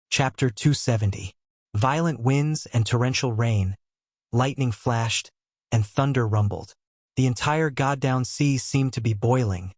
Chapter 270. Violent winds and torrential rain, lightning flashed, and thunder rumbled. The entire goddamn sea seemed to be boiling,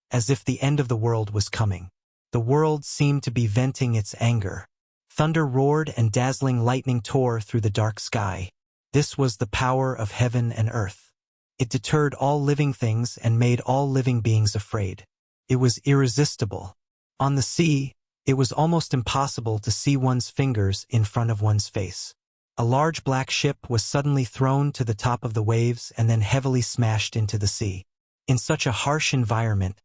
as if the end of the world was coming. The world seemed to be venting its anger. Thunder roared and dazzling lightning tore through the dark sky. This was the power of heaven and earth. It deterred all living things and made all living beings afraid. It was irresistible. On the sea, it was almost impossible to see one's fingers in front of one's face. A large black ship was suddenly thrown to the top of the waves and then heavily smashed into the sea. In such a harsh environment,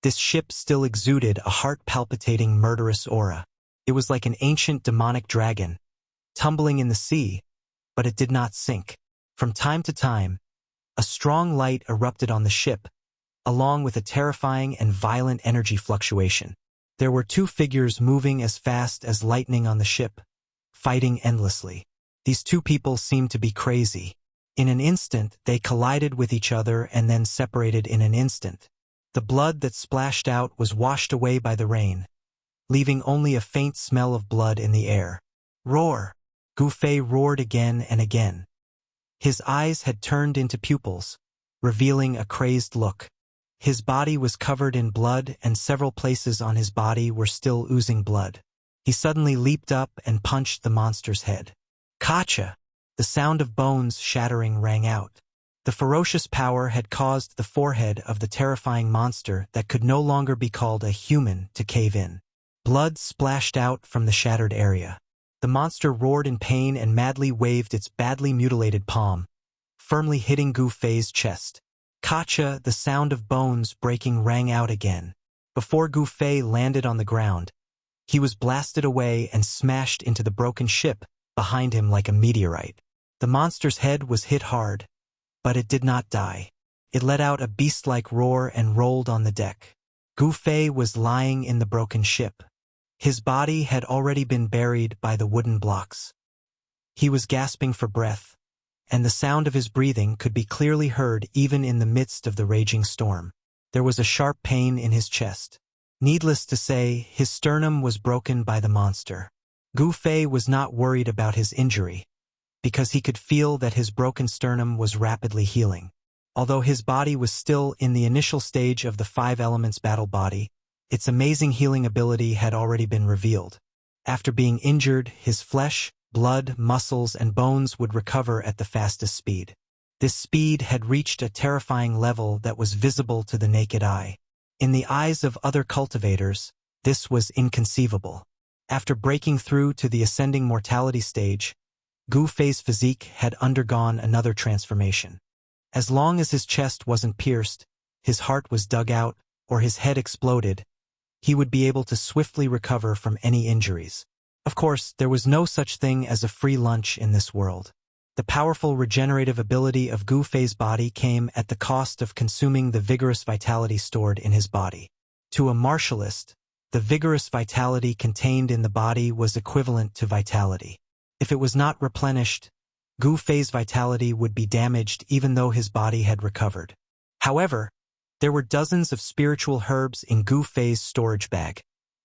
this ship still exuded a heart-palpitating murderous aura. It was like an ancient demonic dragon, tumbling in the sea, but it did not sink. From time to time, a strong light erupted on the ship, along with a terrifying and violent energy fluctuation. There were two figures moving as fast as lightning on the ship, fighting endlessly. These two people seemed to be crazy. In an instant, they collided with each other and then separated in an instant. The blood that splashed out was washed away by the rain, leaving only a faint smell of blood in the air. Roar! Gu Fei roared again and again. His eyes had turned into pupils, revealing a crazed look. His body was covered in blood and several places on his body were still oozing blood. He suddenly leaped up and punched the monster's head. Kacha! The sound of bones shattering rang out. The ferocious power had caused the forehead of the terrifying monster that could no longer be called a human to cave in. Blood splashed out from the shattered area. The monster roared in pain and madly waved its badly mutilated palm, firmly hitting Gu Fei's chest. Kacha! The sound of bones breaking rang out again. Before Gu Fei landed on the ground, he was blasted away and smashed into the broken ship behind him like a meteorite. The monster's head was hit hard, but it did not die. It let out a beast-like roar and rolled on the deck. Gu Fei was lying in the broken ship. His body had already been buried by the wooden blocks. He was gasping for breath, and the sound of his breathing could be clearly heard even in the midst of the raging storm. There was a sharp pain in his chest. Needless to say, his sternum was broken by the monster. Gu Fei was not worried about his injury, because he could feel that his broken sternum was rapidly healing. Although his body was still in the initial stage of the five elements battle body, its amazing healing ability had already been revealed. After being injured, his flesh, blood, muscles, and bones would recover at the fastest speed. This speed had reached a terrifying level that was visible to the naked eye. In the eyes of other cultivators, this was inconceivable. After breaking through to the ascending mortality stage, Gu Fei's physique had undergone another transformation. As long as his chest wasn't pierced, his heart was dug out, or his head exploded, he would be able to swiftly recover from any injuries. Of course, there was no such thing as a free lunch in this world. The powerful regenerative ability of Gu Fei's body came at the cost of consuming the vigorous vitality stored in his body. To a martialist, the vigorous vitality contained in the body was equivalent to vitality. If it was not replenished, Gu Fei's vitality would be damaged even though his body had recovered. However, there were dozens of spiritual herbs in Gu Fei's storage bag,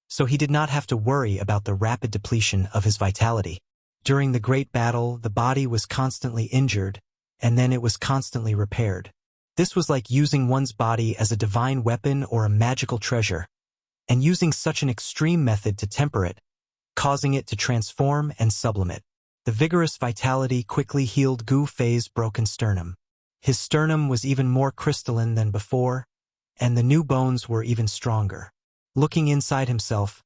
so he did not have to worry about the rapid depletion of his vitality. During the great battle, the body was constantly injured, and then it was constantly repaired. This was like using one's body as a divine weapon or a magical treasure, and using such an extreme method to temper it, causing it to transform and sublimate. The vigorous vitality quickly healed Gu Fei's broken sternum. His sternum was even more crystalline than before, and the new bones were even stronger. Looking inside himself,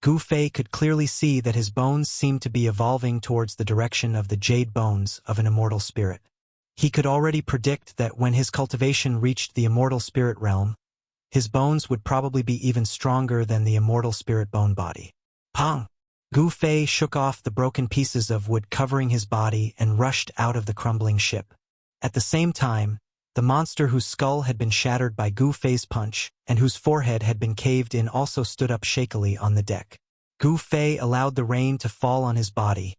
Gu Fei could clearly see that his bones seemed to be evolving towards the direction of the jade bones of an immortal spirit. He could already predict that when his cultivation reached the immortal spirit realm, his bones would probably be even stronger than the immortal spirit bone body. Pong! Gu Fei shook off the broken pieces of wood covering his body and rushed out of the crumbling ship. At the same time, the monster whose skull had been shattered by Gu Fei's punch and whose forehead had been caved in also stood up shakily on the deck. Gu Fei allowed the rain to fall on his body,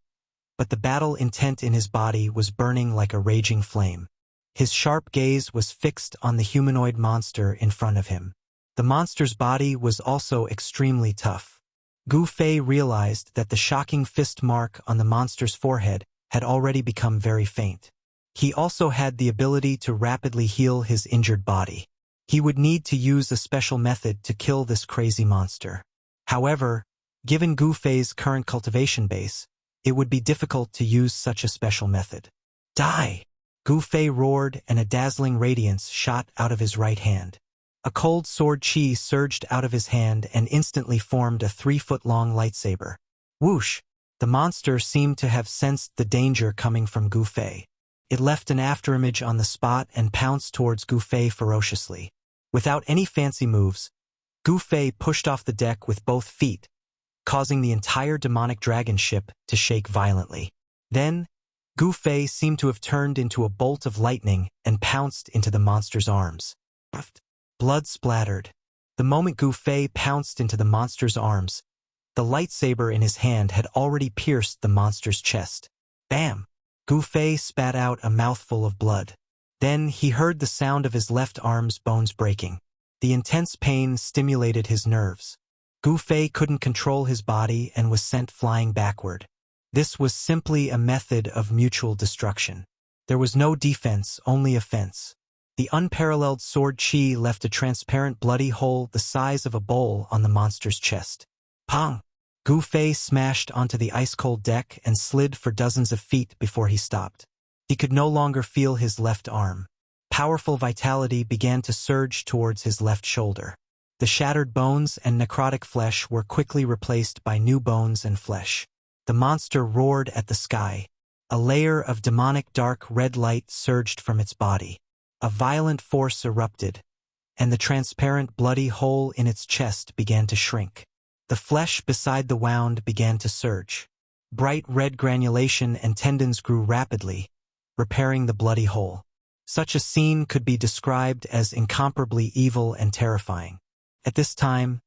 but the battle intent in his body was burning like a raging flame. His sharp gaze was fixed on the humanoid monster in front of him. The monster's body was also extremely tough. Gu Fei realized that the shocking fist mark on the monster's forehead had already become very faint. He also had the ability to rapidly heal his injured body. He would need to use a special method to kill this crazy monster. However, given Gu Fei's current cultivation base, it would be difficult to use such a special method. Die! Gu Fei roared, and a dazzling radiance shot out of his right hand. A cold sword chi surged out of his hand and instantly formed a 3-foot-long lightsaber. Whoosh! The monster seemed to have sensed the danger coming from Gu Fei. It left an afterimage on the spot and pounced towards Gu Fei ferociously. Without any fancy moves, Gu Fei pushed off the deck with both feet, causing the entire demonic dragon ship to shake violently. Then, Gu Fei seemed to have turned into a bolt of lightning and pounced into the monster's arms. Blood splattered. The moment Gu Fei pounced into the monster's arms, the lightsaber in his hand had already pierced the monster's chest. Bam! Gu Fei spat out a mouthful of blood. Then he heard the sound of his left arm's bones breaking. The intense pain stimulated his nerves. Gu Fei couldn't control his body and was sent flying backward. This was simply a method of mutual destruction. There was no defense, only offense. The unparalleled sword chi left a transparent bloody hole the size of a bowl on the monster's chest. Pong! Gu Fei smashed onto the ice-cold deck and slid for dozens of feet before he stopped. He could no longer feel his left arm. Powerful vitality began to surge towards his left shoulder. The shattered bones and necrotic flesh were quickly replaced by new bones and flesh. The monster roared at the sky. A layer of demonic dark red light surged from its body. A violent force erupted, and the transparent bloody hole in its chest began to shrink. The flesh beside the wound began to surge. Bright red granulation and tendons grew rapidly, repairing the bloody hole. Such a scene could be described as incomparably evil and terrifying. At this time,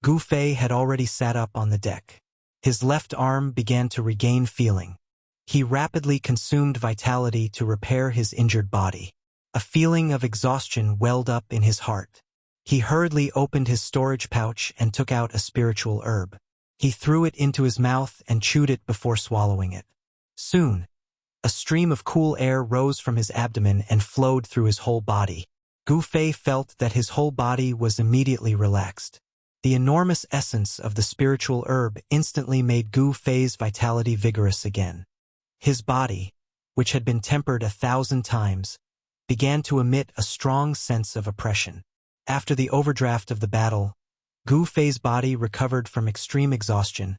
Gu Fei had already sat up on the deck. His left arm began to regain feeling. He rapidly consumed vitality to repair his injured body. A feeling of exhaustion welled up in his heart. He hurriedly opened his storage pouch and took out a spiritual herb. He threw it into his mouth and chewed it before swallowing it. Soon, a stream of cool air rose from his abdomen and flowed through his whole body. Gu Fei felt that his whole body was immediately relaxed. The enormous essence of the spiritual herb instantly made Gu Fei's vitality vigorous again. His body, which had been tempered 1,000 times, began to emit a strong sense of oppression. After the overdraft of the battle, Gu Fei's body recovered from extreme exhaustion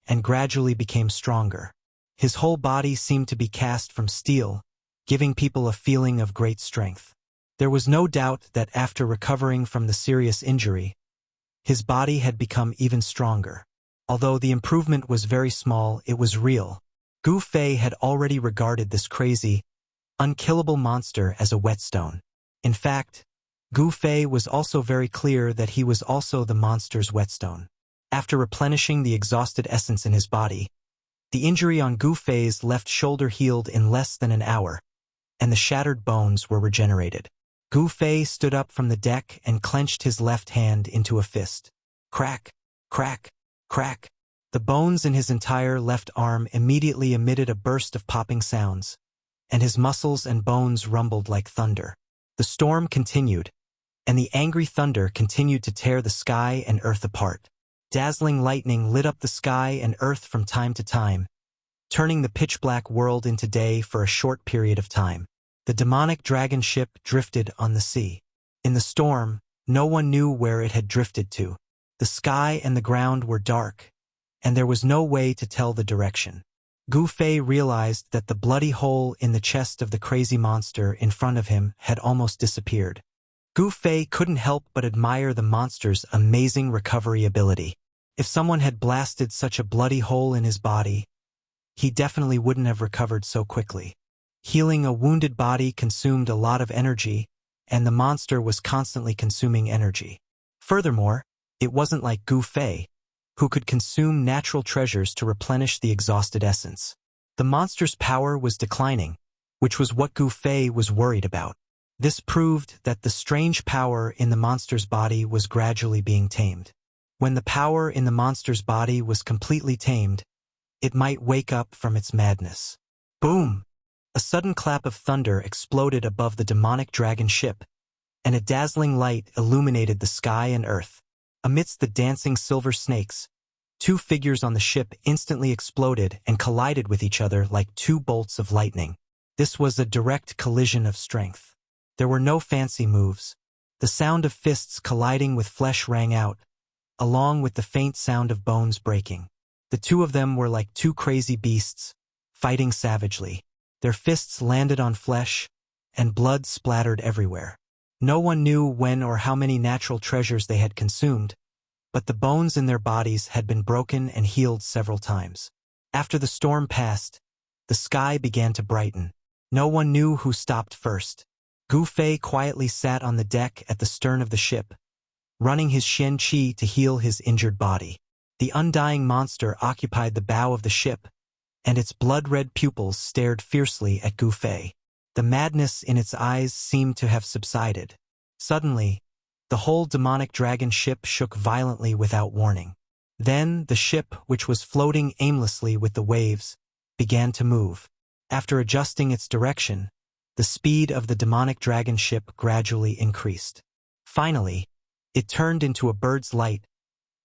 and gradually became stronger. His whole body seemed to be cast from steel, giving people a feeling of great strength. There was no doubt that after recovering from the serious injury, his body had become even stronger. Although the improvement was very small, it was real. Gu Fei had already regarded this crazy, unkillable monster as a whetstone. In fact, Gu Fei was also very clear that he was also the monster's whetstone. After replenishing the exhausted essence in his body, the injury on Gu Fei's left shoulder healed in less than an hour, and the shattered bones were regenerated. Gu Fei stood up from the deck and clenched his left hand into a fist. Crack, crack, crack. The bones in his entire left arm immediately emitted a burst of popping sounds, and his muscles and bones rumbled like thunder. The storm continued, and the angry thunder continued to tear the sky and earth apart. Dazzling lightning lit up the sky and earth from time to time, turning the pitch-black world into day for a short period of time. The demonic dragon ship drifted on the sea. In the storm, no one knew where it had drifted to. The sky and the ground were dark, and there was no way to tell the direction. Gu Fei realized that the bloody hole in the chest of the crazy monster in front of him had almost disappeared. Gu Fei couldn't help but admire the monster's amazing recovery ability. If someone had blasted such a bloody hole in his body, he definitely wouldn't have recovered so quickly. Healing a wounded body consumed a lot of energy, and the monster was constantly consuming energy. Furthermore, it wasn't like Gu Fei, who could consume natural treasures to replenish the exhausted essence. The monster's power was declining, which was what Gu Fei was worried about. This proved that the strange power in the monster's body was gradually being tamed. When the power in the monster's body was completely tamed, it might wake up from its madness. Boom! A sudden clap of thunder exploded above the demonic dragon ship, and a dazzling light illuminated the sky and earth. Amidst the dancing silver snakes, two figures on the ship instantly exploded and collided with each other like two bolts of lightning. This was a direct collision of strength. There were no fancy moves. The sound of fists colliding with flesh rang out, along with the faint sound of bones breaking. The two of them were like two crazy beasts, fighting savagely. Their fists landed on flesh, and blood splattered everywhere. No one knew when or how many natural treasures they had consumed, but the bones in their bodies had been broken and healed several times. After the storm passed, the sky began to brighten. No one knew who stopped first. Gu Fei quietly sat on the deck at the stern of the ship, running his Shen Qi to heal his injured body. The undying monster occupied the bow of the ship, and its blood-red pupils stared fiercely at Gu Fei. The madness in its eyes seemed to have subsided. Suddenly, the whole demonic dragon ship shook violently without warning. Then the ship, which was floating aimlessly with the waves, began to move. After adjusting its direction, the speed of the demonic dragon ship gradually increased. Finally, it turned into a bird's light,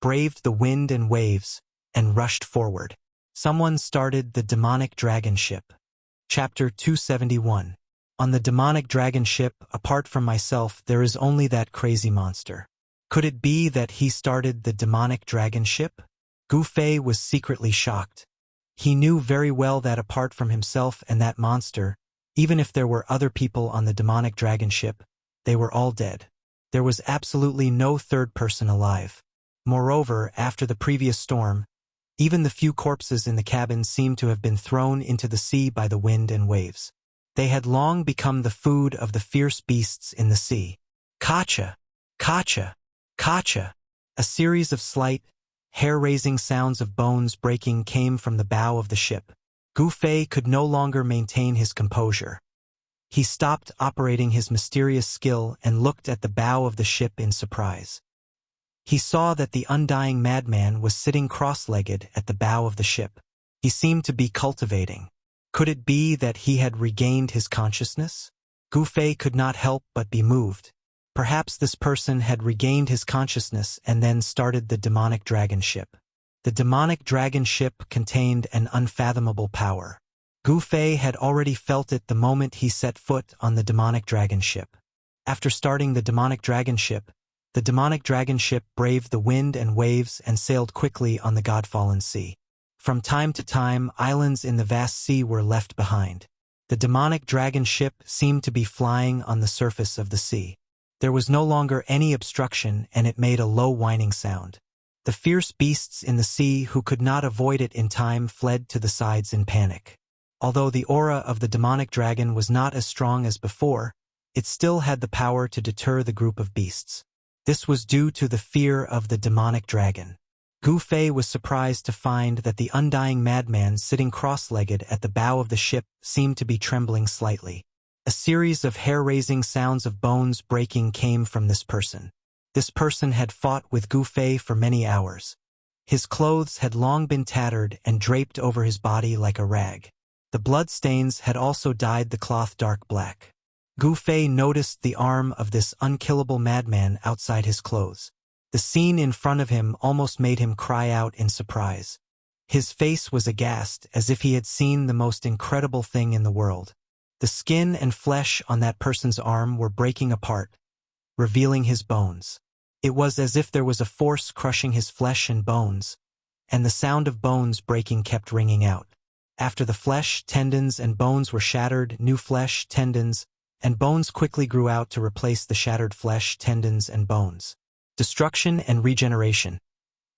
braved the wind and waves, and rushed forward. Someone started the demonic dragon ship. Chapter 271. On the demonic dragon ship, apart from myself, there is only that crazy monster. Could it be that he started the demonic dragon ship? Gu Fei was secretly shocked. He knew very well that apart from himself and that monster, even if there were other people on the demonic dragon ship, they were all dead. There was absolutely no third person alive. Moreover, after the previous storm, even the few corpses in the cabin seemed to have been thrown into the sea by the wind and waves. They had long become the food of the fierce beasts in the sea. Kacha! Kacha! Kacha! A series of slight, hair-raising sounds of bones breaking came from the bow of the ship. Gu Fei could no longer maintain his composure. He stopped operating his mysterious skill and looked at the bow of the ship in surprise. He saw that the undying madman was sitting cross-legged at the bow of the ship. He seemed to be cultivating. Could it be that he had regained his consciousness? Gu Fei could not help but be moved. Perhaps this person had regained his consciousness and then started the demonic dragon ship. The demonic dragon ship contained an unfathomable power. Gu Fei had already felt it the moment he set foot on the demonic dragon ship. After starting the demonic dragon ship braved the wind and waves and sailed quickly on the God-fallen sea. From time to time, islands in the vast sea were left behind. The demonic dragon ship seemed to be flying on the surface of the sea. There was no longer any obstruction, and it made a low whining sound. The fierce beasts in the sea who could not avoid it in time fled to the sides in panic. Although the aura of the demonic dragon was not as strong as before, it still had the power to deter the group of beasts. This was due to the fear of the demonic dragon. Gu Fei was surprised to find that the undying madman sitting cross-legged at the bow of the ship seemed to be trembling slightly. A series of hair-raising sounds of bones breaking came from this person. This person had fought with Gu Fei for many hours. His clothes had long been tattered and draped over his body like a rag. The bloodstains had also dyed the cloth dark black. Gu Fei noticed the arm of this unkillable madman outside his clothes. The scene in front of him almost made him cry out in surprise. His face was aghast, as if he had seen the most incredible thing in the world. The skin and flesh on that person's arm were breaking apart, revealing his bones. It was as if there was a force crushing his flesh and bones, and the sound of bones breaking kept ringing out. After the flesh, tendons, and bones were shattered, new flesh, tendons, and bones quickly grew out to replace the shattered flesh, tendons, and bones. Destruction and regeneration.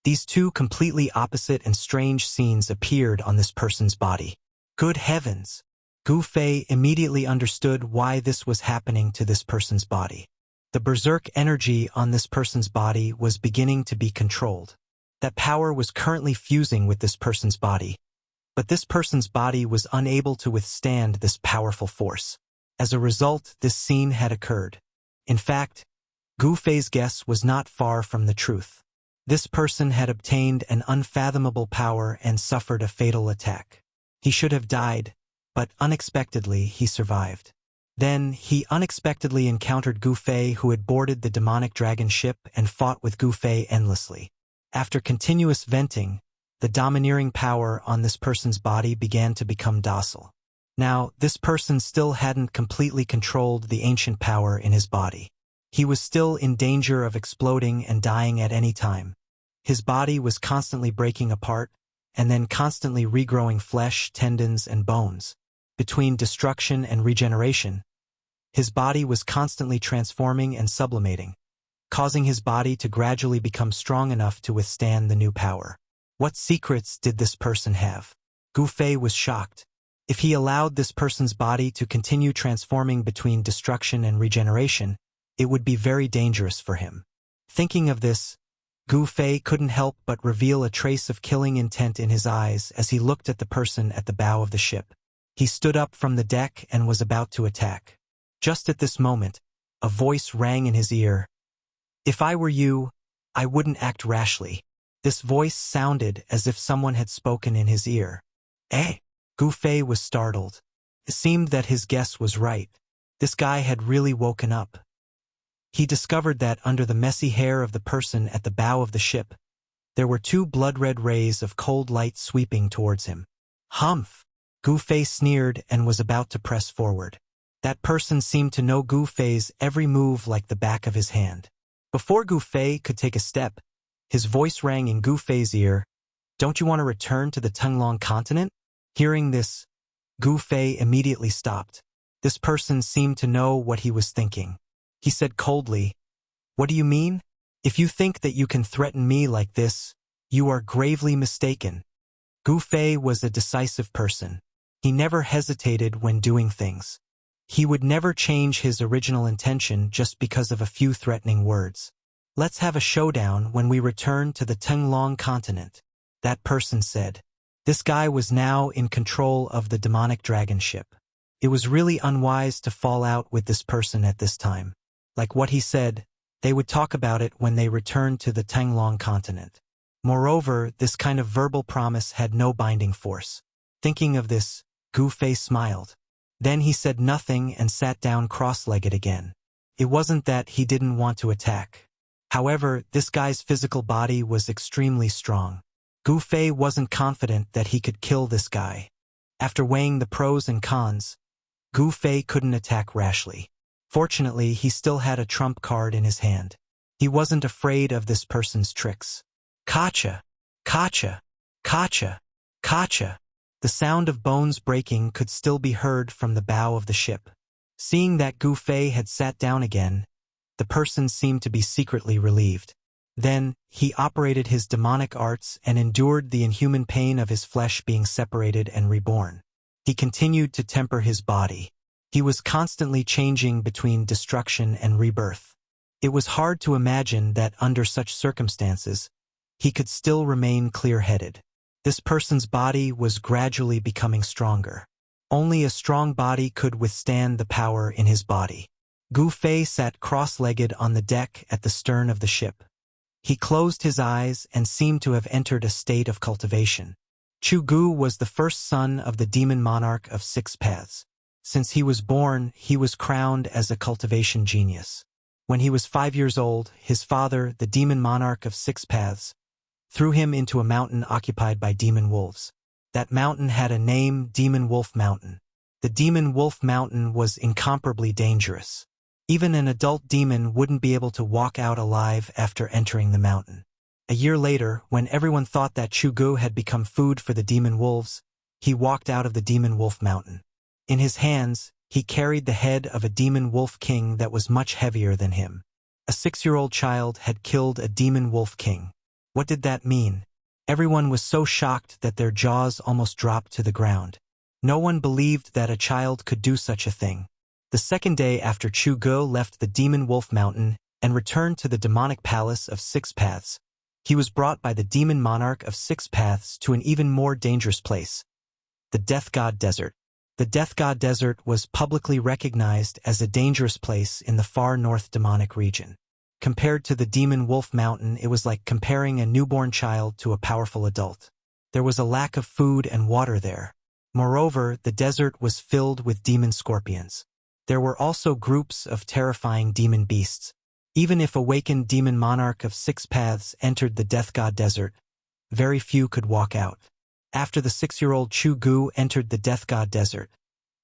These two completely opposite and strange scenes appeared on this person's body. Good heavens! Gu Fei immediately understood why this was happening to this person's body. The berserk energy on this person's body was beginning to be controlled. That power was currently fusing with this person's body, but this person's body was unable to withstand this powerful force. As a result, this scene had occurred. In fact, Gu Fei's guess was not far from the truth. This person had obtained an unfathomable power and suffered a fatal attack. He should have died, but unexpectedly he survived. Then, he unexpectedly encountered Gu Fei, who had boarded the demonic dragon ship and fought with Gu Fei endlessly. After continuous venting, the domineering power on this person's body began to become docile. Now, this person still hadn't completely controlled the ancient power in his body. He was still in danger of exploding and dying at any time. His body was constantly breaking apart, and then constantly regrowing flesh, tendons, and bones. Between destruction and regeneration, his body was constantly transforming and sublimating, causing his body to gradually become strong enough to withstand the new power. What secrets did this person have? Gu Fei was shocked. If he allowed this person's body to continue transforming between destruction and regeneration, it would be very dangerous for him. Thinking of this, Gu Fei couldn't help but reveal a trace of killing intent in his eyes as he looked at the person at the bow of the ship. He stood up from the deck and was about to attack. Just at this moment, a voice rang in his ear. "If I were you, I wouldn't act rashly." This voice sounded as if someone had spoken in his ear. "Eh?" Gu Fei was startled. It seemed that his guess was right. This guy had really woken up. He discovered that under the messy hair of the person at the bow of the ship, there were two blood-red rays of cold light sweeping towards him. "Humph!" Gu Fei sneered and was about to press forward. That person seemed to know Gu Fei's every move like the back of his hand. Before Gu Fei could take a step, his voice rang in Gu Fei's ear. "Don't you want to return to the Tenglong continent?" Hearing this, Gu Fei immediately stopped. This person seemed to know what he was thinking. He said coldly, "What do you mean? If you think that you can threaten me like this, you are gravely mistaken." Gu Fei was a decisive person. He never hesitated when doing things. He would never change his original intention just because of a few threatening words. "Let's have a showdown when we return to the Tenglong continent," that person said. This guy was now in control of the demonic dragon ship. It was really unwise to fall out with this person at this time. Like what he said, they would talk about it when they returned to the Tenglong continent. Moreover, this kind of verbal promise had no binding force. Thinking of this, Gu Fei smiled. Then he said nothing and sat down cross-legged again. It wasn't that he didn't want to attack. However, this guy's physical body was extremely strong. Gu Fei wasn't confident that he could kill this guy. After weighing the pros and cons, Gu Fei couldn't attack rashly. Fortunately, he still had a trump card in his hand. He wasn't afraid of this person's tricks. "Kacha! Kacha! Kacha! Kacha!" The sound of bones breaking could still be heard from the bow of the ship. Seeing that Gu Fei had sat down again, the person seemed to be secretly relieved. Then, he operated his demonic arts and endured the inhuman pain of his flesh being separated and reborn. He continued to temper his body. He was constantly changing between destruction and rebirth. It was hard to imagine that under such circumstances, he could still remain clear-headed. This person's body was gradually becoming stronger. Only a strong body could withstand the power in his body. Gu Fei sat cross-legged on the deck at the stern of the ship. He closed his eyes and seemed to have entered a state of cultivation. Chu Gu was the first son of the demon monarch of Six Paths. Since he was born, he was crowned as a cultivation genius. When he was 5 years old, his father, the demon monarch of Six Paths, threw him into a mountain occupied by demon wolves. That mountain had a name, Demon Wolf Mountain. The Demon Wolf Mountain was incomparably dangerous. Even an adult demon wouldn't be able to walk out alive after entering the mountain. A year later, when everyone thought that Chu Gu had become food for the demon wolves, he walked out of the Demon Wolf Mountain. In his hands, he carried the head of a demon wolf king that was much heavier than him. A 6-year-old child had killed a demon wolf king. What did that mean? Everyone was so shocked that their jaws almost dropped to the ground. No one believed that a child could do such a thing. The second day after Chu Gu left the Demon Wolf Mountain and returned to the demonic palace of Six Paths, he was brought by the demon monarch of Six Paths to an even more dangerous place, the Death God Desert. The Death God Desert was publicly recognized as a dangerous place in the far north demonic region. Compared to the demon wolf mountain, it was like comparing a newborn child to a powerful adult. There was a lack of food and water there. Moreover, the desert was filled with demon scorpions. There were also groups of terrifying demon beasts. Even if awakened demon monarch of 6 paths entered the death god desert, very few could walk out. After the 6-year-old Chu Gu entered the death god desert,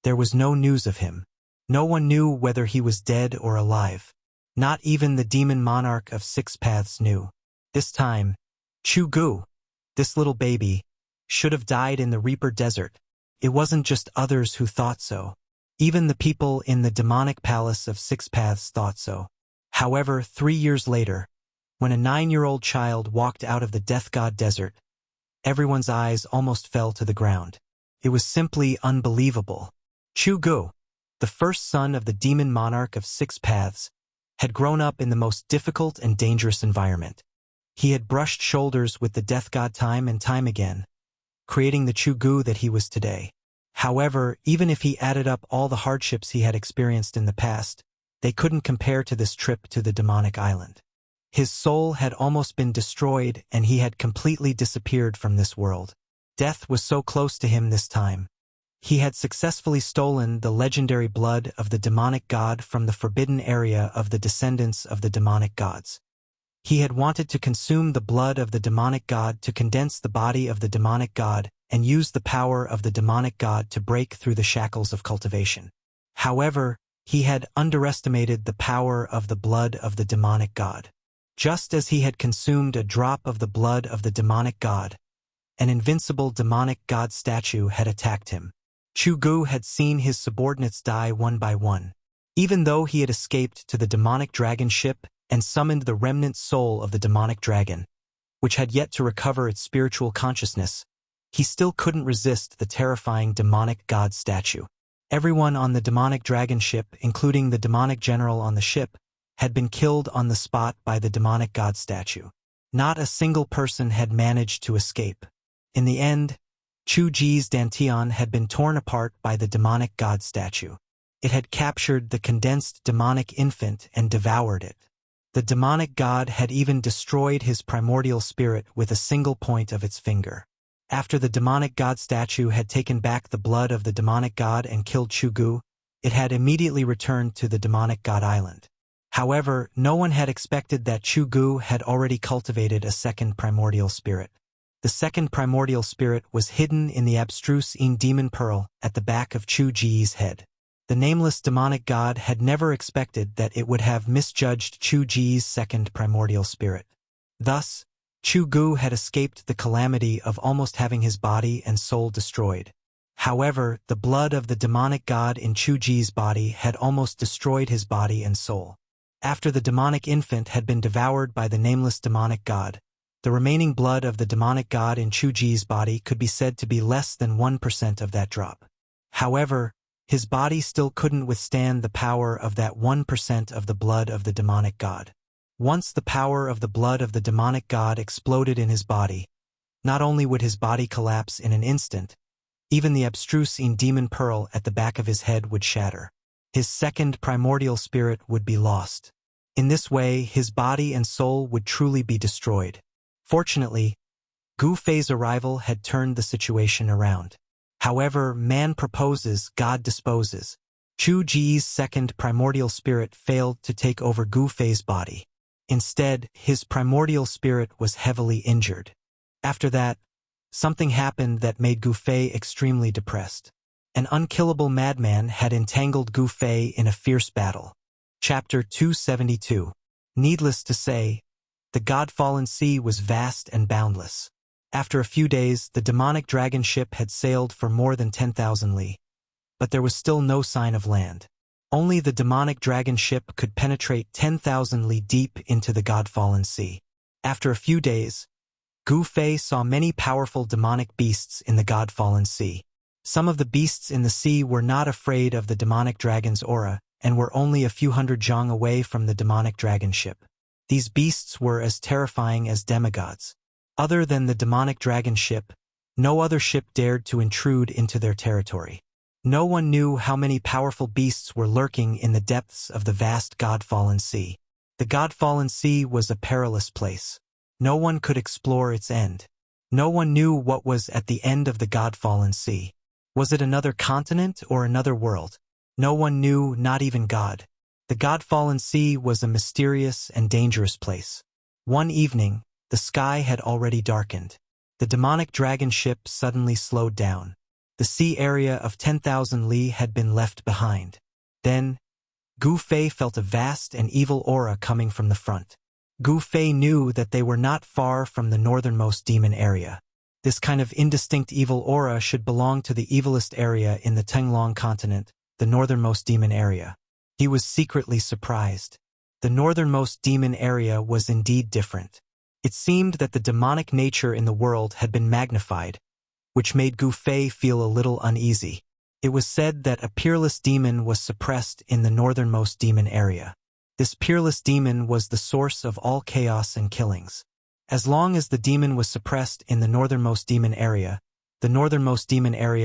there was no news of him. No one knew whether he was dead or alive. Not even the demon monarch of 6 paths knew. This time, Chu Gu, this little baby, should have died in the Reaper Desert. It wasn't just others who thought so. Even the people in the demonic palace of 6 paths thought so. However, 3 years later, when a 9-year-old child walked out of the death god desert, everyone's eyes almost fell to the ground. It was simply unbelievable. Chu Gu, the first son of the demon monarch of 6 paths, had grown up in the most difficult and dangerous environment. He had brushed shoulders with the death god time and time again, creating the Chu Gu that he was today. However, even if he added up all the hardships he had experienced in the past, they couldn't compare to this trip to the demonic island. His soul had almost been destroyed and he had completely disappeared from this world. Death was so close to him this time. He had successfully stolen the legendary blood of the demonic god from the forbidden area of the descendants of the demonic gods. He had wanted to consume the blood of the demonic god to condense the body of the demonic god and use the power of the demonic god to break through the shackles of cultivation. However, he had underestimated the power of the blood of the demonic god. Just as he had consumed a drop of the blood of the demonic god, an invincible demonic god statue had attacked him. Chu Gu had seen his subordinates die one by one. Even though he had escaped to the demonic dragon ship and summoned the remnant soul of the demonic dragon, which had yet to recover its spiritual consciousness, he still couldn't resist the terrifying demonic god statue. Everyone on the demonic dragon ship, including the demonic general on the ship, had been killed on the spot by the demonic god statue. Not a single person had managed to escape. In the end, Chu Ji's dantian had been torn apart by the demonic god statue. It had captured the condensed demonic infant and devoured it. The demonic god had even destroyed his primordial spirit with a single point of its finger. After the demonic god statue had taken back the blood of the demonic god and killed Chu Gu, it had immediately returned to the demonic god island. However, no one had expected that Chu Gu had already cultivated a second primordial spirit. The second primordial spirit was hidden in the abstruse demon pearl at the back of Chu Ji's head. The nameless demonic god had never expected that it would have misjudged Chu Ji's second primordial spirit. Thus, Chu Gu had escaped the calamity of almost having his body and soul destroyed. However, the blood of the demonic god in Chu Ji's body had almost destroyed his body and soul. After the demonic infant had been devoured by the nameless demonic god, the remaining blood of the demonic god in Chu Ji's body could be said to be less than 1% of that drop. However, his body still couldn't withstand the power of that 1% of the blood of the demonic god. Once the power of the blood of the demonic god exploded in his body, not only would his body collapse in an instant, even the abstruse demon pearl at the back of his head would shatter. His second primordial spirit would be lost. In this way, his body and soul would truly be destroyed. Fortunately, Gu Fei's arrival had turned the situation around. However, man proposes, God disposes. Chu Ji's second primordial spirit failed to take over Gu Fei's body. Instead, his primordial spirit was heavily injured. After that, something happened that made Gu Fei extremely depressed. An unkillable madman had entangled Gu Fei in a fierce battle. Chapter 272. Needless to say, the God-fallen sea was vast and boundless. After a few days, the demonic dragon ship had sailed for more than 10,000 li. But there was still no sign of land. Only the demonic dragon ship could penetrate 10,000 li deep into the God-fallen sea. After a few days, Gu Fei saw many powerful demonic beasts in the God-fallen sea. Some of the beasts in the sea were not afraid of the demonic dragon's aura and were only a few hundred zhang away from the demonic dragon ship. These beasts were as terrifying as demigods. Other than the demonic dragon ship, no other ship dared to intrude into their territory. No one knew how many powerful beasts were lurking in the depths of the vast God-fallen sea. The God-fallen sea was a perilous place. No one could explore its end. No one knew what was at the end of the God-fallen sea. Was it another continent or another world? No one knew, not even God. The God-fallen sea was a mysterious and dangerous place. One evening, the sky had already darkened. The demonic dragon ship suddenly slowed down. The sea area of 10,000 li had been left behind. Then, Gu Fei felt a vast and evil aura coming from the front. Gu Fei knew that they were not far from the northernmost demon area. This kind of indistinct evil aura should belong to the evilest area in the Tenglong continent, the northernmost demon area. He was secretly surprised. The northernmost demon area was indeed different. It seemed that the demonic nature in the world had been magnified, which made Gu Fei feel a little uneasy. It was said that a peerless demon was suppressed in the northernmost demon area. This peerless demon was the source of all chaos and killings. As long as the demon was suppressed in the northernmost demon area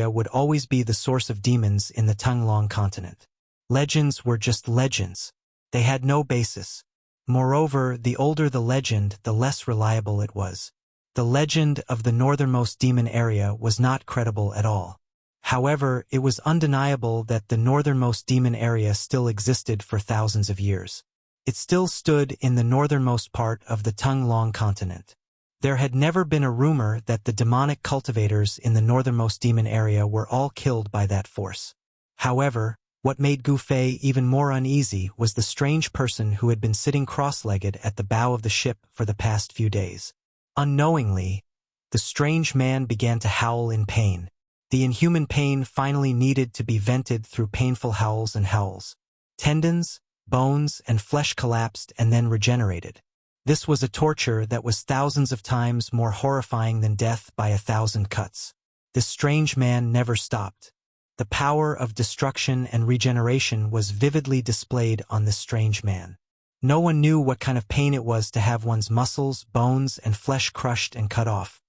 would always be the source of demons in the Tenglong continent. Legends were just legends. They had no basis. Moreover, the older the legend, the less reliable it was. The legend of the northernmost demon area was not credible at all. However, it was undeniable that the northernmost demon area still existed for thousands of years. It still stood in the northernmost part of the Tenglong continent. There had never been a rumor that the demonic cultivators in the northernmost demon area were all killed by that force. However, what made Gu Fei even more uneasy was the strange person who had been sitting cross-legged at the bow of the ship for the past few days. Unknowingly, the strange man began to howl in pain. The inhuman pain finally needed to be vented through painful howls and howls. Tendons, bones, and flesh collapsed and then regenerated. This was a torture that was thousands of times more horrifying than death by 1,000 cuts. This strange man never stopped. The power of destruction and regeneration was vividly displayed on this strange man. No one knew what kind of pain it was to have one's muscles, bones, and flesh crushed and cut off.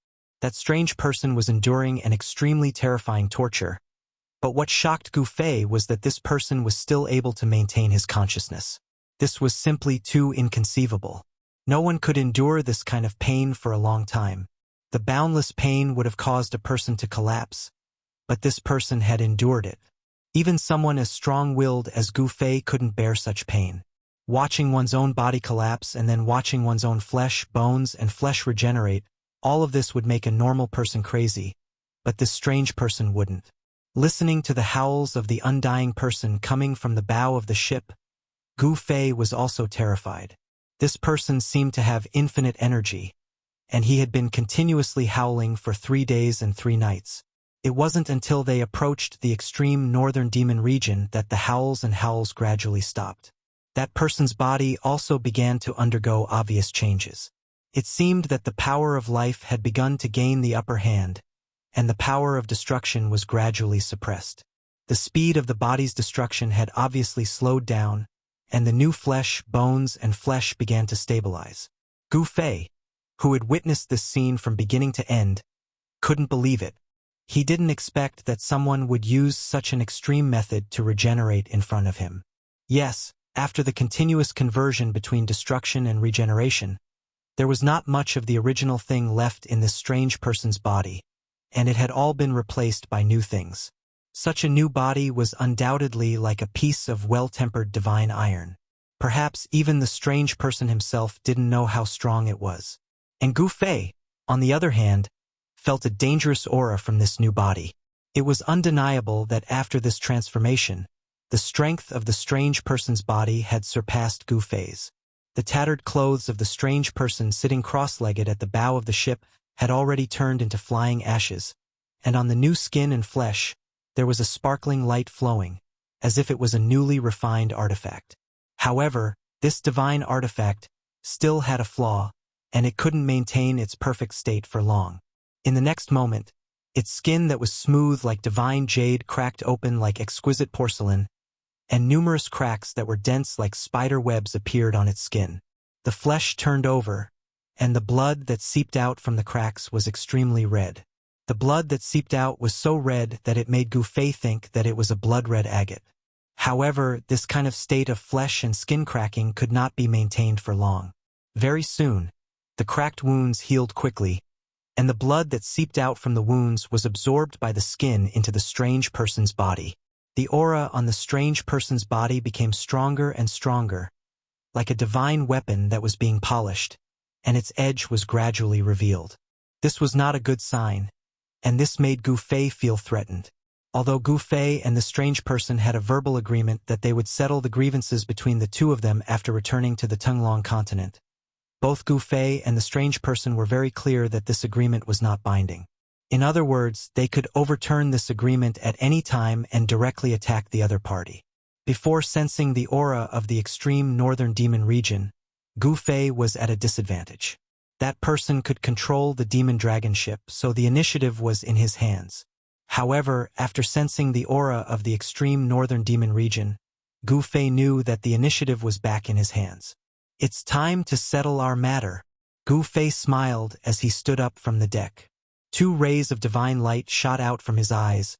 That strange person was enduring an extremely terrifying torture. But what shocked Gu Fei was that this person was still able to maintain his consciousness. This was simply too inconceivable. No one could endure this kind of pain for a long time. The boundless pain would have caused a person to collapse, but this person had endured it. Even someone as strong-willed as Gu Fei couldn't bear such pain. Watching one's own body collapse and then watching one's own flesh, bones, and flesh regenerate, all of this would make a normal person crazy, but this strange person wouldn't. Listening to the howls of the undying person coming from the bow of the ship, Gu Fei was also terrified. This person seemed to have infinite energy, and he had been continuously howling for 3 days and 3 nights. It wasn't until they approached the extreme northern demon region that the howls and howls gradually stopped. That person's body also began to undergo obvious changes. It seemed that the power of life had begun to gain the upper hand, and the power of destruction was gradually suppressed. The speed of the body's destruction had obviously slowed down, and the new flesh, bones, and flesh began to stabilize. Gu Fei, who had witnessed this scene from beginning to end, couldn't believe it. He didn't expect that someone would use such an extreme method to regenerate in front of him. Yes, after the continuous conversion between destruction and regeneration, there was not much of the original thing left in this strange person's body, and it had all been replaced by new things. Such a new body was undoubtedly like a piece of well-tempered divine iron. Perhaps even the strange person himself didn't know how strong it was. And Gu Fei, on the other hand, felt a dangerous aura from this new body. It was undeniable that after this transformation, the strength of the strange person's body had surpassed Gu Fei's. The tattered clothes of the strange person sitting cross-legged at the bow of the ship had already turned into flying ashes, and on the new skin and flesh, there was a sparkling light flowing, as if it was a newly refined artifact. However, this divine artifact still had a flaw, and it couldn't maintain its perfect state for long. In the next moment, its skin that was smooth like divine jade cracked open like exquisite porcelain, and numerous cracks that were dense like spider webs appeared on its skin. The flesh turned over, and the blood that seeped out from the cracks was extremely red. The blood that seeped out was so red that it made Gu Fei think that it was a blood-red agate. However, this kind of state of flesh and skin cracking could not be maintained for long. Very soon, the cracked wounds healed quickly, and the blood that seeped out from the wounds was absorbed by the skin into the strange person's body. The aura on the strange person's body became stronger and stronger, like a divine weapon that was being polished, and its edge was gradually revealed. This was not a good sign, and this made Gu Fei feel threatened. Although Gu Fei and the strange person had a verbal agreement that they would settle the grievances between the two of them after returning to the Tunglong continent, both Gu Fei and the strange person were very clear that this agreement was not binding. In other words, they could overturn this agreement at any time and directly attack the other party. Before sensing the aura of the extreme northern demon region, Gu Fei was at a disadvantage. That person could control the demon dragon ship, so the initiative was in his hands. However, after sensing the aura of the extreme northern demon region, Gu Fei knew that the initiative was back in his hands. It's time to settle our matter. Gu Fei smiled as he stood up from the deck. 2 rays of divine light shot out from his eyes,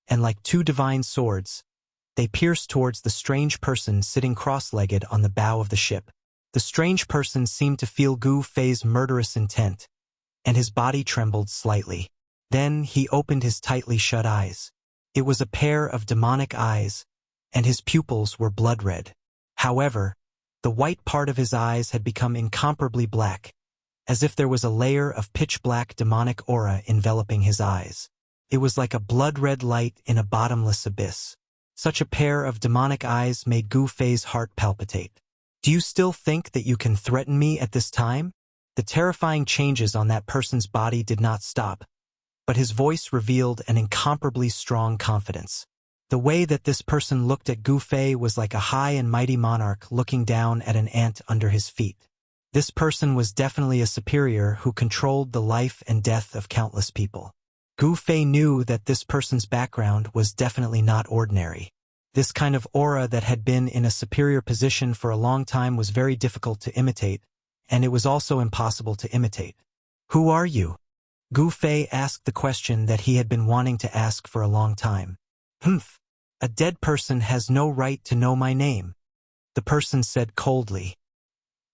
and like 2 divine swords, they pierced towards the strange person sitting cross-legged on the bow of the ship. The strange person seemed to feel Gu Fei's murderous intent, and his body trembled slightly. Then he opened his tightly shut eyes. It was a pair of demonic eyes, and his pupils were blood-red. However, the white part of his eyes had become incomparably black, as if there was a layer of pitch-black demonic aura enveloping his eyes. It was like a blood-red light in a bottomless abyss. Such a pair of demonic eyes made Gu Fei's heart palpitate. Do you still think that you can threaten me at this time? The terrifying changes on that person's body did not stop, but his voice revealed an incomparably strong confidence. The way that this person looked at Gu Fei was like a high and mighty monarch looking down at an ant under his feet. This person was definitely a superior who controlled the life and death of countless people. Gu Fei knew that this person's background was definitely not ordinary. This kind of aura that had been in a superior position for a long time was very difficult to imitate, and it was also impossible to imitate. Who are you? Gu Fei asked the question that he had been wanting to ask for a long time. Humph. A dead person has no right to know my name, the person said coldly.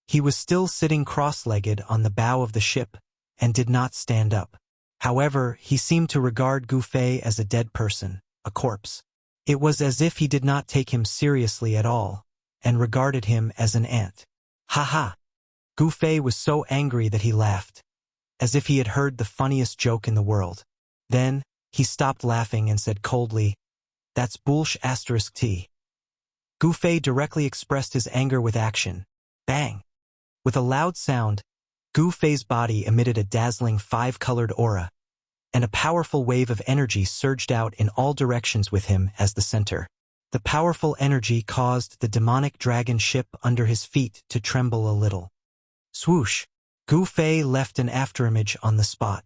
He was still sitting cross-legged on the bow of the ship and did not stand up. However, he seemed to regard Gu Fei as a dead person, a corpse. It was as if he did not take him seriously at all, and regarded him as an ant. Ha ha! Gu Fei was so angry that he laughed, as if he had heard the funniest joke in the world. Then, he stopped laughing and said coldly, "That's bullsh*t." Gu Fei directly expressed his anger with action. Bang! With a loud sound, Gu Fei's body emitted a dazzling 5-colored aura, and a powerful wave of energy surged out in all directions with him as the center. The powerful energy caused the demonic dragon ship under his feet to tremble a little. Swoosh! Gu Fei left an afterimage on the spot.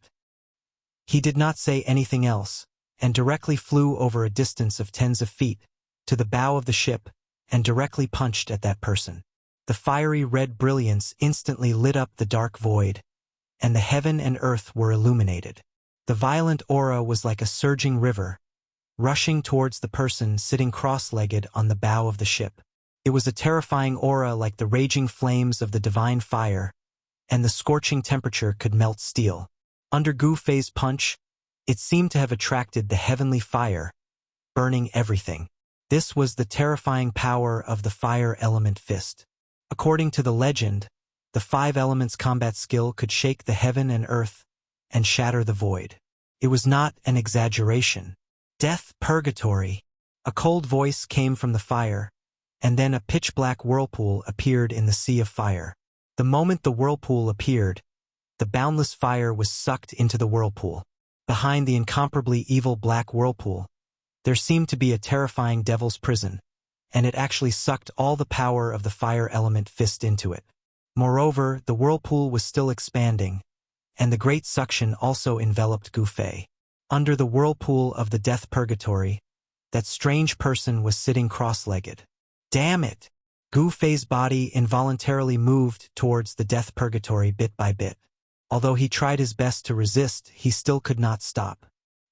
He did not say anything else, and directly flew over a distance of tens of feet, to the bow of the ship, and directly punched at that person. The fiery red brilliance instantly lit up the dark void, and the heaven and earth were illuminated. The violent aura was like a surging river, rushing towards the person sitting cross-legged on the bow of the ship. It was a terrifying aura like the raging flames of the divine fire, and the scorching temperature could melt steel. Under Gu Fei's punch, it seemed to have attracted the heavenly fire, burning everything. This was the terrifying power of the fire element fist. According to the legend, the 5 elements combat skill could shake the heaven and earth and shatter the void. It was not an exaggeration. Death purgatory. A cold voice came from the fire, and then a pitch-black whirlpool appeared in the sea of fire. The moment the whirlpool appeared, the boundless fire was sucked into the whirlpool. Behind the incomparably evil black whirlpool, there seemed to be a terrifying devil's prison, and it actually sucked all the power of the fire element fist into it. Moreover, the whirlpool was still expanding, and the great suction also enveloped Gu Fei. Under the whirlpool of the death purgatory, that strange person was sitting cross-legged. Damn it! Gu Fei's body involuntarily moved towards the death purgatory bit by bit. Although he tried his best to resist, he still could not stop.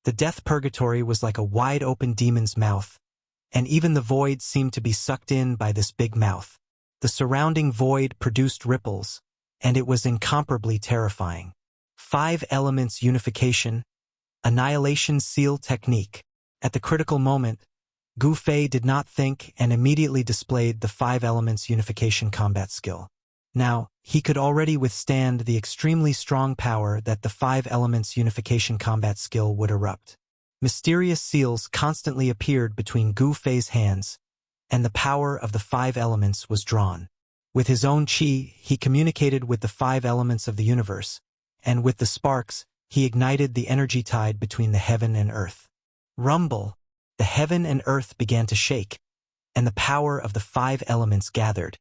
The death purgatory was like a wide-open demon's mouth, and even the void seemed to be sucked in by this big mouth. The surrounding void produced ripples, and it was incomparably terrifying. 5 elements unification, annihilation seal technique. At the critical moment, Gu Fei did not think and immediately displayed the 5 elements unification combat skill. Now, he could already withstand the extremely strong power that the 5 elements unification combat skill would erupt. Mysterious seals constantly appeared between Gu Fei's hands, and the power of the 5 elements was drawn. With his own qi, he communicated with the 5 elements of the universe, and with the sparks, he ignited the energy tide between the heaven and earth. Rumble! The heaven and earth began to shake, and the power of the 5 elements gathered,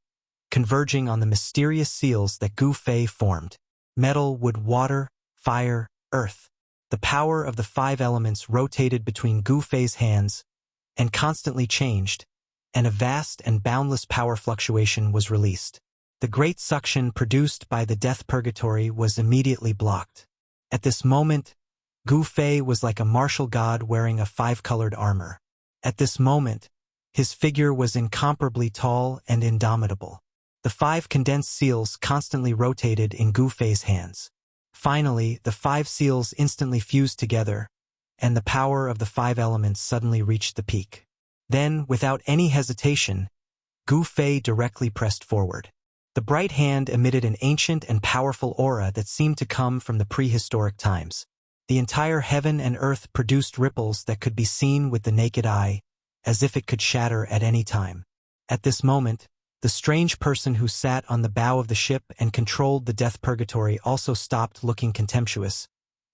converging on the mysterious seals that Gu Fei formed. Metal, wood, water, fire, earth. The power of the 5 elements rotated between Gu Fei's hands and constantly changed, and a vast and boundless power fluctuation was released. The great suction produced by the death purgatory was immediately blocked. At this moment, Gu Fei was like a martial god wearing a 5-colored armor. At this moment, his figure was incomparably tall and indomitable. The 5 condensed seals constantly rotated in Gu Fei's hands. Finally, the 5 seals instantly fused together, and the power of the 5 elements suddenly reached the peak. Then, without any hesitation, Gu Fei directly pressed forward. The bright hand emitted an ancient and powerful aura that seemed to come from the prehistoric times. The entire heaven and earth produced ripples that could be seen with the naked eye, as if it could shatter at any time. At this moment, the strange person who sat on the bow of the ship and controlled the death purgatory also stopped looking contemptuous,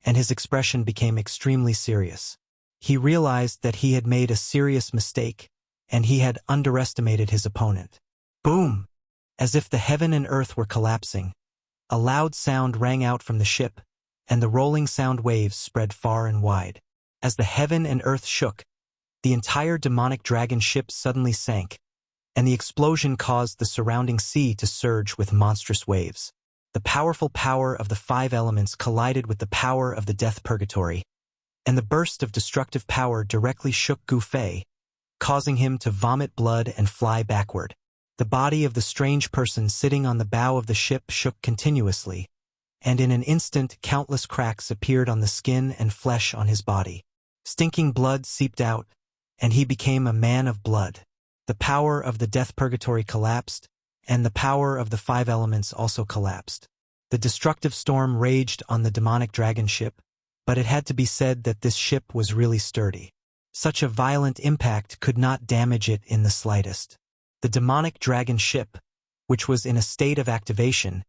and his expression became extremely serious. He realized that he had made a serious mistake, and he had underestimated his opponent. Boom! As if the heaven and earth were collapsing, a loud sound rang out from the ship, and the rolling sound waves spread far and wide. As the heaven and earth shook, the entire demonic dragon ship suddenly sank, and the explosion caused the surrounding sea to surge with monstrous waves. The powerful power of the 5 elements collided with the power of the death purgatory, and the burst of destructive power directly shook Gu Fei, causing him to vomit blood and fly backward. The body of the strange person sitting on the bow of the ship shook continuously, and in an instant countless cracks appeared on the skin and flesh on his body. Stinking blood seeped out, and he became a man of blood. The power of the death purgatory collapsed, and the power of the 5 elements also collapsed. The destructive storm raged on the demonic dragon ship, but it had to be said that this ship was really sturdy. Such a violent impact could not damage it in the slightest. The demonic dragon ship, which was in a state of activation,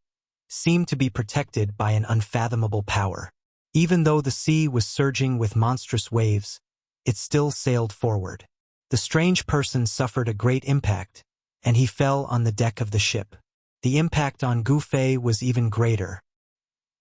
seemed to be protected by an unfathomable power. Even though the sea was surging with monstrous waves, it still sailed forward. The strange person suffered a great impact, and he fell on the deck of the ship. The impact on Gu Fei was even greater.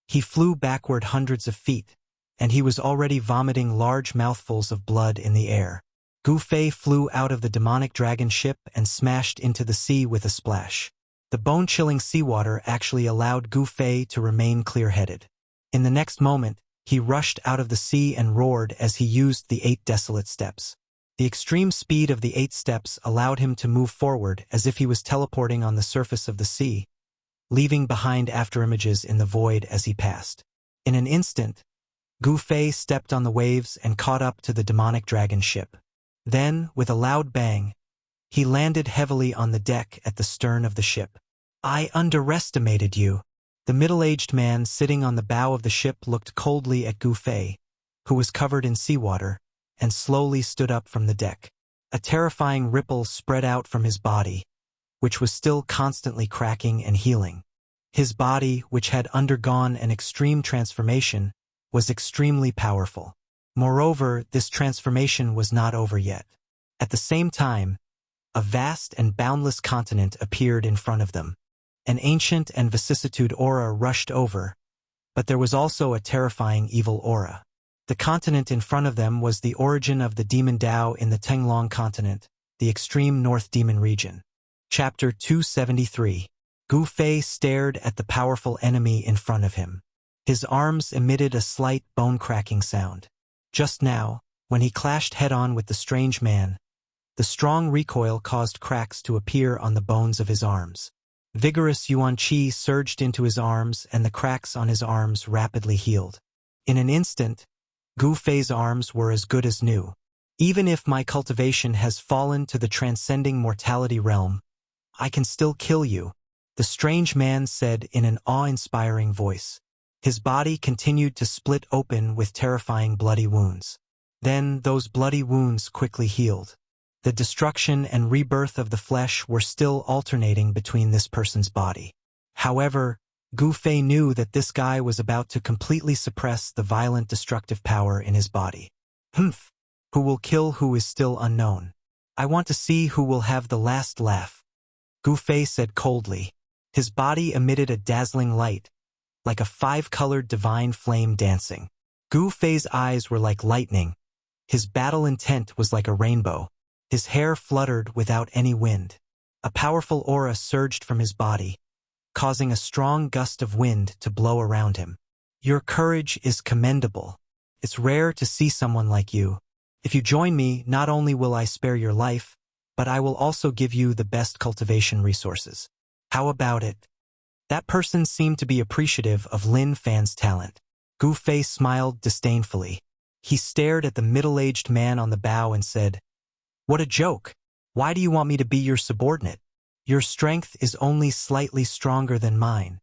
He flew backward hundreds of feet, and he was already vomiting large mouthfuls of blood in the air. Gu Fei flew out of the demonic dragon ship and smashed into the sea with a splash. The bone-chilling seawater actually allowed Gu Fei to remain clear-headed. In the next moment, he rushed out of the sea and roared as he used the 8 desolate steps. The extreme speed of the 8 steps allowed him to move forward as if he was teleporting on the surface of the sea, leaving behind afterimages in the void as he passed. In an instant, Gu Fei stepped on the waves and caught up to the demonic dragon ship. Then, with a loud bang, he landed heavily on the deck at the stern of the ship. "I underestimated you." The middle-aged man sitting on the bow of the ship looked coldly at Gu Fei, who was covered in seawater, and slowly stood up from the deck. A terrifying ripple spread out from his body, which was still constantly cracking and healing. His body, which had undergone an extreme transformation, was extremely powerful. Moreover, this transformation was not over yet. At the same time, a vast and boundless continent appeared in front of them. An ancient and vicissitude aura rushed over, but there was also a terrifying evil aura. The continent in front of them was the origin of the demon Dao in the Tenglong continent, the extreme North Demon region. Chapter 273. Gu Fei stared at the powerful enemy in front of him. His arms emitted a slight bone-cracking sound. Just now, when he clashed head-on with the strange man, The strong recoil caused cracks to appear on the bones of his arms. Vigorous yuan qi surged into his arms and the cracks on his arms rapidly healed. In an instant, Gu Fei's arms were as good as new. Even if my cultivation has fallen to the transcending mortality realm, I can still kill you, the strange man said in an awe-inspiring voice. His body continued to split open with terrifying bloody wounds. Then those bloody wounds quickly healed. The destruction and rebirth of the flesh were still alternating between this person's body. However, Gu Fei knew that this guy was about to completely suppress the violent destructive power in his body. Humph! Who will kill who is still unknown? I want to see who will have the last laugh. Gu Fei said coldly. His body emitted a dazzling light, like a five-colored divine flame dancing. Gu Fei's eyes were like lightning. His battle intent was like a rainbow. His hair fluttered without any wind. A powerful aura surged from his body, causing a strong gust of wind to blow around him. Your courage is commendable. It's rare to see someone like you. If you join me, not only will I spare your life, but I will also give you the best cultivation resources. How about it? That person seemed to be appreciative of Lin Fan's talent. Gu Fei smiled disdainfully. He stared at the middle-aged man on the bow and said, "What a joke! Why do you want me to be your subordinate? Your strength is only slightly stronger than mine."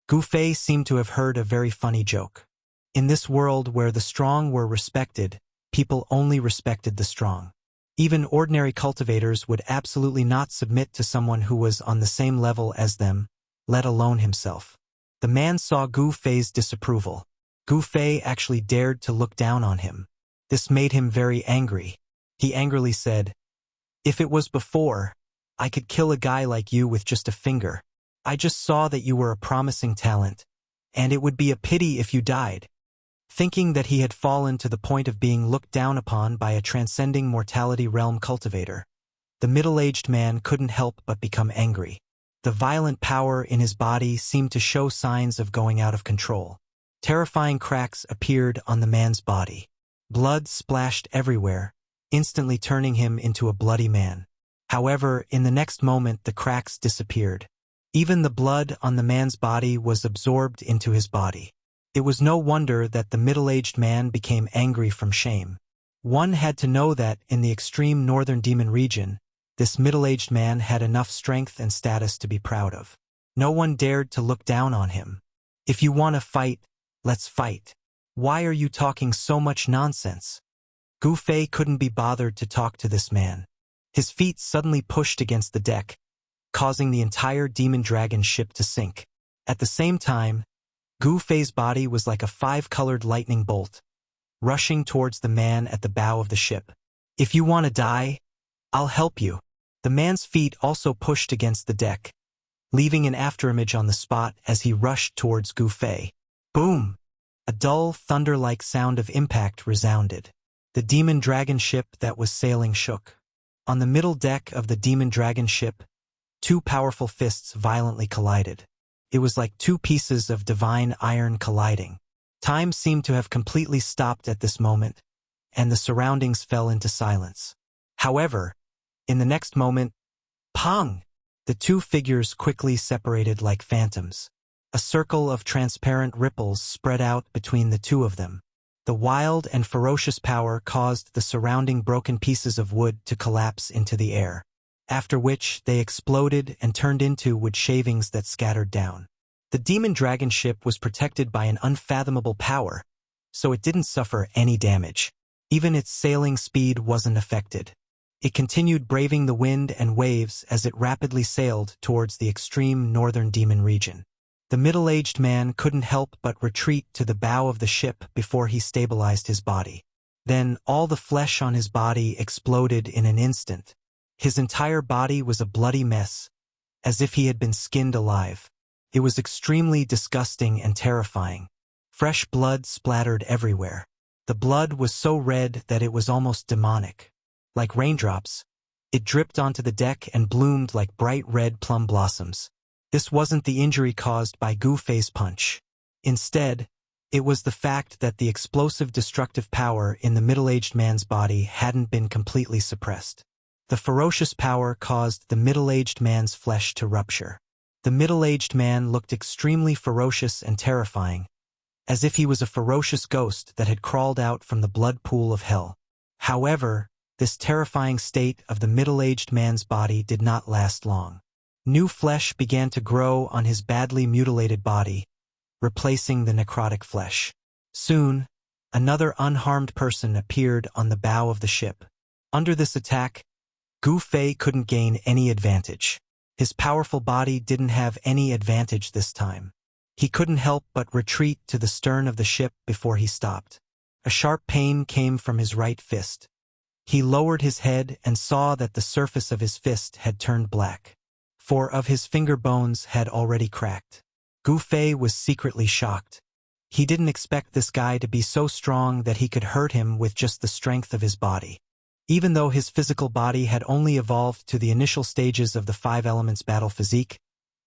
Gu Fei seemed to have heard a very funny joke. In this world where the strong were respected, people only respected the strong. Even ordinary cultivators would absolutely not submit to someone who was on the same level as them, let alone himself. The man saw Gu Fei's disapproval. Gu Fei actually dared to look down on him. This made him very angry. He angrily said, "If it was before, I could kill a guy like you with just a finger. I just saw that you were a promising talent, and it would be a pity if you died." Thinking that he had fallen to the point of being looked down upon by a transcending mortality realm cultivator, the middle-aged man couldn't help but become angry. The violent power in his body seemed to show signs of going out of control. Terrifying cracks appeared on the man's body. Blood splashed everywhere, instantly turning him into a bloody man. However, in the next moment the cracks disappeared. Even the blood on the man's body was absorbed into his body. It was no wonder that the middle-aged man became angry from shame. One had to know that, in the extreme northern demon region, this middle-aged man had enough strength and status to be proud of. No one dared to look down on him. If you want to fight, let's fight. Why are you talking so much nonsense? Gu Fei couldn't be bothered to talk to this man. His feet suddenly pushed against the deck, causing the entire demon dragon ship to sink. At the same time, Gu Fei's body was like a five-colored lightning bolt, rushing towards the man at the bow of the ship. "If you want to die, I'll help you." The man's feet also pushed against the deck, leaving an afterimage on the spot as he rushed towards Gu Fei. Boom! A dull, thunder-like sound of impact resounded. The demon dragon ship that was sailing shook. On the middle deck of the demon dragon ship, two powerful fists violently collided. It was like two pieces of divine iron colliding. Time seemed to have completely stopped at this moment, and the surroundings fell into silence. However, in the next moment, pong! The two figures quickly separated like phantoms. A circle of transparent ripples spread out between the two of them. The wild and ferocious power caused the surrounding broken pieces of wood to collapse into the air, after which they exploded and turned into wood shavings that scattered down. The demon dragon ship was protected by an unfathomable power, so it didn't suffer any damage. Even its sailing speed wasn't affected. It continued braving the wind and waves as it rapidly sailed towards the extreme northern demon region. The middle-aged man couldn't help but retreat to the bow of the ship before he stabilized his body. Then all the flesh on his body exploded in an instant. His entire body was a bloody mess, as if he had been skinned alive. It was extremely disgusting and terrifying. Fresh blood splattered everywhere. The blood was so red that it was almost demonic. Like raindrops, it dripped onto the deck and bloomed like bright red plum blossoms. This wasn't the injury caused by Gu Fei's punch. Instead, it was the fact that the explosive destructive power in the middle-aged man's body hadn't been completely suppressed. The ferocious power caused the middle-aged man's flesh to rupture. The middle-aged man looked extremely ferocious and terrifying, as if he was a ferocious ghost that had crawled out from the blood pool of hell. However, this terrifying state of the middle-aged man's body did not last long. New flesh began to grow on his badly mutilated body, replacing the necrotic flesh. Soon, another unharmed person appeared on the bow of the ship. Under this attack, Gu Fei couldn't gain any advantage. His powerful body didn't have any advantage this time. He couldn't help but retreat to the stern of the ship before he stopped. A sharp pain came from his right fist. He lowered his head and saw that the surface of his fist had turned black. 4 of his finger bones had already cracked. Gu Fei was secretly shocked. He didn't expect this guy to be so strong that he could hurt him with just the strength of his body. Even though his physical body had only evolved to the initial stages of the 5 elements battle physique,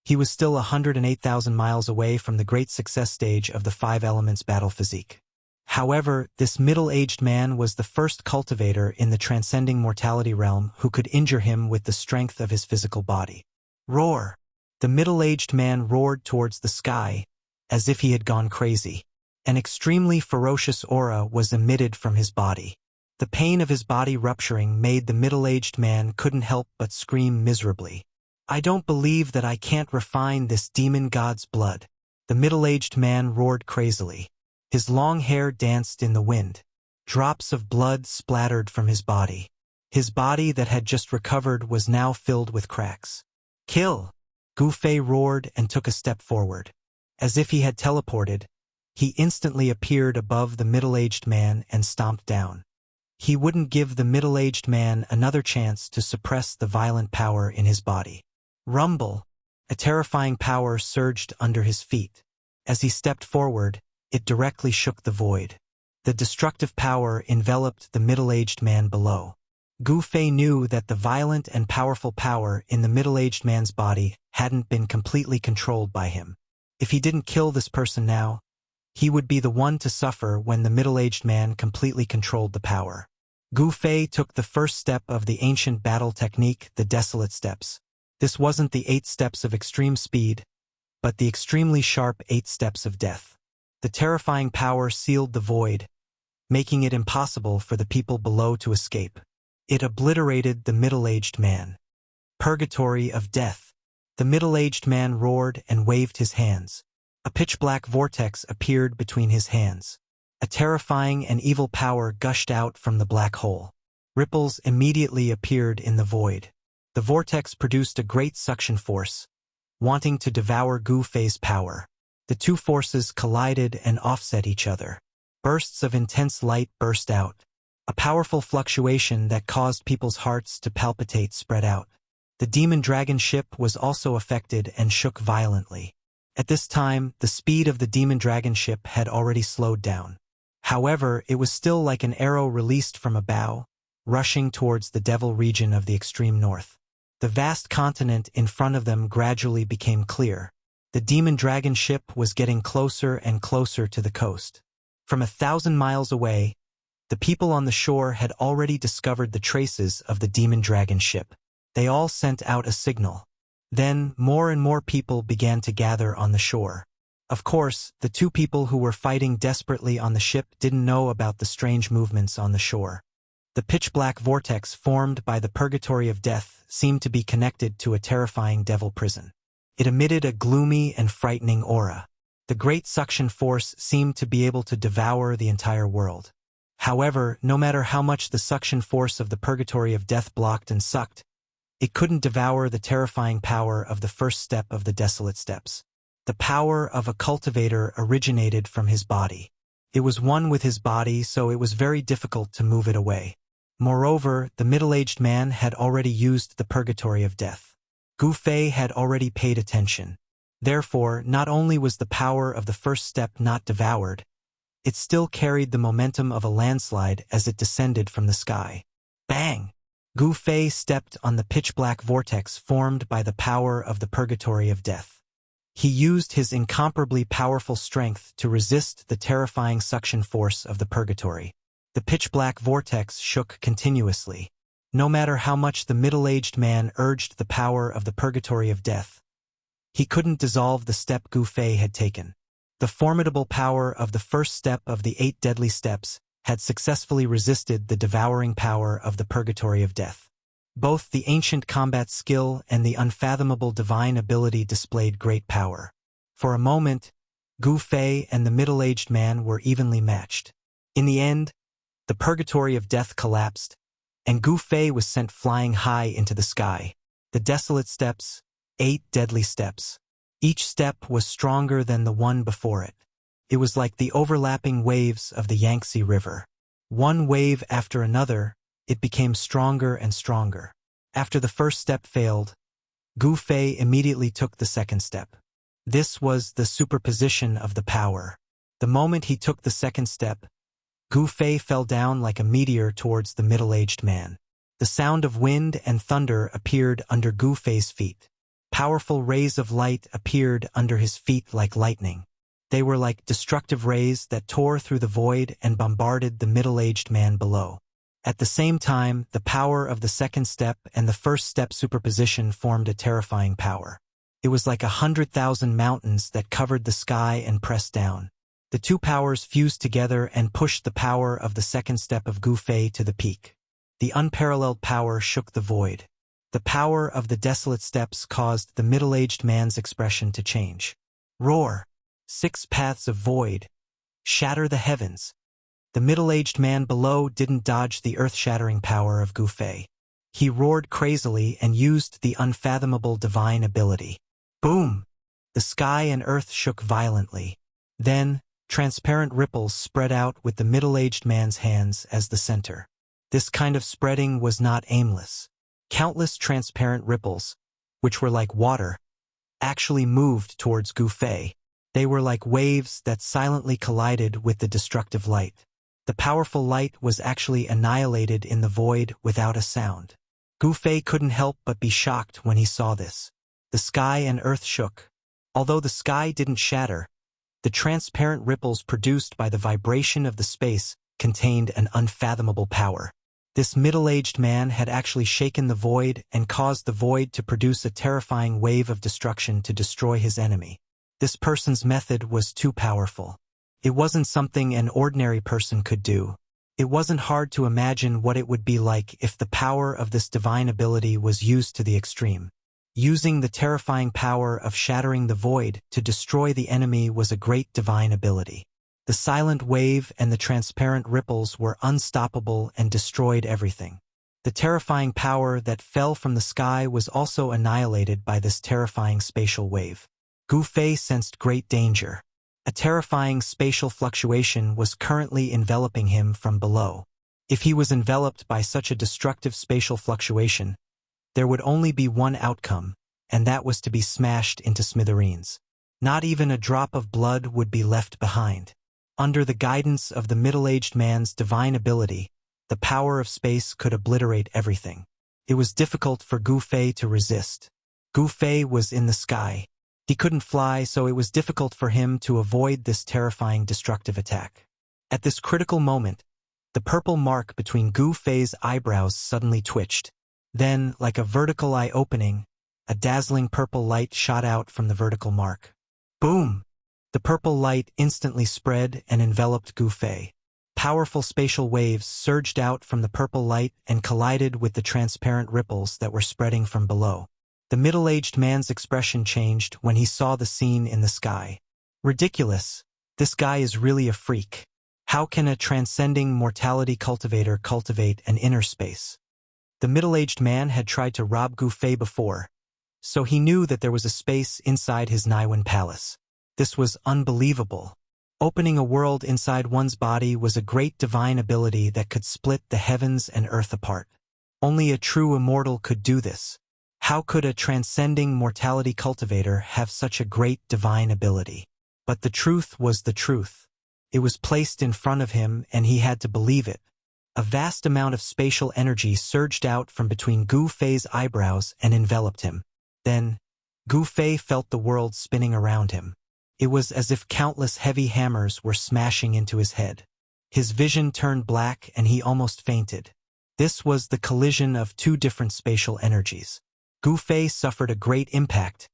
he was still 108,000 miles away from the great success stage of the 5 elements battle physique. However, this middle-aged man was the first cultivator in the transcending mortality realm who could injure him with the strength of his physical body. Roar! The middle-aged man roared towards the sky, as if he had gone crazy. An extremely ferocious aura was emitted from his body. The pain of his body rupturing made the middle-aged man couldn't help but scream miserably. "I don't believe that I can't refine this demon god's blood." The middle-aged man roared crazily. His long hair danced in the wind. Drops of blood splattered from his body. His body that had just recovered was now filled with cracks. "Kill!" Gu Fei roared and took a step forward. As if he had teleported, he instantly appeared above the middle-aged man and stomped down. He wouldn't give the middle-aged man another chance to suppress the violent power in his body. Rumble! A terrifying power surged under his feet. As he stepped forward, it directly shook the void. The destructive power enveloped the middle-aged man below. Gu Fei knew that the violent and powerful power in the middle-aged man's body hadn't been completely controlled by him. If he didn't kill this person now, he would be the one to suffer when the middle-aged man completely controlled the power. Gu Fei took the first step of the ancient battle technique, the Desolate Steps. This wasn't the 8 steps of extreme speed, but the extremely sharp 8 steps of death. The terrifying power sealed the void, making it impossible for the people below to escape. It obliterated the middle-aged man. Purgatory of death. The middle-aged man roared and waved his hands. A pitch-black vortex appeared between his hands. A terrifying and evil power gushed out from the black hole. Ripples immediately appeared in the void. The vortex produced a great suction force, wanting to devour Gu Fei's power. The two forces collided and offset each other. Bursts of intense light burst out. A powerful fluctuation that caused people's hearts to palpitate spread out. The demon dragon ship was also affected and shook violently. At this time, the speed of the demon dragon ship had already slowed down. However, it was still like an arrow released from a bow, rushing towards the devil region of the extreme north. The vast continent in front of them gradually became clear. The demon dragon ship was getting closer and closer to the coast. From 1,000 miles away, the people on the shore had already discovered the traces of the demon dragon ship. They all sent out a signal. Then, more and more people began to gather on the shore. Of course, the two people who were fighting desperately on the ship didn't know about the strange movements on the shore. The pitch-black vortex formed by the purgatory of death seemed to be connected to a terrifying devil prison. It emitted a gloomy and frightening aura. The great suction force seemed to be able to devour the entire world. However, no matter how much the suction force of the purgatory of death blocked and sucked, it couldn't devour the terrifying power of the first step of the Desolate Steps. The power of a cultivator originated from his body. It was one with his body, so it was very difficult to move it away. Moreover, the middle-aged man had already used the purgatory of death. Gu Fei had already paid attention. Therefore, not only was the power of the first step not devoured, it still carried the momentum of a landslide as it descended from the sky. Bang! Gu Fei stepped on the pitch-black vortex formed by the power of the purgatory of death. He used his incomparably powerful strength to resist the terrifying suction force of the purgatory. The pitch-black vortex shook continuously. No matter how much the middle-aged man urged the power of the purgatory of death, he couldn't dissolve the step Gu Fei had taken. The formidable power of the first step of the 8 deadly steps had successfully resisted the devouring power of the purgatory of death. Both the ancient combat skill and the unfathomable divine ability displayed great power. For a moment, Gu Fei and the middle-aged man were evenly matched. In the end, the purgatory of death collapsed, and Gu Fei was sent flying high into the sky. The desolate steps, 8 deadly steps. Each step was stronger than the one before it. It was like the overlapping waves of the Yangtze River. One wave after another, it became stronger and stronger. After the first step failed, Gu Fei immediately took the second step. This was the superposition of the power. The moment he took the second step, Gu Fei fell down like a meteor towards the middle-aged man. The sound of wind and thunder appeared under Gu Fei's feet. Powerful rays of light appeared under his feet like lightning. They were like destructive rays that tore through the void and bombarded the middle-aged man below. At the same time, the power of the second step and the first step superposition formed a terrifying power. It was like 100,000 mountains that covered the sky and pressed down. The two powers fused together and pushed the power of the second step of Gu Fei to the peak. The unparalleled power shook the void. The power of the desolate steps caused the middle-aged man's expression to change. Roar! 6 paths of void. Shatter the heavens. The middle-aged man below didn't dodge the earth-shattering power of Gu Fei. He roared crazily and used the unfathomable divine ability. Boom! The sky and earth shook violently. Then, transparent ripples spread out with the middle-aged man's hands as the center. This kind of spreading was not aimless. Countless transparent ripples, which were like water, actually moved towards Gu Fei. They were like waves that silently collided with the destructive light. The powerful light was actually annihilated in the void without a sound. Gu Fei couldn't help but be shocked when he saw this. The sky and earth shook. Although the sky didn't shatter, the transparent ripples produced by the vibration of the space contained an unfathomable power. This middle-aged man had actually shaken the void and caused the void to produce a terrifying wave of destruction to destroy his enemy. This person's method was too powerful. It wasn't something an ordinary person could do. It wasn't hard to imagine what it would be like if the power of this divine ability was used to the extreme. Using the terrifying power of shattering the void to destroy the enemy was a great divine ability. The silent wave and the transparent ripples were unstoppable and destroyed everything. The terrifying power that fell from the sky was also annihilated by this terrifying spatial wave. Gu Fei sensed great danger. A terrifying spatial fluctuation was currently enveloping him from below. If he was enveloped by such a destructive spatial fluctuation, there would only be one outcome, and that was to be smashed into smithereens. Not even a drop of blood would be left behind. Under the guidance of the middle-aged man's divine ability, the power of space could obliterate everything. It was difficult for Gu Fei to resist. Gu Fei was in the sky. He couldn't fly, so it was difficult for him to avoid this terrifying destructive attack. At this critical moment, the purple mark between Gu Fei's eyebrows suddenly twitched. Then, like a vertical eye opening, a dazzling purple light shot out from the vertical mark. Boom! The purple light instantly spread and enveloped Gu Fei. Powerful spatial waves surged out from the purple light and collided with the transparent ripples that were spreading from below. The middle-aged man's expression changed when he saw the scene in the sky. Ridiculous! This guy is really a freak. How can a transcending mortality cultivator cultivate an inner space? The middle-aged man had tried to rob Gu Fei before, so he knew that there was a space inside his Naiwan palace. This was unbelievable. Opening a world inside one's body was a great divine ability that could split the heavens and earth apart. Only a true immortal could do this. How could a transcending mortality cultivator have such a great divine ability? But the truth was the truth. It was placed in front of him and he had to believe it. A vast amount of spatial energy surged out from between Gu Fei's eyebrows and enveloped him. Then, Gu Fei felt the world spinning around him. It was as if countless heavy hammers were smashing into his head. His vision turned black and he almost fainted. This was the collision of two different spatial energies. Gu Fei suffered a great impact,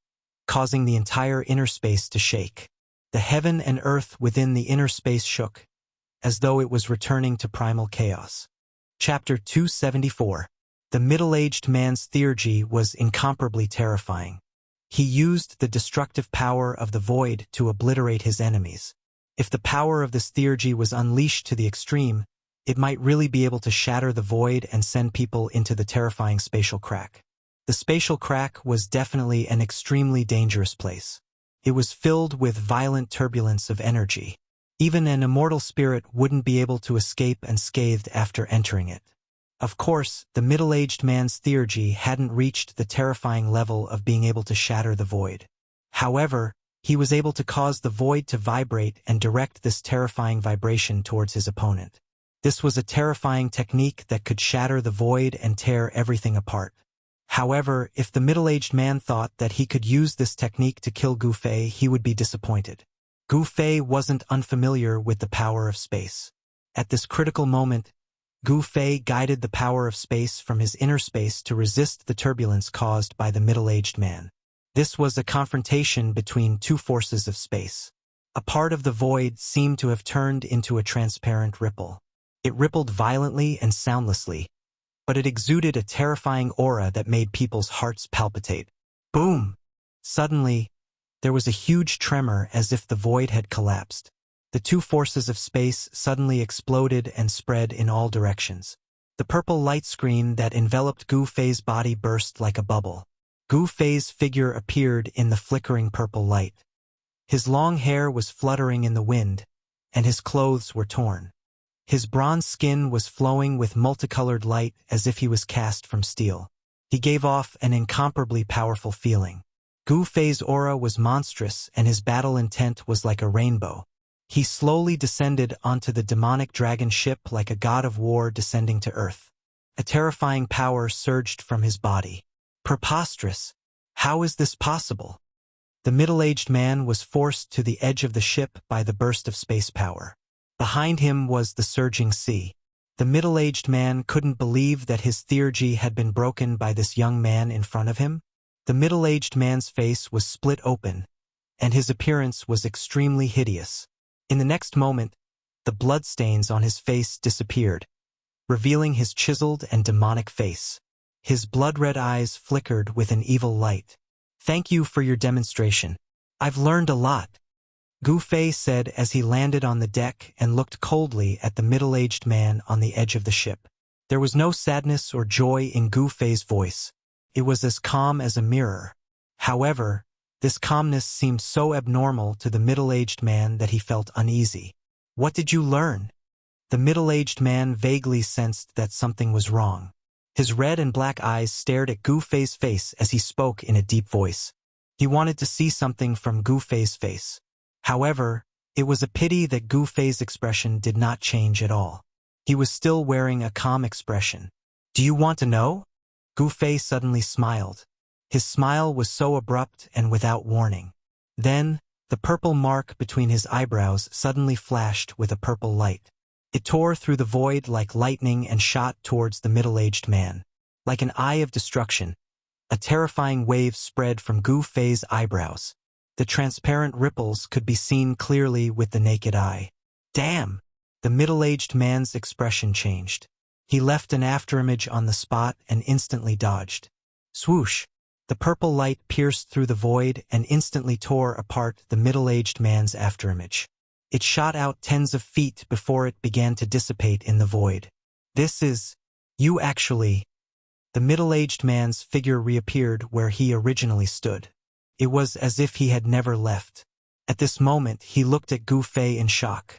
causing the entire inner space to shake. The heaven and earth within the inner space shook, as though it was returning to primal chaos. Chapter 274. The middle-aged man's theurgy was incomparably terrifying. He used the destructive power of the void to obliterate his enemies. If the power of this theurgy was unleashed to the extreme, it might really be able to shatter the void and send people into the terrifying spatial crack. The spatial crack was definitely an extremely dangerous place. It was filled with violent turbulence of energy. Even an immortal spirit wouldn't be able to escape unscathed after entering it. Of course, the middle-aged man's theurgy hadn't reached the terrifying level of being able to shatter the void. However, he was able to cause the void to vibrate and direct this terrifying vibration towards his opponent. This was a terrifying technique that could shatter the void and tear everything apart. However, if the middle-aged man thought that he could use this technique to kill Gu Fei, he would be disappointed. Gu Fei wasn't unfamiliar with the power of space. At this critical moment, Gu Fei guided the power of space from his inner space to resist the turbulence caused by the middle-aged man. This was a confrontation between two forces of space. A part of the void seemed to have turned into a transparent ripple. It rippled violently and soundlessly, but it exuded a terrifying aura that made people's hearts palpitate. Boom! Suddenly, there was a huge tremor as if the void had collapsed. The two forces of space suddenly exploded and spread in all directions. The purple light screen that enveloped Gu Fei's body burst like a bubble. Gu Fei's figure appeared in the flickering purple light. His long hair was fluttering in the wind, and his clothes were torn. His bronze skin was flowing with multicolored light as if he was cast from steel. He gave off an incomparably powerful feeling. Gu Fei's aura was monstrous and his battle intent was like a rainbow. He slowly descended onto the demonic dragon ship like a god of war descending to earth. A terrifying power surged from his body. Preposterous! How is this possible? The middle-aged man was forced to the edge of the ship by the burst of space power. Behind him was the surging sea. The middle-aged man couldn't believe that his theurgy had been broken by this young man in front of him. The middle-aged man's face was split open, and his appearance was extremely hideous. In the next moment, the bloodstains on his face disappeared, revealing his chiseled and demonic face. His blood-red eyes flickered with an evil light. "Thank you for your demonstration. I've learned a lot," Gu Fei said as he landed on the deck and looked coldly at the middle-aged man on the edge of the ship. There was no sadness or joy in Gu Fei's voice. It was as calm as a mirror. However, this calmness seemed so abnormal to the middle-aged man that he felt uneasy. "What did you learn?" The middle-aged man vaguely sensed that something was wrong. His red and black eyes stared at Gu Fei's face as he spoke in a deep voice. He wanted to see something from Gu Fei's face. However, it was a pity that Gu Fei's expression did not change at all. He was still wearing a calm expression. "Do you want to know?" Gu Fei suddenly smiled. His smile was so abrupt and without warning. Then, the purple mark between his eyebrows suddenly flashed with a purple light. It tore through the void like lightning and shot towards the middle-aged man. Like an eye of destruction, a terrifying wave spread from Gu Fei's eyebrows. The transparent ripples could be seen clearly with the naked eye. "Damn!" The middle-aged man's expression changed. He left an afterimage on the spot and instantly dodged. Swoosh! The purple light pierced through the void and instantly tore apart the middle-aged man's afterimage. It shot out tens of feet before it began to dissipate in the void. "This is... you actually..." The middle-aged man's figure reappeared where he originally stood. It was as if he had never left. At this moment, he looked at Gu Fei in shock.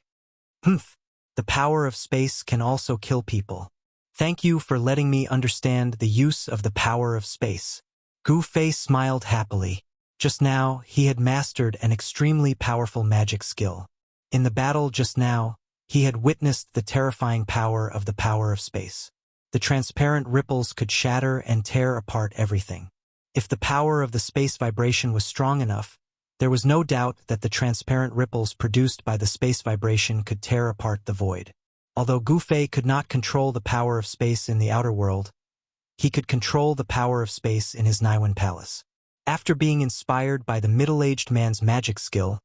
"Humph! The power of space can also kill people. Thank you for letting me understand the use of the power of space." Gu Fei smiled happily. Just now, he had mastered an extremely powerful magic skill. In the battle just now, he had witnessed the terrifying power of space. The transparent ripples could shatter and tear apart everything. If the power of the space vibration was strong enough, there was no doubt that the transparent ripples produced by the space vibration could tear apart the void. Although Gu Fei could not control the power of space in the outer world, he could control the power of space in his Naiwen palace. After being inspired by the middle-aged man's magic skill,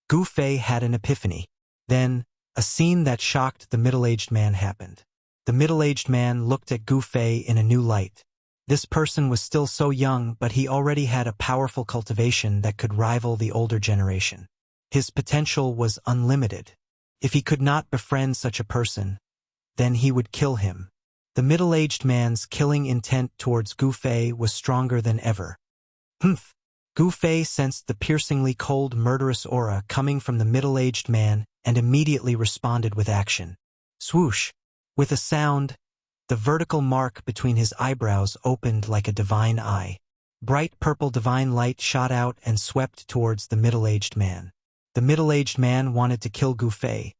Gu Fei had an epiphany. Then, a scene that shocked the middle-aged man happened. The middle-aged man looked at Gu Fei in a new light. This person was still so young, but he already had a powerful cultivation that could rival the older generation. His potential was unlimited. If he could not befriend such a person, then he would kill him. The middle-aged man's killing intent towards Gu Fei was stronger than ever. Humph! Gu Fei sensed the piercingly cold, murderous aura coming from the middle-aged man and immediately responded with action. Swoosh! With a sound, the vertical mark between his eyebrows opened like a divine eye. Bright purple divine light shot out and swept towards the middle-aged man. The middle-aged man wanted to kill Gu Fei,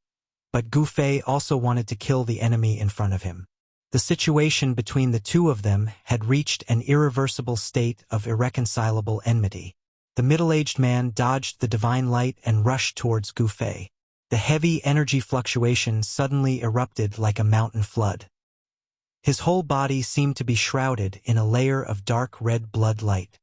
but Gu Fei also wanted to kill the enemy in front of him. The situation between the two of them had reached an irreversible state of irreconcilable enmity. The middle-aged man dodged the divine light and rushed towards Gu Fei. The heavy energy fluctuation suddenly erupted like a mountain flood. His whole body seemed to be shrouded in a layer of dark red blood light.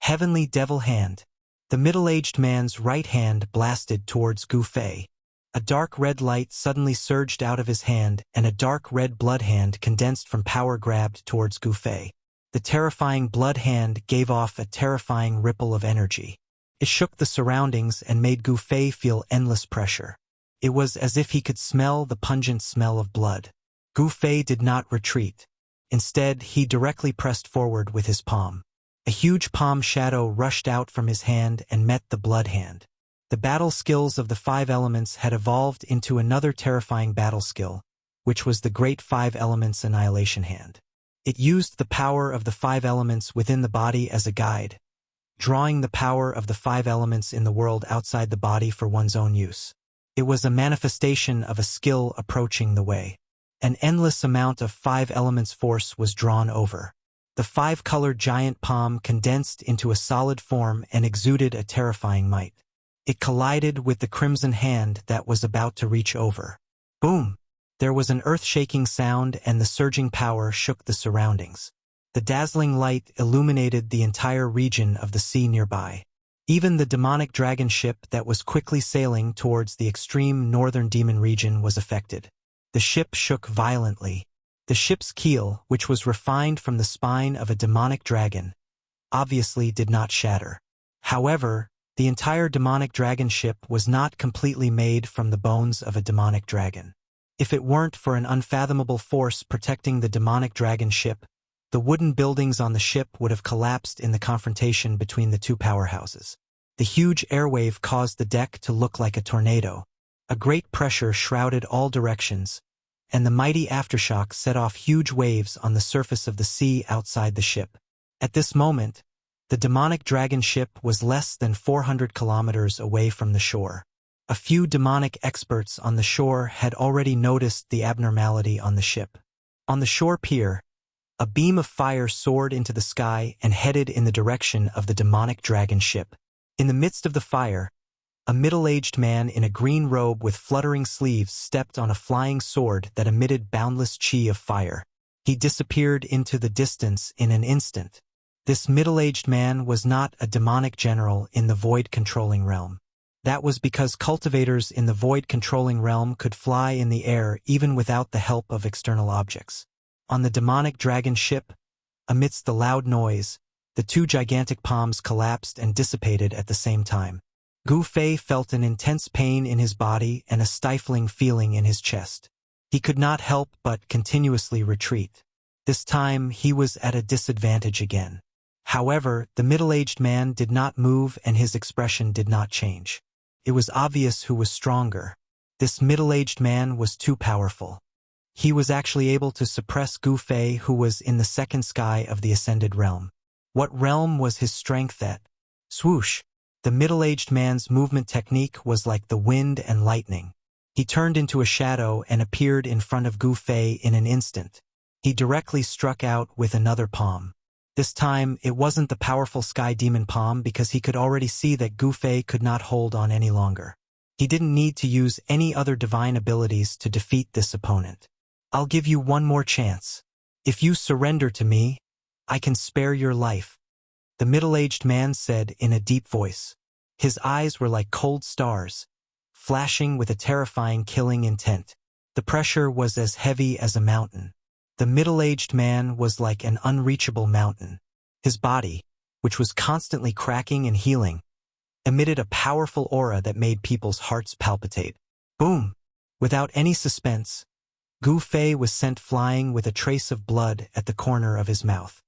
Heavenly Devil Hand. The middle-aged man's right hand blasted towards Gu Fei. A dark red light suddenly surged out of his hand, and a dark red blood hand condensed from power grabbed towards Gu Fei. The terrifying blood hand gave off a terrifying ripple of energy. It shook the surroundings and made Gu Fei feel endless pressure. It was as if he could smell the pungent smell of blood. Gu Fei did not retreat. Instead, he directly pressed forward with his palm. A huge palm shadow rushed out from his hand and met the blood hand. The battle skills of the 5 elements had evolved into another terrifying battle skill, which was the Great 5 Elements Annihilation Hand. It used the power of the 5 elements within the body as a guide, drawing the power of the 5 elements in the world outside the body for one's own use. It was a manifestation of a skill approaching the way. An endless amount of 5 elements force was drawn over. The 5-colored giant palm condensed into a solid form and exuded a terrifying might. It collided with the crimson hand that was about to reach over. Boom! There was an earth-shaking sound and the surging power shook the surroundings. The dazzling light illuminated the entire region of the sea nearby. Even the demonic dragon ship that was quickly sailing towards the extreme northern demon region was affected. The ship shook violently. The ship's keel, which was refined from the spine of a demonic dragon, obviously did not shatter. However, the entire demonic dragon ship was not completely made from the bones of a demonic dragon. If it weren't for an unfathomable force protecting the demonic dragon ship, the wooden buildings on the ship would have collapsed in the confrontation between the two powerhouses. The huge airwave caused the deck to look like a tornado. A great pressure shrouded all directions, and the mighty aftershock set off huge waves on the surface of the sea outside the ship. At this moment, the demonic dragon ship was less than 400 kilometers away from the shore. A few demonic experts on the shore had already noticed the abnormality on the ship. On the shore pier, a beam of fire soared into the sky and headed in the direction of the demonic dragon ship. In the midst of the fire, a middle-aged man in a green robe with fluttering sleeves stepped on a flying sword that emitted boundless chi of fire. He disappeared into the distance in an instant. This middle-aged man was not a demonic general in the void-controlling realm. That was because cultivators in the void-controlling realm could fly in the air even without the help of external objects. On the demonic dragon ship, amidst the loud noise, the 2 gigantic palms collapsed and dissipated at the same time. Gu Fei felt an intense pain in his body and a stifling feeling in his chest. He could not help but continuously retreat. This time he was at a disadvantage again. However, the middle-aged man did not move and his expression did not change. It was obvious who was stronger. This middle-aged man was too powerful. He was actually able to suppress Gu Fei, who was in the second sky of the ascended realm. What realm was his strength at? Swoosh! The middle-aged man's movement technique was like the wind and lightning. He turned into a shadow and appeared in front of Gu Fei in an instant. He directly struck out with another palm. This time, it wasn't the powerful sky demon palm because he could already see that Gu Fei could not hold on any longer. He didn't need to use any other divine abilities to defeat this opponent. I'll give you one more chance. If you surrender to me, I can spare your life, the middle-aged man said in a deep voice. His eyes were like cold stars, flashing with a terrifying killing intent. The pressure was as heavy as a mountain. The middle-aged man was like an unreachable mountain. His body, which was constantly cracking and healing, emitted a powerful aura that made people's hearts palpitate. Boom! Without any suspense, Gu Fei was sent flying with a trace of blood at the corner of his mouth.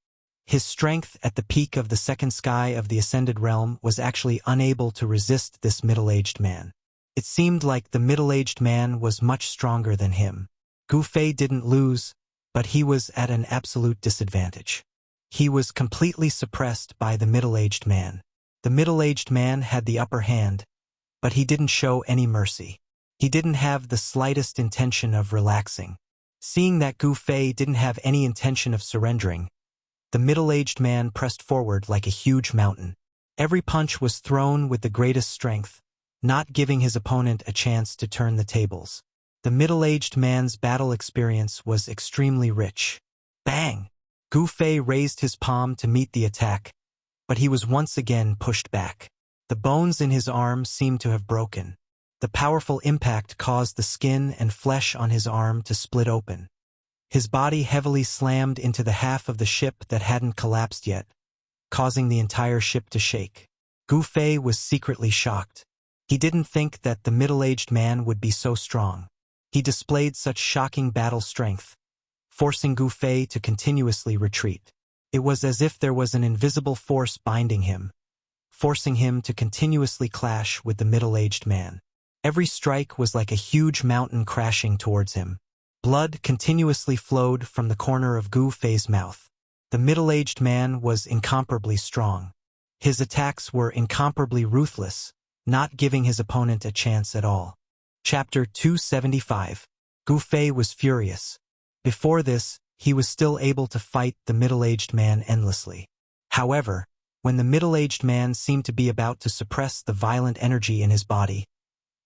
His strength at the peak of the second sky of the Ascended Realm was actually unable to resist this middle-aged man. It seemed like the middle-aged man was much stronger than him. Gu Fei didn't lose, but he was at an absolute disadvantage. He was completely suppressed by the middle-aged man. The middle-aged man had the upper hand, but he didn't show any mercy. He didn't have the slightest intention of relaxing. Seeing that Gu Fei didn't have any intention of surrendering, the middle-aged man pressed forward like a huge mountain. Every punch was thrown with the greatest strength, not giving his opponent a chance to turn the tables. The middle-aged man's battle experience was extremely rich. Bang! Gu Fei raised his palm to meet the attack, but he was once again pushed back. The bones in his arm seemed to have broken. The powerful impact caused the skin and flesh on his arm to split open. His body heavily slammed into the half of the ship that hadn't collapsed yet, causing the entire ship to shake. Gu Fei was secretly shocked. He didn't think that the middle-aged man would be so strong. He displayed such shocking battle strength, forcing Gu Fei to continuously retreat. It was as if there was an invisible force binding him, forcing him to continuously clash with the middle-aged man. Every strike was like a huge mountain crashing towards him. Blood continuously flowed from the corner of Gu Fei's mouth. The middle-aged man was incomparably strong. His attacks were incomparably ruthless, not giving his opponent a chance at all. Chapter 275. Gu Fei was furious. Before this, he was still able to fight the middle-aged man endlessly. However, when the middle-aged man seemed to be about to suppress the violent energy in his body,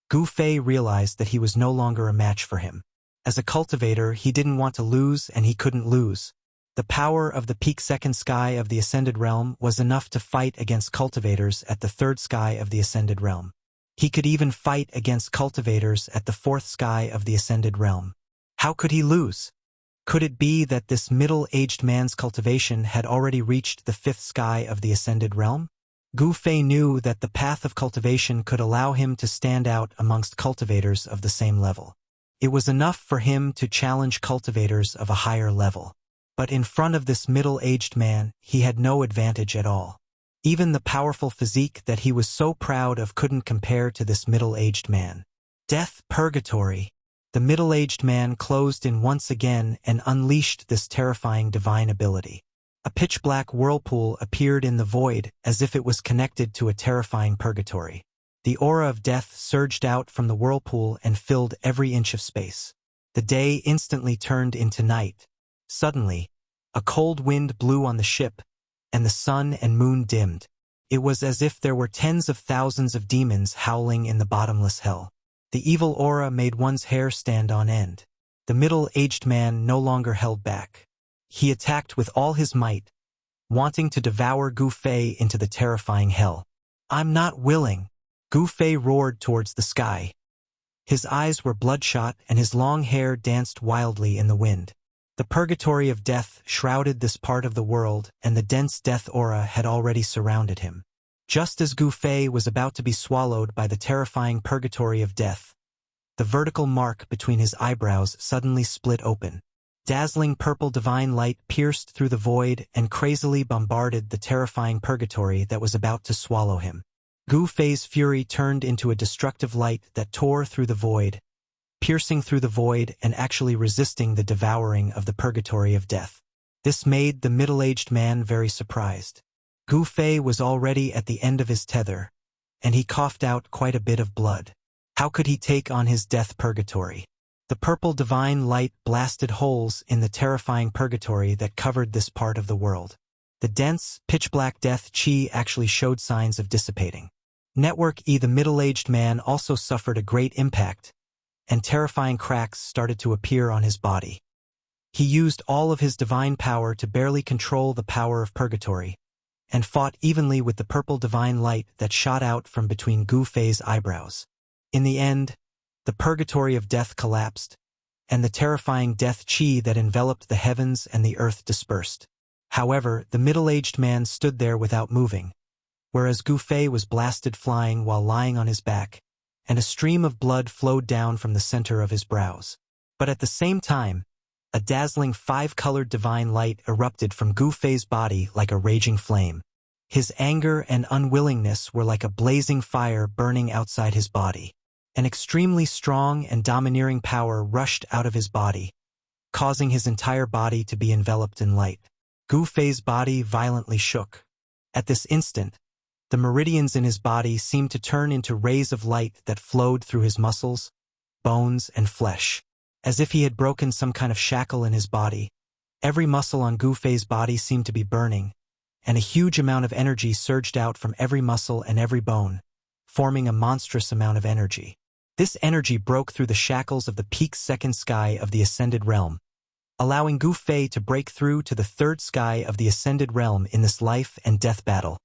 Gu Fei realized that he was no longer a match for him. As a cultivator, he didn't want to lose, and he couldn't lose. The power of the peak second sky of the Ascended Realm was enough to fight against cultivators at the third sky of the Ascended Realm. He could even fight against cultivators at the fourth sky of the Ascended Realm. How could he lose? Could it be that this middle-aged man's cultivation had already reached the fifth sky of the Ascended Realm? Gu Fei knew that the path of cultivation could allow him to stand out amongst cultivators of the same level. It was enough for him to challenge cultivators of a higher level. But in front of this middle-aged man, he had no advantage at all. Even the powerful physique that he was so proud of couldn't compare to this middle-aged man. Death Purgatory. The middle-aged man closed in once again and unleashed this terrifying divine ability. A pitch-black whirlpool appeared in the void as if it was connected to a terrifying purgatory. The aura of death surged out from the whirlpool and filled every inch of space. The day instantly turned into night. Suddenly, a cold wind blew on the ship, and the sun and moon dimmed. It was as if there were tens of thousands of demons howling in the bottomless hell. The evil aura made one's hair stand on end. The middle-aged man no longer held back. He attacked with all his might, wanting to devour Gu Fei into the terrifying hell. "I'm not willing." Gu Fei roared towards the sky. His eyes were bloodshot and his long hair danced wildly in the wind. The purgatory of death shrouded this part of the world, and the dense death aura had already surrounded him. Just as Gu Fei was about to be swallowed by the terrifying purgatory of death, the vertical mark between his eyebrows suddenly split open. Dazzling purple divine light pierced through the void and crazily bombarded the terrifying purgatory that was about to swallow him. Gu Fei's fury turned into a destructive light that tore through the void, piercing through the void and actually resisting the devouring of the purgatory of death. This made the middle-aged man very surprised. Gu Fei was already at the end of his tether, and he coughed out quite a bit of blood. How could he take on his death purgatory? The purple divine light blasted holes in the terrifying purgatory that covered this part of the world. The dense, pitch-black death chi actually showed signs of dissipating. Network E, the middle-aged man, also suffered a great impact, and terrifying cracks started to appear on his body. He used all of his divine power to barely control the power of purgatory, and fought evenly with the purple divine light that shot out from between Gu Fei's eyebrows. In the end, the purgatory of death collapsed, and the terrifying death chi that enveloped the heavens and the earth dispersed. However, the middle-aged man stood there without moving, whereas Gu Fei was blasted flying while lying on his back, and a stream of blood flowed down from the center of his brows. But at the same time, a dazzling five-colored divine light erupted from Gu Fei's body like a raging flame. His anger and unwillingness were like a blazing fire burning outside his body. An extremely strong and domineering power rushed out of his body, causing his entire body to be enveloped in light. Gu Fei's body violently shook. At this instant, the meridians in his body seemed to turn into rays of light that flowed through his muscles, bones, and flesh. As if he had broken some kind of shackle in his body, every muscle on Gu Fei's body seemed to be burning, and a huge amount of energy surged out from every muscle and every bone, forming a monstrous amount of energy. This energy broke through the shackles of the peak second sky of the Ascended Realm, allowing Gu Fei to break through to the third sky of the Ascended Realm in this life and death battle,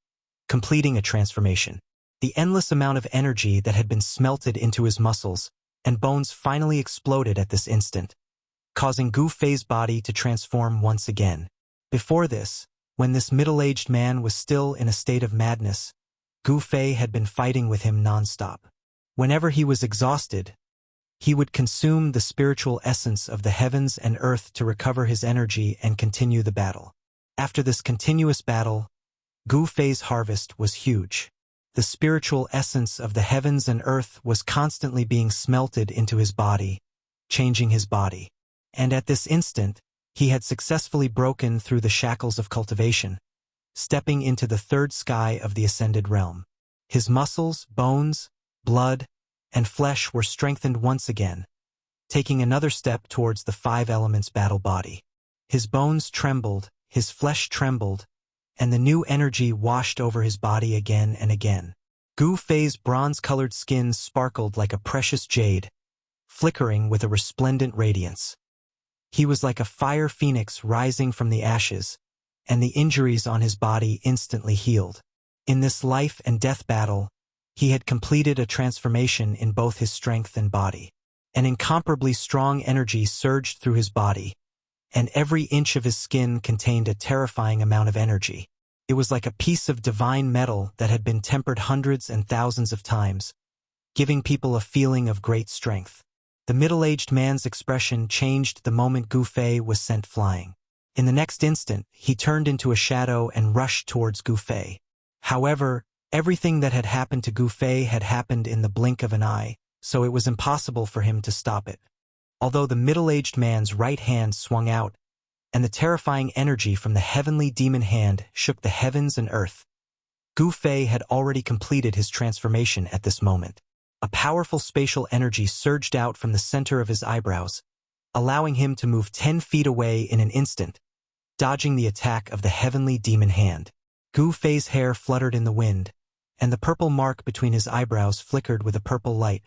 completing a transformation. The endless amount of energy that had been smelted into his muscles and bones finally exploded at this instant, causing Gu Fei's body to transform once again. Before this, when this middle-aged man was still in a state of madness, Gu Fei had been fighting with him non-stop. Whenever he was exhausted, he would consume the spiritual essence of the heavens and earth to recover his energy and continue the battle. After this continuous battle, Gu Fei's harvest was huge. The spiritual essence of the heavens and earth was constantly being smelted into his body, changing his body. And at this instant, he had successfully broken through the shackles of cultivation, stepping into the third sky of the Ascended Realm. His muscles, bones, blood, and flesh were strengthened once again, taking another step towards the five elements battle body. His bones trembled, his flesh trembled, and the new energy washed over his body again and again. Gu Fei's bronze-colored skin sparkled like a precious jade, flickering with a resplendent radiance. He was like a fire phoenix rising from the ashes, and the injuries on his body instantly healed. In this life and death battle, he had completed a transformation in both his strength and body. An incomparably strong energy surged through his body, and every inch of his skin contained a terrifying amount of energy. It was like a piece of divine metal that had been tempered hundreds and thousands of times, giving people a feeling of great strength. The middle-aged man's expression changed the moment Gu Fei was sent flying. In the next instant, he turned into a shadow and rushed towards Gu Fei. However, everything that had happened to Gu Fei had happened in the blink of an eye, so it was impossible for him to stop it. Although the middle-aged man's right hand swung out, and the terrifying energy from the heavenly demon hand shook the heavens and earth, Gu Fei had already completed his transformation at this moment. A powerful spatial energy surged out from the center of his eyebrows, allowing him to move 10 feet away in an instant, dodging the attack of the heavenly demon hand. Gu Fei's hair fluttered in the wind, and the purple mark between his eyebrows flickered with a purple light,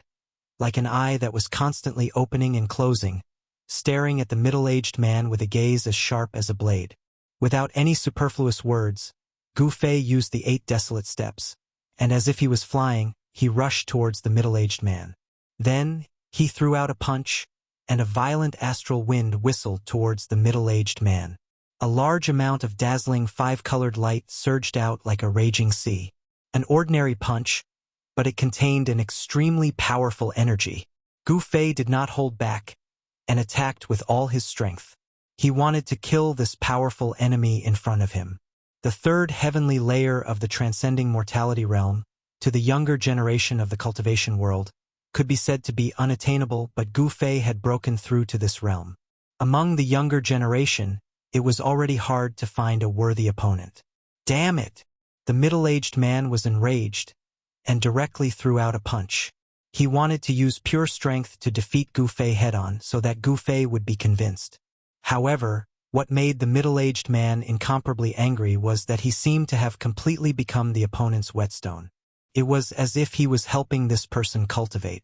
like an eye that was constantly opening and closing, staring at the middle-aged man with a gaze as sharp as a blade. Without any superfluous words, Gu Fei used the 8 desolate steps, and as if he was flying, he rushed towards the middle-aged man. Then, he threw out a punch, and a violent astral wind whistled towards the middle-aged man. A large amount of dazzling 5-colored light surged out like a raging sea. An ordinary punch, but it contained an extremely powerful energy. Gu Fei did not hold back, and attacked with all his strength. He wanted to kill this powerful enemy in front of him. The third heavenly layer of the transcending mortality realm, to the younger generation of the cultivation world, could be said to be unattainable, but Gu Fei had broken through to this realm. Among the younger generation, it was already hard to find a worthy opponent. Damn it! The middle-aged man was enraged, and directly threw out a punch. He wanted to use pure strength to defeat Gu Fei head-on so that Gu Fei would be convinced. However, what made the middle-aged man incomparably angry was that he seemed to have completely become the opponent's whetstone. It was as if he was helping this person cultivate.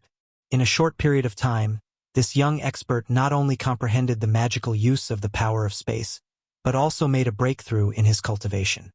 In a short period of time, this young expert not only comprehended the magical use of the power of space, but also made a breakthrough in his cultivation.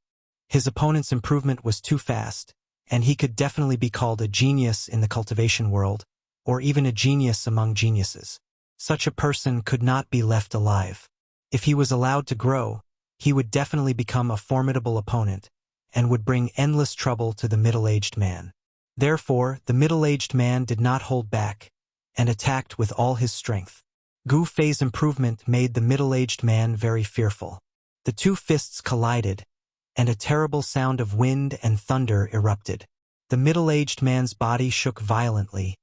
His opponent's improvement was too fast, and he could definitely be called a genius in the cultivation world, or even a genius among geniuses. Such a person could not be left alive. If he was allowed to grow, he would definitely become a formidable opponent, and would bring endless trouble to the middle-aged man. Therefore, the middle-aged man did not hold back, and attacked with all his strength. Gu Fei's improvement made the middle-aged man very fearful. The two fists collided, and a terrible sound of wind and thunder erupted. The middle-aged man's body shook violently,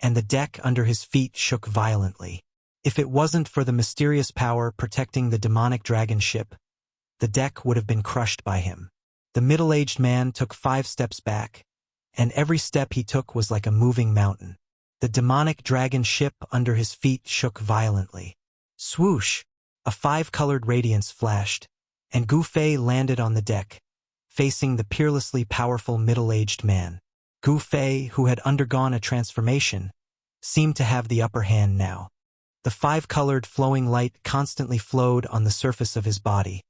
and the deck under his feet shook violently. If it wasn't for the mysterious power protecting the demonic dragon ship, the deck would have been crushed by him. The middle-aged man took 5 steps back, and every step he took was like a moving mountain. The demonic dragon ship under his feet shook violently. Swoosh! A 5-colored radiance flashed, and Gu Fei landed on the deck, facing the peerlessly powerful middle-aged man. Gu Fei, who had undergone a transformation, seemed to have the upper hand now. The 5-colored flowing light constantly flowed on the surface of his body,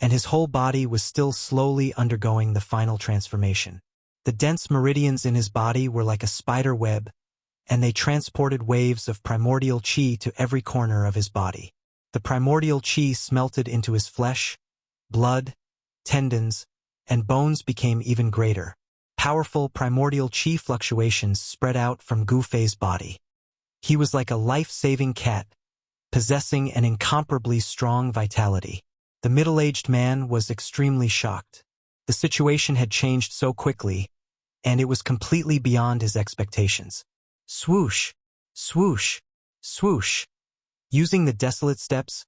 and his whole body was still slowly undergoing the final transformation. The dense meridians in his body were like a spider web, and they transported waves of primordial qi to every corner of his body. The primordial qi smelted into his flesh, blood, tendons, and bones became even greater. Powerful primordial qi fluctuations spread out from Gu Fei's body. He was like a life-saving cat, possessing an incomparably strong vitality. The middle-aged man was extremely shocked. The situation had changed so quickly, and it was completely beyond his expectations. Swoosh! Swoosh! Swoosh! Using the desolate steps,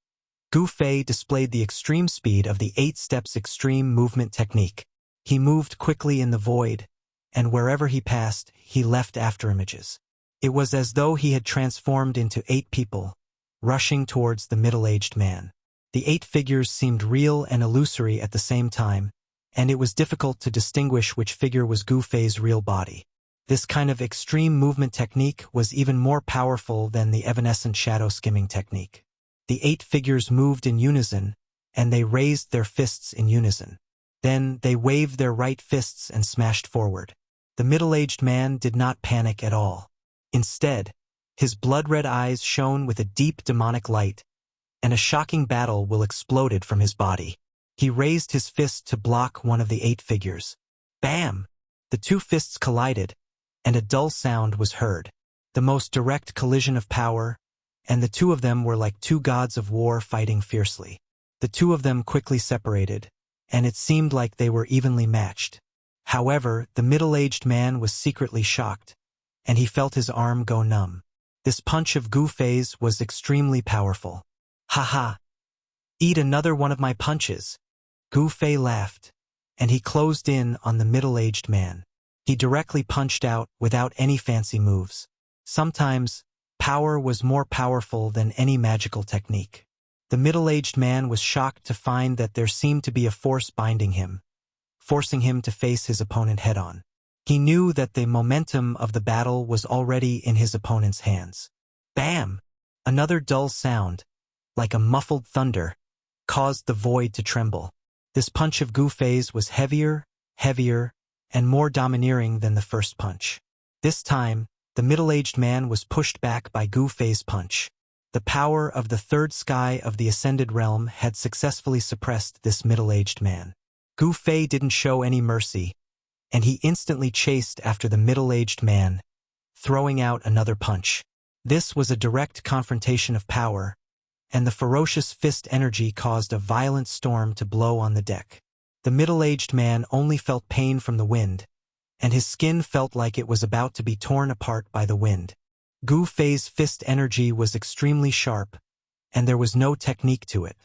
Gu Fei displayed the extreme speed of the 8 steps extreme movement technique. He moved quickly in the void, and wherever he passed, he left afterimages. It was as though he had transformed into 8 people, rushing towards the middle-aged man. The 8 figures seemed real and illusory at the same time, and it was difficult to distinguish which figure was Gu Fei's real body. This kind of extreme movement technique was even more powerful than the evanescent shadow skimming technique. The 8 figures moved in unison, and they raised their fists in unison. Then they waved their right fists and smashed forward. The middle-aged man did not panic at all. Instead, his blood-red eyes shone with a deep demonic light, and a shocking battle will exploded from his body. He raised his fist to block one of the 8 figures. Bam! The 2 fists collided, and a dull sound was heard. The most direct collision of power, and the 2 of them were like 2 gods of war fighting fiercely. The 2 of them quickly separated, and it seemed like they were evenly matched. However, the middle-aged man was secretly shocked, and he felt his arm go numb. This punch of Gu Fei's was extremely powerful. Ha ha! Eat another one of my punches! Gu Fei laughed, and he closed in on the middle-aged man. He directly punched out without any fancy moves. Sometimes, power was more powerful than any magical technique. The middle-aged man was shocked to find that there seemed to be a force binding him, forcing him to face his opponent head-on. He knew that the momentum of the battle was already in his opponent's hands. Bam! Another dull sound, like a muffled thunder, caused the void to tremble. This punch of Gu Fei's was heavier, and more domineering than the first punch. This time, the middle-aged man was pushed back by Gu Fei's punch. The power of the 3rd sky of the Ascended Realm had successfully suppressed this middle-aged man. Gu Fei didn't show any mercy, and he instantly chased after the middle-aged man, throwing out another punch. This was a direct confrontation of power, and the ferocious fist energy caused a violent storm to blow on the deck. The middle-aged man only felt pain from the wind, and his skin felt like it was about to be torn apart by the wind. Gu Fei's fist energy was extremely sharp, and there was no technique to it.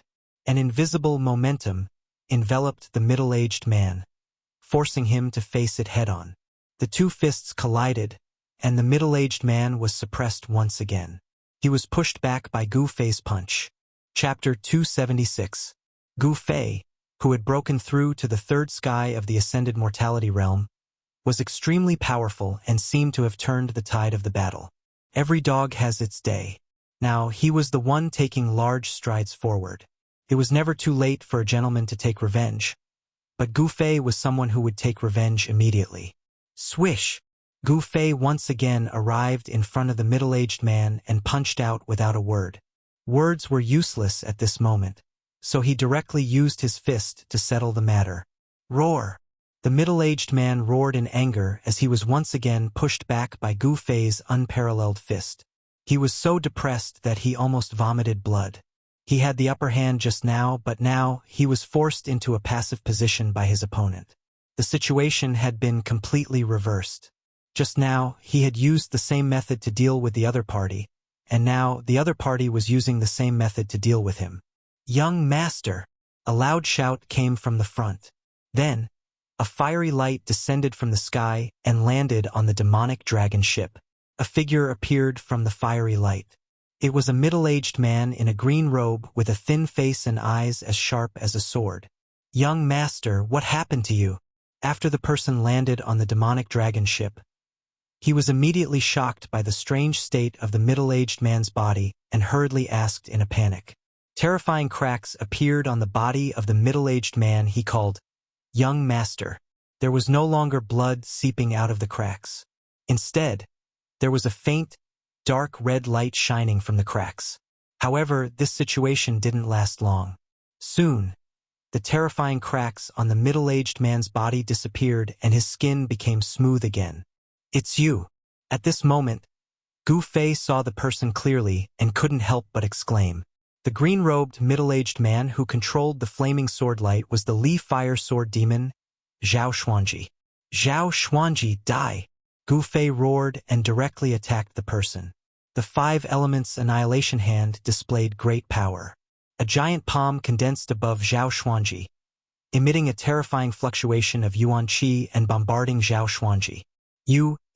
An invisible momentum enveloped the middle-aged man, forcing him to face it head-on. The 2 fists collided, and the middle-aged man was suppressed once again. He was pushed back by Gu Fei's punch. Chapter 276. Gu Fei, who had broken through to the 3rd sky of the Ascended Mortality Realm, was extremely powerful and seemed to have turned the tide of the battle. Every dog has its day. Now, he was the one taking large strides forward. It was never too late for a gentleman to take revenge. But Gu Fei was someone who would take revenge immediately. Swish! Gu Fei once again arrived in front of the middle-aged man and punched out without a word. Words were useless at this moment, so he directly used his fist to settle the matter. Roar! The middle-aged man roared in anger as he was once again pushed back by Gu Fei's unparalleled fist. He was so depressed that he almost vomited blood. He had the upper hand just now, but now he was forced into a passive position by his opponent. The situation had been completely reversed. Just now, he had used the same method to deal with the other party, and now the other party was using the same method to deal with him. "Young master!" A loud shout came from the front. Then, a fiery light descended from the sky and landed on the demonic dragon ship. A figure appeared from the fiery light. It was a middle-aged man in a green robe with a thin face and eyes as sharp as a sword. "Young master, what happened to you?" After the person landed on the demonic dragon ship, he was immediately shocked by the strange state of the middle-aged man's body and hurriedly asked in a panic. Terrifying cracks appeared on the body of the middle-aged man he called "Young master." There was no longer blood seeping out of the cracks. Instead, there was a faint, dark red light shining from the cracks. However, this situation didn't last long. Soon, the terrifying cracks on the middle-aged man's body disappeared and his skin became smooth again. "It's you." At this moment, Gu Fei saw the person clearly and couldn't help but exclaim. The green-robed middle-aged man who controlled the flaming sword light was the Li Fire Sword Demon, Zhao Xuanji. "Zhao Xuanji, die!" Gu Fei roared and directly attacked the person. The Five Elements Annihilation Hand displayed great power. A giant palm condensed above Zhao Xuanji, emitting a terrifying fluctuation of yuan qi and bombarding Zhao Xuanji.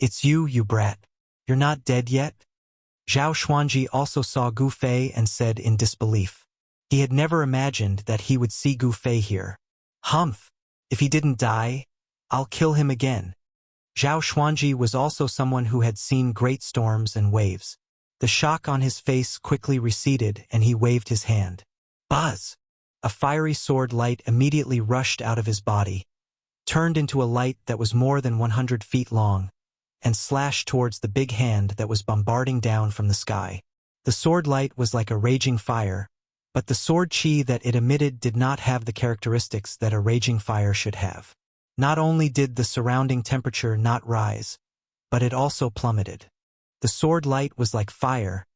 It's you, you brat. You're not dead yet?" Zhao Xuanji also saw Gu Fei and said in disbelief. He had never imagined that he would see Gu Fei here. "Humph! If he didn't die, I'll kill him again." Zhao Xuanji was also someone who had seen great storms and waves. The shock on his face quickly receded and he waved his hand. Buzz! A fiery sword light immediately rushed out of his body, turned into a light that was more than 100 feet long, and slashed towards the big hand that was bombarding down from the sky. The sword light was like a raging fire, but the sword chi that it emitted did not have the characteristics that a raging fire should have. Not only did the surrounding temperature not rise, but it also plummeted. The sword light was like fire,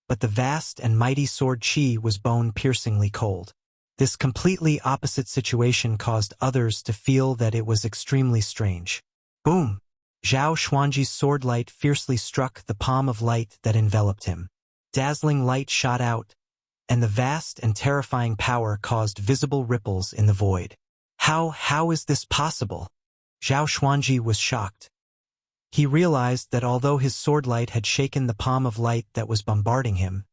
but the vast and mighty sword chi was bone-piercingly cold. This completely opposite situation caused others to feel that it was extremely strange. Boom! Zhao Xuanji's sword light fiercely struck the palm of light that enveloped him. Dazzling light shot out, and the vast and terrifying power caused visible ripples in the void. How is this possible? Zhao Xuanji was shocked. He realized that although his sword light had shaken the palm of light that was bombarding him,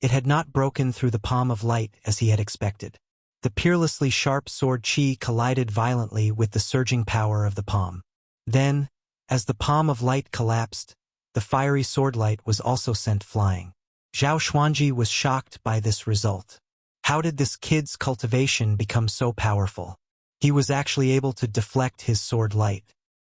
it had not broken through the palm of light as he had expected. The peerlessly sharp sword chi collided violently with the surging power of the palm. Then, as the palm of light collapsed, the fiery sword light was also sent flying. Zhao Xuanji was shocked by this result. How did this kid's cultivation become so powerful? He was actually able to deflect his sword light.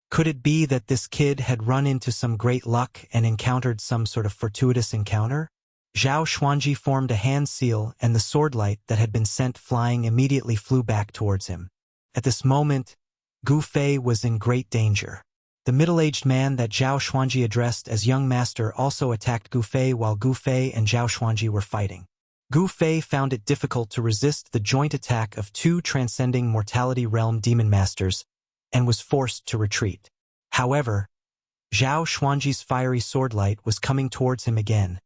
Could it be that this kid had run into some great luck and encountered some sort of fortuitous encounter? Zhao Xuanji formed a hand seal and the sword light that had been sent flying immediately flew back towards him. At this moment, Gu Fei was in great danger. The middle-aged man that Zhao Xuanji addressed as young master also attacked Gu Fei while Gu Fei and Zhao Xuanji were fighting. Gu Fei found it difficult to resist the joint attack of two transcending mortality realm demon masters and was forced to retreat. However, Zhao Xuanji's fiery sword light was coming towards him again,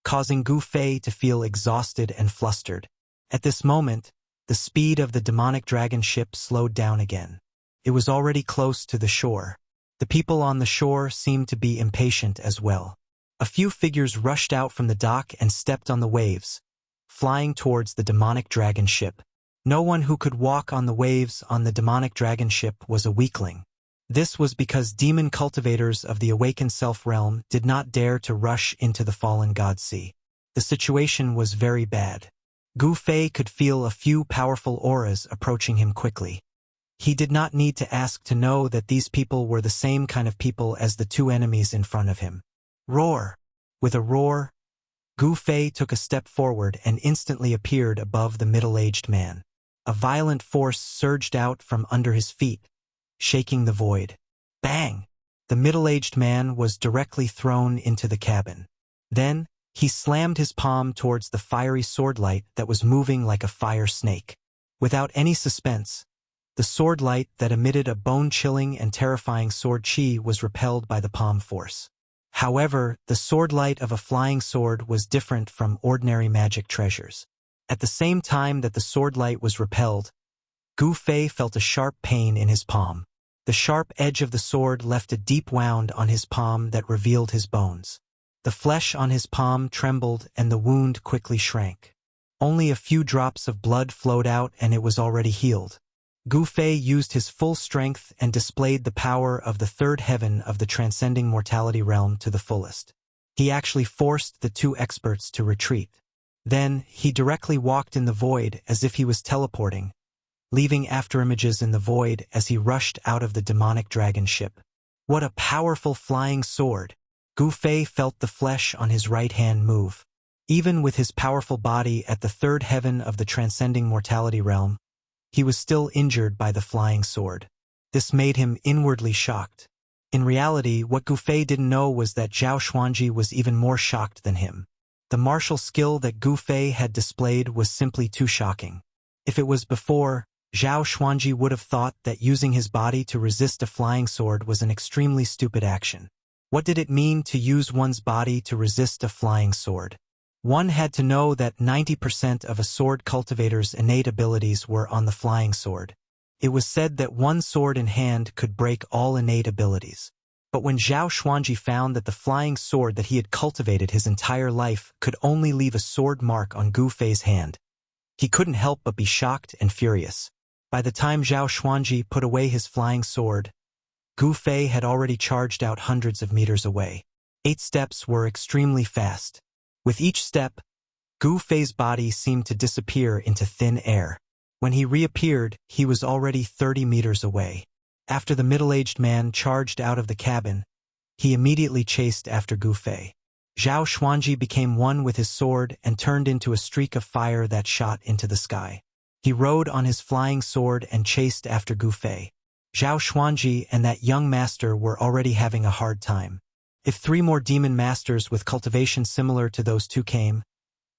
causing Gu Fei to feel exhausted and flustered. At this moment, the speed of the demonic dragon ship slowed down again. It was already close to the shore. The people on the shore seemed to be impatient as well. A few figures rushed out from the dock and stepped on the waves, flying towards the demonic dragon ship. No one who could walk on the waves on the demonic dragon ship was a weakling. This was because demon cultivators of the awakened self-realm did not dare to rush into the fallen god sea. The situation was very bad. Gu Fei could feel a few powerful auras approaching him quickly. He did not need to ask to know that these people were the same kind of people as the two enemies in front of him. Roar! With a roar, Gu Fei took a step forward and instantly appeared above the middle-aged man. A violent force surged out from under his feet, shaking the void. Bang! The middle-aged man was directly thrown into the cabin. Then, he slammed his palm towards the fiery sword light that was moving like a fire snake. Without any suspense, the sword light that emitted a bone-chilling and terrifying sword chi was repelled by the palm force. However, the sword light of a flying sword was different from ordinary magic treasures. At the same time that the sword light was repelled, Gu Fei felt a sharp pain in his palm. The sharp edge of the sword left a deep wound on his palm that revealed his bones. The flesh on his palm trembled and the wound quickly shrank. Only a few drops of blood flowed out and it was already healed. Gu Fei used his full strength and displayed the power of the third heaven of the transcending mortality realm to the fullest. He actually forced the two experts to retreat. Then, he directly walked in the void as if he was teleporting, leaving afterimages in the void as he rushed out of the demonic dragon ship. What a powerful flying sword! Gu Fei felt the flesh on his right hand move. Even with his powerful body at the third heaven of the transcending mortality realm, he was still injured by the flying sword. This made him inwardly shocked. In reality, what Gu Fei didn't know was that Zhao Xuanji was even more shocked than him. The martial skill that Gu Fei had displayed was simply too shocking. If it was before, Zhao Xuanji would have thought that using his body to resist a flying sword was an extremely stupid action. What did it mean to use one's body to resist a flying sword? One had to know that 90% of a sword cultivator's innate abilities were on the flying sword. It was said that one sword in hand could break all innate abilities. But when Zhao Xuanji found that the flying sword that he had cultivated his entire life could only leave a sword mark on Gu Fei's hand, he couldn't help but be shocked and furious. By the time Zhao Xuanji put away his flying sword, Gu Fei had already charged out hundreds of meters away. 8 steps were extremely fast. With each step, Gu Fei's body seemed to disappear into thin air. When he reappeared, he was already 30 meters away. After the middle-aged man charged out of the cabin, he immediately chased after Gu Fei. Zhao Xuanji became one with his sword and turned into a streak of fire that shot into the sky. He rode on his flying sword and chased after Gu Fei. Zhao Xuanji and that young master were already having a hard time. If 3 more demon masters with cultivation similar to those two came,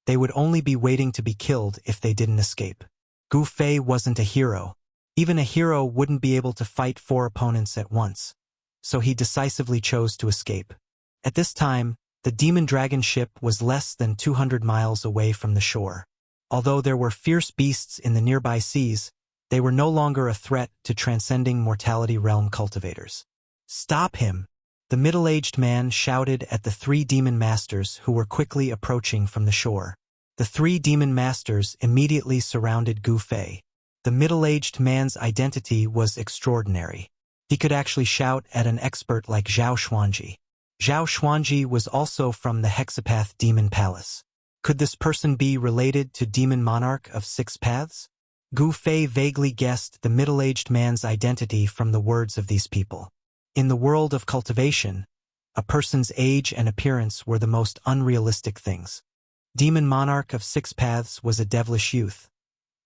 they would only be waiting to be killed if they didn't escape. Gu Fei wasn't a hero. Even a hero wouldn't be able to fight 4 opponents at once, so he decisively chose to escape. At this time, the demon dragon ship was less than 200 miles away from the shore. Although there were fierce beasts in the nearby seas, they were no longer a threat to transcending mortality realm cultivators. "Stop him!" The middle-aged man shouted at the 3 demon masters who were quickly approaching from the shore. The 3 demon masters immediately surrounded Gu Fei. The middle-aged man's identity was extraordinary. He could actually shout at an expert like Zhao Xuanji. Zhao Xuanji was also from the Hexapath Demon Palace. Could this person be related to Demon Monarch of 6 Paths? Gu Fei vaguely guessed the middle-aged man's identity from the words of these people. In the world of cultivation, a person's age and appearance were the most unrealistic things. Demon Monarch of 6 Paths was a devilish youth,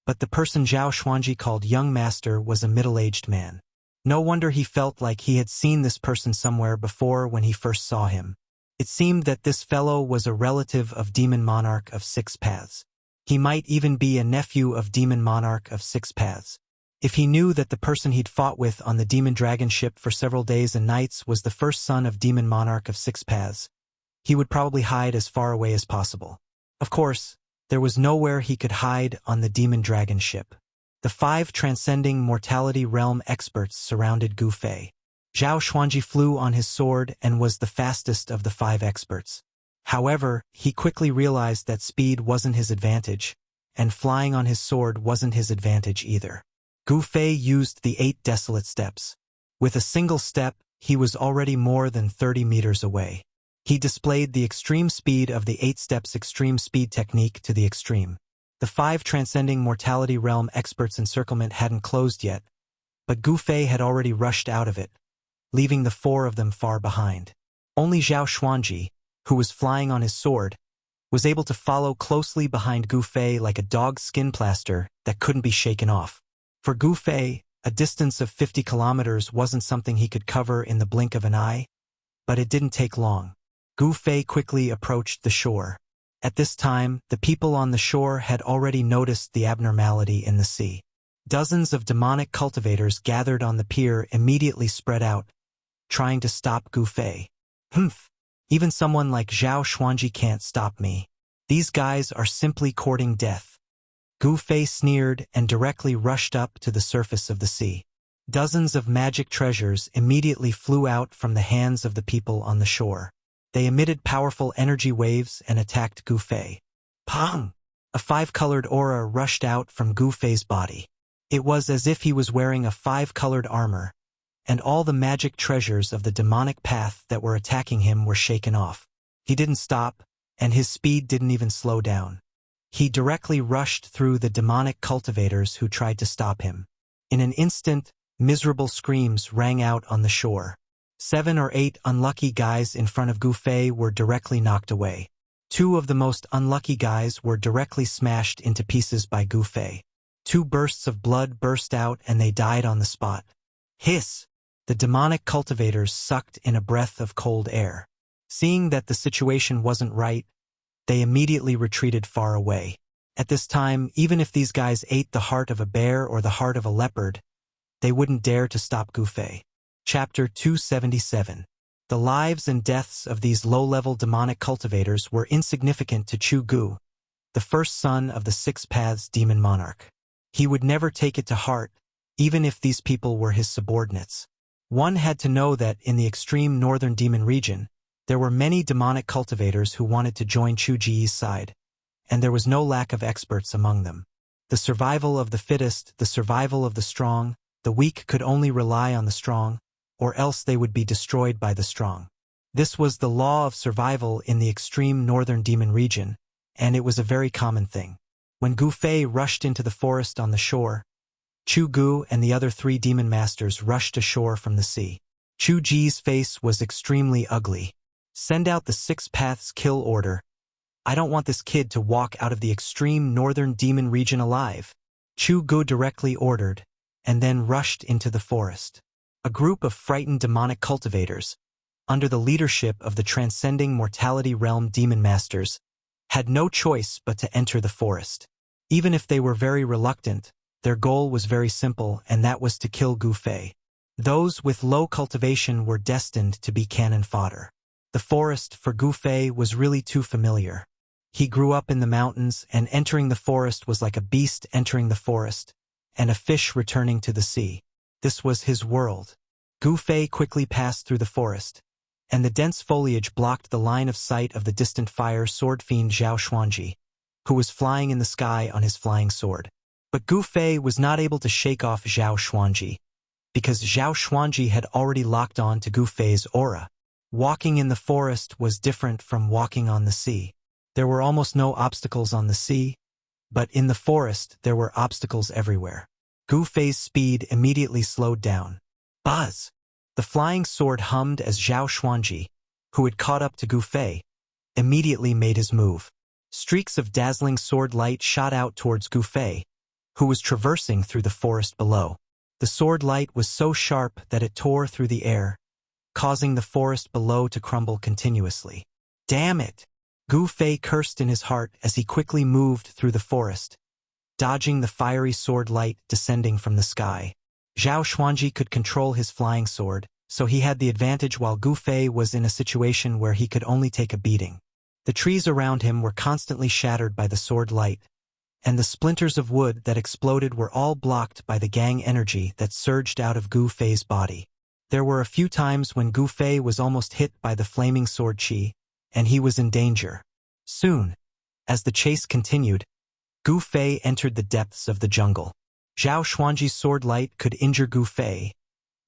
but the person Zhao Xuanji called Young Master was a middle-aged man. No wonder he felt like he had seen this person somewhere before when he first saw him. It seemed that this fellow was a relative of Demon Monarch of 6 Paths. He might even be a nephew of Demon Monarch of 6 Paths. If he knew that the person he'd fought with on the demon dragon ship for several days and nights was the first son of Demon Monarch of 6 Paths, he would probably hide as far away as possible. Of course, there was nowhere he could hide on the demon dragon ship. The 5 transcending mortality realm experts surrounded Gu Fei. Zhao Xuanji flew on his sword and was the fastest of the 5 experts. However, he quickly realized that speed wasn't his advantage, and flying on his sword wasn't his advantage either. Gu Fei used the 8 desolate steps. With a single step, he was already more than 30 meters away. He displayed the extreme speed of the 8 steps extreme speed technique to the extreme. The 5 transcending mortality realm experts' encirclement hadn't closed yet, but Gu Fei had already rushed out of it, leaving the 4 of them far behind. Only Zhao Xuanji, who was flying on his sword, was able to follow closely behind Gu Fei like a dog's skin plaster that couldn't be shaken off. For Gu Fei, a distance of 50 kilometers wasn't something he could cover in the blink of an eye, but it didn't take long. Gu Fei quickly approached the shore. At this time, the people on the shore had already noticed the abnormality in the sea. Dozens of demonic cultivators gathered on the pier immediately spread out, trying to stop Gu Fei. Humph! Even someone like Zhao Xuanji can't stop me. These guys are simply courting death. Gu Fei sneered and directly rushed up to the surface of the sea. Dozens of magic treasures immediately flew out from the hands of the people on the shore. They emitted powerful energy waves and attacked Gu Fei. Pang! A 5-colored aura rushed out from Gu Fei's body. It was as if he was wearing a 5-colored armor, and all the magic treasures of the demonic path that were attacking him were shaken off. He didn't stop, and his speed didn't even slow down. He directly rushed through the demonic cultivators who tried to stop him. In an instant, miserable screams rang out on the shore. 7 or 8 unlucky guys in front of Gu Fei were directly knocked away. 2 of the most unlucky guys were directly smashed into pieces by Gu Fei. 2 bursts of blood burst out and they died on the spot. Hiss! The demonic cultivators sucked in a breath of cold air. Seeing that the situation wasn't right, they immediately retreated far away. At this time, even if these guys ate the heart of a bear or the heart of a leopard, they wouldn't dare to stop Gu Fei. Chapter 277. The lives and deaths of these low-level demonic cultivators were insignificant to Chu Gu, the first son of the 6 Paths demon monarch. He would never take it to heart, even if these people were his subordinates. One had to know that in the extreme northern demon region, there were many demonic cultivators who wanted to join Chu Ji's side, and there was no lack of experts among them. The survival of the fittest, the survival of the strong, the weak could only rely on the strong, or else they would be destroyed by the strong. This was the law of survival in the extreme northern demon region, and it was a very common thing. When Gu Fei rushed into the forest on the shore, Chu Gu and the other 3 demon masters rushed ashore from the sea. Chu Ji's face was extremely ugly. Send out the 6 Paths kill order. I don't want this kid to walk out of the extreme northern demon region alive. Chu Gu directly ordered, and then rushed into the forest. A group of frightened demonic cultivators, under the leadership of the transcending mortality realm demon masters, had no choice but to enter the forest. Even if they were very reluctant, their goal was very simple, and that was to kill Gu Fei. Those with low cultivation were destined to be cannon fodder. The forest for Gu Fei was really too familiar. He grew up in the mountains, and entering the forest was like a beast entering the forest, and a fish returning to the sea. This was his world. Gu Fei quickly passed through the forest, and the dense foliage blocked the line of sight of the distant fire sword fiend Zhao Xuanji, who was flying in the sky on his flying sword. But Gu Fei was not able to shake off Zhao Xuanji, because Zhao Xuanji had already locked on to Gu Fei's aura. Walking in the forest was different from walking on the sea. There were almost no obstacles on the sea, but in the forest there were obstacles everywhere. Gu Fei's speed immediately slowed down. Buzz! The flying sword hummed as Zhao Xuanji, who had caught up to Gu Fei, immediately made his move. Streaks of dazzling sword light shot out towards Gu Fei, who was traversing through the forest below. The sword light was so sharp that it tore through the air, causing the forest below to crumble continuously. Damn it! Gu Fei cursed in his heart as he quickly moved through the forest, dodging the fiery sword light descending from the sky. Zhao Xuanji could control his flying sword, so he had the advantage while Gu Fei was in a situation where he could only take a beating. The trees around him were constantly shattered by the sword light, and the splinters of wood that exploded were all blocked by the gang energy that surged out of Gu Fei's body. There were a few times when Gu Fei was almost hit by the flaming sword chi, and he was in danger. Soon, as the chase continued, Gu Fei entered the depths of the jungle. Zhao Xuanji's sword light could injure Gu Fei,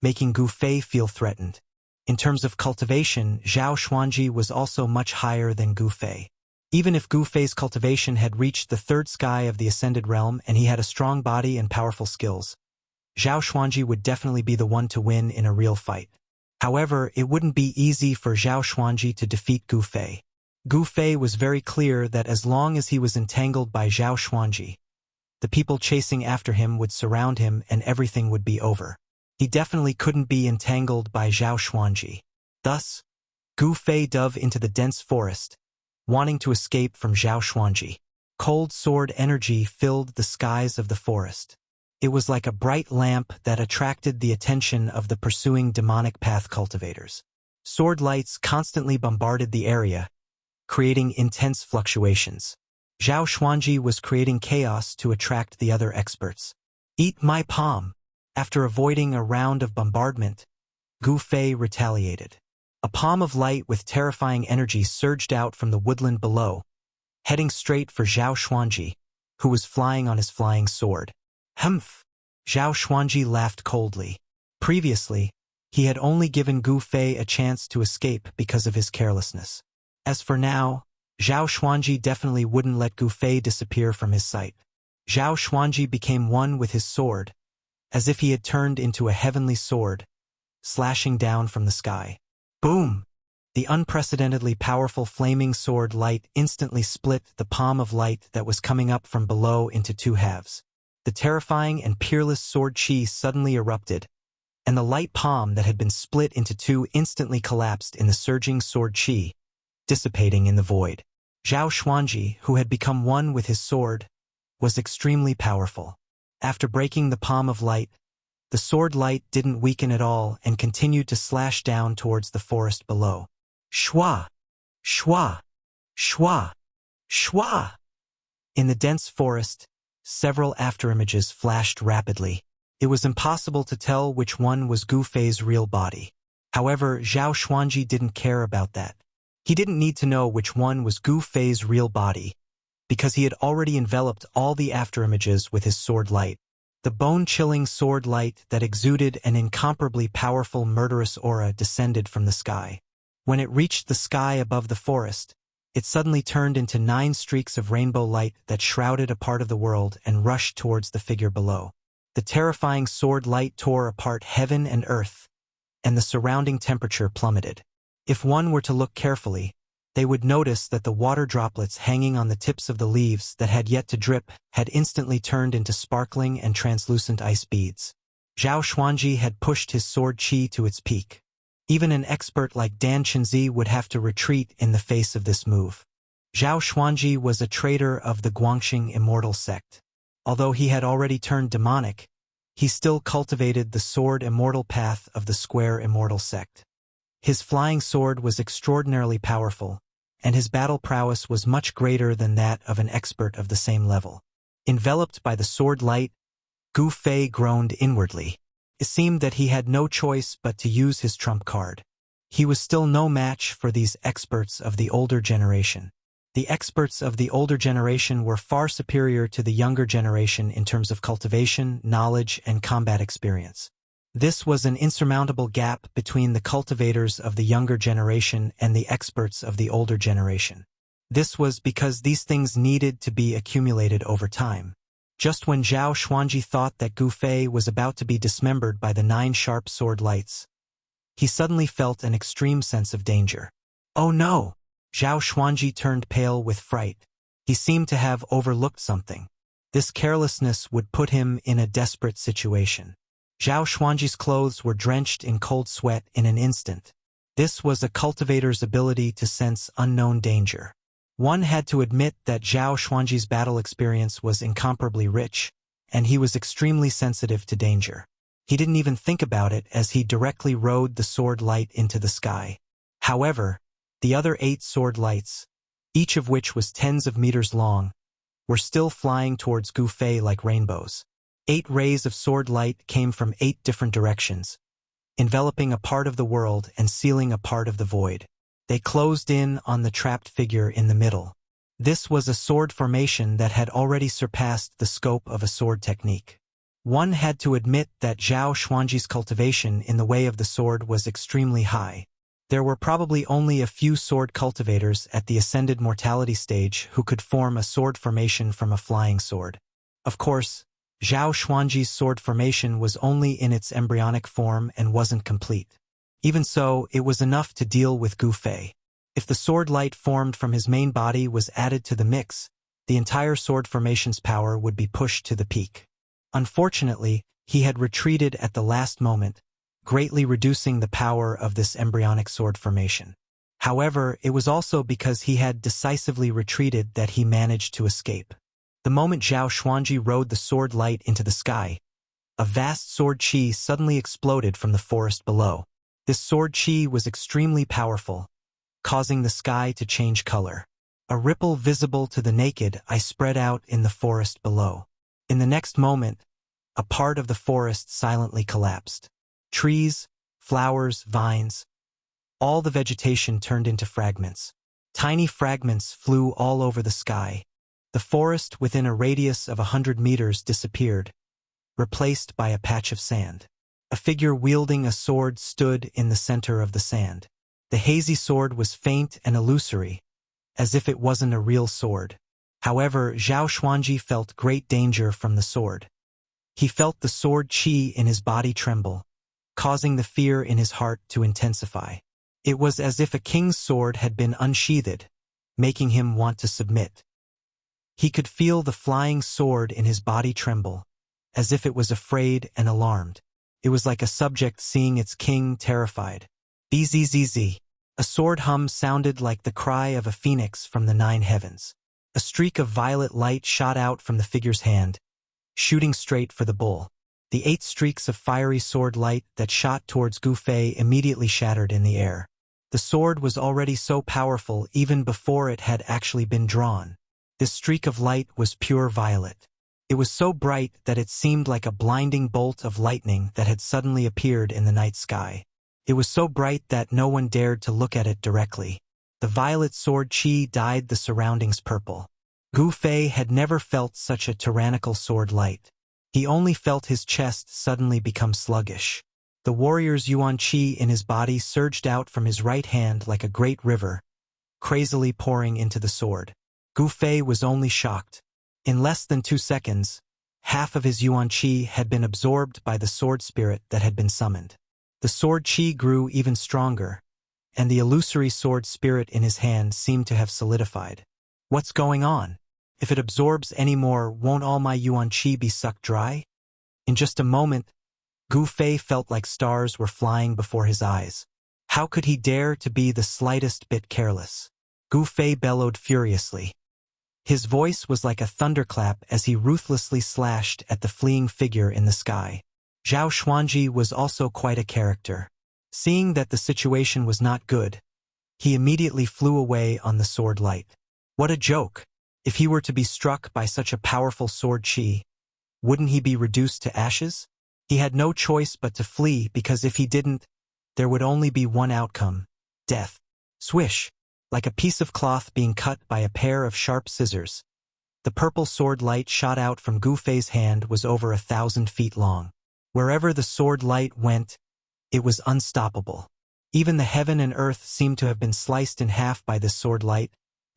making Gu Fei feel threatened. In terms of cultivation, Zhao Xuanji was also much higher than Gu Fei. Even if Gu Fei's cultivation had reached the third sky of the Ascended Realm and he had a strong body and powerful skills, Zhao Xuanji would definitely be the one to win in a real fight. However, it wouldn't be easy for Zhao Xuanji to defeat Gu Fei. Gu Fei was very clear that as long as he was entangled by Zhao Xuanji, the people chasing after him would surround him and everything would be over. He definitely couldn't be entangled by Zhao Xuanji. Thus, Gu Fei dove into the dense forest, wanting to escape from Zhao Xuanji. Cold sword energy filled the skies of the forest. It was like a bright lamp that attracted the attention of the pursuing demonic path cultivators. Sword lights constantly bombarded the area, creating intense fluctuations. Zhao Xuanji was creating chaos to attract the other experts. Eat my palm. After avoiding a round of bombardment, Gu Fei retaliated. A palm of light with terrifying energy surged out from the woodland below, heading straight for Zhao Xuanji, who was flying on his flying sword. Humph! Zhao Xuanji laughed coldly. Previously, he had only given Gu Fei a chance to escape because of his carelessness. As for now, Zhao Xuanji definitely wouldn't let Gu Fei disappear from his sight. Zhao Xuanji became one with his sword, as if he had turned into a heavenly sword, slashing down from the sky. Boom! The unprecedentedly powerful flaming sword light instantly split the palm of light that was coming up from below into two halves. The terrifying and peerless sword chi suddenly erupted, and the light palm that had been split into two instantly collapsed in the surging sword chi, dissipating in the void. Zhao Xuanji, who had become one with his sword, was extremely powerful. After breaking the palm of light, the sword light didn't weaken at all and continued to slash down towards the forest below. Shwa! Shwa! Shwa! Shwa! In the dense forest, several afterimages flashed rapidly. It was impossible to tell which one was Gu Fei's real body. However, Zhao Xuanji didn't care about that. He didn't need to know which one was Gu Fei's real body, because he had already enveloped all the afterimages with his sword light. The bone-chilling sword light that exuded an incomparably powerful murderous aura descended from the sky. When it reached the sky above the forest, it suddenly turned into 9 streaks of rainbow light that shrouded a part of the world and rushed towards the figure below. The terrifying sword light tore apart heaven and earth, and the surrounding temperature plummeted. If one were to look carefully, they would notice that the water droplets hanging on the tips of the leaves that had yet to drip had instantly turned into sparkling and translucent ice beads. Zhao Xuanji had pushed his sword chi to its peak. Even an expert like Dan Chenzi would have to retreat in the face of this move. Zhao Xuanji was a traitor of the Guangxing Immortal sect. Although he had already turned demonic, he still cultivated the sword immortal path of the Square Immortal sect. His flying sword was extraordinarily powerful, and his battle prowess was much greater than that of an expert of the same level. Enveloped by the sword light, Gu Fei groaned inwardly. It seemed that he had no choice but to use his trump card. He was still no match for these experts of the older generation. The experts of the older generation were far superior to the younger generation in terms of cultivation, knowledge, and combat experience. This was an insurmountable gap between the cultivators of the younger generation and the experts of the older generation. This was because these things needed to be accumulated over time. Just when Zhao Xuanji thought that Gu Fei was about to be dismembered by the 9 sharp sword lights, he suddenly felt an extreme sense of danger. Oh no! Zhao Xuanji turned pale with fright. He seemed to have overlooked something. This carelessness would put him in a desperate situation. Zhao Xuanji's clothes were drenched in cold sweat in an instant. This was a cultivator's ability to sense unknown danger. One had to admit that Zhao Xuanji's battle experience was incomparably rich, and he was extremely sensitive to danger. He didn't even think about it as he directly rode the sword light into the sky. However, the other 8 sword lights, each of which was tens of meters long, were still flying towards Gu Fei like rainbows. 8 rays of sword light came from 8 different directions, enveloping a part of the world and sealing a part of the void. They closed in on the trapped figure in the middle. This was a sword formation that had already surpassed the scope of a sword technique. One had to admit that Zhao Xuanji's cultivation in the way of the sword was extremely high. There were probably only a few sword cultivators at the ascended mortality stage who could form a sword formation from a flying sword. Of course, Zhao Xuanji's sword formation was only in its embryonic form and wasn't complete. Even so, it was enough to deal with Gu Fei. If the sword light formed from his main body was added to the mix, the entire sword formation's power would be pushed to the peak. Unfortunately, he had retreated at the last moment, greatly reducing the power of this embryonic sword formation. However, it was also because he had decisively retreated that he managed to escape. The moment Zhao Xuanji rode the sword light into the sky, a vast sword chi suddenly exploded from the forest below. This sword chi was extremely powerful, causing the sky to change color. A ripple visible to the naked eye spread out in the forest below. In the next moment, a part of the forest silently collapsed. Trees, flowers, vines, all the vegetation turned into fragments. Tiny fragments flew all over the sky. The forest within a radius of 100 meters disappeared, replaced by a patch of sand. A figure wielding a sword stood in the center of the sand. The hazy sword was faint and illusory, as if it wasn't a real sword. However, Zhao Xuanji felt great danger from the sword. He felt the sword chi in his body tremble, causing the fear in his heart to intensify. It was as if a king's sword had been unsheathed, making him want to submit. He could feel the flying sword in his body tremble, as if it was afraid and alarmed. It was like a subject seeing its king terrified. Bzzz. A sword hum sounded like the cry of a phoenix from the 9 heavens. A streak of violet light shot out from the figure's hand, shooting straight for the bull. The 8 streaks of fiery sword light that shot towards Gu Fei immediately shattered in the air. The sword was already so powerful even before it had actually been drawn. This streak of light was pure violet. It was so bright that it seemed like a blinding bolt of lightning that had suddenly appeared in the night sky. It was so bright that no one dared to look at it directly. The violet sword chi dyed the surroundings purple. Gu Fei had never felt such a tyrannical sword light. He only felt his chest suddenly become sluggish. The warrior's yuan chi in his body surged out from his right hand like a great river, crazily pouring into the sword. Gu Fei was only shocked. In less than 2 seconds, half of his yuan chi had been absorbed by the sword spirit that had been summoned. The sword chi grew even stronger, and the illusory sword spirit in his hand seemed to have solidified. What's going on? If it absorbs any more, won't all my yuan chi be sucked dry? In just a moment, Gu Fei felt like stars were flying before his eyes. How could he dare to be the slightest bit careless? Gu Fei bellowed furiously. His voice was like a thunderclap as he ruthlessly slashed at the fleeing figure in the sky. Zhao Xuanji was also quite a character. Seeing that the situation was not good, he immediately flew away on the sword light. What a joke! If he were to be struck by such a powerful sword chi, wouldn't he be reduced to ashes? He had no choice but to flee because if he didn't, there would only be one outcome: death. Swish! Like a piece of cloth being cut by a pair of sharp scissors, the purple sword light shot out from Gu Fei's hand was over 1,000 feet long. Wherever the sword light went, it was unstoppable. Even the heaven and earth seemed to have been sliced in half by this sword light,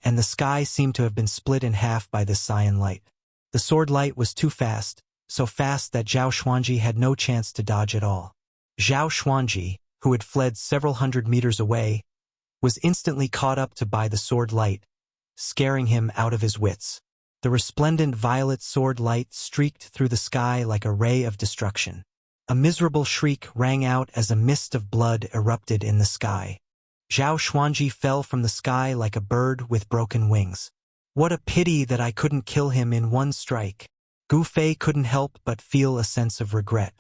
and the sky seemed to have been split in half by this cyan light. The sword light was too fast, so fast that Zhao Xuanji had no chance to dodge at all. Zhao Xuanji, who had fled several hundred meters away, was instantly caught up by the sword light, scaring him out of his wits. The resplendent violet sword light streaked through the sky like a ray of destruction. A miserable shriek rang out as a mist of blood erupted in the sky. Zhao Xuanji fell from the sky like a bird with broken wings. What a pity that I couldn't kill him in one strike. Gu Fei couldn't help but feel a sense of regret.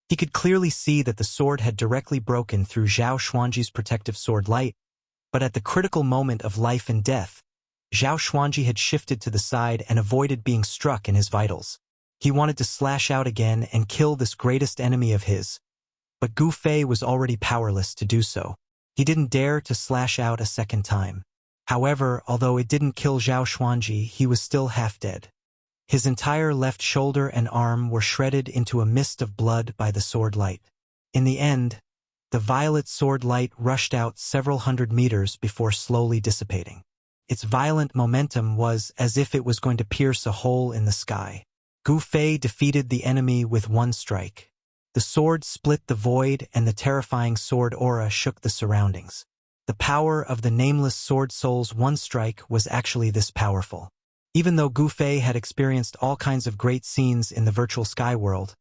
He could clearly see that the sword had directly broken through Zhao Xuanji's protective sword light, but at the critical moment of life and death, Zhao Xuanji had shifted to the side and avoided being struck in his vitals. He wanted to slash out again and kill this greatest enemy of his, but Gu Fei was already powerless to do so. He didn't dare to slash out a second time. However, although it didn't kill Zhao Xuanji, he was still half dead. His entire left shoulder and arm were shredded into a mist of blood by the sword light. In the end, the violet sword light rushed out several hundred meters before slowly dissipating. Its violent momentum was as if it was going to pierce a hole in the sky. Gu Fei defeated the enemy with one strike. The sword split the void and the terrifying sword aura shook the surroundings. The power of the nameless sword soul's one strike was actually this powerful. Even though Gu Fei had experienced all kinds of great scenes in the virtual sky world,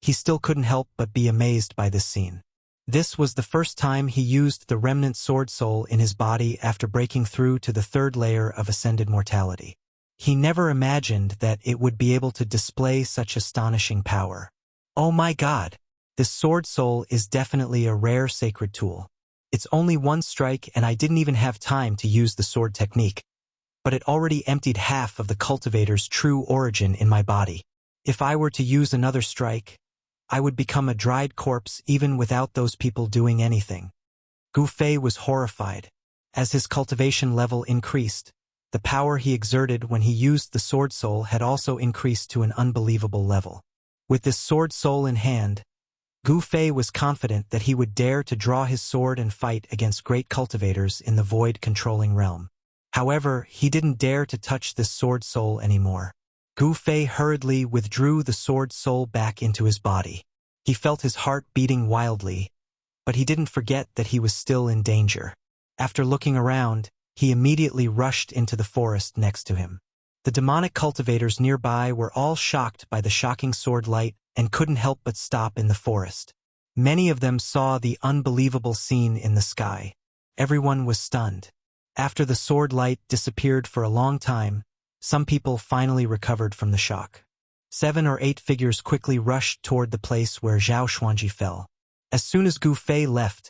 he still couldn't help but be amazed by this scene. This was the first time he used the remnant sword soul in his body after breaking through to the third layer of ascended mortality. He never imagined that it would be able to display such astonishing power. Oh my God! This sword soul is definitely a rare sacred tool. It's only one strike and I didn't even have time to use the sword technique, but it already emptied half of the cultivator's true origin in my body. If I were to use another strike, I would become a dried corpse even without those people doing anything. Gu Fei was horrified. As his cultivation level increased, the power he exerted when he used the sword soul had also increased to an unbelievable level. With this sword soul in hand, Gu Fei was confident that he would dare to draw his sword and fight against great cultivators in the void-controlling realm. However, he didn't dare to touch this sword soul anymore. Gu Fei hurriedly withdrew the sword soul back into his body. He felt his heart beating wildly, but he didn't forget that he was still in danger. After looking around, he immediately rushed into the forest next to him. The demonic cultivators nearby were all shocked by the shocking sword light and couldn't help but stop in the forest. Many of them saw the unbelievable scene in the sky. Everyone was stunned. After the sword light disappeared for a long time, some people finally recovered from the shock. 7 or 8 figures quickly rushed toward the place where Zhao Xuanji fell. As soon as Gu Fei left,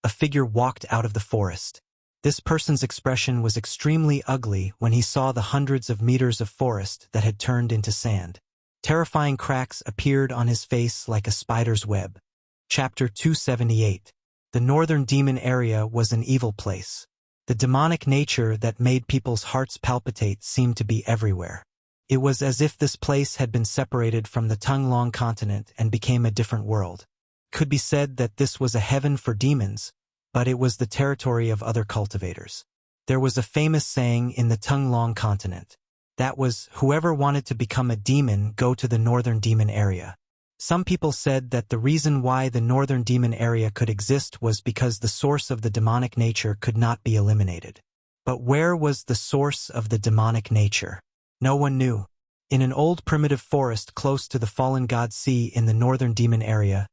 a figure walked out of the forest. This person's expression was extremely ugly when he saw the hundreds of meters of forest that had turned into sand. Terrifying cracks appeared on his face like a spider's web. Chapter 278. The Northern Demon Area was an evil place. The demonic nature that made people's hearts palpitate seemed to be everywhere. It was as if this place had been separated from the Tunglong continent and became a different world. It could be said that this was a heaven for demons, but it was the territory of other cultivators. There was a famous saying in the Tunglong continent. That was, whoever wanted to become a demon, go to the Northern Demon Area. Some people said that the reason why the Northern Demon Area could exist was because the source of the demonic nature could not be eliminated. But where was the source of the demonic nature? No one knew. In an old primitive forest close to the fallen god sea in the Northern Demon Area,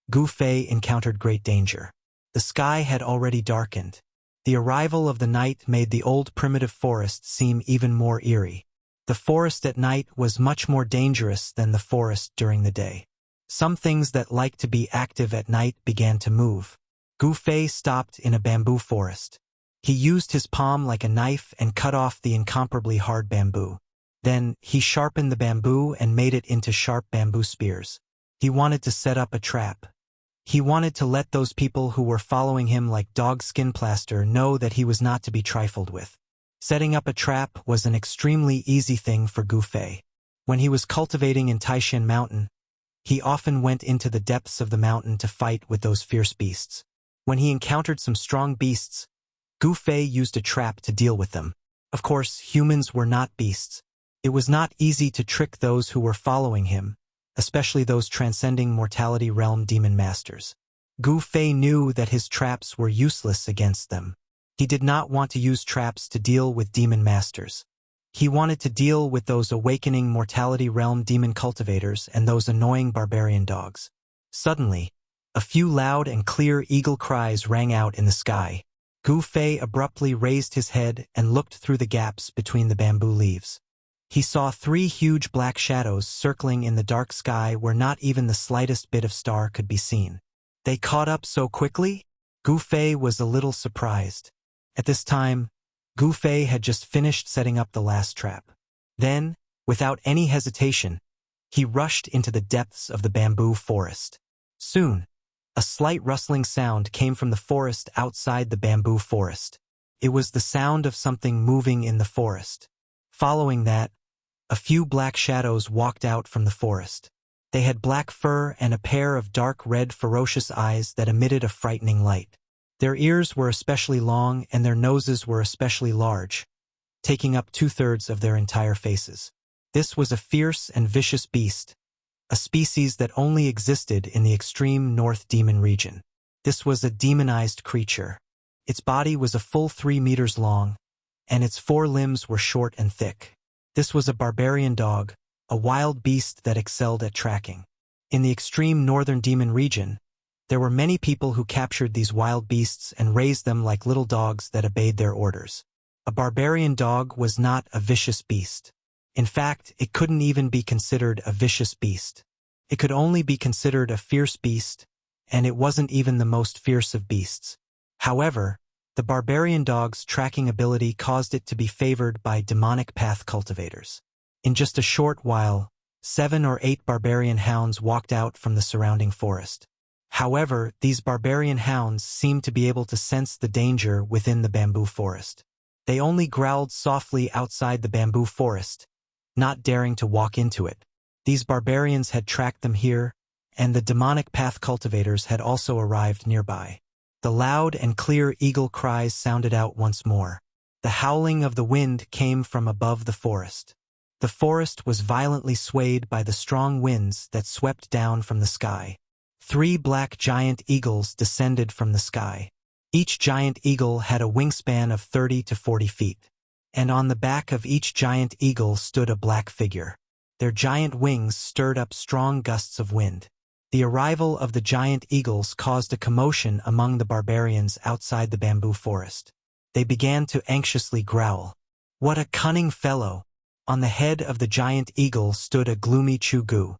Gu Fei encountered great danger. The sky had already darkened. The arrival of the night made the old primitive forest seem even more eerie. The forest at night was much more dangerous than the forest during the day. Some things that liked to be active at night began to move. Gu Fei stopped in a bamboo forest. He used his palm like a knife and cut off the incomparably hard bamboo. Then, he sharpened the bamboo and made it into sharp bamboo spears. He wanted to set up a trap. He wanted to let those people who were following him like dog skin plaster know that he was not to be trifled with. Setting up a trap was an extremely easy thing for Gu Fei. When he was cultivating in Taishan Mountain, he often went into the depths of the mountain to fight with those fierce beasts. When he encountered some strong beasts, Gu Fei used a trap to deal with them. Of course, humans were not beasts. It was not easy to trick those who were following him, especially those transcending mortality realm demon masters. Gu Fei knew that his traps were useless against them. He did not want to use traps to deal with demon masters. He wanted to deal with those awakening mortality realm demon cultivators and those annoying barbarian dogs. Suddenly, a few loud and clear eagle cries rang out in the sky. Gu Fei abruptly raised his head and looked through the gaps between the bamboo leaves. He saw 3 huge black shadows circling in the dark sky where not even the slightest bit of star could be seen. They caught up so quickly? Gu Fei was a little surprised. At this time, Gu Fei had just finished setting up the last trap. Then, without any hesitation, he rushed into the depths of the bamboo forest. Soon, a slight rustling sound came from the forest outside the bamboo forest. It was the sound of something moving in the forest. Following that, A few black shadows walked out from the forest. They had black fur and a pair of dark red ferocious eyes that emitted a frightening light. Their ears were especially long and their noses were especially large, taking up 2/3 of their entire faces. This was a fierce and vicious beast, a species that only existed in the extreme North Demon region. This was a demonized creature. Its body was a full 3 meters long, and its 4 limbs were short and thick. This was a barbarian dog, a wild beast that excelled at tracking. In the extreme northern demon region, there were many people who captured these wild beasts and raised them like little dogs that obeyed their orders. A barbarian dog was not a vicious beast. In fact, it couldn't even be considered a vicious beast. It could only be considered a fierce beast, and it wasn't even the most fierce of beasts. However, the barbarian dog's tracking ability caused it to be favored by demonic path cultivators. In just a short while, 7 or 8 barbarian hounds walked out from the surrounding forest. However, these barbarian hounds seemed to be able to sense the danger within the bamboo forest. They only growled softly outside the bamboo forest, not daring to walk into it. These barbarians had tracked them here, and the demonic path cultivators had also arrived nearby. The loud and clear eagle cries sounded out once more. The howling of the wind came from above the forest. The forest was violently swayed by the strong winds that swept down from the sky. 3 black giant eagles descended from the sky. Each giant eagle had a wingspan of 30 to 40 feet. And on the back of each giant eagle stood a black figure. Their giant wings stirred up strong gusts of wind. The arrival of the giant eagles caused a commotion among the barbarians outside the bamboo forest. They began to anxiously growl. What a cunning fellow! On the head of the giant eagle stood a gloomy Chu Gu.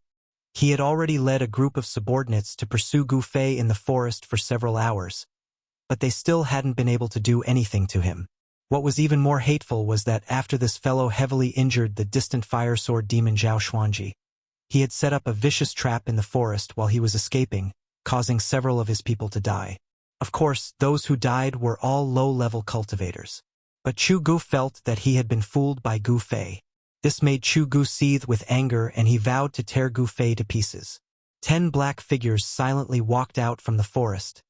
He had already led a group of subordinates to pursue Gu Fei in the forest for several hours, but they still hadn't been able to do anything to him. What was even more hateful was that after this fellow heavily injured the distant fire sword demon Zhao Xuanji, he had set up a vicious trap in the forest while he was escaping, causing several of his people to die. Of course, those who died were all low-level cultivators. But Chu Gu felt that he had been fooled by Gu Fei. This made Chu Gu seethe with anger and he vowed to tear Gu Fei to pieces. 10 black figures silently walked out from the forest,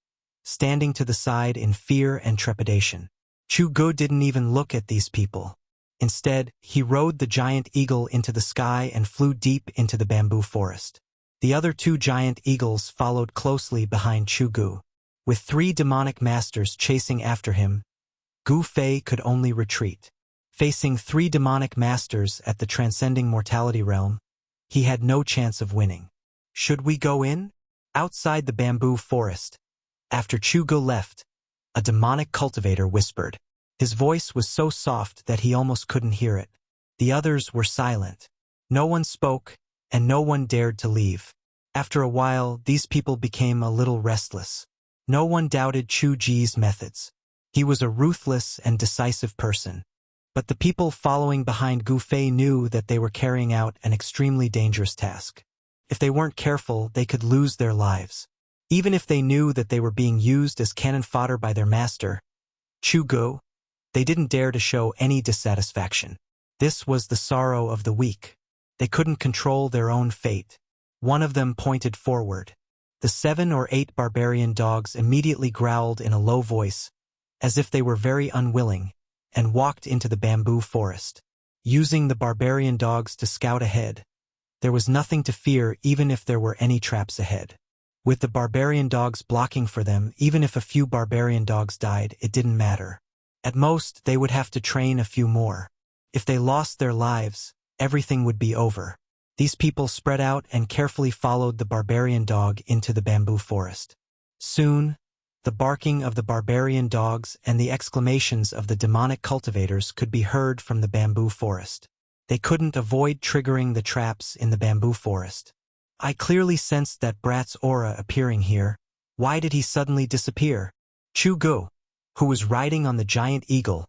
standing to the side in fear and trepidation. Chu Gu didn't even look at these people. Instead, he rode the giant eagle into the sky and flew deep into the bamboo forest. The other 2 giant eagles followed closely behind Chu Gu. With 3 demonic masters chasing after him, Gu Fei could only retreat. Facing 3 demonic masters at the transcending mortality realm, he had no chance of winning. Should we go in? Outside the bamboo forest, after Chu Gu left, a demonic cultivator whispered. His voice was so soft that he almost couldn't hear it. The others were silent. No one spoke, and no one dared to leave. After a while, these people became a little restless. No one doubted Chu Ji's methods. He was a ruthless and decisive person. But the people following behind Gu Fei knew that they were carrying out an extremely dangerous task. If they weren't careful, they could lose their lives. Even if they knew that they were being used as cannon fodder by their master, Chu Gu, they didn't dare to show any dissatisfaction. This was the sorrow of the weak. They couldn't control their own fate. One of them pointed forward. The 7 or 8 barbarian dogs immediately growled in a low voice, as if they were very unwilling, and walked into the bamboo forest. Using the barbarian dogs to scout ahead, there was nothing to fear even if there were any traps ahead. With the barbarian dogs blocking for them, even if a few barbarian dogs died, it didn't matter. At most, they would have to train a few more. If they lost their lives, everything would be over. These people spread out and carefully followed the barbarian dog into the bamboo forest. Soon, the barking of the barbarian dogs and the exclamations of the demonic cultivators could be heard from the bamboo forest. They couldn't avoid triggering the traps in the bamboo forest. I clearly sensed that brat's aura appearing here. Why did he suddenly disappear? Chu Gu, who was riding on the giant eagle,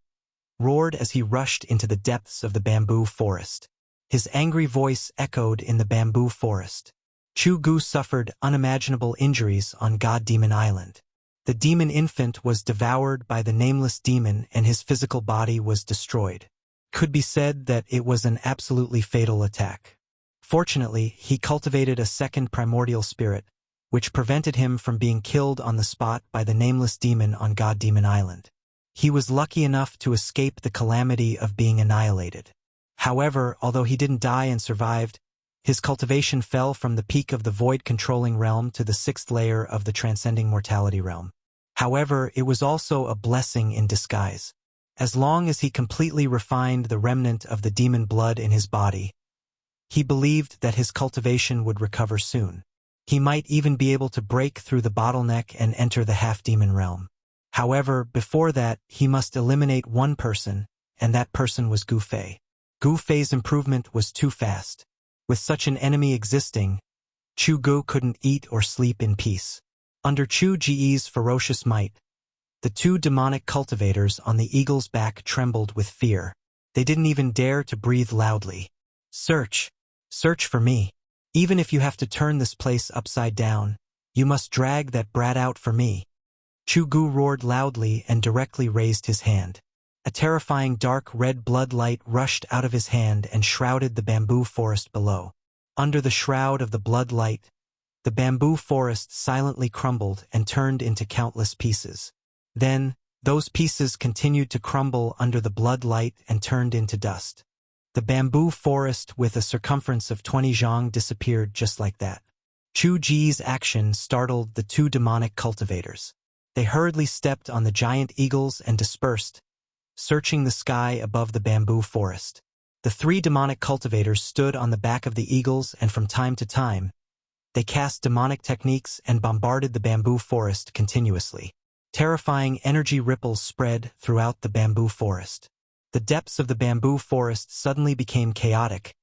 roared as he rushed into the depths of the bamboo forest. His angry voice echoed in the bamboo forest. Chu Gu suffered unimaginable injuries on God Demon Island. The demon infant was devoured by the nameless demon and his physical body was destroyed. could be said that it was an absolutely fatal attack. Fortunately, he cultivated a second primordial spirit, which prevented him from being killed on the spot by the nameless demon on God Demon Island. He was lucky enough to escape the calamity of being annihilated. However, although he didn't die and survived, his cultivation fell from the peak of the void-controlling realm to the sixth layer of the transcending mortality realm. However, it was also a blessing in disguise. As long as he completely refined the remnant of the demon blood in his body, he believed that his cultivation would recover soon. He might even be able to break through the bottleneck and enter the half-demon realm. However, before that, he must eliminate one person, and that person was Gu Fei. Gu Fei's improvement was too fast. With such an enemy existing, Chu Gu couldn't eat or sleep in peace. Under Chu Ji's ferocious might, the two demonic cultivators on the eagle's back trembled with fear. They didn't even dare to breathe loudly. Search. Search for me. Even if you have to turn this place upside down, you must drag that brat out for me. Chu Gu roared loudly and directly raised his hand. A terrifying dark red blood light rushed out of his hand and shrouded the bamboo forest below. Under the shroud of the blood light, the bamboo forest silently crumbled and turned into countless pieces. Then, those pieces continued to crumble under the blood light and turned into dust. The bamboo forest with a circumference of 20 zhang disappeared just like that. Chu Ji's action startled the two demonic cultivators. They hurriedly stepped on the giant eagles and dispersed, searching the sky above the bamboo forest. The three demonic cultivators stood on the back of the eagles, and from time to time, they cast demonic techniques and bombarded the bamboo forest continuously. Terrifying energy ripples spread throughout the bamboo forest. The depths of the bamboo forest suddenly became chaotic,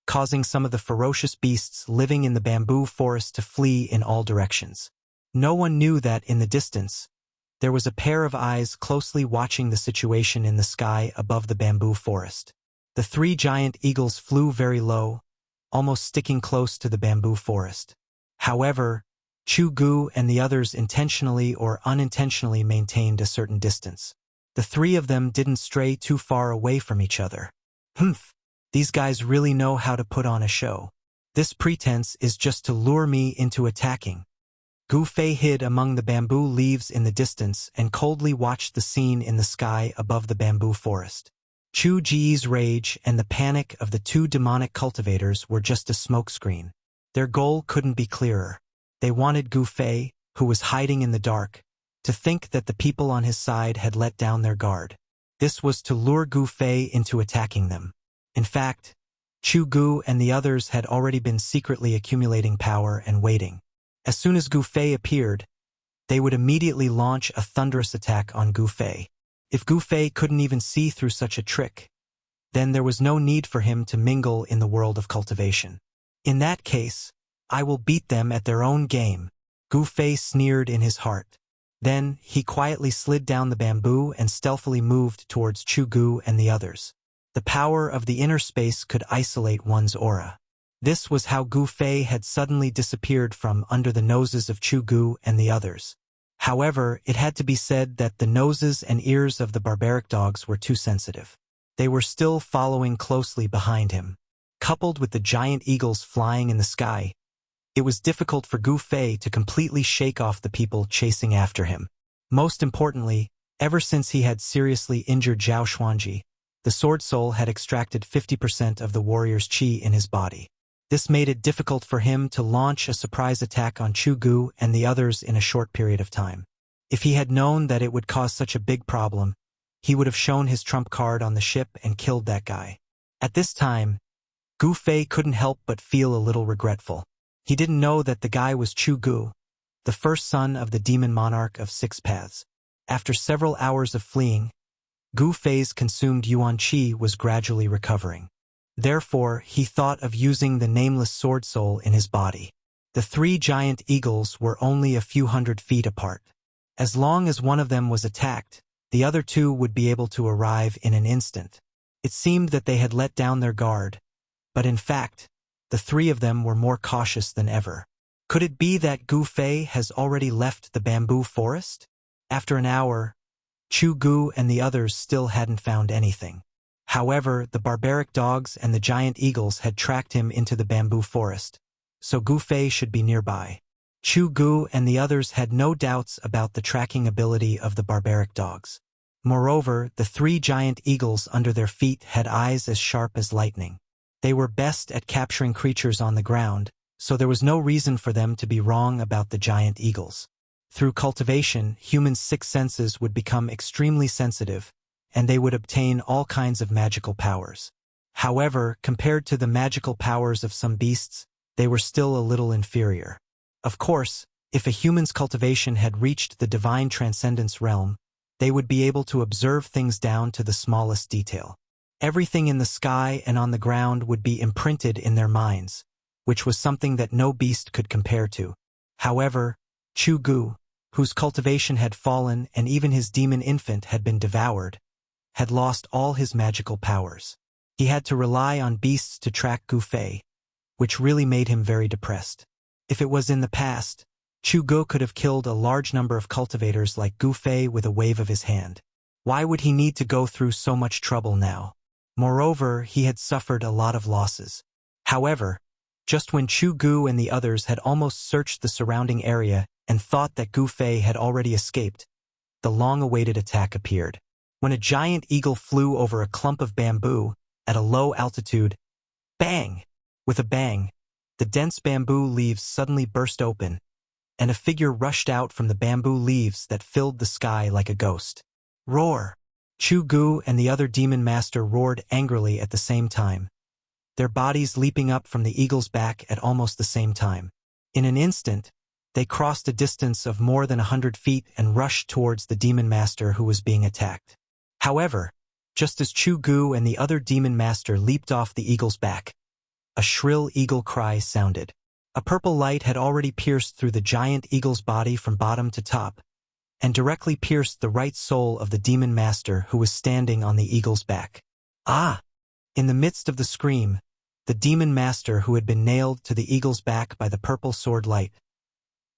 causing some of the ferocious beasts living in the bamboo forest to flee in all directions. No one knew that in the distance, there was a pair of eyes closely watching the situation in the sky above the bamboo forest. The three giant eagles flew very low, almost sticking close to the bamboo forest. However, Chu Gu and the others intentionally or unintentionally maintained a certain distance. The three of them didn't stray too far away from each other. Humph! These guys really know how to put on a show. This pretense is just to lure me into attacking. Gu Fei hid among the bamboo leaves in the distance and coldly watched the scene in the sky above the bamboo forest. Chu Ji's rage and the panic of the two demonic cultivators were just a smokescreen. Their goal couldn't be clearer. They wanted Gu Fei, who was hiding in the dark, to think that the people on his side had let down their guard. This was to lure Gu Fei into attacking them. In fact, Chu Gu and the others had already been secretly accumulating power and waiting. As soon as Gu Fei appeared, they would immediately launch a thunderous attack on Gu Fei. If Gu Fei couldn't even see through such a trick, then there was no need for him to mingle in the world of cultivation. In that case, I will beat them at their own game, Gu Fei sneered in his heart. Then, he quietly slid down the bamboo and stealthily moved towards Chu Gu and the others. The power of the inner space could isolate one's aura. This was how Gu Fei had suddenly disappeared from under the noses of Chu Gu and the others. However, it had to be said that the noses and ears of the barbaric dogs were too sensitive. They were still following closely behind him. Coupled with the giant eagles flying in the sky, it was difficult for Gu Fei to completely shake off the people chasing after him. Most importantly, ever since he had seriously injured Zhao Xuanji, the Sword Soul had extracted 50% of the warrior's qi in his body. This made it difficult for him to launch a surprise attack on Chu Gu and the others in a short period of time. If he had known that it would cause such a big problem, he would have shown his trump card on the ship and killed that guy. At this time, Gu Fei couldn't help but feel a little regretful. He didn't know that the guy was Chu Gu, the first son of the demon monarch of Six Paths. After several hours of fleeing, Gu Fei's consumed yuan qi was gradually recovering. Therefore, he thought of using the nameless sword soul in his body. The three giant eagles were only a few hundred feet apart. As long as one of them was attacked, the other two would be able to arrive in an instant. It seemed that they had let down their guard, but in fact, the three of them were more cautious than ever. Could it be that Gu Fei has already left the bamboo forest? After an hour, Chu Gu and the others still hadn't found anything. However, the barbaric dogs and the giant eagles had tracked him into the bamboo forest, so Gu Fei should be nearby. Chu Gu and the others had no doubts about the tracking ability of the barbaric dogs. Moreover, the 3 giant eagles under their feet had eyes as sharp as lightning. They were best at capturing creatures on the ground, so there was no reason for them to be wrong about the giant eagles. Through cultivation, humans' 6 senses would become extremely sensitive, and they would obtain all kinds of magical powers. However, compared to the magical powers of some beasts, they were still a little inferior. Of course, if a human's cultivation had reached the divine transcendence realm, they would be able to observe things down to the smallest detail. Everything in the sky and on the ground would be imprinted in their minds, which was something that no beast could compare to. However, Chu Gu, whose cultivation had fallen and even his demon infant had been devoured, had lost all his magical powers. He had to rely on beasts to track Gu Fei, which really made him very depressed. If it was in the past, Chu Gu could have killed a large number of cultivators like Gu Fei with a wave of his hand. Why would he need to go through so much trouble now? Moreover, he had suffered a lot of losses. However, just when Chu Gu and the others had almost searched the surrounding area and thought that Gu Fei had already escaped, the long-awaited attack appeared. When a giant eagle flew over a clump of bamboo at a low altitude, bang! With a bang, the dense bamboo leaves suddenly burst open, and a figure rushed out from the bamboo leaves that filled the sky like a ghost. Roar! Chu Gu and the other demon master roared angrily at the same time, their bodies leaping up from the eagle's back at almost the same time. In an instant, they crossed a distance of more than 100 feet and rushed towards the demon master who was being attacked. However, just as Chu Gu and the other demon master leaped off the eagle's back, a shrill eagle cry sounded. A purple light had already pierced through the giant eagle's body from bottom to top, and directly pierced the right soul of the demon master who was standing on the eagle's back. Ah! In the midst of the scream, the demon master who had been nailed to the eagle's back by the purple sword light,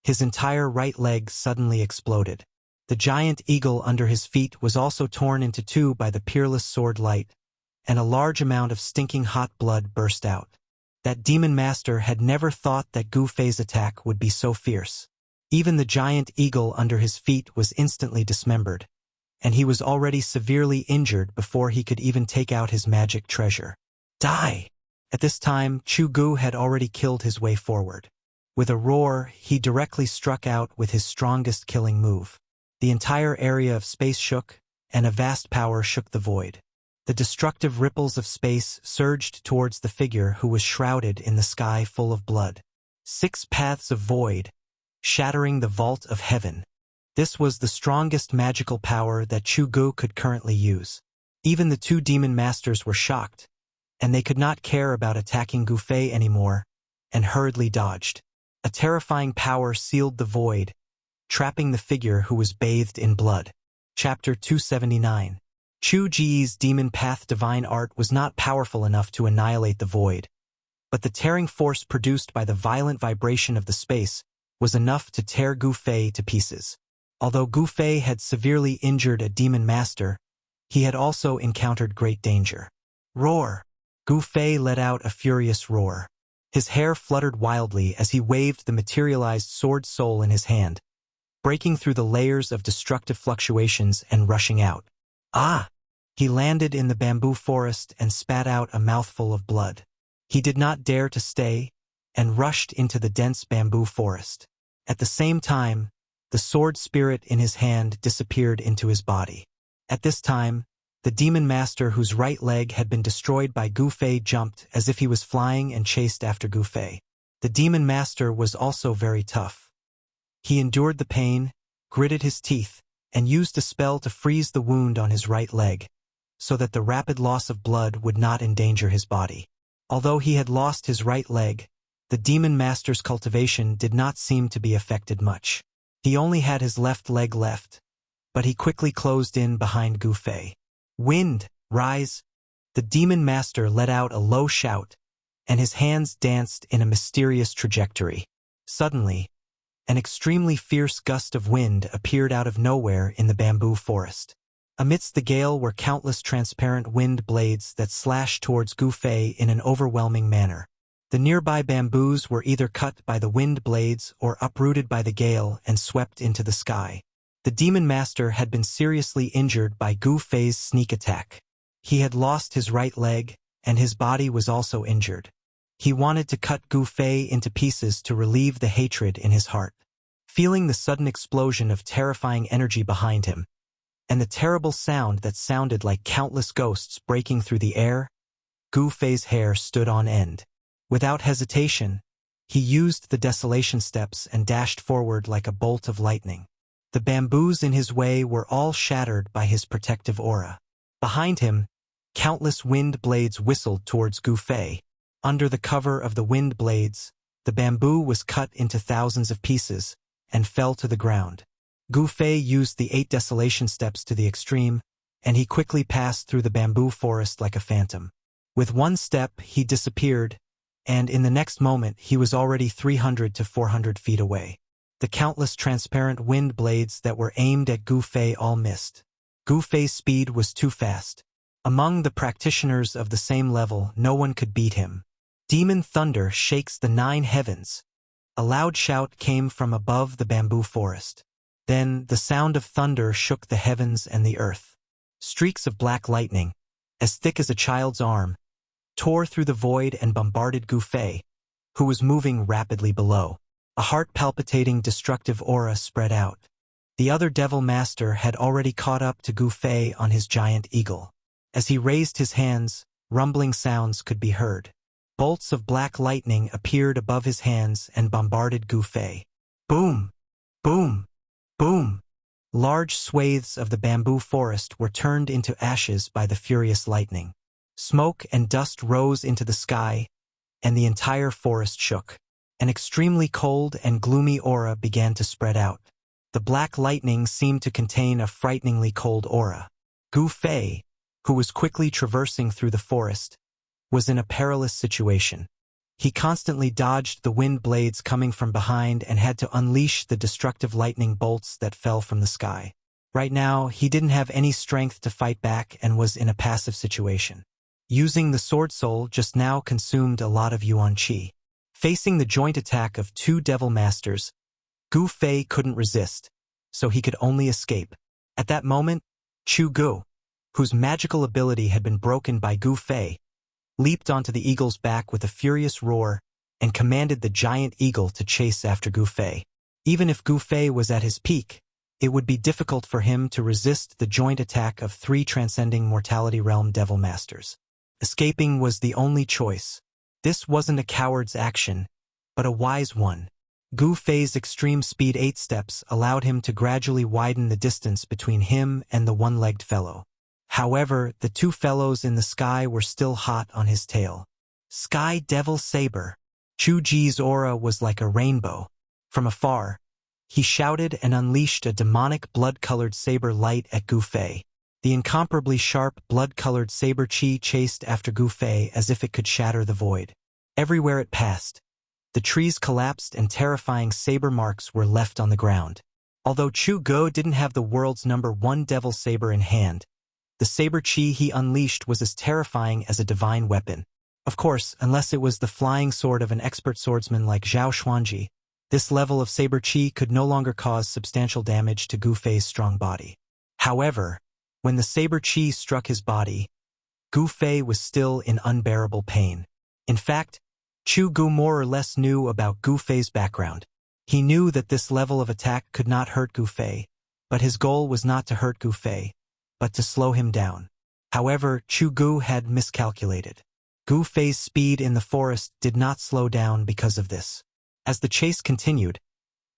his entire right leg suddenly exploded. The giant eagle under his feet was also torn into 2 by the peerless sword light, and a large amount of stinking hot blood burst out. That demon master had never thought that Gu Fei's attack would be so fierce. Even the giant eagle under his feet was instantly dismembered, and he was already severely injured before he could even take out his magic treasure. Die! At this time, Chu Gu had already killed his way forward. With a roar, he directly struck out with his strongest killing move. The entire area of space shook, and a vast power shook the void. The destructive ripples of space surged towards the figure who was shrouded in the sky full of blood. 6 paths of void, shattering the vault of heaven. This was the strongest magical power that Chu Gu could currently use. Even the 2 demon masters were shocked, and they could not care about attacking Gu Fei anymore, and hurriedly dodged. A terrifying power sealed the void, trapping the figure who was bathed in blood. Chapter 279. Chu Ji's demon path divine art was not powerful enough to annihilate the void, but the tearing force produced by the violent vibration of the space was enough to tear Gu Fei to pieces. Although Gu Fei had severely injured a demon master, he had also encountered great danger. Roar! Gu Fei let out a furious roar. His hair fluttered wildly as he waved the materialized sword soul in his hand, breaking through the layers of destructive fluctuations and rushing out. Ah! He landed in the bamboo forest and spat out a mouthful of blood. He did not dare to stay, and rushed into the dense bamboo forest. At the same time, the sword spirit in his hand disappeared into his body. At this time, the demon master whose right leg had been destroyed by Gu Fei jumped as if he was flying and chased after Gu Fei. The demon master was also very tough. He endured the pain, gritted his teeth, and used a spell to freeze the wound on his right leg, so that the rapid loss of blood would not endanger his body. Although he had lost his right leg, the demon master's cultivation did not seem to be affected much. He only had his left leg left, but he quickly closed in behind Gu Fei. Wind, rise! The demon master let out a low shout, and his hands danced in a mysterious trajectory. Suddenly, an extremely fierce gust of wind appeared out of nowhere in the bamboo forest. Amidst the gale were countless transparent wind blades that slashed towards Gu Fei in an overwhelming manner. The nearby bamboos were either cut by the wind blades or uprooted by the gale and swept into the sky. The demon master had been seriously injured by Gu Fei's sneak attack. He had lost his right leg, and his body was also injured. He wanted to cut Gu Fei into pieces to relieve the hatred in his heart. Feeling the sudden explosion of terrifying energy behind him, and the terrible sound that sounded like countless ghosts breaking through the air, Gu Fei's hair stood on end. Without hesitation, he used the desolation steps and dashed forward like a bolt of lightning. The bamboos in his way were all shattered by his protective aura. Behind him, countless wind blades whistled towards Gu Fei. Under the cover of the wind blades, the bamboo was cut into thousands of pieces and fell to the ground. Gu Fei used the 8 desolation steps to the extreme, and he quickly passed through the bamboo forest like a phantom. With one step, he disappeared, and in the next moment he was already 300 to 400 feet away. The countless transparent wind blades that were aimed at Gu Fei all missed. Gu Fei's speed was too fast. Among the practitioners of the same level, no one could beat him. Demon thunder shakes the 9 heavens. A loud shout came from above the bamboo forest. Then the sound of thunder shook the heavens and the earth. Streaks of black lightning, as thick as a child's arm, tore through the void and bombarded Gu Fei, who was moving rapidly below. A heart-palpitating destructive aura spread out. The other devil master had already caught up to Gu Fei on his giant eagle. As he raised his hands, rumbling sounds could be heard. Bolts of black lightning appeared above his hands and bombarded Gu Fei. Boom! Boom! Boom! Large swathes of the bamboo forest were turned into ashes by the furious lightning. Smoke and dust rose into the sky, and the entire forest shook. An extremely cold and gloomy aura began to spread out. The black lightning seemed to contain a frighteningly cold aura. Gu Fei, who was quickly traversing through the forest, was in a perilous situation. He constantly dodged the wind blades coming from behind and had to unleash the destructive lightning bolts that fell from the sky. Right now, he didn't have any strength to fight back and was in a passive situation. Using the sword soul just now consumed a lot of Yuan Qi. Facing the joint attack of 2 devil masters, Gu Fei couldn't resist, so he could only escape. At that moment, Chu Gu, whose magical ability had been broken by Gu Fei, leaped onto the eagle's back with a furious roar and commanded the giant eagle to chase after Gu Fei. Even if Gu Fei was at his peak, it would be difficult for him to resist the joint attack of 3 transcending mortality realm devil masters. Escaping was the only choice. This wasn't a coward's action, but a wise one. Gu Fei's extreme speed 8 steps allowed him to gradually widen the distance between him and the one-legged fellow. However, the 2 fellows in the sky were still hot on his tail. Sky Devil Saber. Chu Ji's aura was like a rainbow. From afar, he shouted and unleashed a demonic blood-colored saber light at Gu Fei. The incomparably sharp, blood-colored saber chi chased after Gu Fei as if it could shatter the void. Everywhere it passed, the trees collapsed and terrifying saber marks were left on the ground. Although Chu Go didn't have the world's #1 devil saber in hand, the saber chi he unleashed was as terrifying as a divine weapon. Of course, unless it was the flying sword of an expert swordsman like Zhao Xuanji, this level of saber chi could no longer cause substantial damage to Gu Fei's strong body. However, when the saber chi struck his body, Gu Fei was still in unbearable pain. In fact, Chu Gu more or less knew about Gu Fei's background. He knew that this level of attack could not hurt Gu Fei, but his goal was not to hurt Gu Fei, but to slow him down. However, Chu Gu had miscalculated. Gu Fei's speed in the forest did not slow down because of this. As the chase continued,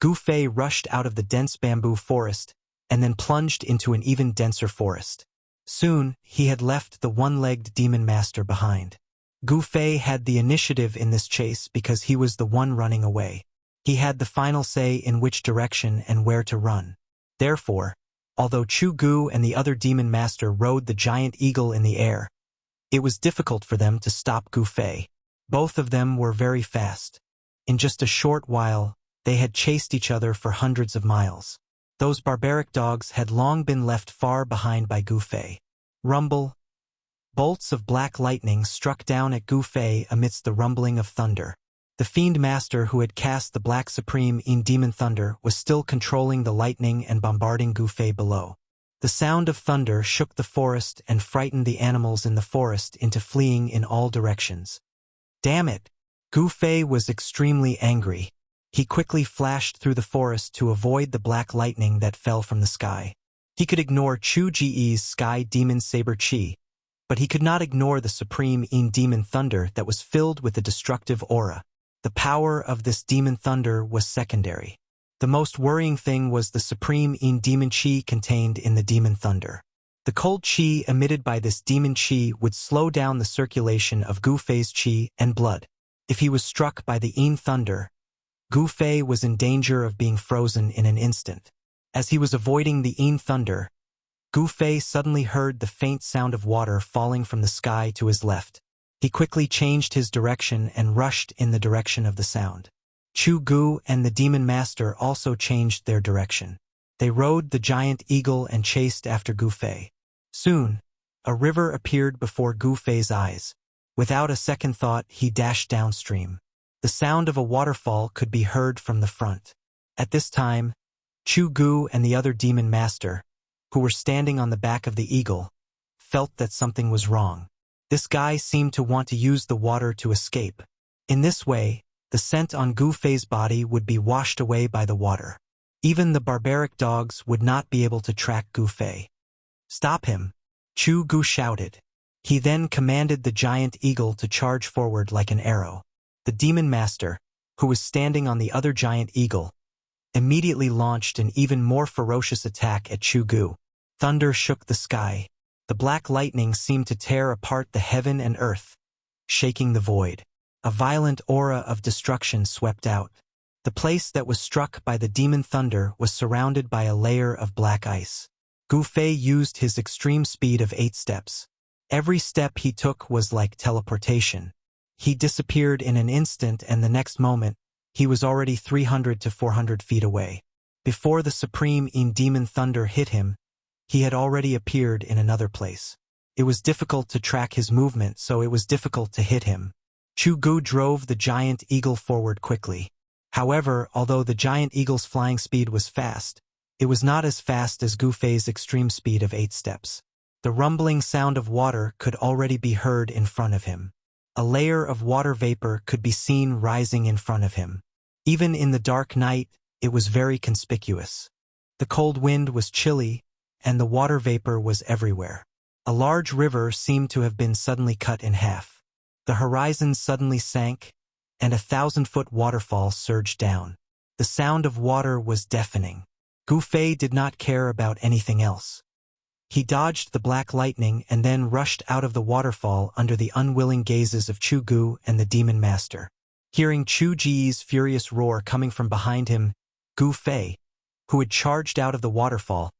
Gu Fei rushed out of the dense bamboo forest and then plunged into an even denser forest. Soon, he had left the one-legged demon master behind. Gu Fei had the initiative in this chase because he was the one running away. He had the final say in which direction and where to run. Therefore, although Chu Gu and the other demon master rode the giant eagle in the air, it was difficult for them to stop Gu Fei. Both of them were very fast. In just a short while, they had chased each other for hundreds of miles. Those barbaric dogs had long been left far behind by Gu Fei. Rumble. Bolts of black lightning struck down at Gu Fei amidst the rumbling of thunder. The Fiend Master who had cast the Black Supreme in Demon Thunder was still controlling the lightning and bombarding Gu Fei below. The sound of thunder shook the forest and frightened the animals in the forest into fleeing in all directions. Damn it! Gu Fei was extremely angry. He quickly flashed through the forest to avoid the black lightning that fell from the sky. He could ignore Chu Ji's Sky Demon Saber Chi, but he could not ignore the Supreme In Demon Thunder that was filled with a destructive aura. The power of this Demon Thunder was secondary. The most worrying thing was the Supreme In Demon Chi contained in the Demon Thunder. The cold Chi emitted by this Demon Chi would slow down the circulation of Gu Fei's Chi and blood. If he was struck by the In Thunder, Gu Fei was in danger of being frozen in an instant. As he was avoiding the In Thunder, Gu Fei suddenly heard the faint sound of water falling from the sky to his left. He quickly changed his direction and rushed in the direction of the sound. Chu Gu and the Demon Master also changed their direction. They rode the giant eagle and chased after Gu Fei. Soon, a river appeared before Gu Fei's eyes. Without a second thought, he dashed downstream. The sound of a waterfall could be heard from the front. At this time, Chu Gu and the other Demon Master, who were standing on the back of the eagle, felt that something was wrong. This guy seemed to want to use the water to escape. In this way, the scent on Gu Fei's body would be washed away by the water. Even the barbaric dogs would not be able to track Gu Fei. "Stop him!" Chu Gu shouted. He then commanded the giant eagle to charge forward like an arrow. The Demon Master, who was standing on the other giant eagle, immediately launched an even more ferocious attack at Chu Gu. Thunder shook the sky. The black lightning seemed to tear apart the heaven and earth, shaking the void. A violent aura of destruction swept out. The place that was struck by the Demon Thunder was surrounded by a layer of black ice. Gu Fei used his extreme speed of 8 steps. Every step he took was like teleportation. He disappeared in an instant, and the next moment, he was already 300 to 400 feet away. Before the Supreme In Demon Thunder hit him, he had already appeared in another place. It was difficult to track his movement, so it was difficult to hit him. Chu Gu drove the giant eagle forward quickly. However, although the giant eagle's flying speed was fast, it was not as fast as Gu Fei's extreme speed of 8 steps. The rumbling sound of water could already be heard in front of him. A layer of water vapor could be seen rising in front of him. Even in the dark night, it was very conspicuous. The cold wind was chilly, and the water vapor was everywhere. A large river seemed to have been suddenly cut in half. The horizon suddenly sank, and a 1,000-foot waterfall surged down. The sound of water was deafening. Gu Fei did not care about anything else. He dodged the black lightning and then rushed out of the waterfall under the unwilling gazes of Chu Gu and the Demon Master. Hearing Chu Ji's furious roar coming from behind him, Gu Fei, who had charged out of the waterfall,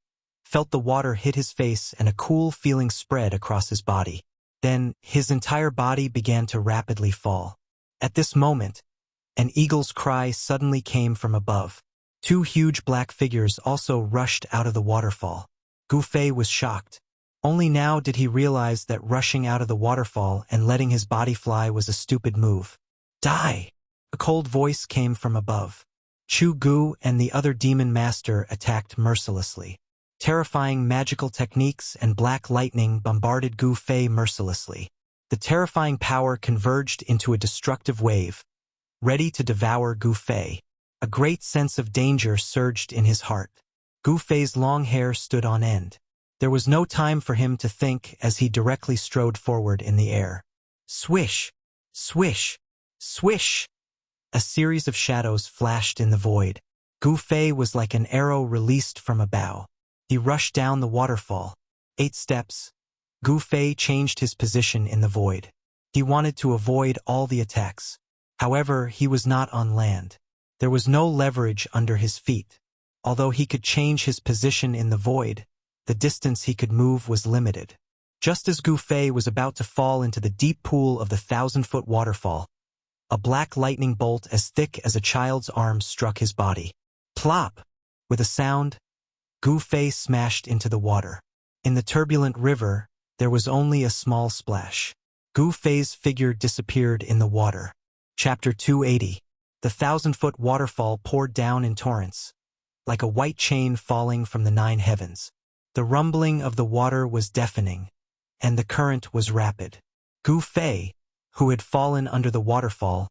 felt the water hit his face and a cool feeling spread across his body. Then, his entire body began to rapidly fall. At this moment, an eagle's cry suddenly came from above. 2 huge black figures also rushed out of the waterfall. Gu Fei was shocked. Only now did he realize that rushing out of the waterfall and letting his body fly was a stupid move. "Die!" A cold voice came from above. Chu Gu and the other Demon Master attacked mercilessly. Terrifying magical techniques and black lightning bombarded Gu Fei mercilessly. The terrifying power converged into a destructive wave, ready to devour Gu Fei. A great sense of danger surged in his heart. Gu Fei's long hair stood on end. There was no time for him to think as he directly strode forward in the air. Swish! Swish! Swish! A series of shadows flashed in the void. Gu Fei was like an arrow released from a bow. He rushed down the waterfall. 8 steps. Gu Fei changed his position in the void. He wanted to avoid all the attacks. However, he was not on land. There was no leverage under his feet. Although he could change his position in the void, the distance he could move was limited. Just as Gu Fei was about to fall into the deep pool of the 1,000-foot waterfall, a black lightning bolt as thick as a child's arm struck his body. Plop! With a sound, Gu Fei smashed into the water. In the turbulent river, there was only a small splash. Gu Fei's figure disappeared in the water. Chapter 280. The 1,000-foot waterfall poured down in torrents, like a white chain falling from the 9 heavens. The rumbling of the water was deafening, and the current was rapid. Gu Fei, who had fallen under the waterfall,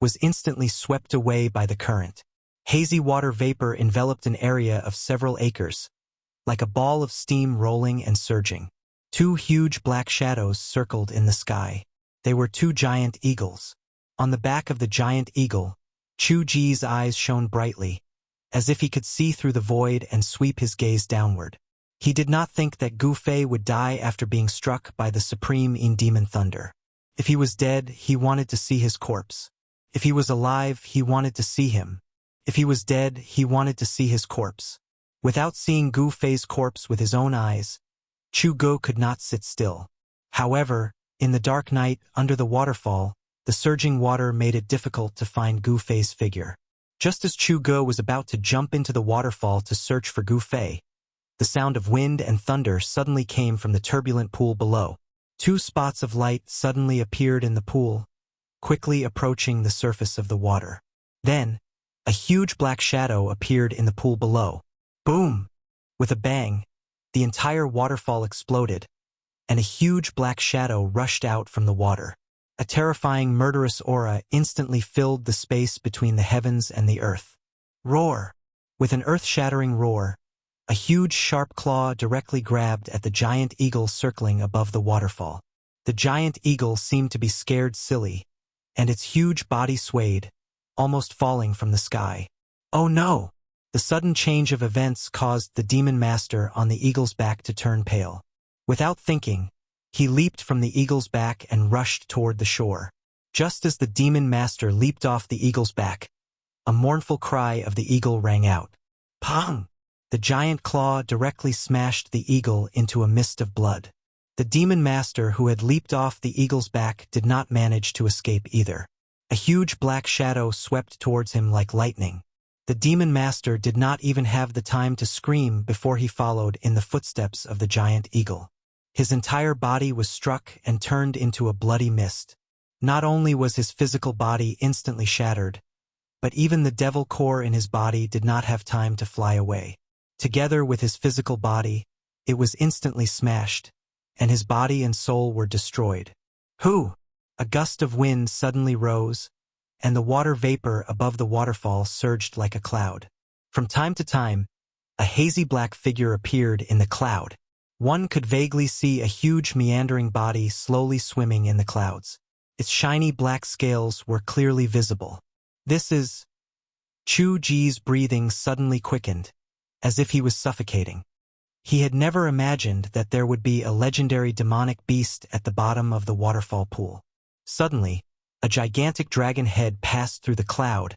was instantly swept away by the current. Hazy water vapor enveloped an area of several acres, like a ball of steam rolling and surging. 2 huge black shadows circled in the sky. They were 2 giant eagles. On the back of the giant eagle, Chu Ji's eyes shone brightly, as if he could see through the void and sweep his gaze downward. He did not think that Gu Fei would die after being struck by the supreme demon thunder. If he was dead, he wanted to see his corpse. If he was alive, he wanted to see him. If he was dead, he wanted to see his corpse. Without seeing Gu Fei's corpse with his own eyes, Chu Go could not sit still. However, in the dark night, under the waterfall, the surging water made it difficult to find Gu Fei's figure. Just as Chu Go was about to jump into the waterfall to search for Gu Fei, the sound of wind and thunder suddenly came from the turbulent pool below. 2 spots of light suddenly appeared in the pool, quickly approaching the surface of the water. Then, a huge black shadow appeared in the pool below. Boom! With a bang, the entire waterfall exploded, and a huge black shadow rushed out from the water. A terrifying murderous aura instantly filled the space between the heavens and the earth. Roar! With an earth-shattering roar, a huge sharp claw directly grabbed at the giant eagle circling above the waterfall. The giant eagle seemed to be scared silly, and its huge body swayed, almost falling from the sky. Oh no! The sudden change of events caused the demon master on the eagle's back to turn pale. Without thinking, he leaped from the eagle's back and rushed toward the shore. Just as the demon master leaped off the eagle's back, a mournful cry of the eagle rang out. Pong! The giant claw directly smashed the eagle into a mist of blood. The demon master who had leaped off the eagle's back did not manage to escape either. A huge black shadow swept towards him like lightning. The demon master did not even have the time to scream before he followed in the footsteps of the giant eagle. His entire body was struck and turned into a bloody mist. Not only was his physical body instantly shattered, but even the devil core in his body did not have time to fly away. Together with his physical body, it was instantly smashed, and his body and soul were destroyed. Hoo! A gust of wind suddenly rose, and the water vapor above the waterfall surged like a cloud. From time to time, a hazy black figure appeared in the cloud. One could vaguely see a huge meandering body slowly swimming in the clouds. Its shiny black scales were clearly visible. This is... Chu Ji's breathing suddenly quickened, as if he was suffocating. He had never imagined that there would be a legendary demonic beast at the bottom of the waterfall pool. Suddenly, a gigantic dragon head passed through the cloud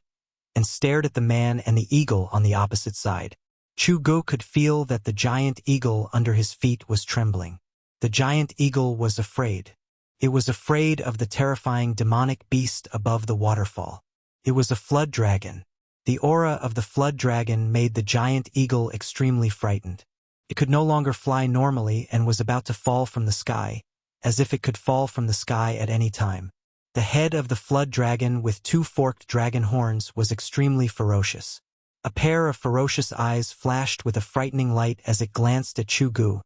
and stared at the man and the eagle on the opposite side. Chu Go could feel that the giant eagle under his feet was trembling. The giant eagle was afraid. It was afraid of the terrifying demonic beast above the waterfall. It was a flood dragon. The aura of the flood dragon made the giant eagle extremely frightened. It could no longer fly normally and was about to fall from the sky, as if it could fall from the sky at any time. The head of the flood dragon with 2 forked dragon horns was extremely ferocious. A pair of ferocious eyes flashed with a frightening light as it glanced at Chu Gu,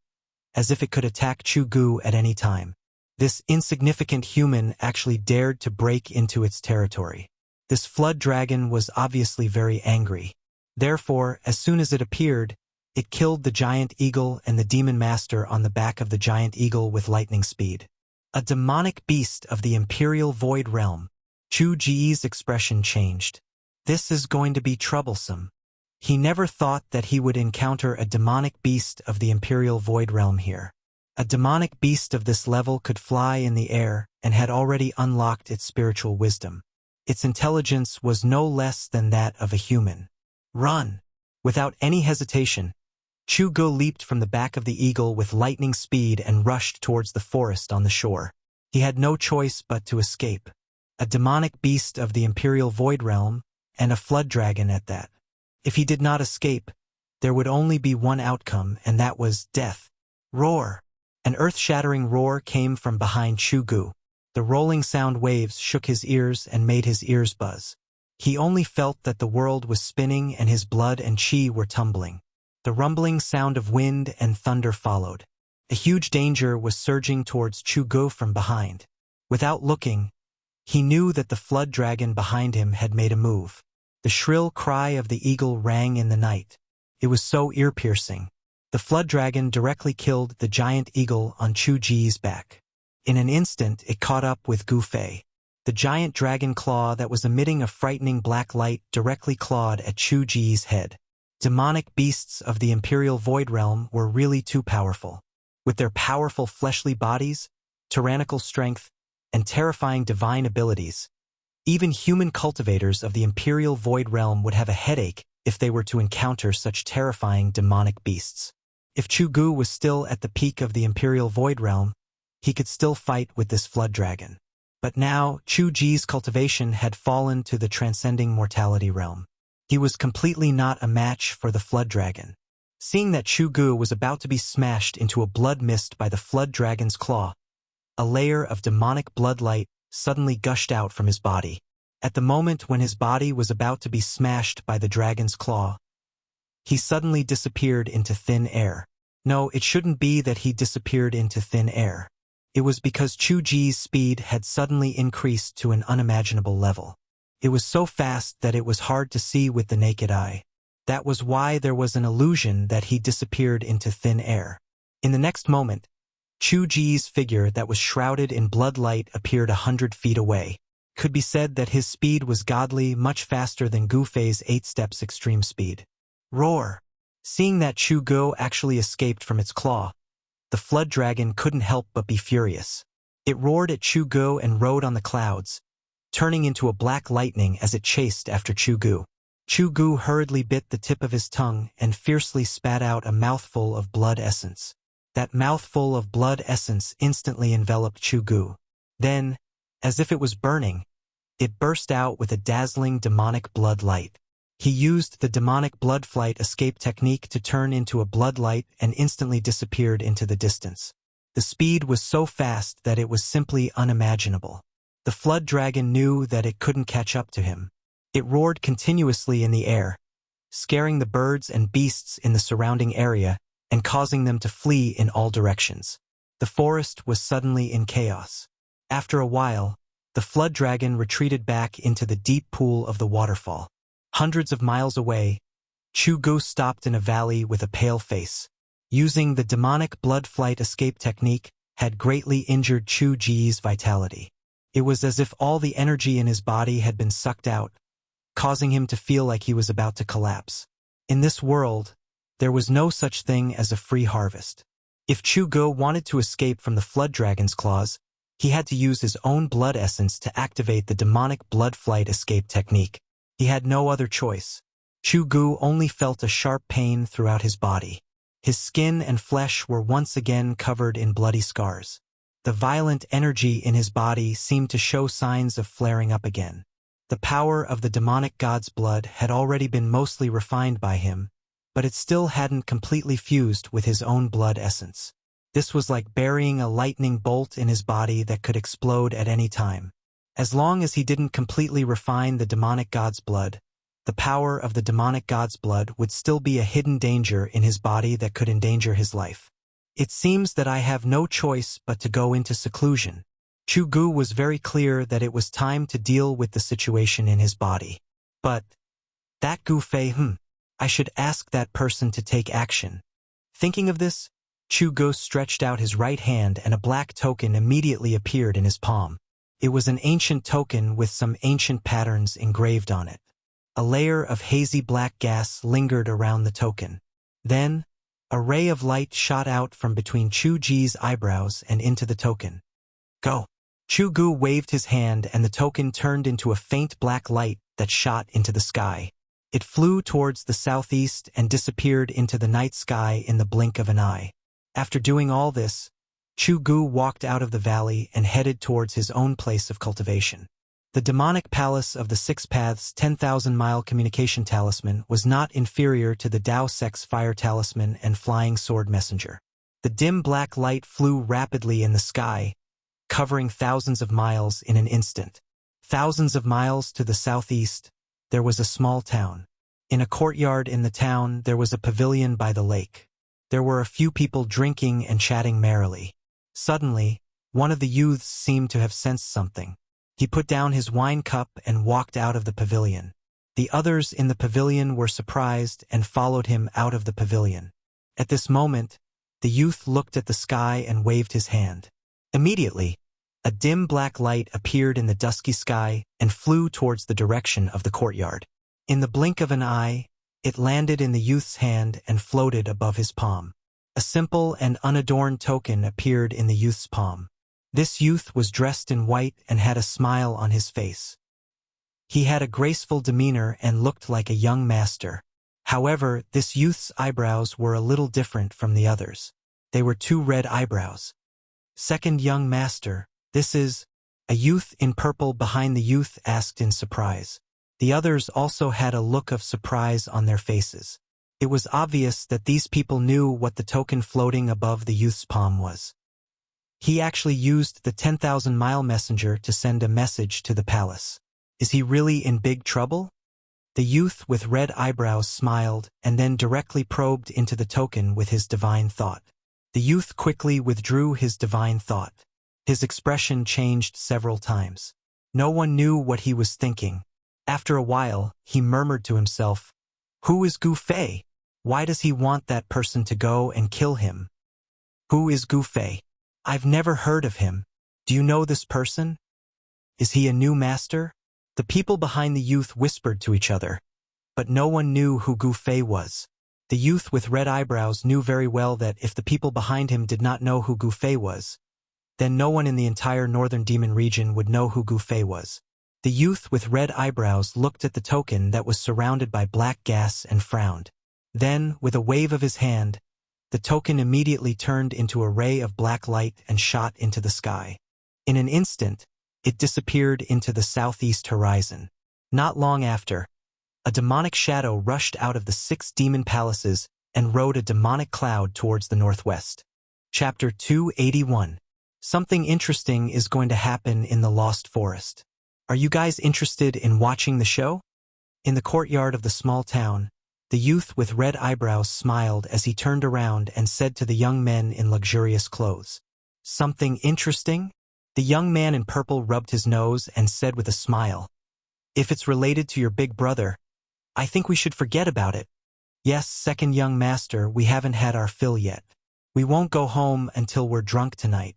as if it could attack Chu Gu at any time. This insignificant human actually dared to break into its territory. This flood dragon was obviously very angry. Therefore, as soon as it appeared, it killed the giant eagle and the demon master on the back of the giant eagle with lightning speed. A demonic beast of the Imperial Void Realm. Chu Ji's expression changed. This is going to be troublesome. He never thought that he would encounter a demonic beast of the Imperial Void Realm here. A demonic beast of this level could fly in the air and had already unlocked its spiritual wisdom. Its intelligence was no less than that of a human. Run! Without any hesitation, Chu Go leaped from the back of the eagle with lightning speed and rushed towards the forest on the shore. He had no choice but to escape. A demonic beast of the Imperial Void Realm, and a flood dragon at that. If he did not escape, There would only be one outcome, and that was death. Roar! An earth-shattering roar came from behind Chu Gu. The rolling sound waves shook his ears and made his ears buzz. He only felt that the world was spinning and his blood and chi were tumbling. The rumbling sound of wind and thunder followed. A huge danger was surging towards Chu Gu from behind. Without looking, he knew that the flood dragon behind him had made a move. The shrill cry of the eagle rang in the night. It was so ear-piercing. The flood dragon directly killed the giant eagle on Chu Ji's back. In an instant, it caught up with Gu Fei. The giant dragon claw that was emitting a frightening black light directly clawed at Chu Ji's head. Demonic beasts of the Imperial Void Realm were really too powerful. With their powerful fleshly bodies, tyrannical strength, and terrifying divine abilities, even human cultivators of the Imperial Void Realm would have a headache if they were to encounter such terrifying demonic beasts. If Chu Gu was still at the peak of the Imperial Void Realm, he could still fight with this flood dragon. But now, Chu Ji's cultivation had fallen to the transcending mortality realm. He was completely not a match for the flood dragon. Seeing that Chu Gu was about to be smashed into a blood mist by the flood dragon's claw, a layer of demonic blood light suddenly gushed out from his body. At the moment when his body was about to be smashed by the dragon's claw, he suddenly disappeared into thin air. No, it shouldn't be that he disappeared into thin air. It was because Chu Ji's speed had suddenly increased to an unimaginable level. It was so fast that it was hard to see with the naked eye. That was why there was an illusion that he disappeared into thin air. In the next moment, Chu Ji's figure that was shrouded in blood light appeared 100 feet away. Could be said that his speed was godly, much faster than Gu Fei's 8 steps extreme speed. Roar! Seeing that Chu Gu actually escaped from its claw, the flood dragon couldn't help but be furious. It roared at Chu Gu and rode on the clouds, turning into a black lightning as it chased after Chu Gu. Chu Gu hurriedly bit the tip of his tongue and fiercely spat out a mouthful of blood essence. That mouthful of blood essence instantly enveloped Chu Gu. Then, as if it was burning, it burst out with a dazzling demonic blood light. He used the demonic blood flight escape technique to turn into a blood light and instantly disappeared into the distance. The speed was so fast that it was simply unimaginable. The flood dragon knew that it couldn't catch up to him. It roared continuously in the air, scaring the birds and beasts in the surrounding area and causing them to flee in all directions. The forest was suddenly in chaos. After a while, the flood dragon retreated back into the deep pool of the waterfall. Hundreds of miles away, Chu Gu stopped in a valley with a pale face. Using the demonic blood flight escape technique had greatly injured Chu Ji's vitality. It was as if all the energy in his body had been sucked out, causing him to feel like he was about to collapse. In this world, there was no such thing as a free harvest. If Chu Gu wanted to escape from the flood dragon's claws, he had to use his own blood essence to activate the demonic blood flight escape technique. He had no other choice. Chu Gu only felt a sharp pain throughout his body. His skin and flesh were once again covered in bloody scars. The violent energy in his body seemed to show signs of flaring up again. The power of the demonic god's blood had already been mostly refined by him, but it still hadn't completely fused with his own blood essence. This was like burying a lightning bolt in his body that could explode at any time. As long as he didn't completely refine the demonic god's blood, the power of the demonic god's blood would still be a hidden danger in his body that could endanger his life. It seems that I have no choice but to go into seclusion. Chu Gu was very clear that it was time to deal with the situation in his body. But that Gu Fei, I should ask that person to take action. Thinking of this, Chu Gu stretched out his right hand and a black token immediately appeared in his palm. It was an ancient token with some ancient patterns engraved on it. A layer of hazy black gas lingered around the token. Then, a ray of light shot out from between Chu Ji's eyebrows and into the token. Go! Chu Gu waved his hand and the token turned into a faint black light that shot into the sky. It flew towards the southeast and disappeared into the night sky in the blink of an eye. After doing all this, Chu Gu walked out of the valley and headed towards his own place of cultivation. The demonic palace of the Six Paths 10,000-mile communication talisman was not inferior to the Dao Sec's fire talisman and flying sword messenger. The dim black light flew rapidly in the sky, covering thousands of miles in an instant. Thousands of miles to the southeast, there was a small town. In a courtyard in the town, there was a pavilion by the lake. There were a few people drinking and chatting merrily. Suddenly, one of the youths seemed to have sensed something. He put down his wine cup and walked out of the pavilion. The others in the pavilion were surprised and followed him out of the pavilion. At this moment, the youth looked at the sky and waved his hand. Immediately, a dim black light appeared in the dusky sky and flew towards the direction of the courtyard. In the blink of an eye, it landed in the youth's hand and floated above his palm. A simple and unadorned token appeared in the youth's palm. This youth was dressed in white and had a smile on his face. He had a graceful demeanor and looked like a young master. However, this youth's eyebrows were a little different from the others. They were two red eyebrows. Second young master, this is... A youth in purple behind the youth asked in surprise. The others also had a look of surprise on their faces. It was obvious that these people knew what the token floating above the youth's palm was. He actually used the 10,000-mile messenger to send a message to the palace. Is he really in big trouble? The youth with red eyebrows smiled and then directly probed into the token with his divine thought. The youth quickly withdrew his divine thought. His expression changed several times. No one knew what he was thinking. After a while, he murmured to himself, "Who is Gu Fei? Why does he want that person to go and kill him? Who is Gu Fei? I've never heard of him. Do you know this person? Is he a new master?" The people behind the youth whispered to each other, but no one knew who Gu Fei was. The youth with red eyebrows knew very well that if the people behind him did not know who Gu Fei was, then no one in the entire northern demon region would know who Gu Fei was. The youth with red eyebrows looked at the token that was surrounded by black gas and frowned. Then, with a wave of his hand, the token immediately turned into a ray of black light and shot into the sky. In an instant, it disappeared into the southeast horizon. Not long after, a demonic shadow rushed out of the 6 demon palaces and rode a demonic cloud towards the northwest. Chapter 281. Something interesting is going to happen in the Lost Forest. Are you guys interested in watching the show? In the courtyard of the small town, the youth with red eyebrows smiled as he turned around and said to the young men in luxurious clothes, "Something interesting?" The young man in purple rubbed his nose and said with a smile, "If it's related to your big brother, I think we should forget about it." "Yes, second young master, we haven't had our fill yet. We won't go home until we're drunk tonight."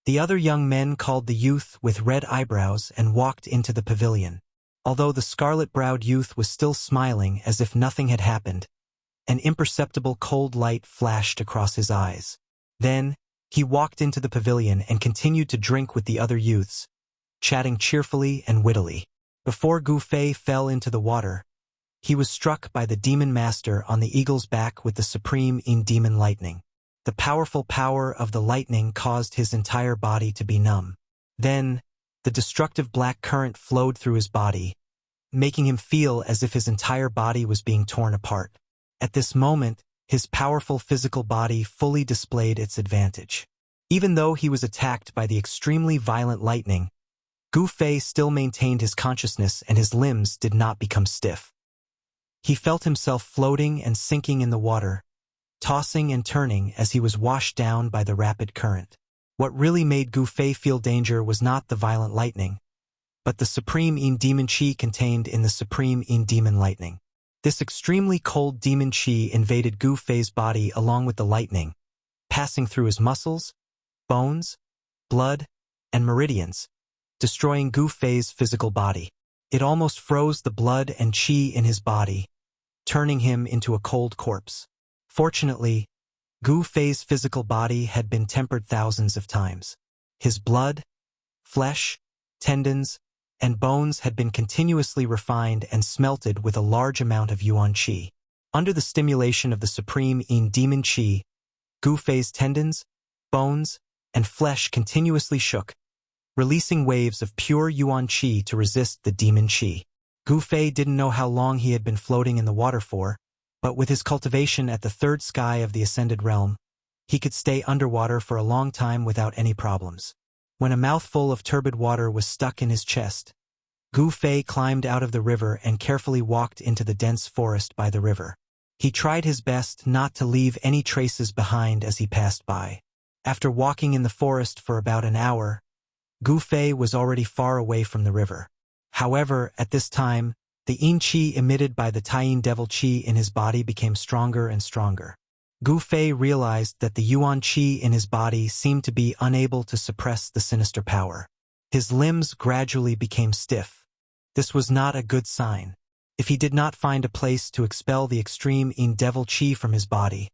The other young men called the youth with red eyebrows and walked into the pavilion. Although the scarlet-browed youth was still smiling as if nothing had happened, an imperceptible cold light flashed across his eyes. Then, he walked into the pavilion and continued to drink with the other youths, chatting cheerfully and wittily. Before Gu Fei fell into the water, he was struck by the demon master on the eagle's back with the supreme demon lightning. The powerful power of the lightning caused his entire body to be numb. Then, the destructive black current flowed through his body, making him feel as if his entire body was being torn apart. At this moment, his powerful physical body fully displayed its advantage. Even though he was attacked by the extremely violent lightning, Gu Fei still maintained his consciousness and his limbs did not become stiff. He felt himself floating and sinking in the water, tossing and turning as he was washed down by the rapid current. What really made Gu Fei feel danger was not the violent lightning, but the supreme demon chi contained in the supreme demon lightning. This extremely cold demon chi invaded Gu Fei's body along with the lightning, passing through his muscles, bones, blood, and meridians, destroying Gu Fei's physical body. It almost froze the blood and chi in his body, turning him into a cold corpse. Fortunately, Gu Fei's physical body had been tempered thousands of times. His blood, flesh, tendons, and bones had been continuously refined and smelted with a large amount of yuan qi. Under the stimulation of the supreme demon qi, Gu Fei's tendons, bones, and flesh continuously shook, releasing waves of pure yuan qi to resist the demon qi. Gu Fei didn't know how long he had been floating in the water for, but with his cultivation at the third sky of the Ascended Realm, he could stay underwater for a long time without any problems. When a mouthful of turbid water was stuck in his chest, Gu Fei climbed out of the river and carefully walked into the dense forest by the river. He tried his best not to leave any traces behind as he passed by. After walking in the forest for about an hour, Gu Fei was already far away from the river. However, at this time, the yin qi emitted by the Taiyin devil qi in his body became stronger and stronger. Gu Fei realized that the yuan qi in his body seemed to be unable to suppress the sinister power. His limbs gradually became stiff. This was not a good sign. If he did not find a place to expel the extreme yin devil qi from his body,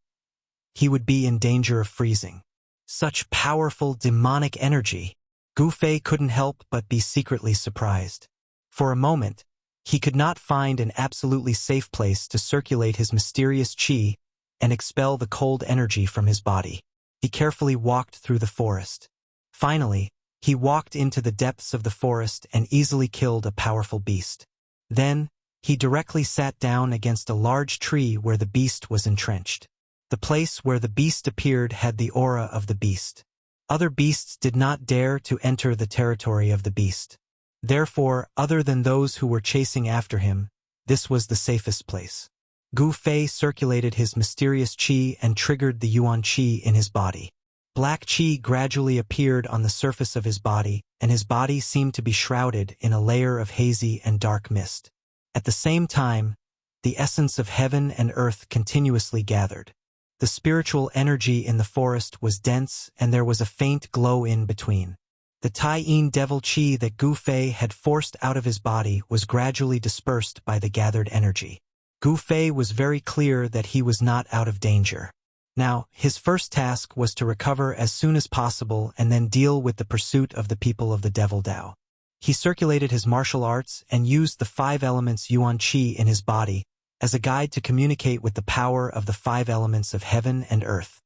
he would be in danger of freezing. Such powerful demonic energy! Gu Fei couldn't help but be secretly surprised. For a moment, he could not find an absolutely safe place to circulate his mysterious qi and expel the cold energy from his body. He carefully walked through the forest. Finally, he walked into the depths of the forest and easily killed a powerful beast. Then, he directly sat down against a large tree where the beast was entrenched. The place where the beast appeared had the aura of the beast. Other beasts did not dare to enter the territory of the beast. Therefore, other than those who were chasing after him, this was the safest place. Gu Fei circulated his mysterious qi and triggered the yuan qi in his body. Black qi gradually appeared on the surface of his body, and his body seemed to be shrouded in a layer of hazy and dark mist. At the same time, the essence of heaven and earth continuously gathered. The spiritual energy in the forest was dense, and there was a faint glow in between. The Taiyin devil qi that Gu Fei had forced out of his body was gradually dispersed by the gathered energy. Gu Fei was very clear that he was not out of danger. Now, his first task was to recover as soon as possible and then deal with the pursuit of the people of the Devil Dao. He circulated his martial arts and used the 5 elements yuan qi in his body as a guide to communicate with the power of the 5 elements of heaven and earth.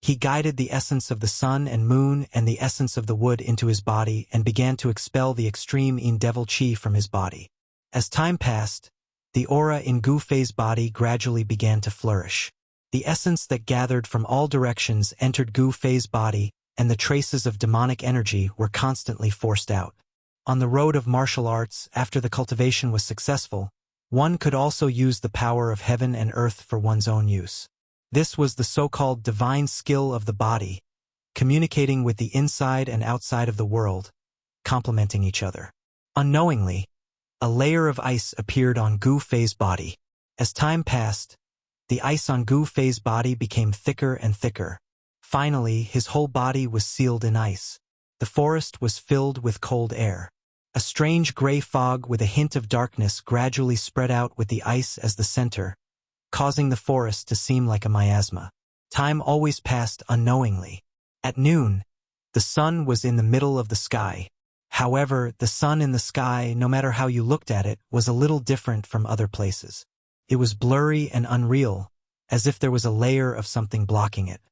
He guided the essence of the sun and moon and the essence of the wood into his body and began to expel the extreme yin devil qi from his body. As time passed, the aura in Gu Fei's body gradually began to flourish. The essence that gathered from all directions entered Gu Fei's body, and the traces of demonic energy were constantly forced out. On the road of martial arts, after the cultivation was successful, one could also use the power of heaven and earth for one's own use. This was the so-called divine skill of the body, communicating with the inside and outside of the world, complementing each other. Unknowingly, a layer of ice appeared on Gu Fei's body. As time passed, the ice on Gu Fei's body became thicker and thicker. Finally, his whole body was sealed in ice. The forest was filled with cold air. A strange gray fog with a hint of darkness gradually spread out with the ice as the center, causing the forest to seem like a miasma. Time always passed unknowingly. At noon, the sun was in the middle of the sky. However, the sun in the sky, no matter how you looked at it, was a little different from other places. It was blurry and unreal, as if there was a layer of something blocking it.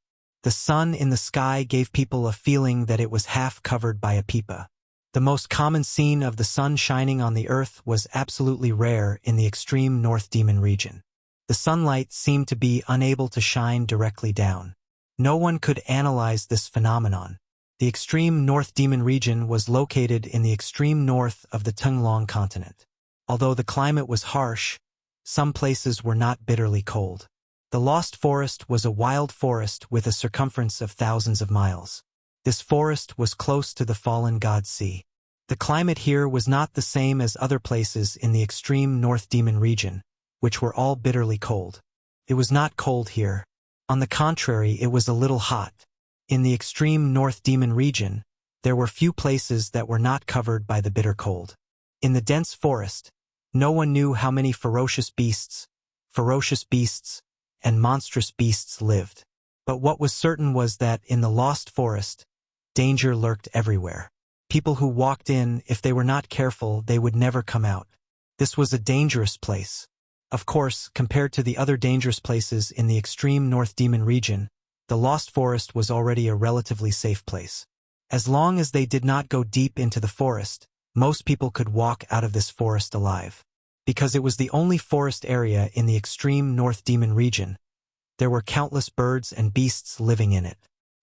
The sun in the sky gave people a feeling that it was half covered by a pipa. The most common scene of the sun shining on the earth was absolutely rare in the extreme North Demon region. The sunlight seemed to be unable to shine directly down. No one could analyze this phenomenon. The extreme North Demon region was located in the extreme north of the Tunglong continent. Although the climate was harsh, some places were not bitterly cold. The Lost Forest was a wild forest with a circumference of thousands of miles. This forest was close to the fallen god sea. The climate here was not the same as other places in the extreme North Demon region, which were all bitterly cold. It was not cold here. On the contrary, it was a little hot. In the extreme North Demon region, there were few places that were not covered by the bitter cold. In the dense forest, no one knew how many ferocious beasts, and monstrous beasts lived. But what was certain was that in the Lost Forest, danger lurked everywhere. People who walked in, if they were not careful, they would never come out. This was a dangerous place. Of course, compared to the other dangerous places in the extreme North Demon region, the Lost Forest was already a relatively safe place. As long as they did not go deep into the forest, most people could walk out of this forest alive. Because it was the only forest area in the extreme North Demon region, there were countless birds and beasts living in it.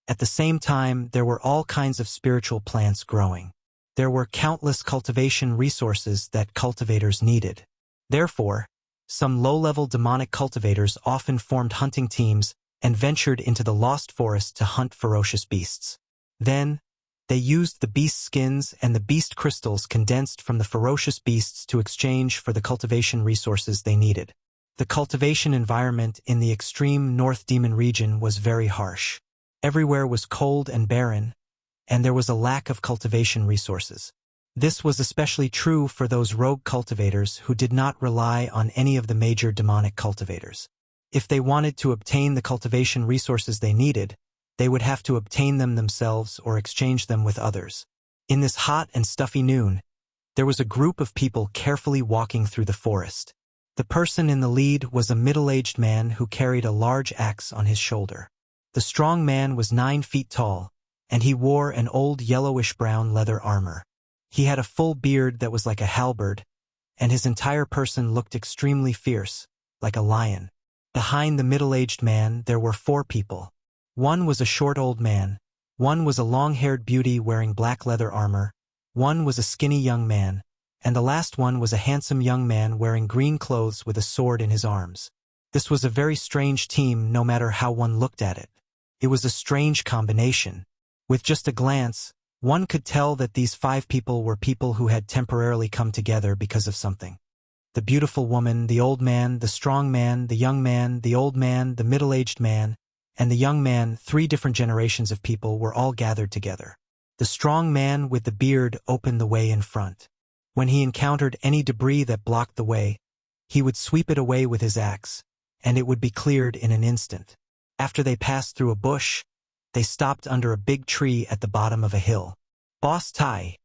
At the same time, there were all kinds of spiritual plants growing. There were countless cultivation resources that cultivators needed. Therefore, some low-level demonic cultivators often formed hunting teams and ventured into the lost forest to hunt ferocious beasts. Then, they used the beast skins and the beast crystals condensed from the ferocious beasts to exchange for the cultivation resources they needed. The cultivation environment in the extreme North Demon region was very harsh. Everywhere was cold and barren, and there was a lack of cultivation resources. This was especially true for those rogue cultivators who did not rely on any of the major demonic cultivators. If they wanted to obtain the cultivation resources they needed, they would have to obtain them themselves or exchange them with others. In this hot and stuffy noon, there was a group of people carefully walking through the forest. The person in the lead was a middle-aged man who carried a large axe on his shoulder. The strong man was 9 feet tall, and he wore an old yellowish-brown leather armor. He had a full beard that was like a halberd, and his entire person looked extremely fierce, like a lion. Behind the middle-aged man there were 4 people. One was a short old man, one was a long-haired beauty wearing black leather armor, one was a skinny young man, and the last one was a handsome young man wearing green clothes with a sword in his arms. This was a very strange team no matter how one looked at it. It was a strange combination. With just a glance, one could tell that these 5 people were people who had temporarily come together because of something. The beautiful woman, the old man, the strong man, the young man, the old man, the middle-aged man, and the young man, 3 different generations of people were all gathered together. The strong man with the beard opened the way in front. When he encountered any debris that blocked the way, he would sweep it away with his axe, and it would be cleared in an instant. After they passed through a bush, they stopped under a big tree at the bottom of a hill. "Boss Tai,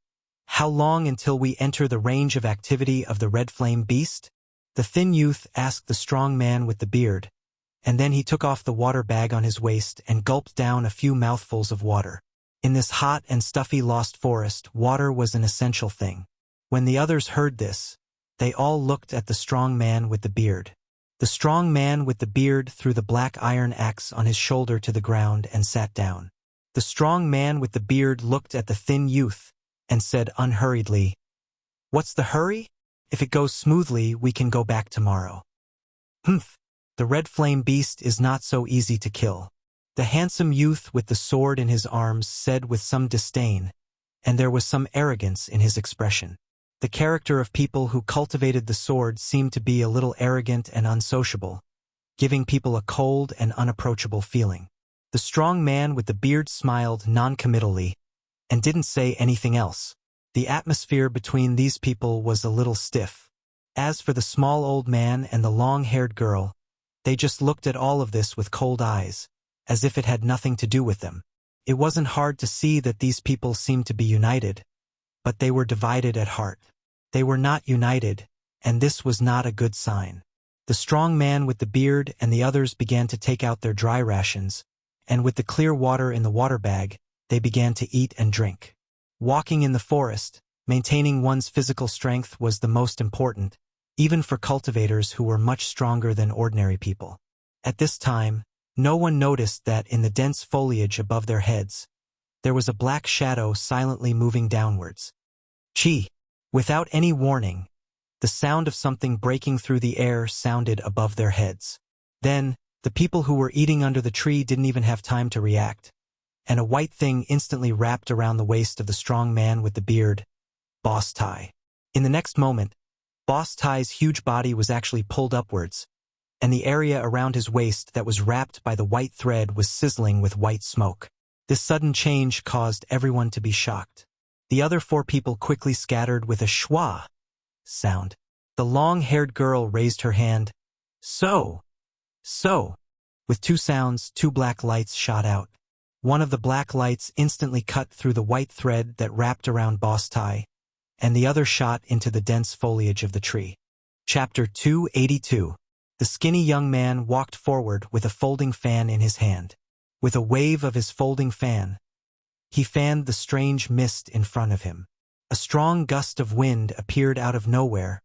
how long until we enter the range of activity of the red flame beast?" The thin youth asked the strong man with the beard, and then he took off the water bag on his waist and gulped down a few mouthfuls of water. In this hot and stuffy lost forest, water was an essential thing. When the others heard this, they all looked at the strong man with the beard. The strong man with the beard threw the black iron axe on his shoulder to the ground and sat down. The strong man with the beard looked at the thin youth and said unhurriedly, "What's the hurry? If it goes smoothly, we can go back tomorrow." "Humph, the red flame beast is not so easy to kill," the handsome youth with the sword in his arms said with some disdain, and there was some arrogance in his expression. The character of people who cultivated the sword seemed to be a little arrogant and unsociable, giving people a cold and unapproachable feeling. The strong man with the beard smiled non-committally and didn't say anything else. The atmosphere between these people was a little stiff. As for the small old man and the long-haired girl, they just looked at all of this with cold eyes, as if it had nothing to do with them. It wasn't hard to see that these people seemed to be united, but they were divided at heart. They were not united, and this was not a good sign. The strong man with the beard and the others began to take out their dry rations, and with the clear water in the water bag, they began to eat and drink. Walking in the forest, maintaining one's physical strength was the most important, even for cultivators who were much stronger than ordinary people. At this time, no one noticed that in the dense foliage above their heads, there was a black shadow silently moving downwards. Chi! Without any warning, the sound of something breaking through the air sounded above their heads. Then, the people who were eating under the tree didn't even have time to react, and a white thing instantly wrapped around the waist of the strong man with the beard, Boss Tai. In the next moment, Boss Tai's huge body was actually pulled upwards, and the area around his waist that was wrapped by the white thread was sizzling with white smoke. This sudden change caused everyone to be shocked. The other 4 people quickly scattered with a schwa sound. The long-haired girl raised her hand. So. With 2 sounds, 2 black lights shot out. One of the black lights instantly cut through the white thread that wrapped around Boss Tai, and the other shot into the dense foliage of the tree. Chapter 282. The skinny young man walked forward with a folding fan in his hand. With a wave of his folding fan, He fanned the strange mist in front of him. A strong gust of wind appeared out of nowhere,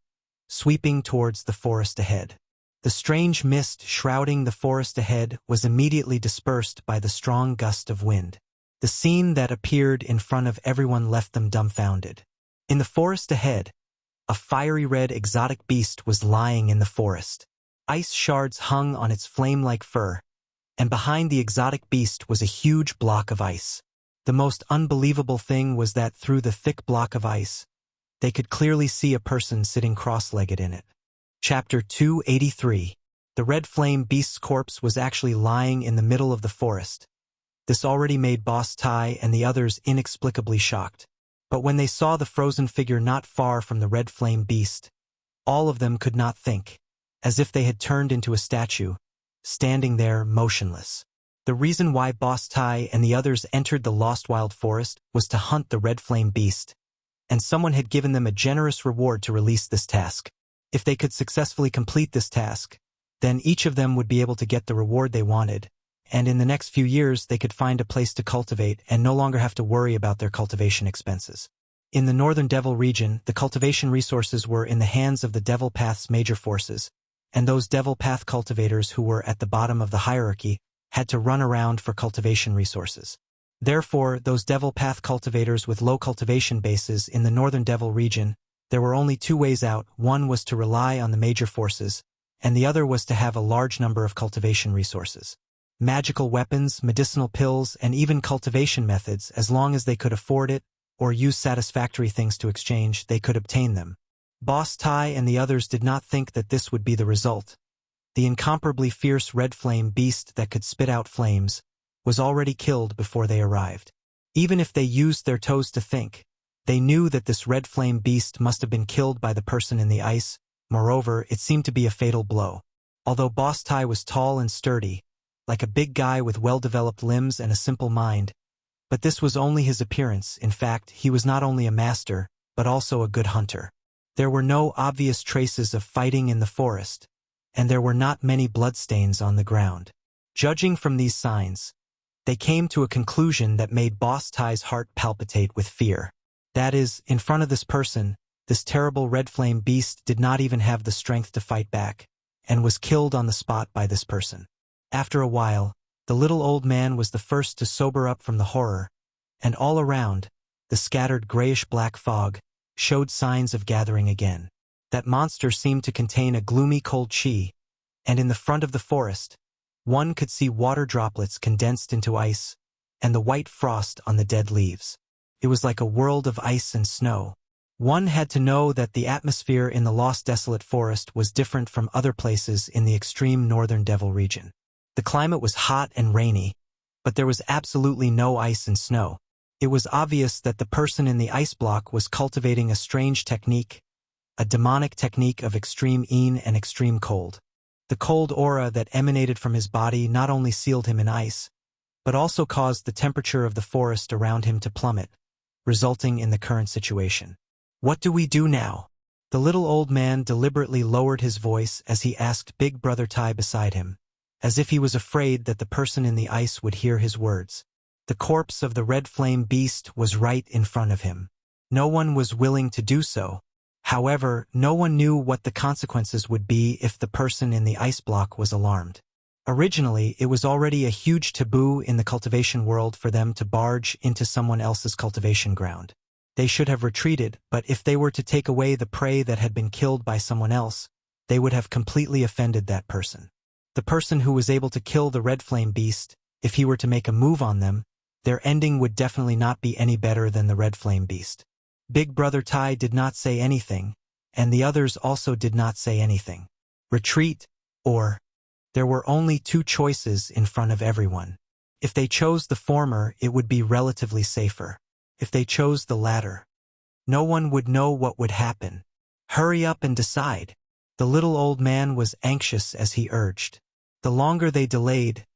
sweeping towards the forest ahead. The strange mist shrouding the forest ahead was immediately dispersed by the strong gust of wind. The scene that appeared in front of everyone left them dumbfounded. In the forest ahead, a fiery red exotic beast was lying in the forest. Ice shards hung on its flame-like fur, and behind the exotic beast was a huge block of ice. The most unbelievable thing was that through the thick block of ice, they could clearly see a person sitting cross-legged in it. Chapter 283. The red flame beast's corpse was actually lying in the middle of the forest. This already made Boss Tai and the others inexplicably shocked. But when they saw the frozen figure not far from the red flame beast, all of them could not think, as if they had turned into a statue, standing there motionless. The reason why Boss Tai and the others entered the Lost Wild Forest was to hunt the red flame beast, and someone had given them a generous reward to release this task. If they could successfully complete this task, then each of them would be able to get the reward they wanted, and in the next few years they could find a place to cultivate and no longer have to worry about their cultivation expenses. In the Northern Devil region, the cultivation resources were in the hands of the Devil Path's major forces, and those Devil Path cultivators who were at the bottom of the hierarchy had to run around for cultivation resources. Therefore, those Devil Path cultivators with low cultivation bases in the Northern Devil region, there were only two ways out. One was to rely on the major forces, and the other was to have a large number of cultivation resources. Magical weapons, medicinal pills, and even cultivation methods, as long as they could afford it, or use satisfactory things to exchange, they could obtain them. Boss Tai and the others did not think that this would be the result. The incomparably fierce red flame beast that could spit out flames was already killed before they arrived. Even if they used their toes to think, they knew that this red flame beast must have been killed by the person in the ice. Moreover, it seemed to be a fatal blow. Although Boss Tai was tall and sturdy, like a big guy with well-developed limbs and a simple mind, but this was only his appearance. In fact, he was not only a master, but also a good hunter. There were no obvious traces of fighting in the forest, and there were not many bloodstains on the ground. Judging from these signs, they came to a conclusion that made Boss Tai's heart palpitate with fear. That is, in front of this person, this terrible red flame beast did not even have the strength to fight back, and was killed on the spot by this person. After a while, the little old man was the first to sober up from the horror, and all around, the scattered grayish-black fog showed signs of gathering again. That monster seemed to contain a gloomy cold chi, and in the front of the forest, one could see water droplets condensed into ice, and the white frost on the dead leaves. It was like a world of ice and snow. One had to know that the atmosphere in the Lost Desolate Forest was different from other places in the extreme Northern Devil region. The climate was hot and rainy, but there was absolutely no ice and snow. It was obvious that the person in the ice block was cultivating a strange technique, a demonic technique of extreme heat and extreme cold. The cold aura that emanated from his body not only sealed him in ice, but also caused the temperature of the forest around him to plummet, resulting in the current situation. What do we do now? The little old man deliberately lowered his voice as he asked Big Brother Tai beside him, as if he was afraid that the person in the ice would hear his words. The corpse of the red flame beast was right in front of him. No one was willing to do so. However, no one knew what the consequences would be if the person in the ice block was alarmed. Originally, it was already a huge taboo in the cultivation world for them to barge into someone else's cultivation ground. They should have retreated, but if they were to take away the prey that had been killed by someone else, they would have completely offended that person. The person who was able to kill the red flame beast, if he were to make a move on them, their ending would definitely not be any better than the red flame beast. Big Brother Tai did not say anything, and the others also did not say anything. Retreat, or... There were only two choices in front of everyone. If they chose the former, it would be relatively safer. If they chose the latter, no one would know what would happen. Hurry up and decide. The little old man was anxious as he urged. The longer they delayed,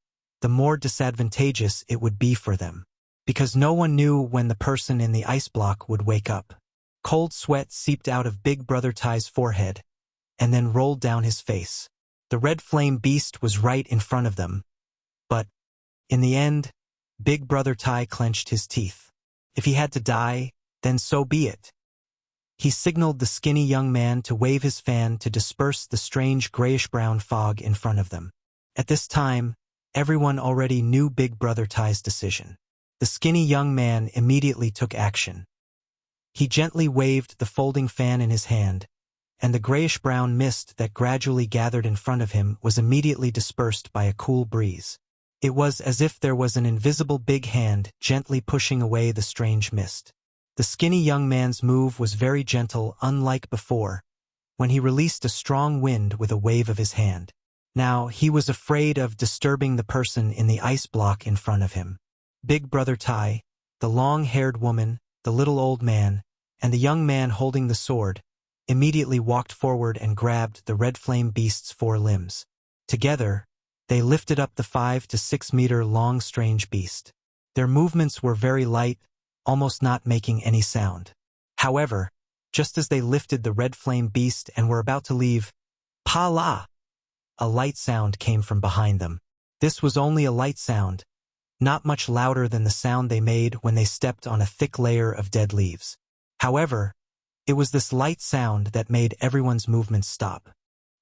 the more disadvantageous it would be for them, because no one knew when the person in the ice block would wake up. Cold sweat seeped out of Big Brother Tai's forehead, and then rolled down his face. The red flame beast was right in front of them, but, in the end, Big Brother Tai clenched his teeth. If he had to die, then so be it. He signaled the skinny young man to wave his fan to disperse the strange grayish-brown fog in front of them. At this time, everyone already knew Big Brother Tai's decision. The skinny young man immediately took action. He gently waved the folding fan in his hand, and the grayish-brown mist that gradually gathered in front of him was immediately dispersed by a cool breeze. It was as if there was an invisible big hand gently pushing away the strange mist. The skinny young man's move was very gentle, unlike before, when he released a strong wind with a wave of his hand. Now, he was afraid of disturbing the person in the ice block in front of him. Big Brother Tai, the long-haired woman, the little old man, and the young man holding the sword, immediately walked forward and grabbed the red flame beast's 4 limbs. Together, they lifted up the 5 to 6 meter long strange beast. Their movements were very light, almost not making any sound. However, just as they lifted the red flame beast and were about to leave, "Pa-la!" a light sound came from behind them. This was only a light sound, not much louder than the sound they made when they stepped on a thick layer of dead leaves. However, it was this light sound that made everyone's movements stop.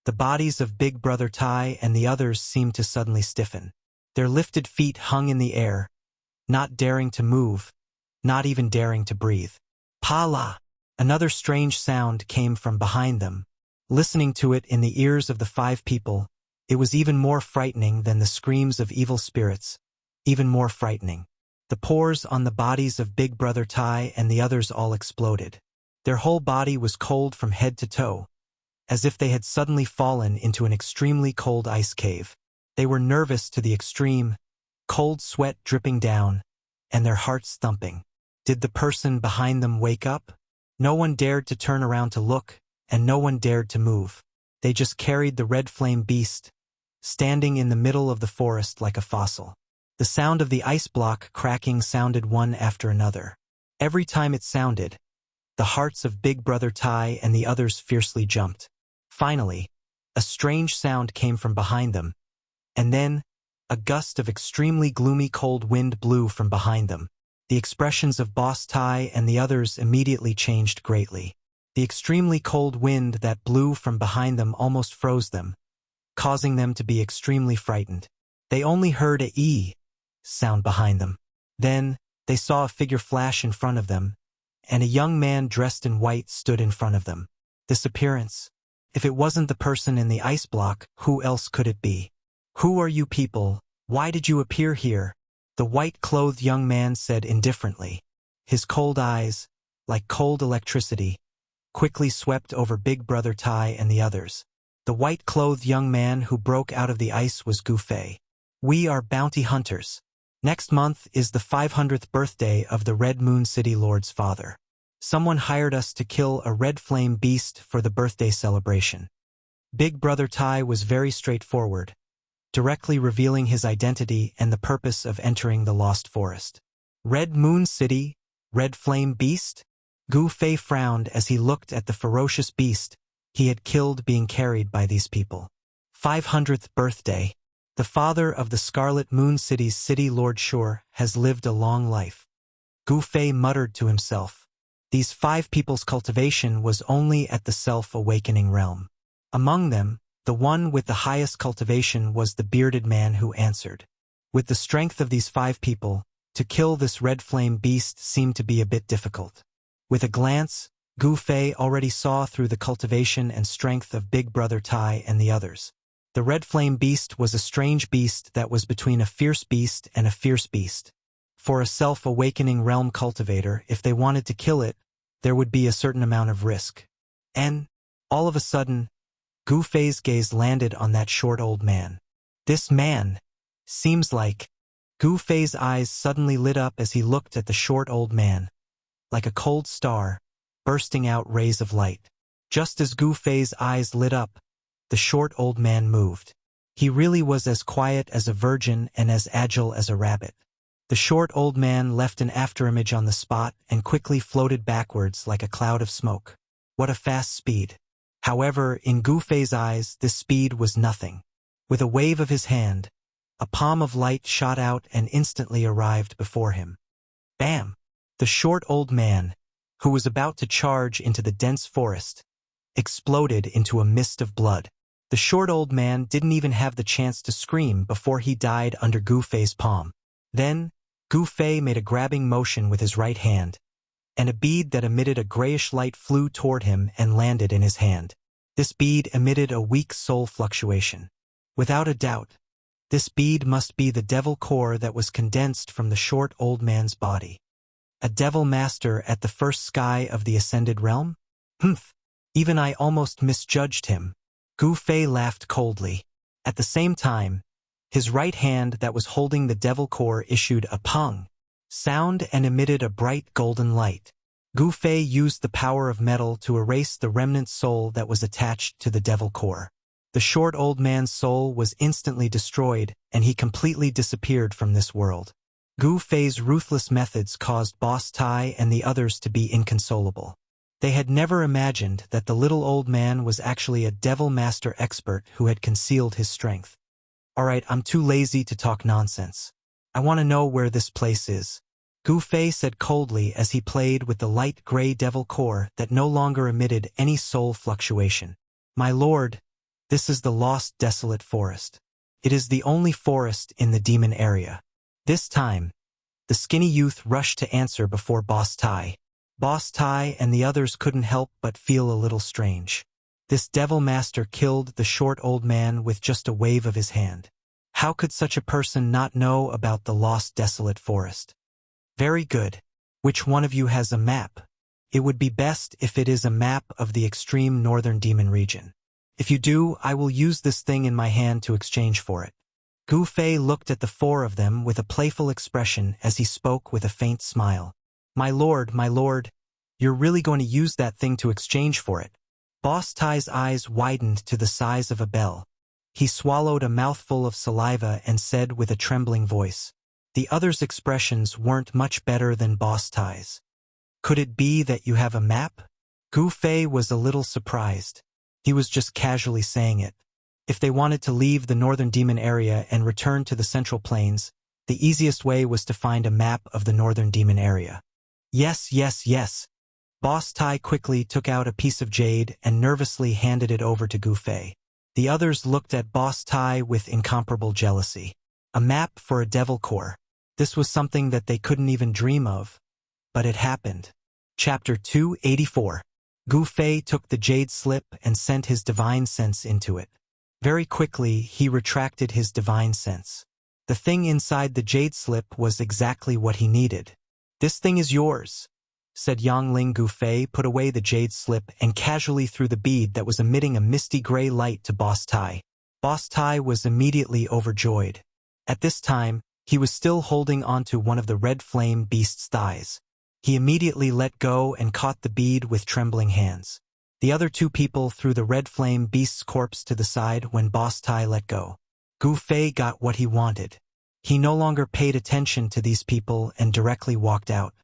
The bodies of Big Brother Tai and the others seemed to suddenly stiffen. Their lifted feet hung in the air, not daring to move, not even daring to breathe. "Pa-la!" Another strange sound came from behind them. Listening to it in the ears of the 5 people, it was even more frightening than the screams of evil spirits, even more frightening. The pores on the bodies of Big Brother Tai and the others all exploded. Their whole body was cold from head to toe, as if they had suddenly fallen into an extremely cold ice cave. They were nervous to the extreme, cold sweat dripping down, and their hearts thumping. Did the person behind them wake up? No one dared to turn around to look, and no one dared to move. They just carried the red flame beast, standing in the middle of the forest like a fossil. The sound of the ice block cracking sounded one after another. Every time it sounded, the hearts of Big Brother Tai and the others fiercely jumped. Finally, a strange sound came from behind them, and then, a gust of extremely gloomy cold wind blew from behind them. The expressions of Boss Tai and the others immediately changed greatly. The extremely cold wind that blew from behind them almost froze them, causing them to be extremely frightened. They only heard a "ee" sound behind them. Then, they saw a figure flash in front of them, and a young man dressed in white stood in front of them. This appearance, if it wasn't the person in the ice block, who else could it be? "Who are you people? Why did you appear here?" The white-clothed young man said indifferently. His cold eyes, like cold electricity, quickly swept over Big Brother Tai and the others. The white-clothed young man who broke out of the ice was Gu Fei. "We are bounty hunters. Next month is the 500th birthday of the Red Moon City Lord's father. Someone hired us to kill a red flame beast for the birthday celebration." Big Brother Tai was very straightforward, directly revealing his identity and the purpose of entering the Lost Forest. "Red Moon City? Red Flame Beast?" Gu Fei frowned as he looked at the ferocious beast he had killed being carried by these people. 500th birthday. The father of the Scarlet Moon City's City Lord sure has lived a long life. Gu Fei muttered to himself. These 5 people's cultivation was only at the self-awakening realm. Among them, the one with the highest cultivation was the bearded man who answered. With the strength of these 5 people, to kill this red flame beast seemed to be a bit difficult. With a glance, Gu Fei already saw through the cultivation and strength of Big Brother Tai and the others. The red flame beast was a strange beast that was between a fierce beast and a fierce beast. For a self-awakening realm cultivator, if they wanted to kill it, there would be a certain amount of risk. And, all of a sudden, Gu Fei's gaze landed on that short old man. This man seems like... Gu Fei's eyes suddenly lit up as he looked at the short old man, like a cold star, bursting out rays of light. Just as Gu Fei's eyes lit up, the short old man moved. He really was as quiet as a virgin and as agile as a rabbit. The short old man left an afterimage on the spot and quickly floated backwards like a cloud of smoke. What a fast speed! However, in Gu Fei's eyes, this speed was nothing. With a wave of his hand, A palm of light shot out and instantly arrived before him. Bam! The short old man, who was about to charge into the dense forest, exploded into a mist of blood. The short old man didn't even have the chance to scream before he died under Gu Fei's palm. Then, Gu Fei made a grabbing motion with his right hand, and a bead that emitted a grayish light flew toward him and landed in his hand. This bead emitted a weak soul fluctuation. Without a doubt, this bead must be the devil core that was condensed from the short old man's body. A devil master at the first sky of the ascended realm? Humph! Even I almost misjudged him. Gu Fei laughed coldly. At the same time, his right hand that was holding the devil core issued a pung sound and emitted a bright golden light. Gu Fei used the power of metal to erase the remnant soul that was attached to the devil core. The short old man's soul was instantly destroyed, and he completely disappeared from this world. Gu Fei's ruthless methods caused Boss Tai and the others to be inconsolable. They had never imagined that the little old man was actually a devil master expert who had concealed his strength. Alright, I'm too lazy to talk nonsense. I want to know where this place is. Gu Fei said coldly as he played with the light gray devil core that no longer emitted any soul fluctuation. My lord, this is the lost desolate forest. It is the only forest in the demon area. This time, the skinny youth rushed to answer before Boss Tai. Boss Tai and the others couldn't help but feel a little strange. This devil master killed the short old man with just a wave of his hand. How could such a person not know about the lost desolate forest? Very good. Which one of you has a map? It would be best if it is a map of the extreme northern demon region. If you do, I will use this thing in my hand to exchange for it. Gu Fei looked at the four of them with a playful expression as he spoke with a faint smile. My lord, you're really going to use that thing to exchange for it? Boss Tai's eyes widened to the size of a bell. He swallowed a mouthful of saliva and said with a trembling voice. The others' expressions weren't much better than Boss Tai's. Could it be that you have a map? Gu Fei was a little surprised. He was just casually saying it. If they wanted to leave the northern demon area and return to the central plains, the easiest way was to find a map of the northern demon area. Yes. Boss Tai quickly took out a piece of jade and nervously handed it over to Gu Fei. The others looked at Boss Tai with incomparable jealousy. A map for a devil core. This was something that they couldn't even dream of. But it happened. Chapter 284. Gu Fei took the jade slip and sent his divine sense into it. Very quickly, he retracted his divine sense. The thing inside the jade slip was exactly what he needed. This thing is yours, said Yangling. Gu Fei put away the jade slip and casually threw the bead that was emitting a misty gray light to Boss Tai. Boss Tai was immediately overjoyed. At this time, he was still holding onto one of the red flame beast's thighs. He immediately let go and caught the bead with trembling hands. The other two people threw the red flame beast's corpse to the side when Boss Tai let go. Gu Fei got what he wanted. He no longer paid attention to these people and directly walked out.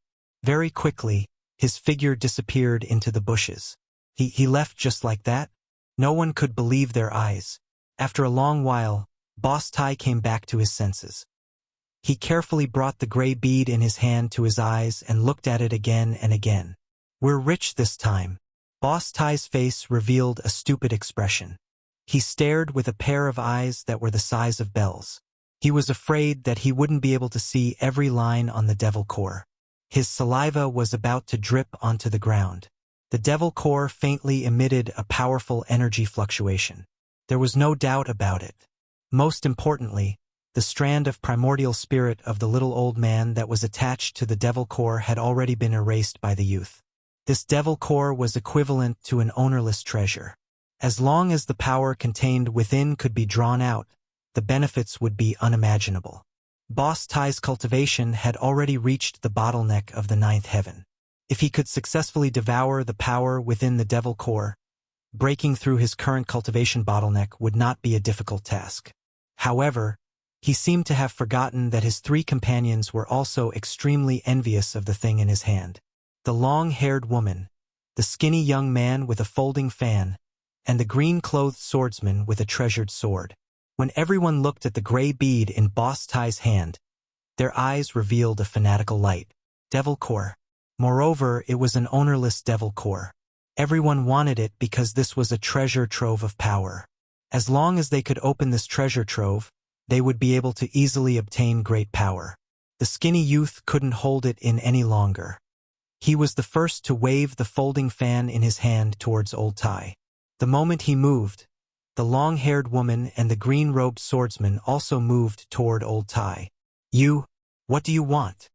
Very quickly, his figure disappeared into the bushes. He left just like that? No one could believe their eyes. After a long while, Boss Tai came back to his senses. He carefully brought the gray bead in his hand to his eyes and looked at it again and again. We're rich this time. Boss Tai's face revealed a stupid expression. He stared with a pair of eyes that were the size of bells. He was afraid that he wouldn't be able to see every line on the devil core. His saliva was about to drip onto the ground. The devil core faintly emitted a powerful energy fluctuation. There was no doubt about it. Most importantly, the strand of primordial spirit of the little old man that was attached to the devil core had already been erased by the youth. This devil core was equivalent to an ownerless treasure. As long as the power contained within could be drawn out, the benefits would be unimaginable. Boss Tai's cultivation had already reached the bottleneck of the ninth heaven. If he could successfully devour the power within the devil core, breaking through his current cultivation bottleneck would not be a difficult task. However, he seemed to have forgotten that his three companions were also extremely envious of the thing in his hand. The long-haired woman, the skinny young man with a folding fan, and the green-clothed swordsman with a treasured sword. When everyone looked at the gray bead in Boss Tai's hand, their eyes revealed a fanatical light. Devil core. Moreover, it was an ownerless devil core. Everyone wanted it because this was a treasure trove of power. As long as they could open this treasure trove, they would be able to easily obtain great power. The skinny youth couldn't hold it in any longer. He was the first to wave the folding fan in his hand towards Old Tai. The moment he moved, the long-haired woman and the green-robed swordsman also moved toward Old Tai. "You, what do you want?"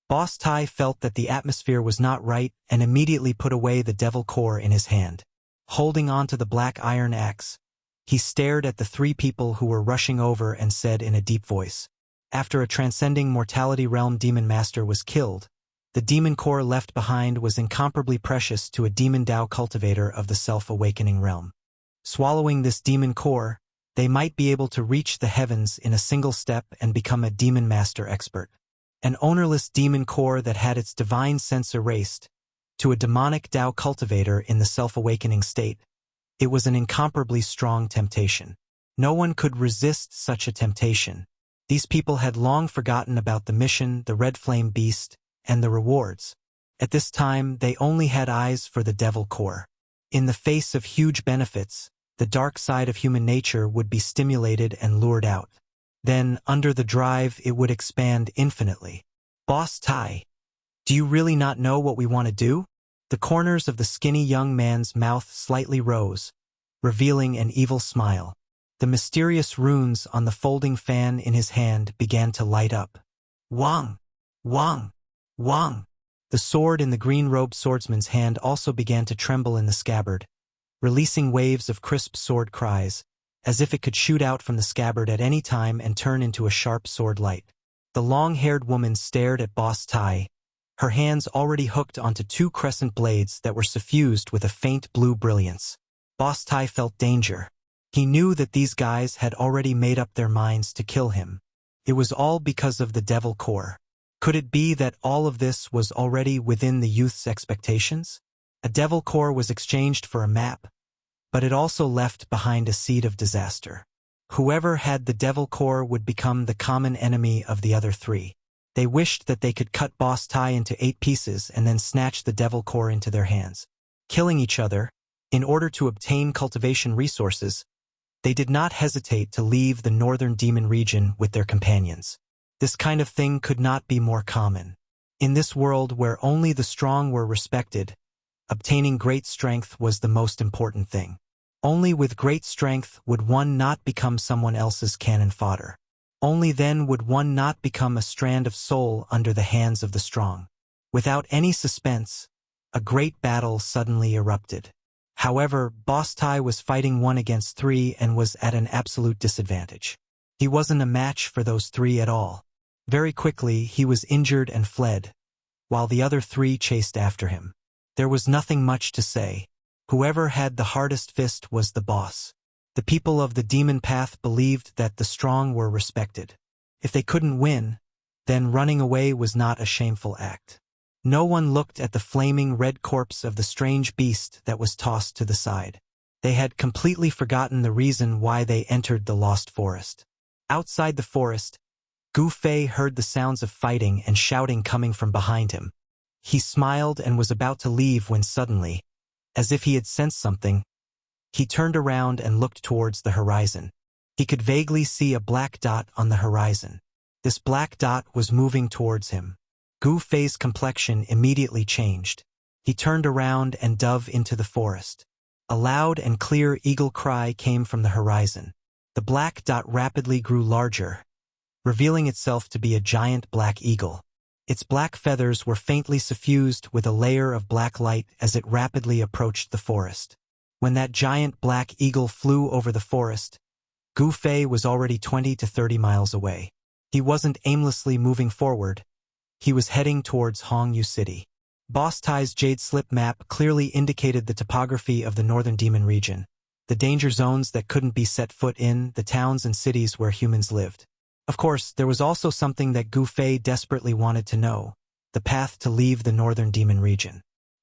Boss Tai felt that the atmosphere was not right and immediately put away the devil core in his hand. Holding on to the black iron axe, he stared at the three people who were rushing over and said in a deep voice, "After a transcending mortality realm demon master was killed, the demon core left behind was incomparably precious to a demon Dao cultivator of the self-awakening realm. Swallowing this demon core, they might be able to reach the heavens in a single step and become a demon master expert. An ownerless demon core that had its divine sense erased, to a demonic Dao cultivator in the self-awakening state, it was an incomparably strong temptation. No one could resist such a temptation. These people had long forgotten about the mission, the red flame beast, and the rewards. At this time, they only had eyes for the devil core. In the face of huge benefits, the dark side of human nature would be stimulated and lured out. Then, under the drive, it would expand infinitely. "Boss Tai, do you really not know what we want to do?" The corners of the skinny young man's mouth slightly rose, revealing an evil smile. The mysterious runes on the folding fan in his hand began to light up. "Wang! Wang! Wang!" The sword in the green-robed swordsman's hand also began to tremble in the scabbard, releasing waves of crisp sword cries, as if it could shoot out from the scabbard at any time and turn into a sharp sword light. The long-haired woman stared at Boss Tai, her hands already hooked onto two crescent blades that were suffused with a faint blue brilliance. Boss Tai felt danger. He knew that these guys had already made up their minds to kill him. It was all because of the devil core. Could it be that all of this was already within the youth's expectations? A devil core was exchanged for a map, but it also left behind a seed of disaster. Whoever had the devil core would become the common enemy of the other three. They wished that they could cut Boss Tai into 8 pieces and then snatch the devil core into their hands. Killing each other, in order to obtain cultivation resources, they did not hesitate to leave the northern demon region with their companions. This kind of thing could not be more common. In this world where only the strong were respected, obtaining great strength was the most important thing. Only with great strength would one not become someone else's cannon fodder. Only then would one not become a strand of soul under the hands of the strong. Without any suspense, a great battle suddenly erupted. However, Boss Tai was fighting 1 against 3 and was at an absolute disadvantage. He wasn't a match for those 3 at all. Very quickly, he was injured and fled, while the other 3 chased after him. There was nothing much to say. Whoever had the hardest fist was the boss. The people of the demon path believed that the strong were respected. If they couldn't win, then running away was not a shameful act. No one looked at the flaming red corpse of the strange beast that was tossed to the side. They had completely forgotten the reason why they entered the lost forest. Outside the forest, Gu Fei heard the sounds of fighting and shouting coming from behind him. He smiled and was about to leave when suddenly, as if he had sensed something, he turned around and looked towards the horizon. He could vaguely see a black dot on the horizon. This black dot was moving towards him. Gu Fei's complexion immediately changed. He turned around and dove into the forest. A loud and clear eagle cry came from the horizon. The black dot rapidly grew larger, revealing itself to be a giant black eagle. Its black feathers were faintly suffused with a layer of black light as it rapidly approached the forest. When that giant black eagle flew over the forest, Gu Fei was already 20 to 30 miles away. He wasn't aimlessly moving forward. He was heading towards Hongyu City. Boss Tai's Jade Slip map clearly indicated the topography of the northern demon region, the danger zones that couldn't be set foot in, the towns and cities where humans lived. Of course, there was also something that Gu Fei desperately wanted to know, the path to leave the northern demon region.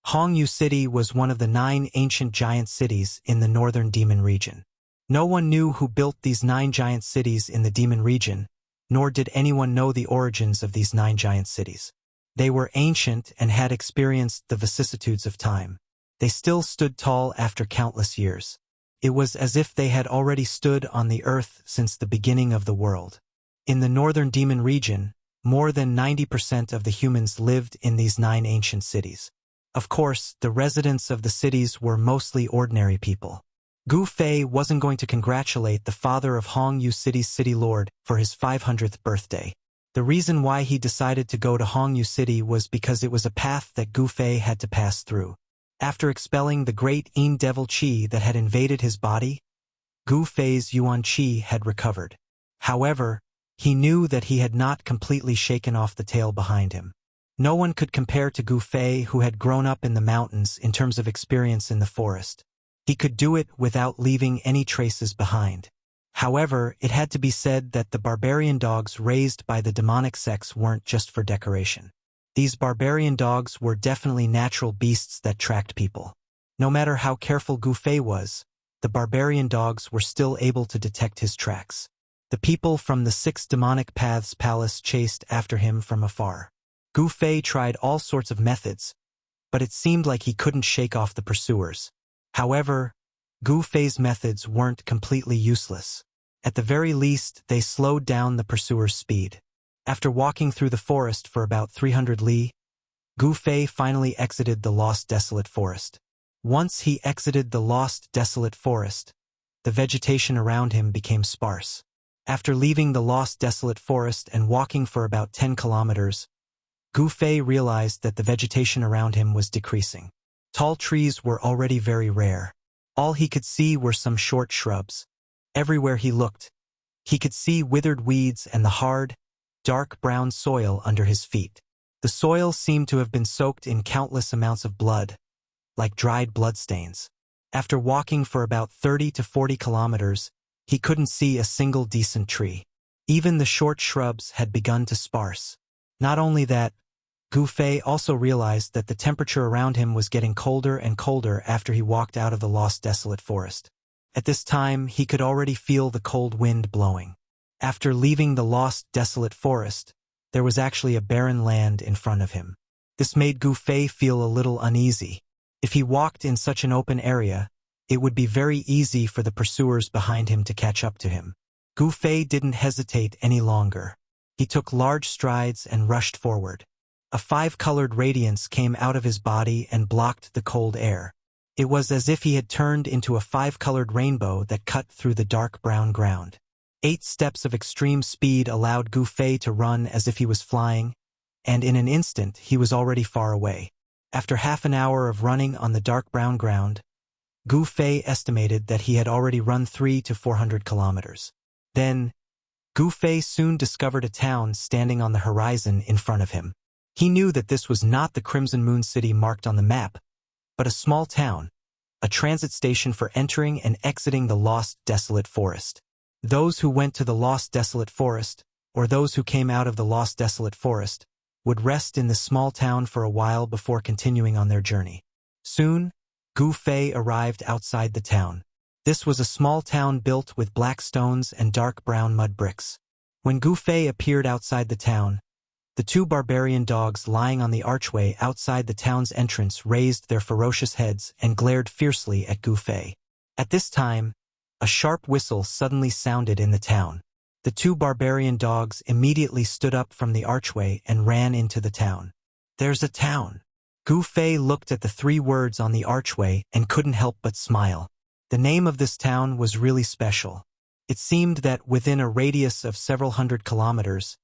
Hongyu City was one of the 9 ancient giant cities in the northern demon region. No one knew who built these 9 giant cities in the demon region, nor did anyone know the origins of these 9 giant cities. They were ancient and had experienced the vicissitudes of time. They still stood tall after countless years. It was as if they had already stood on the earth since the beginning of the world. In the northern demon region, more than 90% of the humans lived in these 9 ancient cities. Of course, the residents of the cities were mostly ordinary people. Gu Fei wasn't going to congratulate the father of Hong Yu City's city lord for his 500th birthday. The reason why he decided to go to Hong Yu City was because it was a path that Gu Fei had to pass through. After expelling the great Yin devil Qi that had invaded his body, Gu Fei's Yuan Qi had recovered. However, he knew that he had not completely shaken off the tail behind him. No one could compare to Gu Fei, who had grown up in the mountains in terms of experience in the forest. He could do it without leaving any traces behind. However, it had to be said that the barbarian dogs raised by the demonic sects weren't just for decoration. These barbarian dogs were definitely natural beasts that tracked people. No matter how careful Gu Fei was, the barbarian dogs were still able to detect his tracks. The people from the 6 demonic paths palace chased after him from afar. Gu Fei tried all sorts of methods, but it seemed like he couldn't shake off the pursuers. However, Gu Fei's methods weren't completely useless. At the very least, they slowed down the pursuers' speed. After walking through the forest for about 300 li, Gu Fei finally exited the lost desolate forest. Once he exited the lost desolate forest, the vegetation around him became sparse. After leaving the lost desolate forest and walking for about 10 kilometers, Gu Fei realized that the vegetation around him was decreasing. Tall trees were already very rare. All he could see were some short shrubs. Everywhere he looked, he could see withered weeds and the hard, dark brown soil under his feet. The soil seemed to have been soaked in countless amounts of blood, like dried bloodstains. After walking for about 30 to 40 kilometers, he couldn't see a single decent tree. Even the short shrubs had begun to sparse. Not only that, Gu Fei also realized that the temperature around him was getting colder and colder after he walked out of the lost desolate forest. At this time, he could already feel the cold wind blowing. After leaving the lost desolate forest, there was actually a barren land in front of him. This made Gu Fei feel a little uneasy. If he walked in such an open area, it would be very easy for the pursuers behind him to catch up to him. Gu Fei didn't hesitate any longer. He took large strides and rushed forward. A 5-colored radiance came out of his body and blocked the cold air. It was as if he had turned into a 5-colored rainbow that cut through the dark brown ground. 8 steps of extreme speed allowed Gu Fei to run as if he was flying, and in an instant he was already far away. After half an hour of running on the dark brown ground, Gu Fei estimated that he had already run 300 to 400 kilometers. Then, Gu Fei soon discovered a town standing on the horizon in front of him. He knew that this was not the Crimson Moon City marked on the map, but a small town, a transit station for entering and exiting the lost desolate forest. Those who went to the lost desolate forest, or those who came out of the lost desolate forest, would rest in this small town for a while before continuing on their journey. Soon, Gu Fei arrived outside the town. This was a small town built with black stones and dark brown mud bricks. When Gu Fei appeared outside the town, the 2 barbarian dogs lying on the archway outside the town's entrance raised their ferocious heads and glared fiercely at Gu Fei. At this time, a sharp whistle suddenly sounded in the town. The 2 barbarian dogs immediately stood up from the archway and ran into the town. "There's a town." Gu Fei looked at the 3 words on the archway and couldn't help but smile. The name of this town was really special. It seemed that within a radius of several hundred kilometers,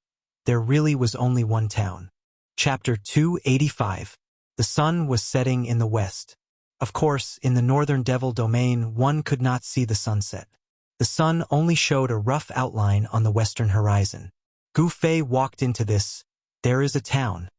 there really was only one town. Chapter 285. The sun was setting in the west. Of course, in the northern devil domain, one could not see the sunset. The sun only showed a rough outline on the western horizon. Gu Fei walked into this. There is a town.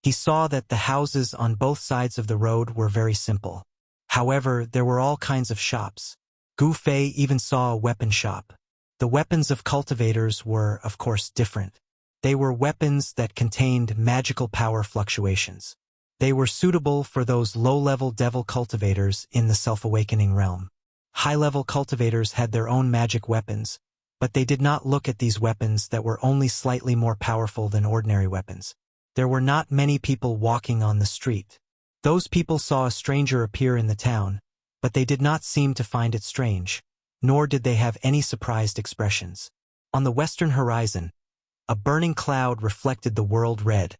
He saw that the houses on both sides of the road were very simple. However, there were all kinds of shops. Gu Fei even saw a weapon shop. The weapons of cultivators were, of course, different. They were weapons that contained magical power fluctuations. They were suitable for those low-level devil cultivators in the self-awakening realm. High-level cultivators had their own magic weapons, but they did not look at these weapons that were only slightly more powerful than ordinary weapons. There were not many people walking on the street. Those people saw a stranger appear in the town, but they did not seem to find it strange, nor did they have any surprised expressions. On the western horizon, a burning cloud reflected the world red,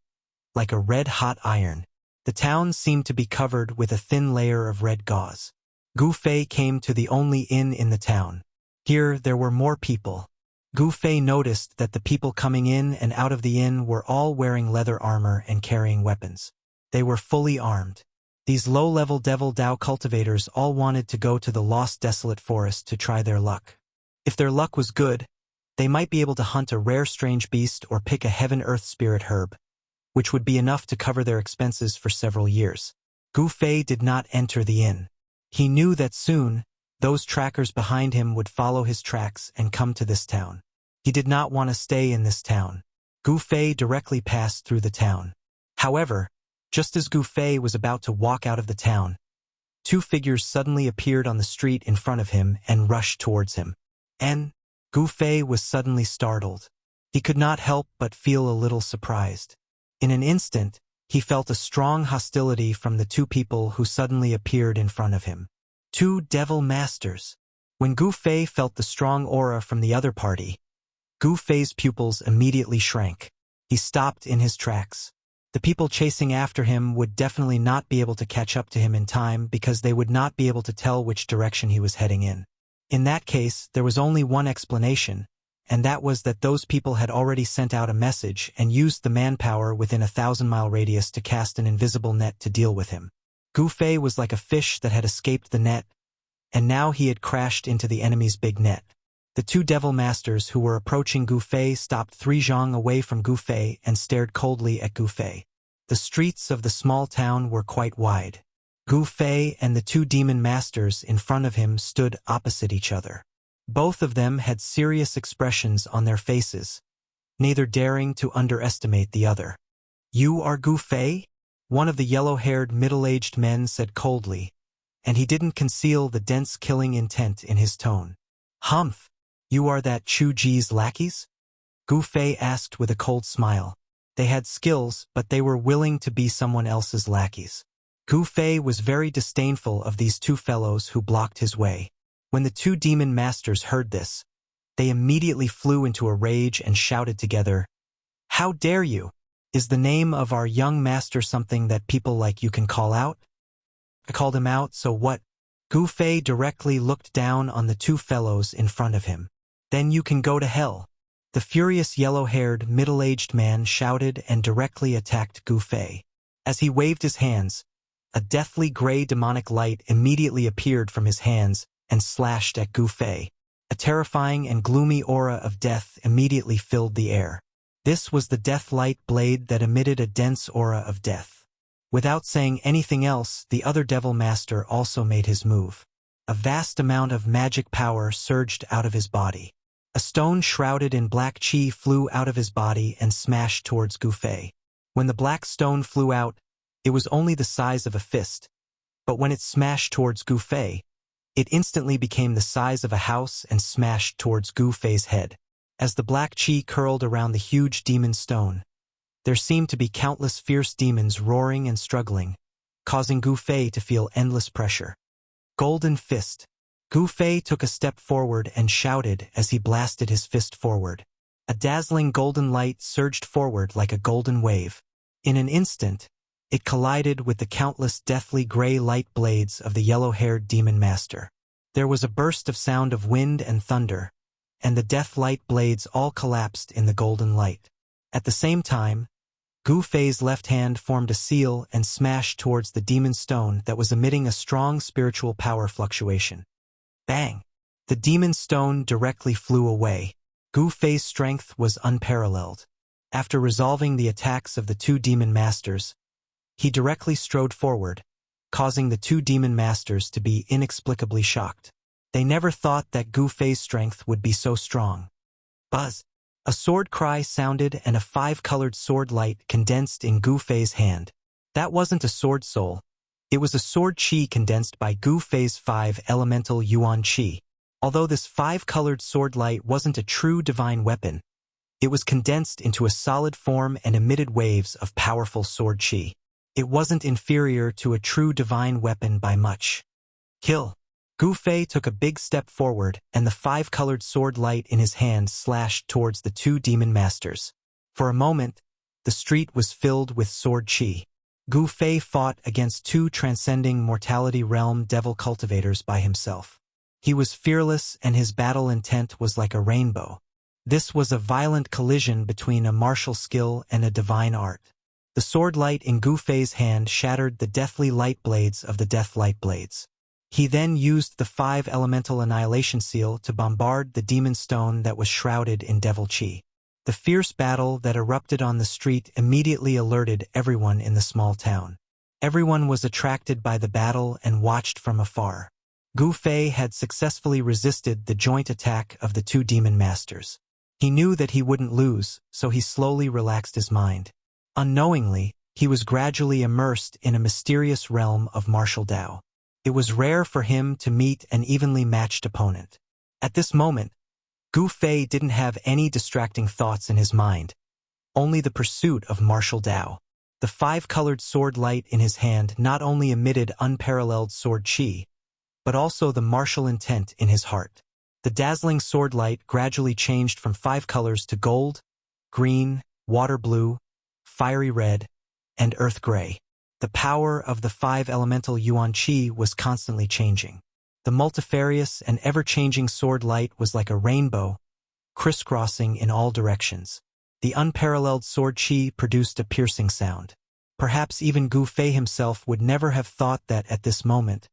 like a red-hot iron. The town seemed to be covered with a thin layer of red gauze. Gu Fei came to the only inn in the town. Here there were more people. Gu Fei noticed that the people coming in and out of the inn were all wearing leather armor and carrying weapons. They were fully armed. These low-level Devil Dao cultivators all wanted to go to the lost desolate forest to try their luck. If their luck was good, they might be able to hunt a rare strange beast or pick a heaven-earth spirit herb, which would be enough to cover their expenses for several years. Gu Fei did not enter the inn. He knew that soon, those trackers behind him would follow his tracks and come to this town. He did not want to stay in this town. Gu Fei directly passed through the town. However, just as Gu Fei was about to walk out of the town, two figures suddenly appeared on the street in front of him and rushed towards him. Gu Fei was suddenly startled. He could not help but feel a little surprised. In an instant, he felt a strong hostility from the two people who suddenly appeared in front of him. Two devil masters. When Gu Fei felt the strong aura from the other party, Gu Fei's pupils immediately shrank. He stopped in his tracks. The people chasing after him would definitely not be able to catch up to him in time because they would not be able to tell which direction he was heading in. In that case, there was only one explanation, and that was that those people had already sent out a message and used the manpower within a 1,000-mile radius to cast an invisible net to deal with him. Gu Fei was like a fish that had escaped the net, and now he had crashed into the enemy's big net. The two devil masters who were approaching Gu Fei stopped 3 zhang away from Gu Fei and stared coldly at Gu Fei. The streets of the small town were quite wide. Gu Fei and the two demon masters in front of him stood opposite each other. Both of them had serious expressions on their faces, neither daring to underestimate the other. "You are Gu Fei?" One of the yellow-haired middle-aged men said coldly, and he didn't conceal the dense killing intent in his tone. "Humph, you are that Chu Ji's lackeys?" Gu Fei asked with a cold smile. They had skills, but they were willing to be someone else's lackeys. Gu Fei was very disdainful of these two fellows who blocked his way. When the two demon masters heard this, they immediately flew into a rage and shouted together, "How dare you? Is the name of our young master something that people like you can call out?" "I called him out, so what?" Gu Fei directly looked down on the two fellows in front of him. "Then you can go to hell." The furious yellow-haired, middle-aged man shouted and directly attacked Gu Fei. As he waved his hands, a deathly gray demonic light immediately appeared from his hands and slashed at Gu Fei. A terrifying and gloomy aura of death immediately filled the air. This was the death light blade that emitted a dense aura of death. Without saying anything else, the other devil master also made his move. A vast amount of magic power surged out of his body. A stone shrouded in black chi flew out of his body and smashed towards Gu Fei. When the black stone flew out, it was only the size of a fist, but when it smashed towards Gu Fei, it instantly became the size of a house and smashed towards Gu Fei's head. As the black chi curled around the huge demon stone, there seemed to be countless fierce demons roaring and struggling, causing Gu Fei to feel endless pressure. Golden fist. Gu Fei took a step forward and shouted as he blasted his fist forward. A dazzling golden light surged forward like a golden wave. In an instant, it collided with the countless deathly gray light blades of the yellow-haired demon master. There was a burst of sound of wind and thunder, and the death light blades all collapsed in the golden light. At the same time, Gu Fei's left hand formed a seal and smashed towards the demon stone that was emitting a strong spiritual power fluctuation. Bang! The demon stone directly flew away. Gu Fei's strength was unparalleled. After resolving the attacks of the two demon masters, he directly strode forward, causing the two demon masters to be inexplicably shocked. They never thought that Gu Fei's strength would be so strong. Buzz! A sword cry sounded and a 5-colored sword light condensed in Gu Fei's hand. That wasn't a sword soul. It was a sword qi condensed by Gu Fei's 5 elemental yuan qi. Although this 5-colored sword light wasn't a true divine weapon, it was condensed into a solid form and emitted waves of powerful sword qi. It wasn't inferior to a true divine weapon by much. Kill. Gu Fei took a big step forward, and the 5-colored sword light in his hand slashed towards the 2 demon masters. For a moment, the street was filled with sword qi. Gu Fei fought against 2 transcending mortality realm devil cultivators by himself. He was fearless, and his battle intent was like a rainbow. This was a violent collision between a martial skill and a divine art. The sword light in Gu Fei's hand shattered the deathly light blades of the death light blades. He then used the 5 elemental annihilation seal to bombard the demon stone that was shrouded in devil qi. The fierce battle that erupted on the street immediately alerted everyone in the small town. Everyone was attracted by the battle and watched from afar. Gu Fei had successfully resisted the joint attack of the 2 demon masters. He knew that he wouldn't lose, so he slowly relaxed his mind. Unknowingly, he was gradually immersed in a mysterious realm of martial Dao. It was rare for him to meet an evenly matched opponent. At this moment, Gu Fei didn't have any distracting thoughts in his mind, only the pursuit of martial Dao. The 5-colored sword light in his hand not only emitted unparalleled sword qi, but also the martial intent in his heart. The dazzling sword light gradually changed from 5 colors to gold, green, water blue, fiery red, and earth gray. The power of the 5 elemental yuan qi was constantly changing. The multifarious and ever-changing sword light was like a rainbow, crisscrossing in all directions. The unparalleled sword qi produced a piercing sound. Perhaps even Gu Fei himself would never have thought that at this moment,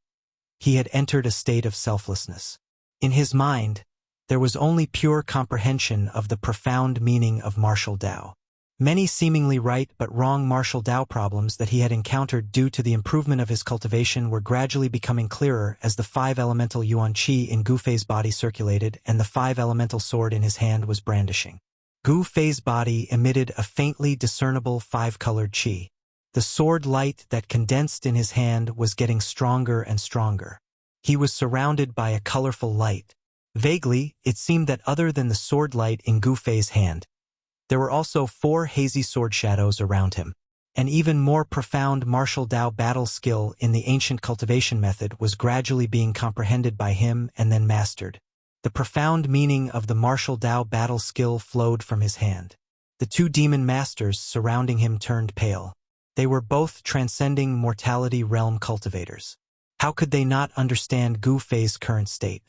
he had entered a state of selflessness. In his mind, there was only pure comprehension of the profound meaning of martial Dao. Many seemingly right but wrong martial Dao problems that he had encountered due to the improvement of his cultivation were gradually becoming clearer as the 5 elemental yuan qi in Gu Fei's body circulated and the 5 elemental sword in his hand was brandishing. Gu Fei's body emitted a faintly discernible 5-colored qi. The sword light that condensed in his hand was getting stronger and stronger. He was surrounded by a colorful light. Vaguely, it seemed that other than the sword light in Gu Fei's hand, there were also 4 hazy sword shadows around him. An even more profound martial Dao battle skill in the ancient cultivation method was gradually being comprehended by him and then mastered. The profound meaning of the martial Dao battle skill flowed from his hand. The 2 demon masters surrounding him turned pale. They were both transcending mortality realm cultivators. How could they not understand Gu Fei's current state?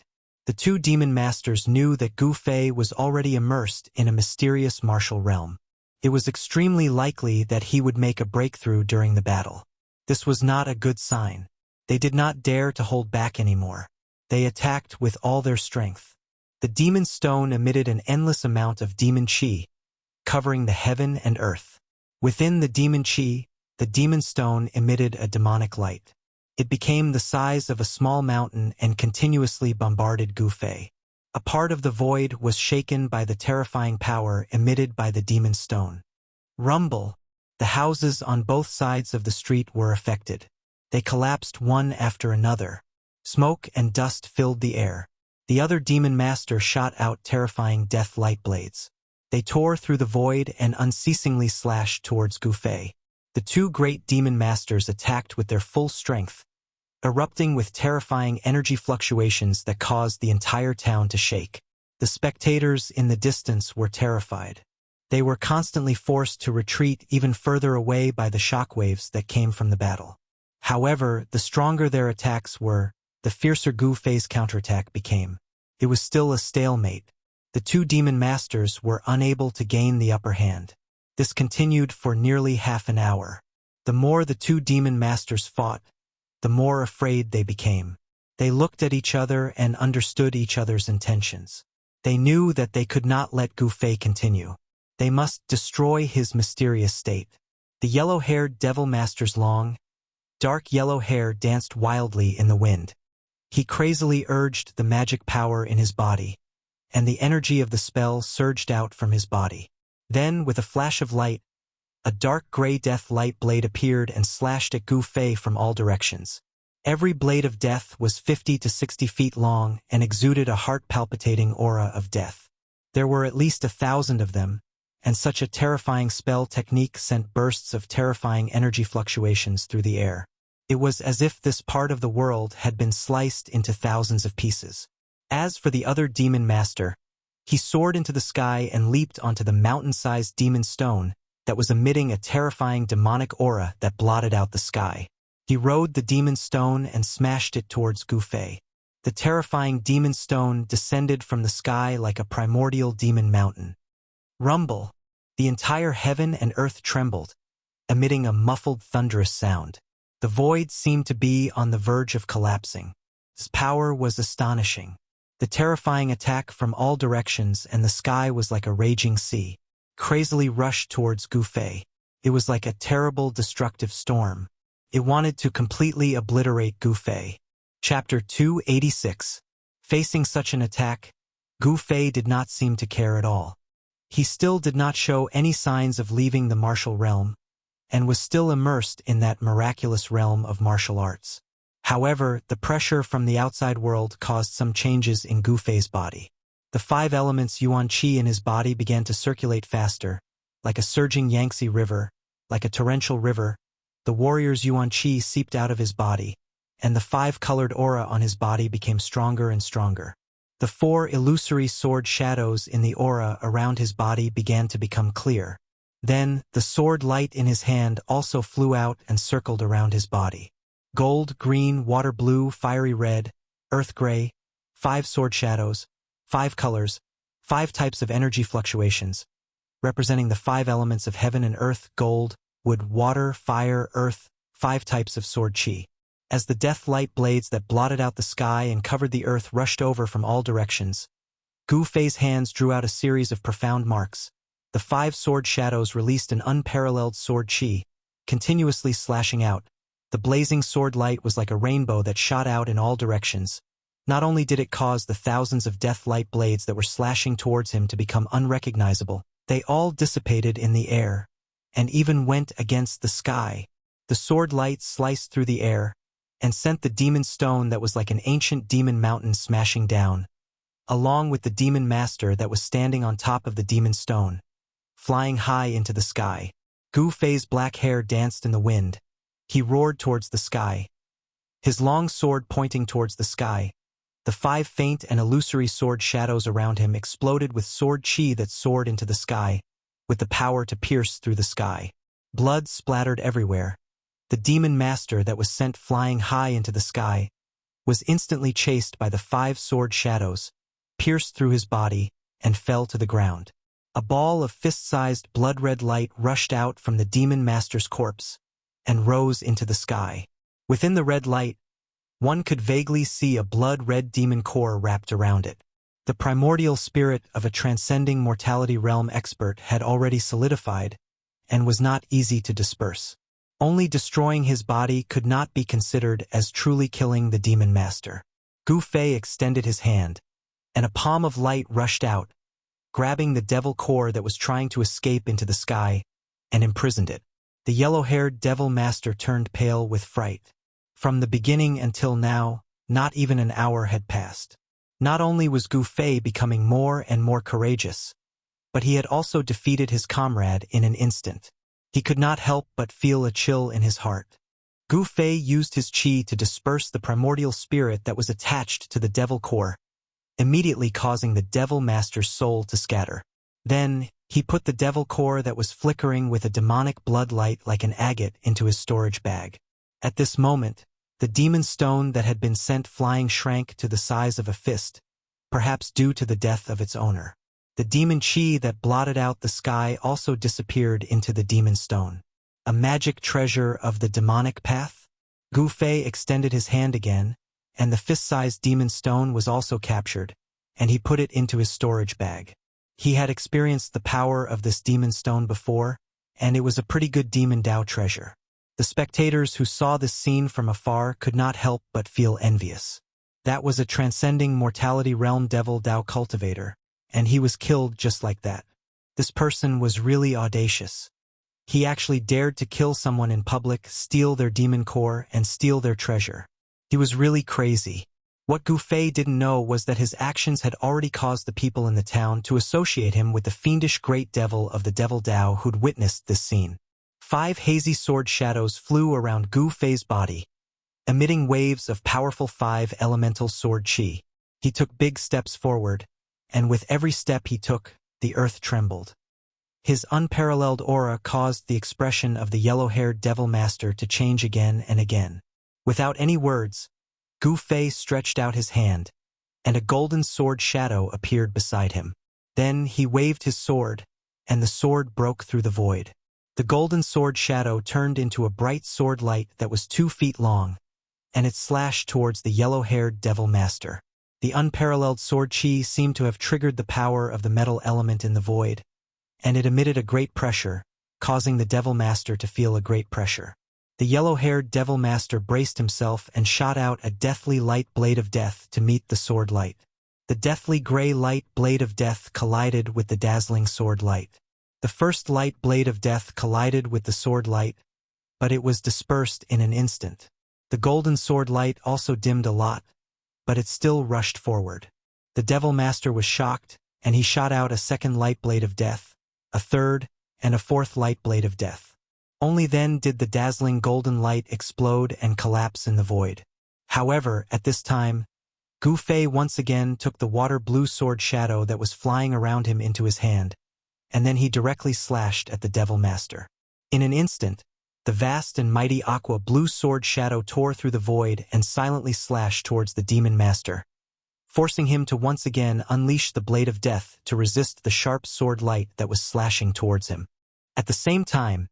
The 2 demon masters knew that Gu Fei was already immersed in a mysterious martial realm. It was extremely likely that he would make a breakthrough during the battle. This was not a good sign. They did not dare to hold back anymore. They attacked with all their strength. The demon stone emitted an endless amount of demon qi, covering the heaven and earth. Within the demon qi, the demon stone emitted a demonic light. It became the size of a small mountain and continuously bombarded Gu Fei. A part of the void was shaken by the terrifying power emitted by the demon stone. Rumble! The houses on both sides of the street were affected. They collapsed one after another. Smoke and dust filled the air. The other demon master shot out terrifying death light blades. They tore through the void and unceasingly slashed towards Gu Fei. The 2 great demon masters attacked with their full strength, erupting with terrifying energy fluctuations that caused the entire town to shake. The spectators in the distance were terrified. They were constantly forced to retreat even further away by the shockwaves that came from the battle. However, the stronger their attacks were, the fiercer Gu Fei's counterattack became. It was still a stalemate. The 2 demon masters were unable to gain the upper hand. This continued for nearly half an hour. The more the 2 demon masters fought, the more afraid they became. They looked at each other and understood each other's intentions. They knew that they could not let Gu Fei continue. They must destroy his mysterious state. The yellow-haired devil master's long, dark yellow hair danced wildly in the wind. He crazily urged the magic power in his body, and the energy of the spell surged out from his body. Then, with a flash of light, A dark gray death light blade appeared and slashed at Gu Fei from all directions. Every blade of death was 50 to 60 feet long and exuded a heart-palpitating aura of death. There were at least 1,000 of them, and such a terrifying spell technique sent bursts of terrifying energy fluctuations through the air. It was as if this part of the world had been sliced into thousands of pieces. As for the other demon master, he soared into the sky and leaped onto the mountain-sized demon stone that was emitting a terrifying demonic aura that blotted out the sky. He rode the demon stone and smashed it towards Gu Fei. The terrifying demon stone descended from the sky like a primordial demon mountain. Rumble! The entire heaven and earth trembled, emitting a muffled thunderous sound. The void seemed to be on the verge of collapsing. Its power was astonishing. The terrifying attack from all directions and the sky was like a raging sea. Crazily rushed towards Gu Fei. It was like a terrible destructive storm. It wanted to completely obliterate Gu Fei. Chapter 286. Facing such an attack, Gu Fei did not seem to care at all. He still did not show any signs of leaving the martial realm, and was still immersed in that miraculous realm of martial arts. However, the pressure from the outside world caused some changes in Gu Fei's body. The 5 elements Yuan Qi in his body began to circulate faster, like a surging Yangtze River, like a torrential river. The warrior's Yuan Qi seeped out of his body, and the 5-colored aura on his body became stronger and stronger. The 4 illusory sword shadows in the aura around his body began to become clear. Then, the sword light in his hand also flew out and circled around his body. Gold, green, water blue, fiery red, earth gray, 5 sword shadows, 5 colors, 5 types of energy fluctuations, representing the 5 elements of heaven and earth: gold, wood, water, fire, earth, 5 types of sword qi. As the death light blades that blotted out the sky and covered the earth rushed over from all directions, Gu Fei's hands drew out a series of profound marks. The 5 sword shadows released an unparalleled sword qi, continuously slashing out. The blazing sword light was like a rainbow that shot out in all directions. Not only did it cause the thousands of death light blades that were slashing towards him to become unrecognizable, they all dissipated in the air, and even went against the sky. The sword light sliced through the air, and sent the demon stone that was like an ancient demon mountain smashing down, along with the demon master that was standing on top of the demon stone, flying high into the sky. Gu Fei's black hair danced in the wind. He roared towards the sky, his long sword pointing towards the sky. The 5 faint and illusory sword shadows around him exploded with sword qi that soared into the sky, with the power to pierce through the sky. Blood splattered everywhere. The demon master that was sent flying high into the sky was instantly chased by the 5 sword shadows, pierced through his body, and fell to the ground. A ball of fist-sized blood-red light rushed out from the demon master's corpse and rose into the sky. Within the red light, one could vaguely see a blood-red demon core wrapped around it. The primordial spirit of a transcending mortality realm expert had already solidified and was not easy to disperse. Only destroying his body could not be considered as truly killing the demon master. Gu Fei extended his hand, and a palm of light rushed out, grabbing the devil core that was trying to escape into the sky, and imprisoned it. The yellow-haired devil master turned pale with fright. From the beginning until now, not even an hour had passed. Not only was Gu Fei becoming more and more courageous, but he had also defeated his comrade in an instant. He could not help but feel a chill in his heart. Gu Fei used his qi to disperse the primordial spirit that was attached to the devil core, immediately causing the devil master's soul to scatter. Then, he put the devil core that was flickering with a demonic blood light like an agate into his storage bag. At this moment, the demon stone that had been sent flying shrank to the size of a fist, perhaps due to the death of its owner. The demon qi that blotted out the sky also disappeared into the demon stone. A magic treasure of the demonic path? Gu Fei extended his hand again, and the fist-sized demon stone was also captured, and he put it into his storage bag. He had experienced the power of this demon stone before, and it was a pretty good demon Dao treasure. The spectators who saw this scene from afar could not help but feel envious. That was a transcending mortality realm devil Dao cultivator, and he was killed just like that. This person was really audacious. He actually dared to kill someone in public, steal their demon core, and steal their treasure. He was really crazy. What Gu Fei didn't know was that his actions had already caused the people in the town to associate him with the fiendish great devil of the Devil Dao who'd witnessed this scene. 5 hazy sword shadows flew around Gu Fei's body, emitting waves of powerful 5 elemental sword chi. He took big steps forward, and with every step he took, the earth trembled. His unparalleled aura caused the expression of the yellow-haired devil master to change again and again. Without any words, Gu Fei stretched out his hand, and a golden sword shadow appeared beside him. Then he waved his sword, and the sword broke through the void. The golden sword shadow turned into a bright sword light that was 2 feet long, and it slashed towards the yellow-haired devil master. The unparalleled sword chi seemed to have triggered the power of the metal element in the void, and it emitted a great pressure, causing the devil master to feel a great pressure. The yellow-haired devil master braced himself and shot out a deathly light blade of death to meet the sword light. The deathly gray light blade of death collided with the dazzling sword light. The first light blade of death collided with the sword light, but it was dispersed in an instant. The golden sword light also dimmed a lot, but it still rushed forward. The devil master was shocked, and he shot out a second light blade of death, a third, and a fourth light blade of death. Only then did the dazzling golden light explode and collapse in the void. However, at this time, Gu Fei once again took the water-blue sword shadow that was flying around him into his hand, and then he directly slashed at the devil master. In an instant, the vast and mighty aqua-blue sword shadow tore through the void and silently slashed towards the demon master, forcing him to once again unleash the blade of death to resist the sharp sword light that was slashing towards him. At the same time,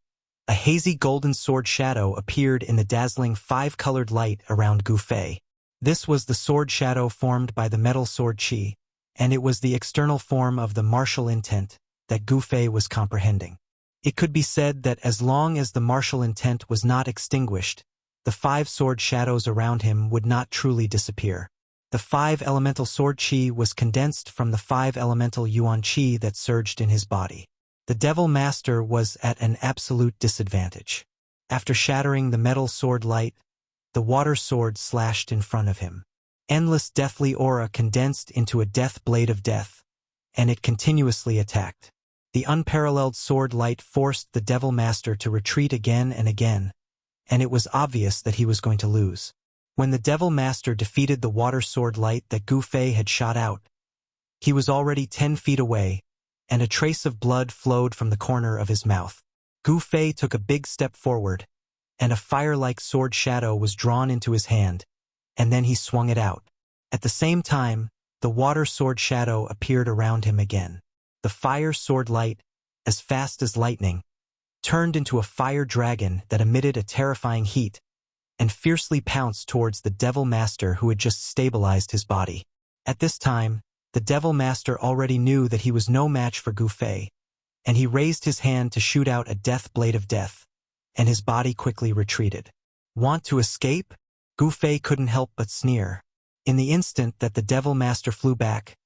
a hazy golden sword shadow appeared in the dazzling 5-colored light around Gu Fei. This was the sword shadow formed by the metal sword chi, and it was the external form of the martial intent that Gu Fei was comprehending. It could be said that as long as the martial intent was not extinguished, the 5 sword shadows around him would not truly disappear. The 5 elemental sword chi was condensed from the 5 elemental yuan chi that surged in his body. The devil master was at an absolute disadvantage. After shattering the metal sword light, the water sword slashed in front of him. Endless deathly aura condensed into a death blade of death, and it continuously attacked. The unparalleled sword light forced the devil master to retreat again and again, and it was obvious that he was going to lose. When the devil master defeated the water sword light that Gu Fei had shot out, he was already 10 feet away, and a trace of blood flowed from the corner of his mouth. Gu Fei took a big step forward, and a fire-like sword shadow was drawn into his hand, and then he swung it out. At the same time, the water sword shadow appeared around him again. The fire sword light, as fast as lightning, turned into a fire dragon that emitted a terrifying heat, and fiercely pounced towards the devil master who had just stabilized his body. At this time, the devil master already knew that he was no match for Gu Fei, and he raised his hand to shoot out a death blade of death, and his body quickly retreated. Want to escape? Gu Fei couldn't help but sneer. In the instant that the devil master flew back,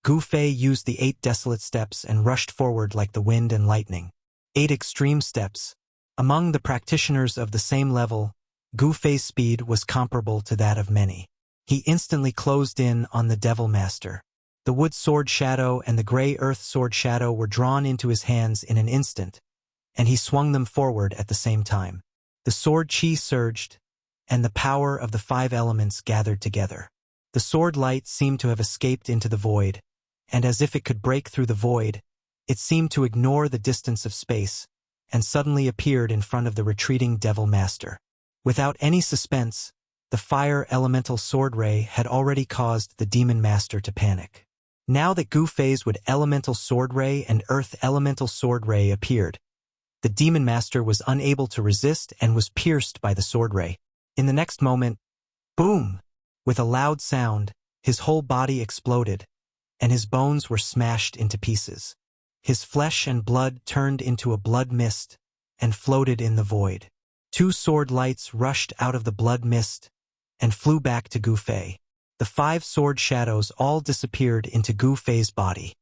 Gu Fei used the 8 desolate steps and rushed forward like the wind and lightning. 8 extreme steps. Among the practitioners of the same level, Gu Fei's speed was comparable to that of many. He instantly closed in on the devil master. The wood sword shadow and the gray earth sword shadow were drawn into his hands in an instant, and he swung them forward at the same time. The sword chi surged, and the power of the 5 elements gathered together. The sword light seemed to have escaped into the void, and as if it could break through the void, it seemed to ignore the distance of space, and suddenly appeared in front of the retreating devil master. Without any suspense, the fire elemental sword ray had already caused the demon master to panic. Now that Gu Fei's wood elemental sword ray and earth elemental sword ray appeared, the demon master was unable to resist and was pierced by the sword ray. In the next moment, boom! With a loud sound, his whole body exploded, and his bones were smashed into pieces. His flesh and blood turned into a blood mist and floated in the void. 2 sword lights rushed out of the blood mist and flew back to Gu Fei. The 5 sword shadows all disappeared into Gu Fei's body.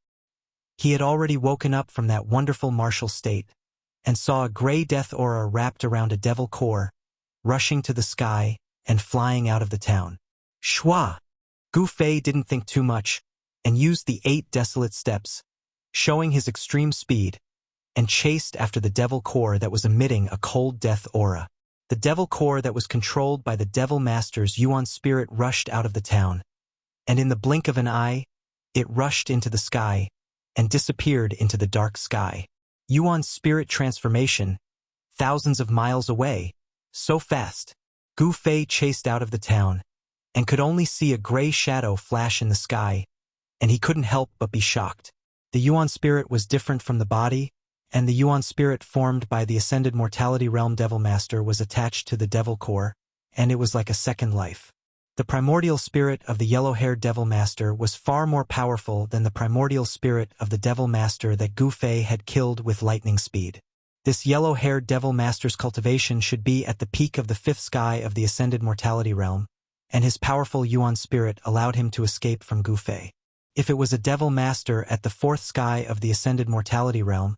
He had already woken up from that wonderful martial state, and saw a gray death aura wrapped around a devil core, rushing to the sky and flying out of the town. Shua! Gu Fei didn't think too much and used the 8 desolate steps, showing his extreme speed, and chased after the devil core that was emitting a cold death aura. The devil core that was controlled by the devil master's Yuan spirit rushed out of the town, and in the blink of an eye, it rushed into the sky and disappeared into the dark sky. Yuan's spirit transformation, thousands of miles away, so fast. Gu Fei chased out of the town and could only see a gray shadow flash in the sky, and he couldn't help but be shocked. The Yuan spirit was different from the body, and the Yuan spirit formed by the ascended mortality realm devil master was attached to the devil core, and it was like a second life. The primordial spirit of the yellow-haired devil master was far more powerful than the primordial spirit of the devil master that Gu Fei had killed with lightning speed. This yellow-haired devil master's cultivation should be at the peak of the 5th sky of the ascended mortality realm, and his powerful Yuan spirit allowed him to escape from Gu Fei. If it was a devil master at the 4th sky of the ascended mortality realm,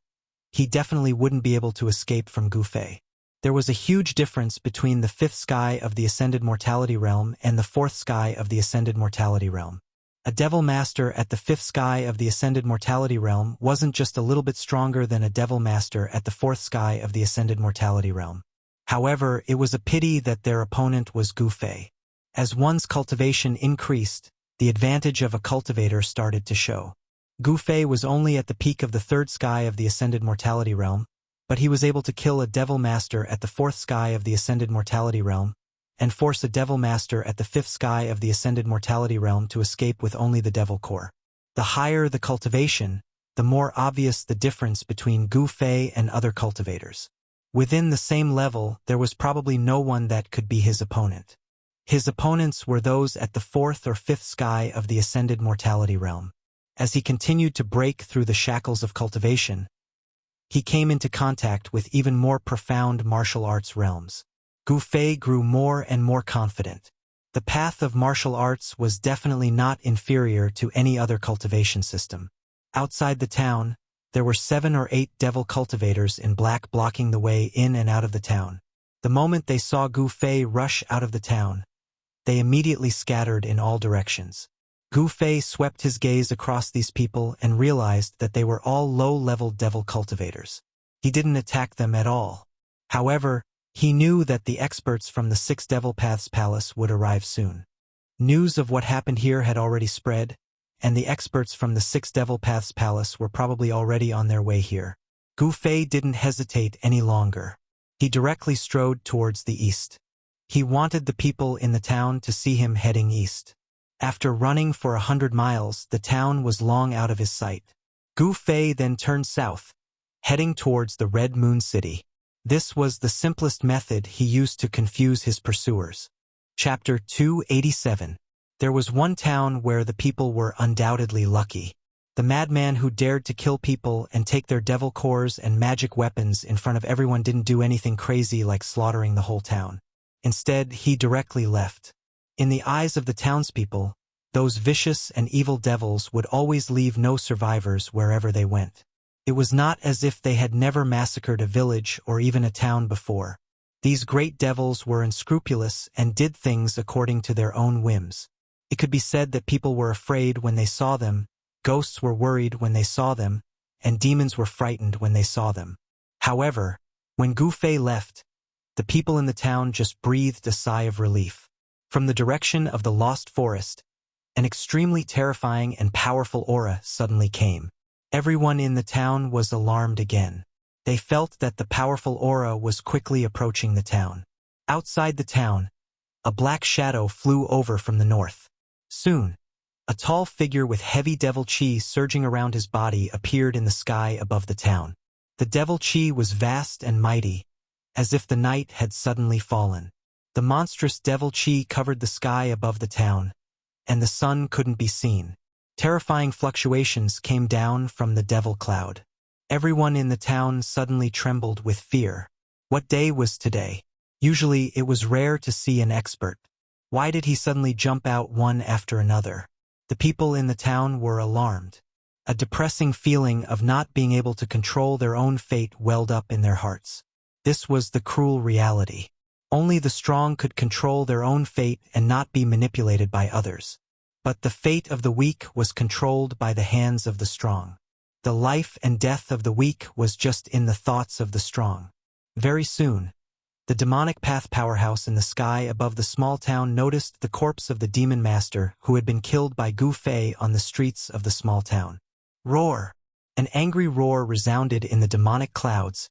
he definitely wouldn't be able to escape from Gu Fei. There was a huge difference between the 5th sky of the ascended mortality realm and the 4th sky of the ascended mortality realm. A devil master at the 5th sky of the ascended mortality realm wasn't just a little bit stronger than a devil master at the 4th sky of the ascended mortality realm. However, it was a pity that their opponent was Gu Fei. As one's cultivation increased, the advantage of a cultivator started to show. Gu Fei was only at the peak of the 3rd sky of the ascended mortality realm, but he was able to kill a devil master at the 4th sky of the ascended mortality realm, and force a devil master at the 5th sky of the ascended mortality realm to escape with only the devil core. The higher the cultivation, the more obvious the difference between Gu Fei and other cultivators. Within the same level, there was probably no one that could be his opponent. His opponents were those at the 4th or 5th sky of the ascended mortality realm. As he continued to break through the shackles of cultivation, he came into contact with even more profound martial arts realms. Gu Fei grew more and more confident. The path of martial arts was definitely not inferior to any other cultivation system. Outside the town, there were 7 or 8 devil cultivators in black blocking the way in and out of the town. The moment they saw Gu Fei rush out of the town, they immediately scattered in all directions. Gu Fei swept his gaze across these people and realized that they were all low-level devil cultivators. He didn't attack them at all. However, he knew that the experts from the 6 Devil Paths Palace would arrive soon. News of what happened here had already spread, and the experts from the 6 Devil Paths Palace were probably already on their way here. Gu Fei didn't hesitate any longer. He directly strode towards the east. He wanted the people in the town to see him heading east. After running for 100 miles, the town was long out of his sight. Gu Fei then turned south, heading towards the Red Moon City. This was the simplest method he used to confuse his pursuers. Chapter 287. There was one town where the people were undoubtedly lucky. The madman who dared to kill people and take their devil cores and magic weapons in front of everyone didn't do anything crazy like slaughtering the whole town. Instead, he directly left. In the eyes of the townspeople, those vicious and evil devils would always leave no survivors wherever they went. It was not as if they had never massacred a village or even a town before. These great devils were unscrupulous and did things according to their own whims. It could be said that people were afraid when they saw them, ghosts were worried when they saw them, and demons were frightened when they saw them. However, when Gu Fei left, the people in the town just breathed a sigh of relief. From the direction of the Lost Forest, an extremely terrifying and powerful aura suddenly came. Everyone in the town was alarmed again. They felt that the powerful aura was quickly approaching the town. Outside the town, a black shadow flew over from the north. Soon, a tall figure with heavy devil chi surging around his body appeared in the sky above the town. The devil chi was vast and mighty, as if the night had suddenly fallen. The monstrous devil chi covered the sky above the town, and the sun couldn't be seen. Terrifying fluctuations came down from the devil cloud. Everyone in the town suddenly trembled with fear. What day was today? Usually it was rare to see an expert. Why did he suddenly jump out one after another? The people in the town were alarmed. A depressing feeling of not being able to control their own fate welled up in their hearts. This was the cruel reality. Only the strong could control their own fate and not be manipulated by others. But the fate of the weak was controlled by the hands of the strong. The life and death of the weak was just in the thoughts of the strong. Very soon, the demonic path powerhouse in the sky above the small town noticed the corpse of the demon master who had been killed by Gu Fei on the streets of the small town. Roar! An angry roar resounded in the demonic clouds,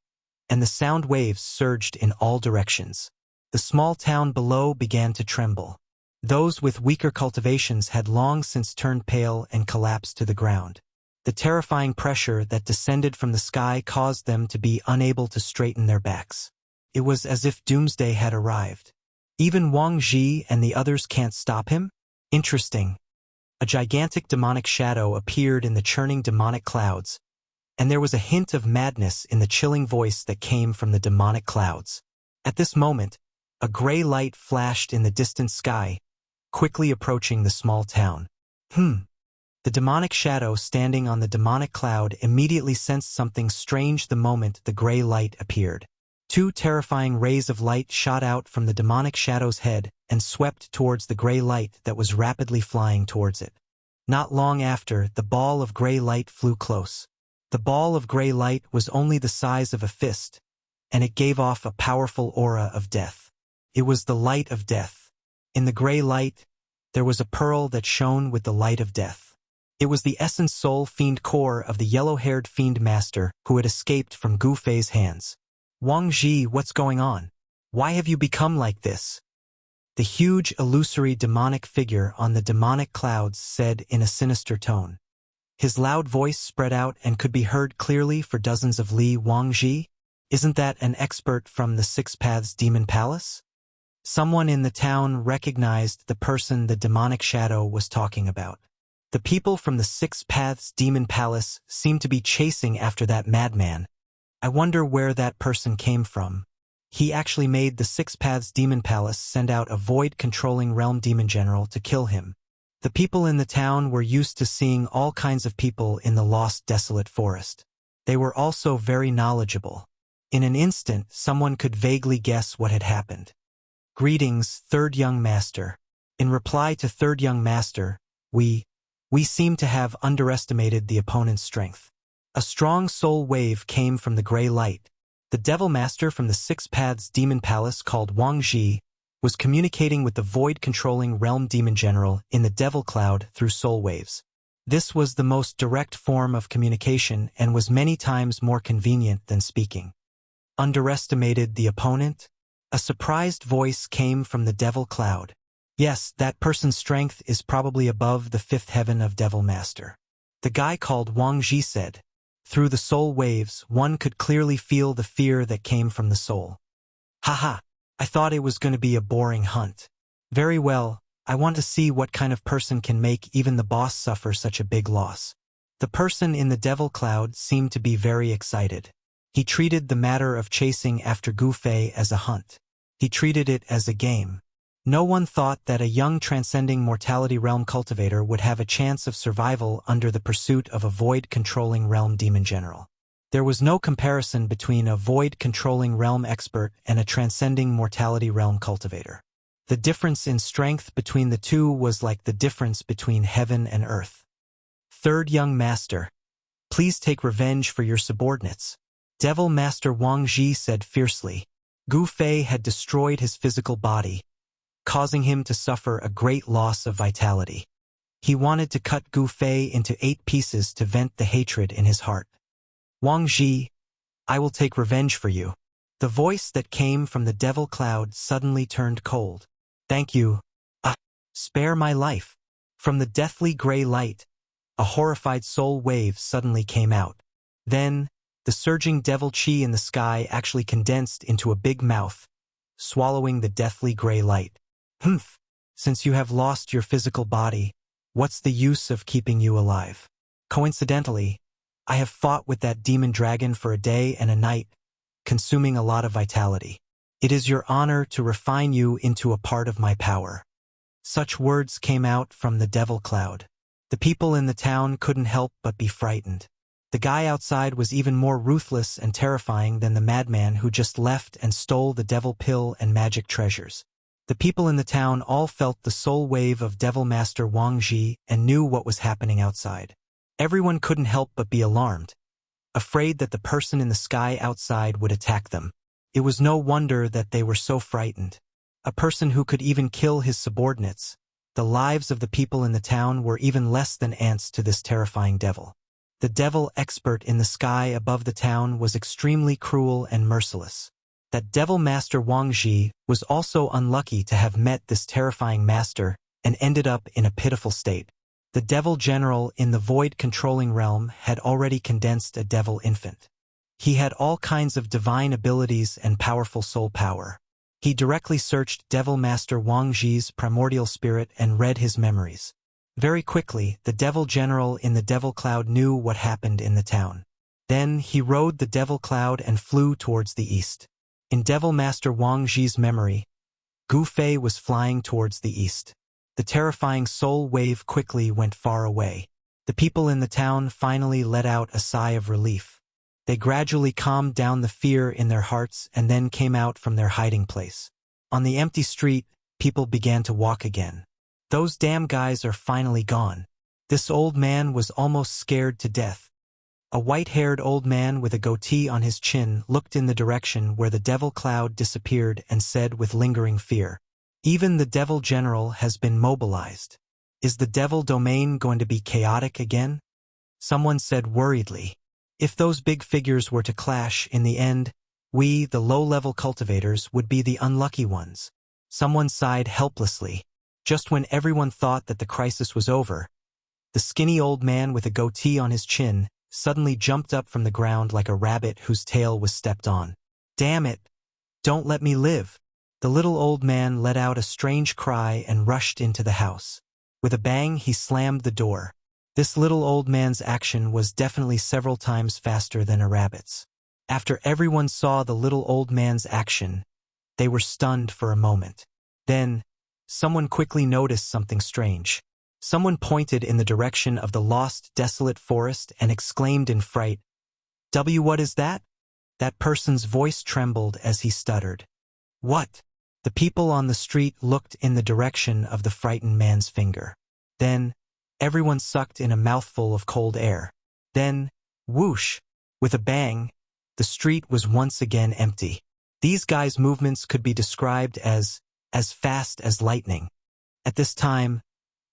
and the sound waves surged in all directions. The small town below began to tremble. Those with weaker cultivations had long since turned pale and collapsed to the ground. The terrifying pressure that descended from the sky caused them to be unable to straighten their backs. It was as if doomsday had arrived. Even Wang Ji and the others can't stop him? Interesting. A gigantic demonic shadow appeared in the churning demonic clouds, and there was a hint of madness in the chilling voice that came from the demonic clouds. At this moment, a gray light flashed in the distant sky, quickly approaching the small town. The demonic shadow standing on the demonic cloud immediately sensed something strange the moment the gray light appeared. Two terrifying rays of light shot out from the demonic shadow's head and swept towards the gray light that was rapidly flying towards it. Not long after, the ball of gray light flew close. The ball of gray light was only the size of a fist, and it gave off a powerful aura of death. It was the light of death. In the gray light, there was a pearl that shone with the light of death. It was the essence soul fiend core of the yellow-haired fiend master who had escaped from Gu Fei's hands. Wang Ji, what's going on? Why have you become like this? The huge, illusory demonic figure on the demonic clouds said in a sinister tone. His loud voice spread out and could be heard clearly for dozens of li. Wang Ji? Isn't that an expert from the Six Paths Demon Palace? Someone in the town recognized the person the demonic shadow was talking about. The people from the Six Paths Demon Palace seemed to be chasing after that madman. I wonder where that person came from. He actually made the Six Paths Demon Palace send out a void-controlling realm demon general to kill him. The people in the town were used to seeing all kinds of people in the lost, desolate forest. They were also very knowledgeable. In an instant, someone could vaguely guess what had happened. Greetings, Third Young Master. In reply to Third Young Master, we seem to have underestimated the opponent's strength. A strong soul wave came from the gray light. The Devil Master from the Six Paths Demon Palace called Wang Ji was communicating with the void-controlling realm demon general in the Devil Cloud through soul waves. This was the most direct form of communication and was many times more convenient than speaking. Underestimated the opponent? A surprised voice came from the Devil Cloud. Yes, that person's strength is probably above the fifth heaven of Devil Master. The guy called Wang Ji said. Through the soul waves, one could clearly feel the fear that came from the soul. Haha, I thought it was going to be a boring hunt. Very well, I want to see what kind of person can make even the boss suffer such a big loss. The person in the Devil Cloud seemed to be very excited. He treated the matter of chasing after Gu Fei as a hunt. He treated it as a game. No one thought that a young transcending mortality realm cultivator would have a chance of survival under the pursuit of a void-controlling realm demon general. There was no comparison between a void-controlling realm expert and a transcending mortality realm cultivator. The difference in strength between the two was like the difference between heaven and earth. Third Young Master, please take revenge for your subordinates. Devil Master Wang Ji said fiercely. Gu Fei had destroyed his physical body, causing him to suffer a great loss of vitality. He wanted to cut Gu Fei into 8 pieces to vent the hatred in his heart. Wang Ji, I will take revenge for you. The voice that came from the Devil Cloud suddenly turned cold. Thank you. Spare my life. From the deathly gray light, a horrified soul wave suddenly came out. Then, the surging devil chi in the sky actually condensed into a big mouth, swallowing the deathly gray light. Since you have lost your physical body, what's the use of keeping you alive? Coincidentally, I have fought with that demon dragon for a day and a night, consuming a lot of vitality. It is your honor to refine you into a part of my power. Such words came out from the Devil Cloud. The people in the town couldn't help but be frightened. The guy outside was even more ruthless and terrifying than the madman who just left and stole the devil pill and magic treasures. The people in the town all felt the soul wave of Devil Master Wang Ji and knew what was happening outside. Everyone couldn't help but be alarmed, afraid that the person in the sky outside would attack them. It was no wonder that they were so frightened. A person who could even kill his subordinates. The lives of the people in the town were even less than ants to this terrifying devil. The devil expert in the sky above the town was extremely cruel and merciless. That Devil Master Wang Ji was also unlucky to have met this terrifying master and ended up in a pitiful state. The devil general in the void controlling realm had already condensed a devil infant. He had all kinds of divine abilities and powerful soul power. He directly searched Devil Master Wang Ji's primordial spirit and read his memories. Very quickly, the devil general in the devil cloud knew what happened in the town. Then he rode the devil cloud and flew towards the east. In Devil Master Wang Ji's memory, Gu Fei was flying towards the east. The terrifying soul wave quickly went far away. The people in the town finally let out a sigh of relief. They gradually calmed down the fear in their hearts and then came out from their hiding place. On the empty street, people began to walk again. Those damn guys are finally gone. This old man was almost scared to death. A white-haired old man with a goatee on his chin looked in the direction where the devil cloud disappeared and said with lingering fear, "Even the devil general has been mobilized. Is the devil domain going to be chaotic again?" Someone said worriedly, "If those big figures were to clash in the end, we, the low-level cultivators, would be the unlucky ones." Someone sighed helplessly. Just when everyone thought that the crisis was over, the skinny old man with a goatee on his chin suddenly jumped up from the ground like a rabbit whose tail was stepped on. "Damn it! Don't let me live!" The little old man let out a strange cry and rushed into the house. With a bang, he slammed the door. This little old man's action was definitely several times faster than a rabbit's. After everyone saw the little old man's action, they were stunned for a moment. Then, someone quickly noticed something strange. Someone pointed in the direction of the lost, desolate forest and exclaimed in fright, What is that?" That person's voice trembled as he stuttered. "What?" The people on the street looked in the direction of the frightened man's finger. Then, everyone sucked in a mouthful of cold air. Then, whoosh! With a bang, the street was once again empty. These guys' movements could be described as fast as lightning. At this time,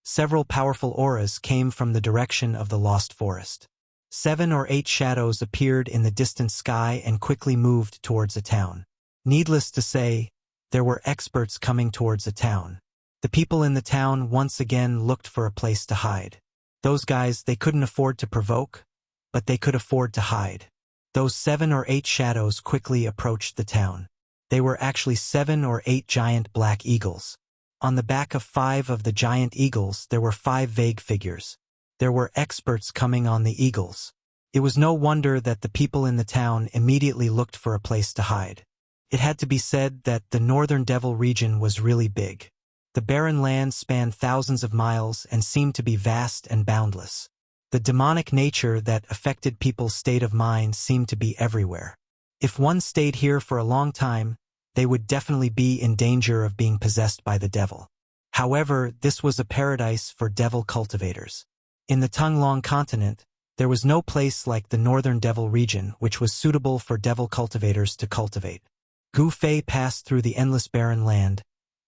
several powerful auras came from the direction of the lost forest. 7 or 8 shadows appeared in the distant sky and quickly moved towards a town. Needless to say, there were experts coming towards a town. The people in the town once again looked for a place to hide. Those guys, they couldn't afford to provoke, but they could afford to hide. Those 7 or 8 shadows quickly approached the town. They were actually 7 or 8 giant black eagles. On the back of 5 of the giant eagles there were 5 vague figures. There were experts coming on the eagles. It was no wonder that the people in the town immediately looked for a place to hide. It had to be said that the northern devil region was really big. The barren land spanned thousands of miles and seemed to be vast and boundless. The demonic nature that affected people's state of mind seemed to be everywhere. If one stayed here for a long time, they would definitely be in danger of being possessed by the devil. However, this was a paradise for devil cultivators. In the Tunglong continent, there was no place like the northern devil region which was suitable for devil cultivators to cultivate. Gu Fei passed through the endless barren land,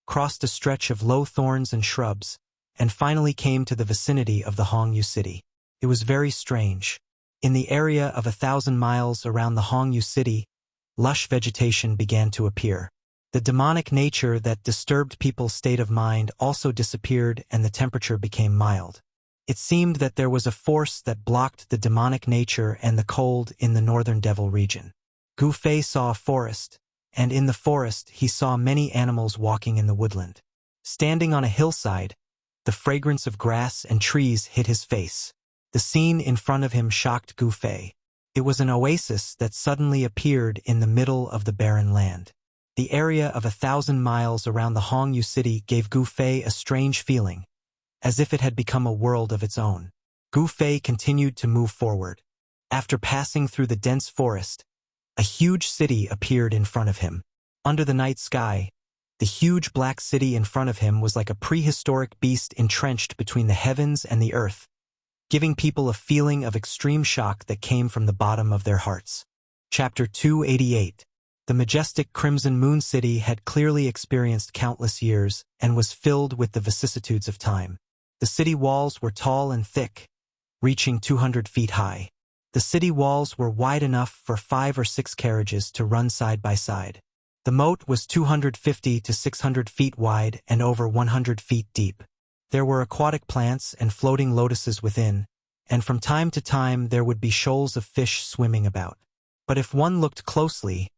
crossed a stretch of low thorns and shrubs, and finally came to the vicinity of the Hongyu city. It was very strange. In the area of 1,000 miles around the Hongyu city, lush vegetation began to appear. The demonic nature that disturbed people's state of mind also disappeared and the temperature became mild. It seemed that there was a force that blocked the demonic nature and the cold in the northern devil region. Gu Fei saw a forest, and in the forest he saw many animals walking in the woodland. Standing on a hillside, the fragrance of grass and trees hit his face. The scene in front of him shocked Gu Fei. It was an oasis that suddenly appeared in the middle of the barren land. The area of 1,000 miles around the Hongyu city gave Gu Fei a strange feeling, as if it had become a world of its own. Gu Fei continued to move forward. After passing through the dense forest, a huge city appeared in front of him. Under the night sky, the huge black city in front of him was like a prehistoric beast entrenched between the heavens and the earth, giving people a feeling of extreme shock that came from the bottom of their hearts. Chapter 288. The majestic Crimson Moon City had clearly experienced countless years and was filled with the vicissitudes of time. The city walls were tall and thick, reaching 200 feet high. The city walls were wide enough for 5 or 6 carriages to run side by side. The moat was 250 to 600 feet wide and over 100 feet deep. There were aquatic plants and floating lotuses within, and from time to time there would be shoals of fish swimming about. But if one looked closely,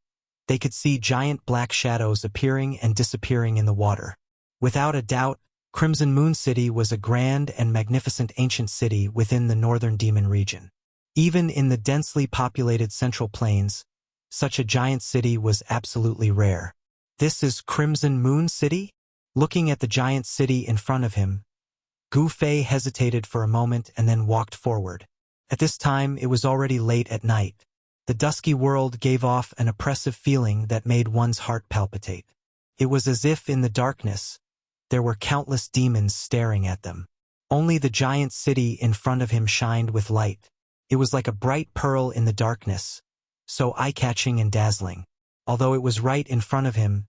they could see giant black shadows appearing and disappearing in the water. Without a doubt, Crimson Moon City was a grand and magnificent ancient city within the northern demon region. Even in the densely populated Central Plains, such a giant city was absolutely rare. This is Crimson Moon City? Looking at the giant city in front of him, Gu Fei hesitated for a moment and then walked forward. At this time, it was already late at night. The dusky world gave off an oppressive feeling that made one's heart palpitate. It was as if in the darkness, there were countless demons staring at them. Only the giant city in front of him shined with light. It was like a bright pearl in the darkness, so eye-catching and dazzling. Although it was right in front of him,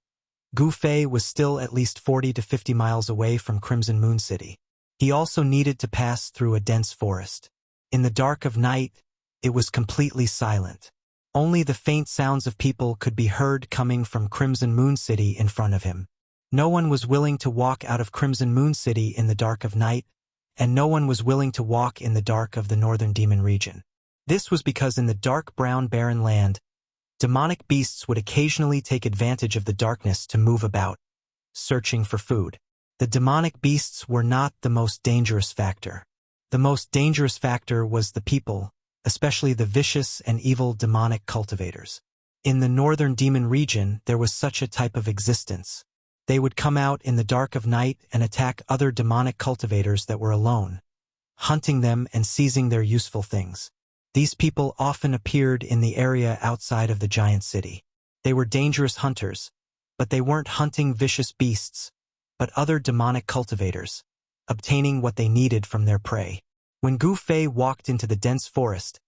Gu Fei was still at least 40 to 50 miles away from Crimson Moon City. He also needed to pass through a dense forest. In the dark of night, it was completely silent. Only the faint sounds of people could be heard coming from Crimson Moon City in front of him. No one was willing to walk out of Crimson Moon City in the dark of night, and no one was willing to walk in the dark of the northern demon region. This was because in the dark brown barren land, demonic beasts would occasionally take advantage of the darkness to move about, searching for food. The demonic beasts were not the most dangerous factor. The most dangerous factor was the people, especially the vicious and evil demonic cultivators. In the northern demon region, there was such a type of existence. They would come out in the dark of night and attack other demonic cultivators that were alone, hunting them and seizing their useful things. These people often appeared in the area outside of the giant city. They were dangerous hunters, but they weren't hunting vicious beasts, but other demonic cultivators, obtaining what they needed from their prey. When Gu Fei walked into the dense forest,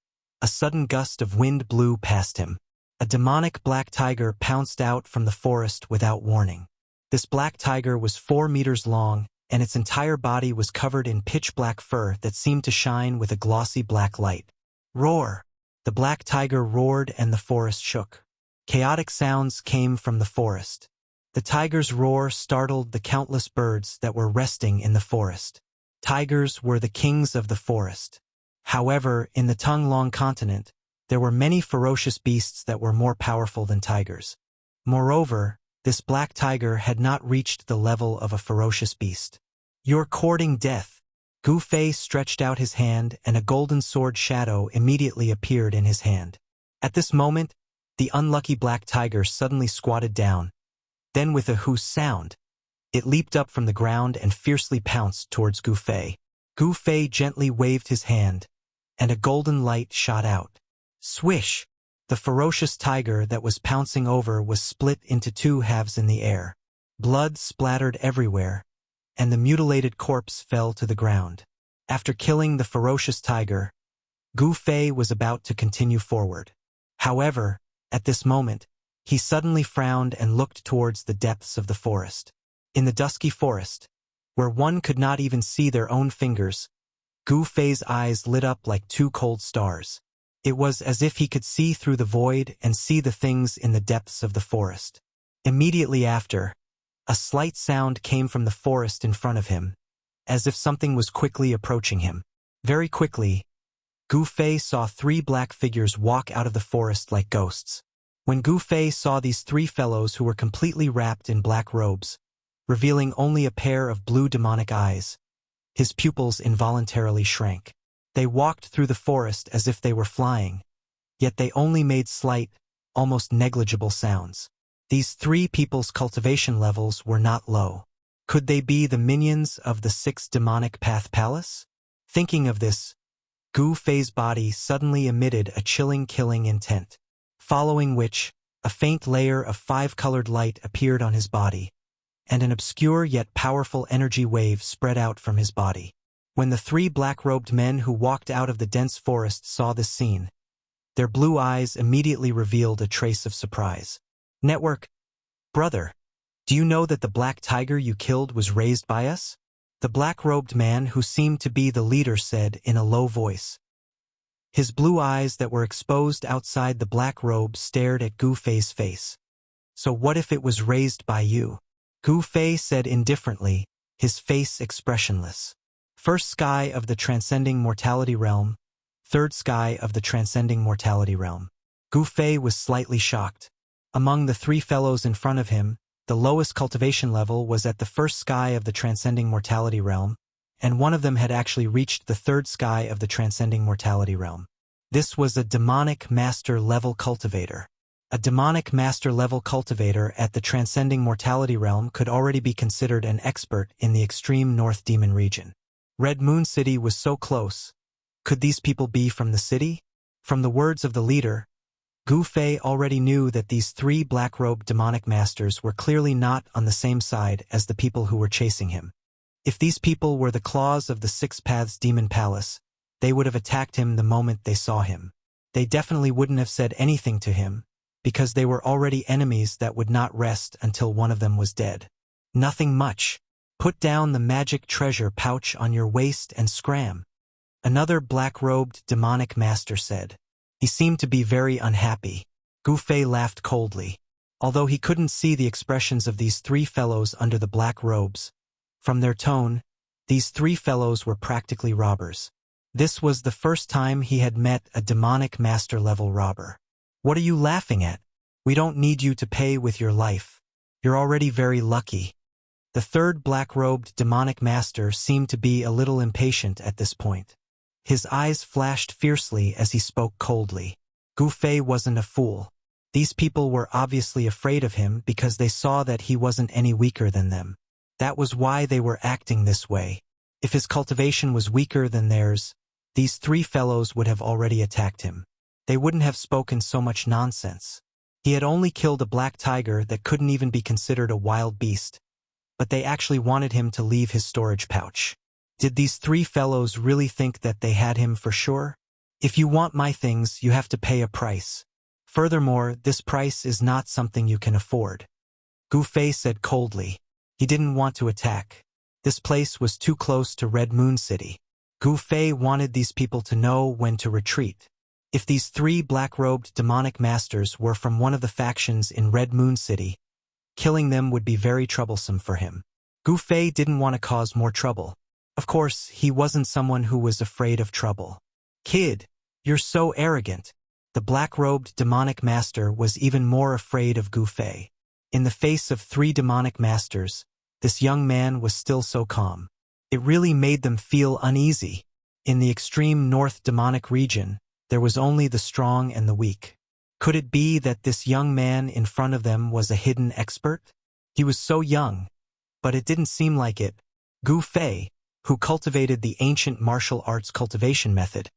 a sudden gust of wind blew past him. A demonic black tiger pounced out from the forest without warning. This black tiger was 4 meters long, and its entire body was covered in pitch-black fur that seemed to shine with a glossy black light. Roar! The black tiger roared and the forest shook. Chaotic sounds came from the forest. The tiger's roar startled the countless birds that were resting in the forest. Tigers were the kings of the forest. However, in the Tonglong continent, there were many ferocious beasts that were more powerful than tigers. Moreover, this black tiger had not reached the level of a ferocious beast. "You're courting death." Gu Fei stretched out his hand and a golden sword shadow immediately appeared in his hand. At this moment, the unlucky black tiger suddenly squatted down. Then with a whoosh sound, it leaped up from the ground and fiercely pounced towards Gu Fei. Gu Fei gently waved his hand, and a golden light shot out. Swish! The ferocious tiger that was pouncing over was split into 2 halves in the air. Blood splattered everywhere, and the mutilated corpse fell to the ground. After killing the ferocious tiger, Gu Fei was about to continue forward. However, at this moment, he suddenly frowned and looked towards the depths of the forest. In the dusky forest, where one could not even see their own fingers, Gu Fei's eyes lit up like 2 cold stars. It was as if he could see through the void and see the things in the depths of the forest. Immediately after, a slight sound came from the forest in front of him, as if something was quickly approaching him. Very quickly, Gu Fei saw 3 black figures walk out of the forest like ghosts. When Gu Fei saw these 3 fellows who were completely wrapped in black robes, revealing only a pair of blue demonic eyes, his pupils involuntarily shrank. They walked through the forest as if they were flying, yet they only made slight, almost negligible sounds. These 3 people's cultivation levels were not low. Could they be the minions of the Sixth Demonic Path Palace? Thinking of this, Gu Fei's body suddenly emitted a chilling killing intent, following which, a faint layer of five-colored light appeared on his body, and an obscure yet powerful energy wave spread out from his body. When the three black-robed men who walked out of the dense forest saw this scene, their blue eyes immediately revealed a trace of surprise. Network, brother, do you know that the black tiger you killed was raised by us? The black-robed man who seemed to be the leader said in a low voice. His blue eyes that were exposed outside the black robe stared at Gu Fei's face. So what if it was raised by you? Gu Fei said indifferently, his face expressionless. First sky of the transcending mortality realm, third sky of the transcending mortality realm. Gu Fei was slightly shocked. Among the three fellows in front of him, the lowest cultivation level was at the first sky of the transcending mortality realm, and one of them had actually reached the third sky of the transcending mortality realm. This was a demonic master-level cultivator. A demonic master-level cultivator at the transcending mortality realm could already be considered an expert in the extreme North Demon region. Red Moon City was so close. Could these people be from the city? From the words of the leader, Gu Fei already knew that these three black-robed demonic masters were clearly not on the same side as the people who were chasing him. If these people were the claws of the Six Paths Demon Palace, they would have attacked him the moment they saw him. They definitely wouldn't have said anything to him, because they were already enemies that would not rest until one of them was dead. Nothing much. Put down the magic treasure pouch on your waist and scram. Another black-robed demonic master said. He seemed to be very unhappy. Gu Fei laughed coldly. Although he couldn't see the expressions of these three fellows under the black robes, from their tone, these three fellows were practically robbers. This was the first time he had met a demonic master-level robber. What are you laughing at? We don't need you to pay with your life. You're already very lucky. The third black-robed demonic master seemed to be a little impatient at this point. His eyes flashed fiercely as he spoke coldly. Gu Fei wasn't a fool. These people were obviously afraid of him because they saw that he wasn't any weaker than them. That was why they were acting this way. If his cultivation was weaker than theirs, these three fellows would have already attacked him. They wouldn't have spoken so much nonsense. He had only killed a black tiger that couldn't even be considered a wild beast, but they actually wanted him to leave his storage pouch. Did these three fellows really think that they had him for sure? If you want my things, you have to pay a price. Furthermore, this price is not something you can afford. Gu Fei said coldly. He didn't want to attack. This place was too close to Red Moon City. Gu Fei wanted these people to know when to retreat. If these three black-robed demonic masters were from one of the factions in Red Moon City, killing them would be very troublesome for him. Gu Fei didn't want to cause more trouble. Of course, he wasn't someone who was afraid of trouble. Kid, you're so arrogant. The black-robed demonic master was even more afraid of Gu Fei. In the face of three demonic masters, this young man was still so calm. It really made them feel uneasy. In the extreme north demonic region, there was only the strong and the weak. Could it be that this young man in front of them was a hidden expert? He was so young, but it didn't seem like it. Gu Fei, who cultivated the ancient martial arts cultivation method,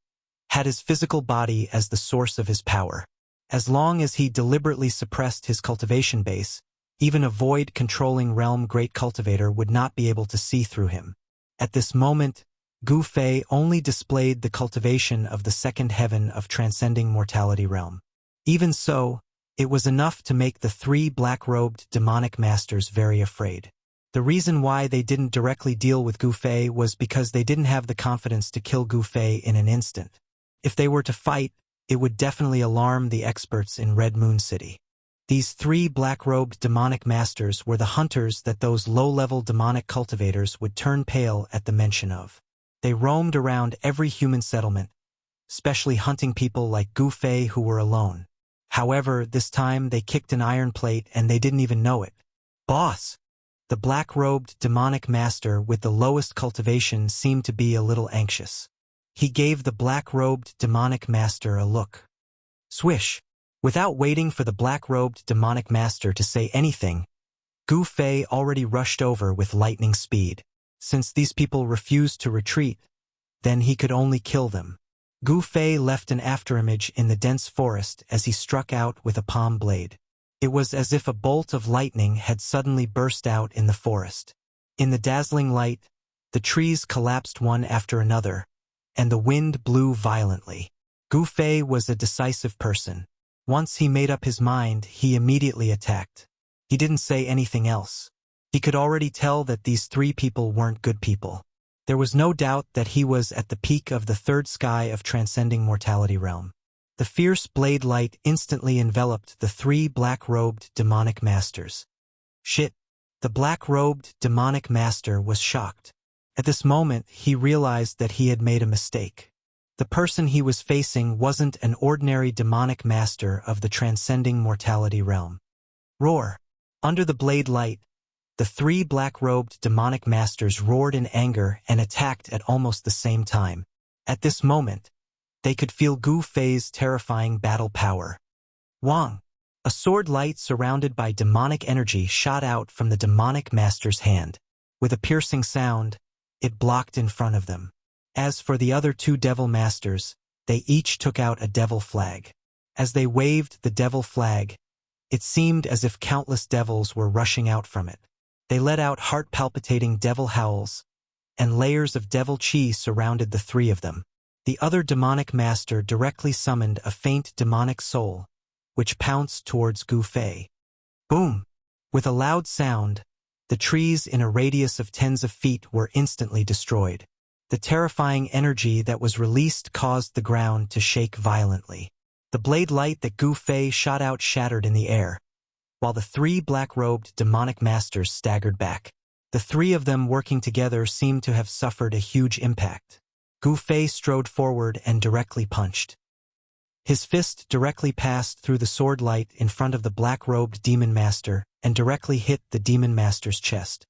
had his physical body as the source of his power. As long as he deliberately suppressed his cultivation base, even a void-controlling realm great cultivator would not be able to see through him. At this moment, Gu Fei only displayed the cultivation of the second heaven of transcending mortality realm. Even so, it was enough to make the three black-robed demonic masters very afraid. The reason why they didn't directly deal with Gu Fei was because they didn't have the confidence to kill Gu Fei in an instant. If they were to fight, it would definitely alarm the experts in Red Moon City. These three black-robed demonic masters were the hunters that those low-level demonic cultivators would turn pale at the mention of. They roamed around every human settlement, especially hunting people like Gu Fei who were alone. However, this time they kicked an iron plate and they didn't even know it. Boss! The black-robed demonic master with the lowest cultivation seemed to be a little anxious. He gave the black-robed demonic master a look. Swish! Without waiting for the black-robed demonic master to say anything, Gu Fei already rushed over with lightning speed. Since these people refused to retreat, then he could only kill them. Gu Fei left an afterimage in the dense forest as he struck out with a palm blade. It was as if a bolt of lightning had suddenly burst out in the forest. In the dazzling light, the trees collapsed one after another, and the wind blew violently. Gu Fei was a decisive person. Once he made up his mind, he immediately attacked. He didn't say anything else. He could already tell that these three people weren't good people. There was no doubt that he was at the peak of the third sky of transcending mortality realm. The fierce blade light instantly enveloped the three black-robed demonic masters. Shit! The black-robed demonic master was shocked. At this moment, he realized that he had made a mistake. The person he was facing wasn't an ordinary demonic master of the transcending mortality realm. Roar! Under the blade light, the three black-robed demonic masters roared in anger and attacked at almost the same time. At this moment, they could feel Gu Fei's terrifying battle power. Wang! A sword light surrounded by demonic energy shot out from the demonic master's hand. With a piercing sound, it blocked in front of them. As for the other two devil masters, they each took out a devil flag. As they waved the devil flag, it seemed as if countless devils were rushing out from it. They let out heart-palpitating devil howls, and layers of devil chi surrounded the three of them. The other demonic master directly summoned a faint demonic soul, which pounced towards Gu Fei. Boom! With a loud sound, the trees in a radius of tens of feet were instantly destroyed. The terrifying energy that was released caused the ground to shake violently. The blade light that Gu Fei shot out shattered in the air, while the three black-robed demonic masters staggered back. The three of them working together seemed to have suffered a huge impact. Gu Fei strode forward and directly punched. His fist directly passed through the sword light in front of the black-robed demon master and directly hit the demon master's chest.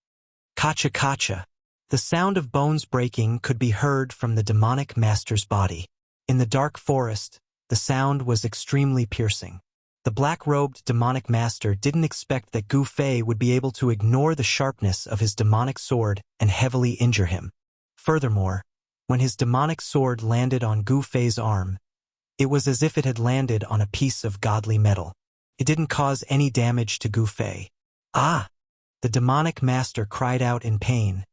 Kacha kacha! The sound of bones breaking could be heard from the demonic master's body. In the dark forest, the sound was extremely piercing. The black-robed demonic master didn't expect that Gu Fei would be able to ignore the sharpness of his demonic sword and heavily injure him. Furthermore, when his demonic sword landed on Gu Fei's arm, it was as if it had landed on a piece of godly metal. It didn't cause any damage to Gu Fei. Ah! The demonic master cried out in pain,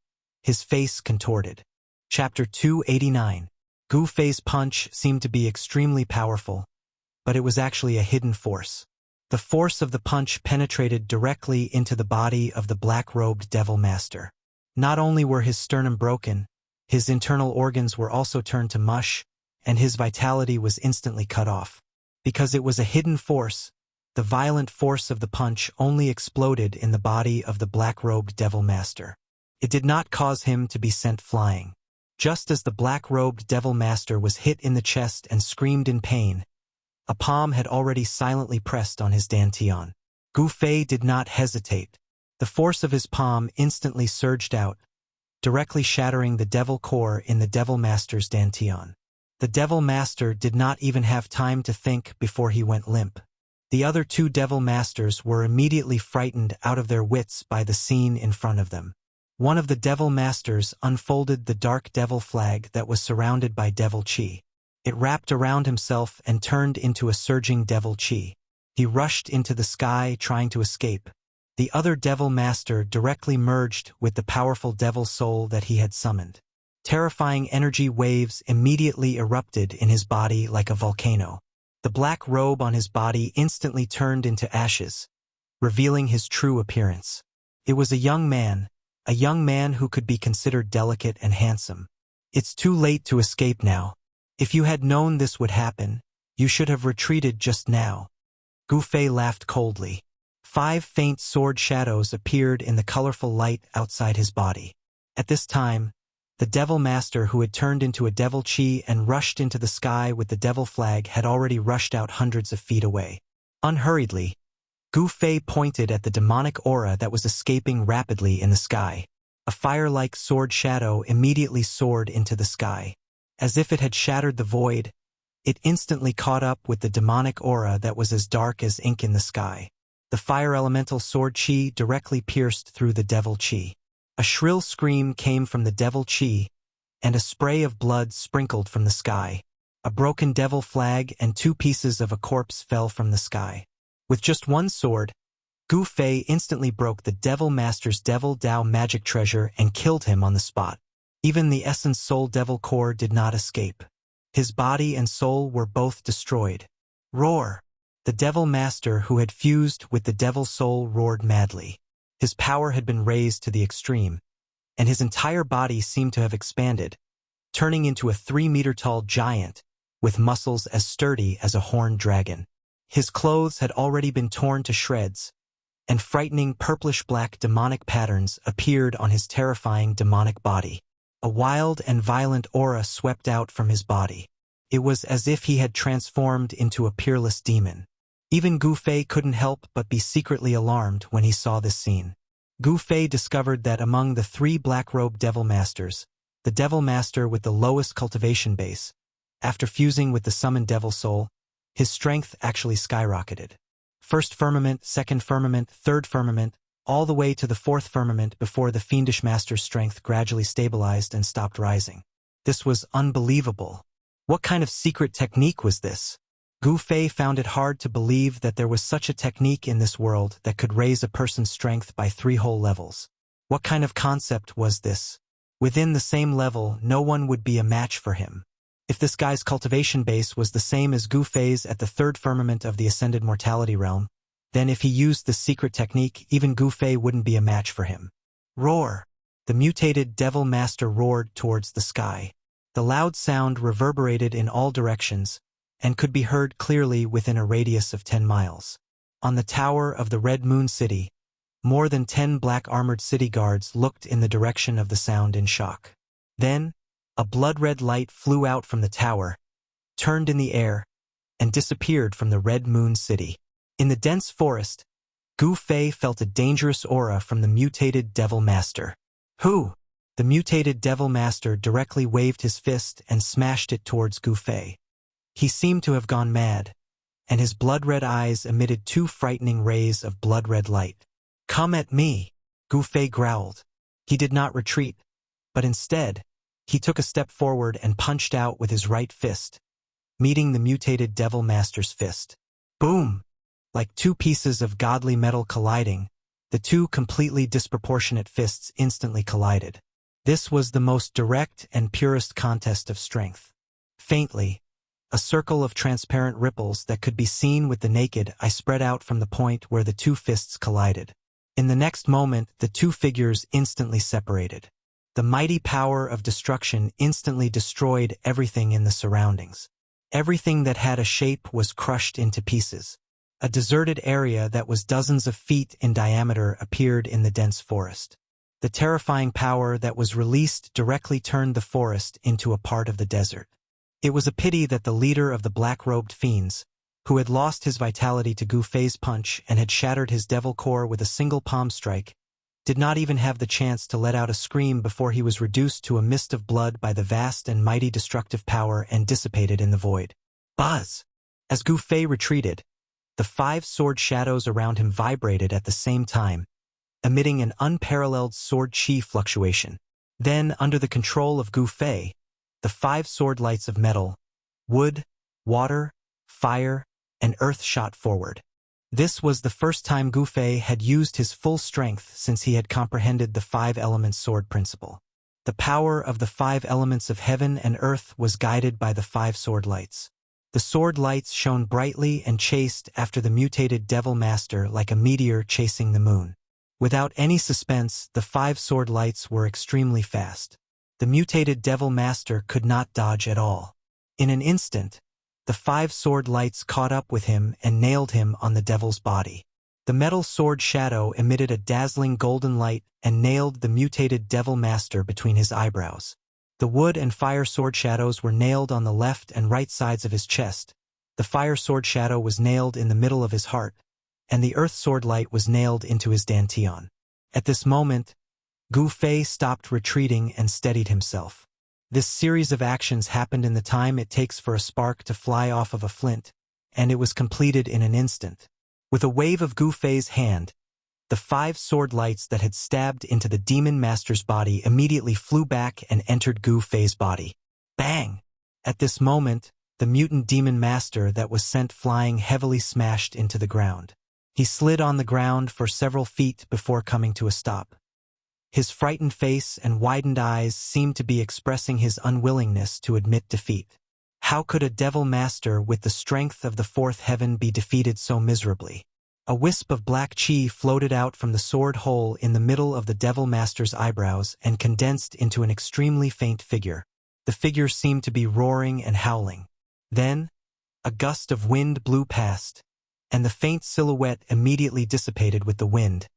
his face contorted. Chapter 289. Gu Fei's punch seemed to be extremely powerful, but it was actually a hidden force. The force of the punch penetrated directly into the body of the black-robed devil master. Not only were his sternum broken, his internal organs were also turned to mush, and his vitality was instantly cut off. Because it was a hidden force, the violent force of the punch only exploded in the body of the black-robed devil master. It did not cause him to be sent flying. Just as the black-robed devil master was hit in the chest and screamed in pain, a palm had already silently pressed on his dantian. Gu Fei did not hesitate. The force of his palm instantly surged out, directly shattering the devil core in the devil master's dantian. The devil master did not even have time to think before he went limp. The other two devil masters were immediately frightened out of their wits by the scene in front of them. One of the devil masters unfolded the dark devil flag that was surrounded by devil chi. It wrapped around himself and turned into a surging devil chi. He rushed into the sky trying to escape. The other devil master directly merged with the powerful devil soul that he had summoned. Terrifying energy waves immediately erupted in his body like a volcano. The black robe on his body instantly turned into ashes, revealing his true appearance. It was a young man who could be considered delicate and handsome. It's too late to escape now. If you had known this would happen, you should have retreated just now. Gu Fei laughed coldly. 5 faint sword shadows appeared in the colorful light outside his body. At this time, the devil master who had turned into a devil chi and rushed into the sky with the devil flag had already rushed out hundreds of feet away. Unhurriedly, Gu Fei pointed at the demonic aura that was escaping rapidly in the sky. A fire-like sword shadow immediately soared into the sky. As if it had shattered the void, it instantly caught up with the demonic aura that was as dark as ink in the sky. The fire elemental sword chi directly pierced through the devil chi. A shrill scream came from the devil chi, and a spray of blood sprinkled from the sky. A broken devil flag and 2 pieces of a corpse fell from the sky. With just one sword, Gu Fei instantly broke the Devil Master's Devil Dao magic treasure and killed him on the spot. Even the Essence Soul Devil Core did not escape. His body and soul were both destroyed. Roar! The Devil Master who had fused with the Devil Soul roared madly. His power had been raised to the extreme, and his entire body seemed to have expanded, turning into a 3-meter-tall giant with muscles as sturdy as a horned dragon. His clothes had already been torn to shreds, and frightening purplish-black demonic patterns appeared on his terrifying demonic body. A wild and violent aura swept out from his body. It was as if he had transformed into a peerless demon. Even Gu Fei couldn't help but be secretly alarmed when he saw this scene. Gu Fei discovered that among the 3 black-robed Devil Masters, the Devil Master with the lowest cultivation base, after fusing with the summoned Devil Soul, his strength actually skyrocketed. First firmament, second firmament, third firmament, all the way to the 4th firmament before the Fiendish Master's strength gradually stabilized and stopped rising. This was unbelievable. What kind of secret technique was this? Gu Fei found it hard to believe that there was such a technique in this world that could raise a person's strength by 3 whole levels. What kind of concept was this? Within the same level, no one would be a match for him. If this guy's cultivation base was the same as Gu Fei's at the 3rd firmament of the Ascended Mortality Realm, then if he used this secret technique, even Gu Fei wouldn't be a match for him. Roar! The mutated Devil Master roared towards the sky. The loud sound reverberated in all directions, and could be heard clearly within a radius of 10 miles. On the tower of the Red Moon City, more than 10 black-armored city guards looked in the direction of the sound in shock. Then, a blood-red light flew out from the tower, turned in the air, and disappeared from the Red Moon City. In the dense forest, Gu Fei felt a dangerous aura from the mutated Devil Master. Who? The mutated Devil Master directly waved his fist and smashed it towards Gu Fei. He seemed to have gone mad, and his blood-red eyes emitted 2 frightening rays of blood-red light. Come at me, Gu Fei growled. He did not retreat, but instead, he took a step forward and punched out with his right fist, meeting the mutated Devil Master's fist. Boom! Like 2 pieces of godly metal colliding, the 2 completely disproportionate fists instantly collided. This was the most direct and purest contest of strength. Faintly, a circle of transparent ripples that could be seen with the naked eye spread out from the point where the 2 fists collided. In the next moment, the 2 figures instantly separated. The mighty power of destruction instantly destroyed everything in the surroundings. Everything that had a shape was crushed into pieces. A deserted area that was dozens of feet in diameter appeared in the dense forest. The terrifying power that was released directly turned the forest into a part of the desert. It was a pity that the leader of the black-robed fiends, who had lost his vitality to Gu Fei's punch and had shattered his devil core with a single palm strike, did not even have the chance to let out a scream before he was reduced to a mist of blood by the vast and mighty destructive power and dissipated in the void. Buzz! As Gu Fei retreated, the 5 sword shadows around him vibrated at the same time, emitting an unparalleled sword chi fluctuation. Then, under the control of Gu Fei, the 5 sword lights of metal, wood, water, fire, and earth shot forward. This was the first time Gu Fei had used his full strength since he had comprehended the 5 elements sword principle. The power of the 5 elements of heaven and earth was guided by the 5 sword lights. The sword lights shone brightly and chased after the mutated Devil Master like a meteor chasing the moon. Without any suspense, the 5 sword lights were extremely fast. The mutated Devil Master could not dodge at all. In an instant, the 5 sword lights caught up with him and nailed him on the devil's body. The metal sword shadow emitted a dazzling golden light and nailed the mutated Devil Master between his eyebrows. The wood and fire sword shadows were nailed on the left and right sides of his chest. The fire sword shadow was nailed in the middle of his heart, and the earth sword light was nailed into his dantian. At this moment, Gu Fei stopped retreating and steadied himself. This series of actions happened in the time it takes for a spark to fly off of a flint, and it was completed in an instant. With a wave of Gu Fei's hand, the 5 sword lights that had stabbed into the demon master's body immediately flew back and entered Gu Fei's body. Bang! At this moment, the mutant demon master that was sent flying heavily smashed into the ground. He slid on the ground for several feet before coming to a stop. His frightened face and widened eyes seemed to be expressing his unwillingness to admit defeat. How could a devil master with the strength of the 4th heaven be defeated so miserably? A wisp of black chi floated out from the sword hole in the middle of the devil master's eyebrows and condensed into an extremely faint figure. The figure seemed to be roaring and howling. Then, a gust of wind blew past, and the faint silhouette immediately dissipated with the wind,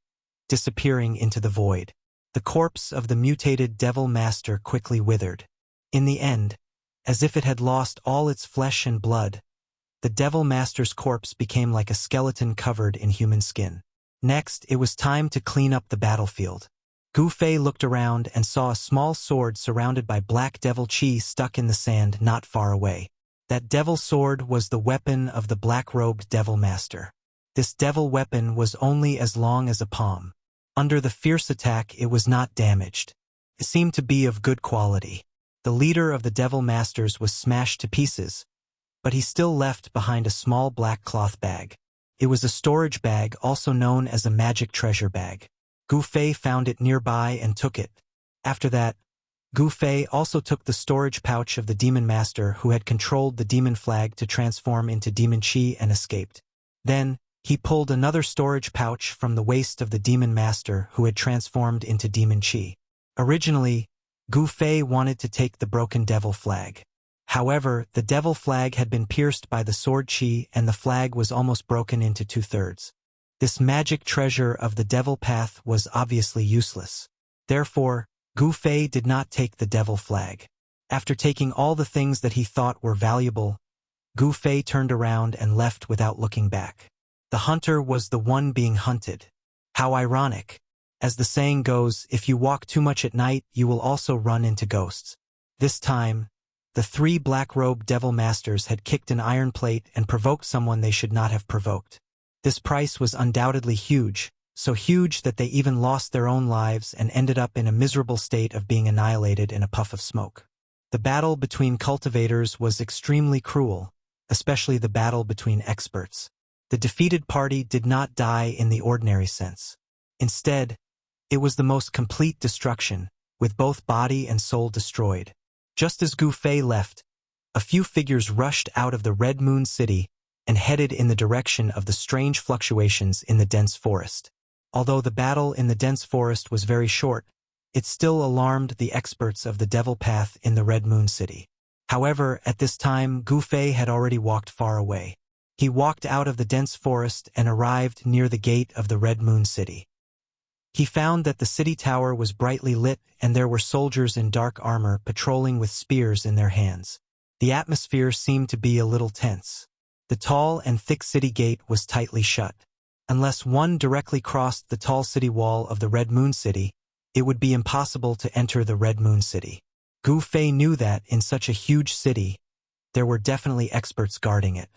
disappearing into the void. The corpse of the mutated devil master quickly withered. In the end, as if it had lost all its flesh and blood, the devil master's corpse became like a skeleton covered in human skin. Next, it was time to clean up the battlefield. Gu Fei looked around and saw a small sword surrounded by black devil chi stuck in the sand not far away. That devil sword was the weapon of the black-robed devil master. This devil weapon was only as long as a palm. Under the fierce attack, it was not damaged. It seemed to be of good quality. The leader of the devil masters was smashed to pieces, but he still left behind a small black cloth bag. It was a storage bag, also known as a magic treasure bag. Gu Fei found it nearby and took it. After that, Gu Fei also took the storage pouch of the demon master who had controlled the demon flag to transform into demon chi and escaped. Then, he pulled another storage pouch from the waist of the demon master who had transformed into demon chi. Originally, Gu Fei wanted to take the broken devil flag. However, the devil flag had been pierced by the sword chi and the flag was almost broken into 2/3. This magic treasure of the devil path was obviously useless. Therefore, Gu Fei did not take the devil flag. After taking all the things that he thought were valuable, Gu Fei turned around and left without looking back. The hunter was the one being hunted. How ironic. As the saying goes, if you walk too much at night, you will also run into ghosts. This time, the 3 black-robed devil masters had kicked an iron plate and provoked someone they should not have provoked. This price was undoubtedly huge, so huge that they even lost their own lives and ended up in a miserable state of being annihilated in a puff of smoke. The battle between cultivators was extremely cruel, especially the battle between experts. The defeated party did not die in the ordinary sense. Instead, it was the most complete destruction, with both body and soul destroyed. Just as Gu Fei left, a few figures rushed out of the Red Moon City and headed in the direction of the strange fluctuations in the dense forest. Although the battle in the dense forest was very short, it still alarmed the experts of the Devil Path in the Red Moon City. However, at this time, Gu Fei had already walked far away. He walked out of the dense forest and arrived near the gate of the Red Moon City. He found that the city tower was brightly lit and there were soldiers in dark armor patrolling with spears in their hands. The atmosphere seemed to be a little tense. The tall and thick city gate was tightly shut. Unless one directly crossed the tall city wall of the Red Moon City, it would be impossible to enter the Red Moon City. Gu Fei knew that in such a huge city, there were definitely experts guarding it.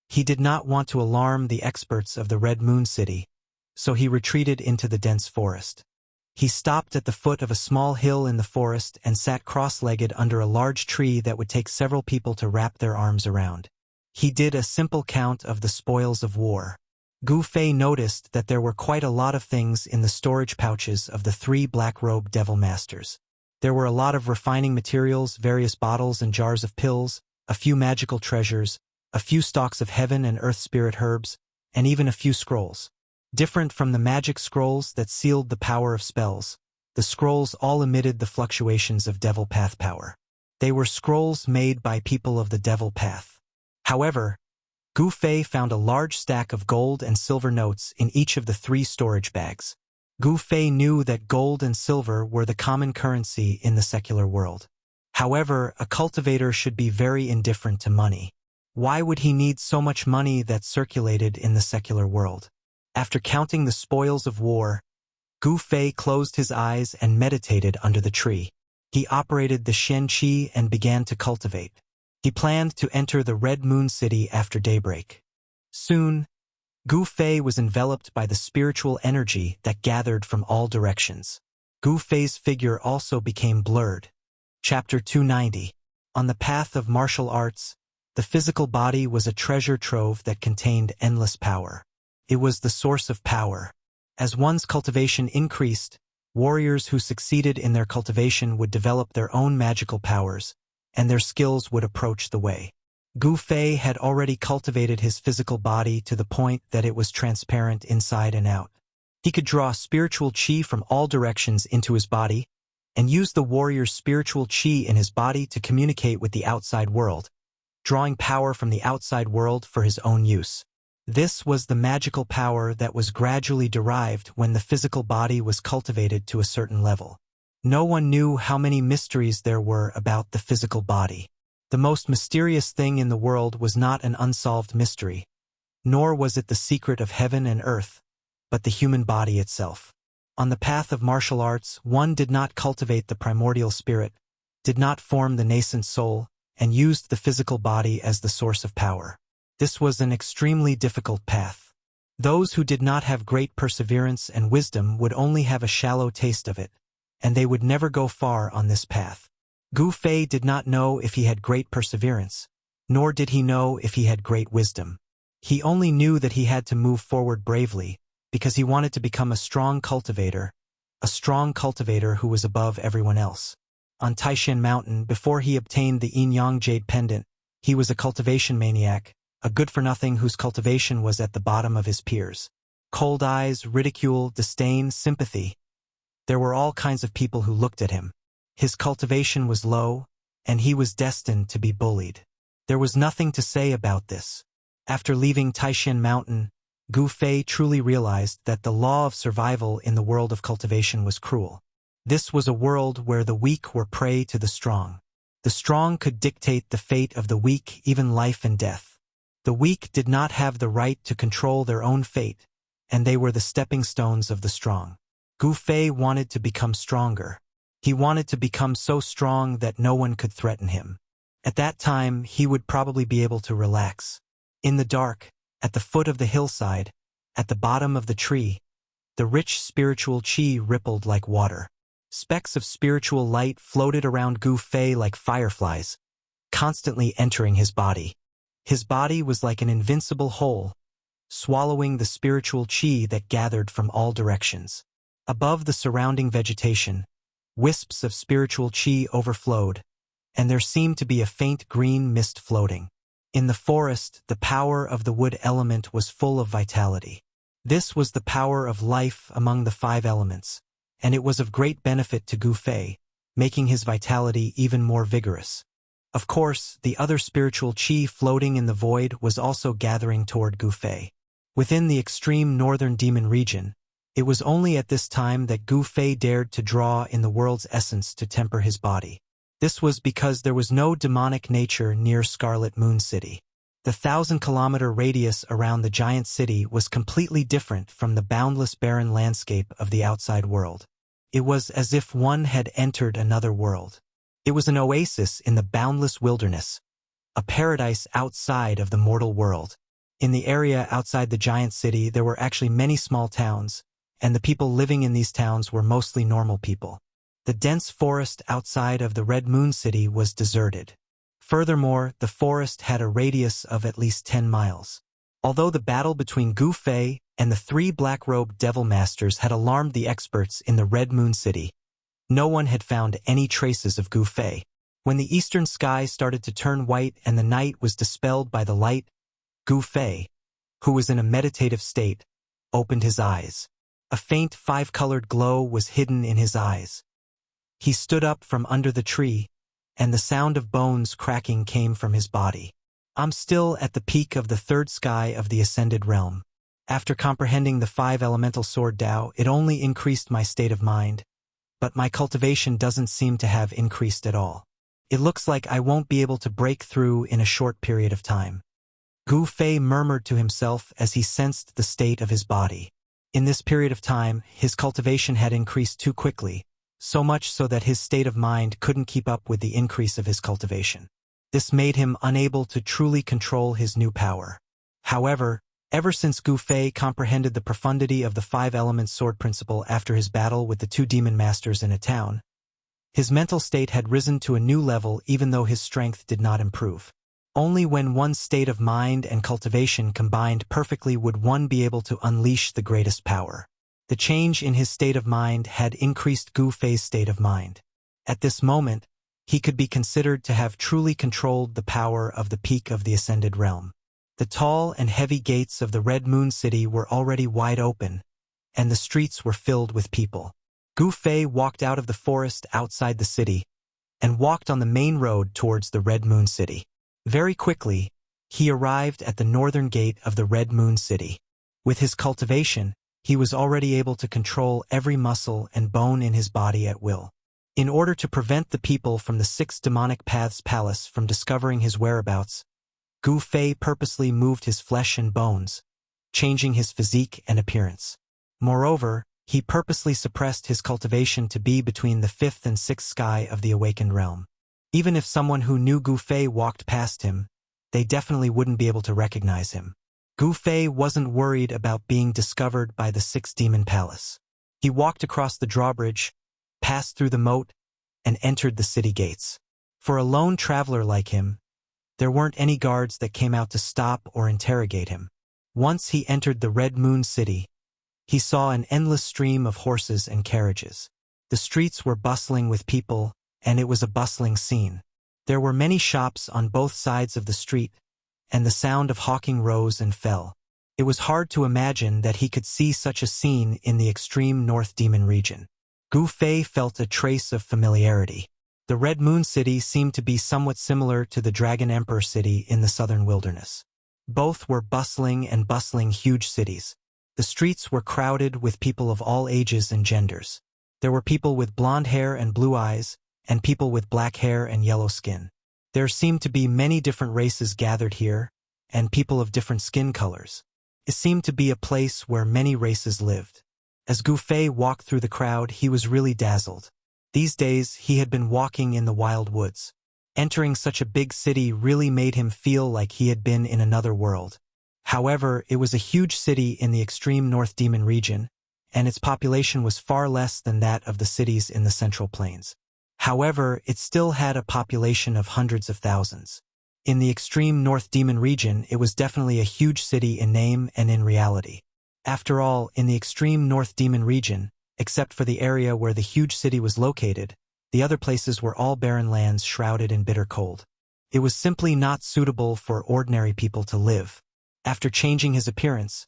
He did not want to alarm the experts of the Red Moon City, so he retreated into the dense forest. He stopped at the foot of a small hill in the forest and sat cross-legged under a large tree that would take several people to wrap their arms around. He did a simple count of the spoils of war. Gu Fei noticed that there were quite a lot of things in the storage pouches of the 3 black-robed devil masters. There were a lot of refining materials, various bottles and jars of pills, a few magical treasures, a few stalks of heaven and earth spirit herbs, and even a few scrolls. Different from the magic scrolls that sealed the power of spells, the scrolls all emitted the fluctuations of Devil Path power. They were scrolls made by people of the Devil Path. However, Gu Fei found a large stack of gold and silver notes in each of the 3 storage bags. Gu Fei knew that gold and silver were the common currency in the secular world. However, a cultivator should be very indifferent to money. Why would he need so much money that circulated in the secular world? After counting the spoils of war, Gu Fei closed his eyes and meditated under the tree. He operated the Shen Qi and began to cultivate. He planned to enter the Red Moon City after daybreak. Soon, Gu Fei was enveloped by the spiritual energy that gathered from all directions. Gu Fei's figure also became blurred. Chapter 290. On the path of martial arts, the physical body was a treasure trove that contained endless power. It was the source of power. As one's cultivation increased, warriors who succeeded in their cultivation would develop their own magical powers, and their skills would approach the way. Gu Fei had already cultivated his physical body to the point that it was transparent inside and out. He could draw spiritual qi from all directions into his body, and use the warrior's spiritual qi in his body to communicate with the outside world, drawing power from the outside world for his own use. This was the magical power that was gradually derived when the physical body was cultivated to a certain level. No one knew how many mysteries there were about the physical body. The most mysterious thing in the world was not an unsolved mystery, nor was it the secret of heaven and earth, but the human body itself. On the path of martial arts, one did not cultivate the primordial spirit, did not form the nascent soul, and used the physical body as the source of power. This was an extremely difficult path. Those who did not have great perseverance and wisdom would only have a shallow taste of it, and they would never go far on this path. Gu Fei did not know if he had great perseverance, nor did he know if he had great wisdom. He only knew that he had to move forward bravely, because he wanted to become a strong cultivator who was above everyone else. On Taishan Mountain, before he obtained the Yin-Yang Jade Pendant, he was a cultivation maniac, a good-for-nothing whose cultivation was at the bottom of his peers. Cold eyes, ridicule, disdain, sympathy. There were all kinds of people who looked at him. His cultivation was low, and he was destined to be bullied. There was nothing to say about this. After leaving Taishan Mountain, Gu Fei truly realized that the law of survival in the world of cultivation was cruel. This was a world where the weak were prey to the strong. The strong could dictate the fate of the weak, even life and death. The weak did not have the right to control their own fate, and they were the stepping stones of the strong. Gu Fei wanted to become stronger. He wanted to become so strong that no one could threaten him. At that time, he would probably be able to relax. In the dark, at the foot of the hillside, at the bottom of the tree, the rich spiritual qi rippled like water. Specks of spiritual light floated around Gu Fei like fireflies, constantly entering his body. His body was like an invincible hole, swallowing the spiritual qi that gathered from all directions. Above the surrounding vegetation, wisps of spiritual qi overflowed, and there seemed to be a faint green mist floating. In the forest, the power of the wood element was full of vitality. This was the power of life among the 5 elements, and it was of great benefit to Gu Fei, making his vitality even more vigorous. Of course, the other spiritual qi floating in the void was also gathering toward Gu Fei. Within the extreme northern demon region, it was only at this time that Gu Fei dared to draw in the world's essence to temper his body. This was because there was no demonic nature near Scarlet Moon City. The 1,000-kilometer radius around the giant city was completely different from the boundless barren landscape of the outside world. It was as if one had entered another world. It was an oasis in the boundless wilderness, a paradise outside of the mortal world. In the area outside the giant city, there were actually many small towns, and the people living in these towns were mostly normal people. The dense forest outside of the Red Moon City was deserted. Furthermore, the forest had a radius of at least 10 miles. Although the battle between Gu Fei and the 3 black-robed devil masters had alarmed the experts in the Red Moon City, no one had found any traces of Gu Fei. When the eastern sky started to turn white and the night was dispelled by the light, Gu Fei, who was in a meditative state, opened his eyes. A faint 5-colored glow was hidden in his eyes. He stood up from under the tree, and the sound of bones cracking came from his body. I'm still at the peak of the 3rd sky of the ascended realm. After comprehending the 5 elemental sword Tao, it only increased my state of mind, but my cultivation doesn't seem to have increased at all. It looks like I won't be able to break through in a short period of time. Gu Fei murmured to himself as he sensed the state of his body. In this period of time, his cultivation had increased too quickly, so much so that his state of mind couldn't keep up with the increase of his cultivation. This made him unable to truly control his new power. However, Ever since Gu Fei comprehended the profundity of the five-element sword principle after his battle with the two demon masters in a town, his mental state had risen to a new level even though his strength did not improve. Only when one's state of mind and cultivation combined perfectly would one be able to unleash the greatest power. The change in his state of mind had increased Gu Fei's state of mind. At this moment, he could be considered to have truly controlled the power of the peak of the ascended realm. The tall and heavy gates of the Red Moon City were already wide open, and the streets were filled with people. Gu Fei walked out of the forest outside the city and walked on the main road towards the Red Moon City. Very quickly, he arrived at the northern gate of the Red Moon City. With his cultivation, he was already able to control every muscle and bone in his body at will. In order to prevent the people from the Six Demonic Paths Palace from discovering his whereabouts, Gu Fei purposely moved his flesh and bones, changing his physique and appearance. Moreover, he purposely suppressed his cultivation to be between the fifth and sixth sky of the awakened realm. Even if someone who knew Gu Fei walked past him, they definitely wouldn't be able to recognize him. Gu Fei wasn't worried about being discovered by the Sixth Demon Palace. He walked across the drawbridge, passed through the moat, and entered the city gates. For a lone traveler like him, there weren't any guards that came out to stop or interrogate him. Once he entered the Red Moon City, he saw an endless stream of horses and carriages. The streets were bustling with people, and it was a bustling scene. There were many shops on both sides of the street, and the sound of hawking rose and fell. It was hard to imagine that he could see such a scene in the extreme North Demon region. Gu Fei felt a trace of familiarity. The Red Moon City seemed to be somewhat similar to the Dragon Emperor City in the southern wilderness. Both were bustling huge cities. The streets were crowded with people of all ages and genders. There were people with blonde hair and blue eyes, and people with black hair and yellow skin. There seemed to be many different races gathered here, and people of different skin colors. It seemed to be a place where many races lived. As Gu Fei walked through the crowd, he was really dazzled. These days, he had been walking in the wild woods. Entering such a big city really made him feel like he had been in another world. However, it was a huge city in the extreme North Demon region, and its population was far less than that of the cities in the Central Plains. However, it still had a population of hundreds of thousands. In the extreme North Demon region, it was definitely a huge city in name and in reality. After all, in the extreme North Demon region, except for the area where the huge city was located, the other places were all barren lands shrouded in bitter cold. It was simply not suitable for ordinary people to live. After changing his appearance,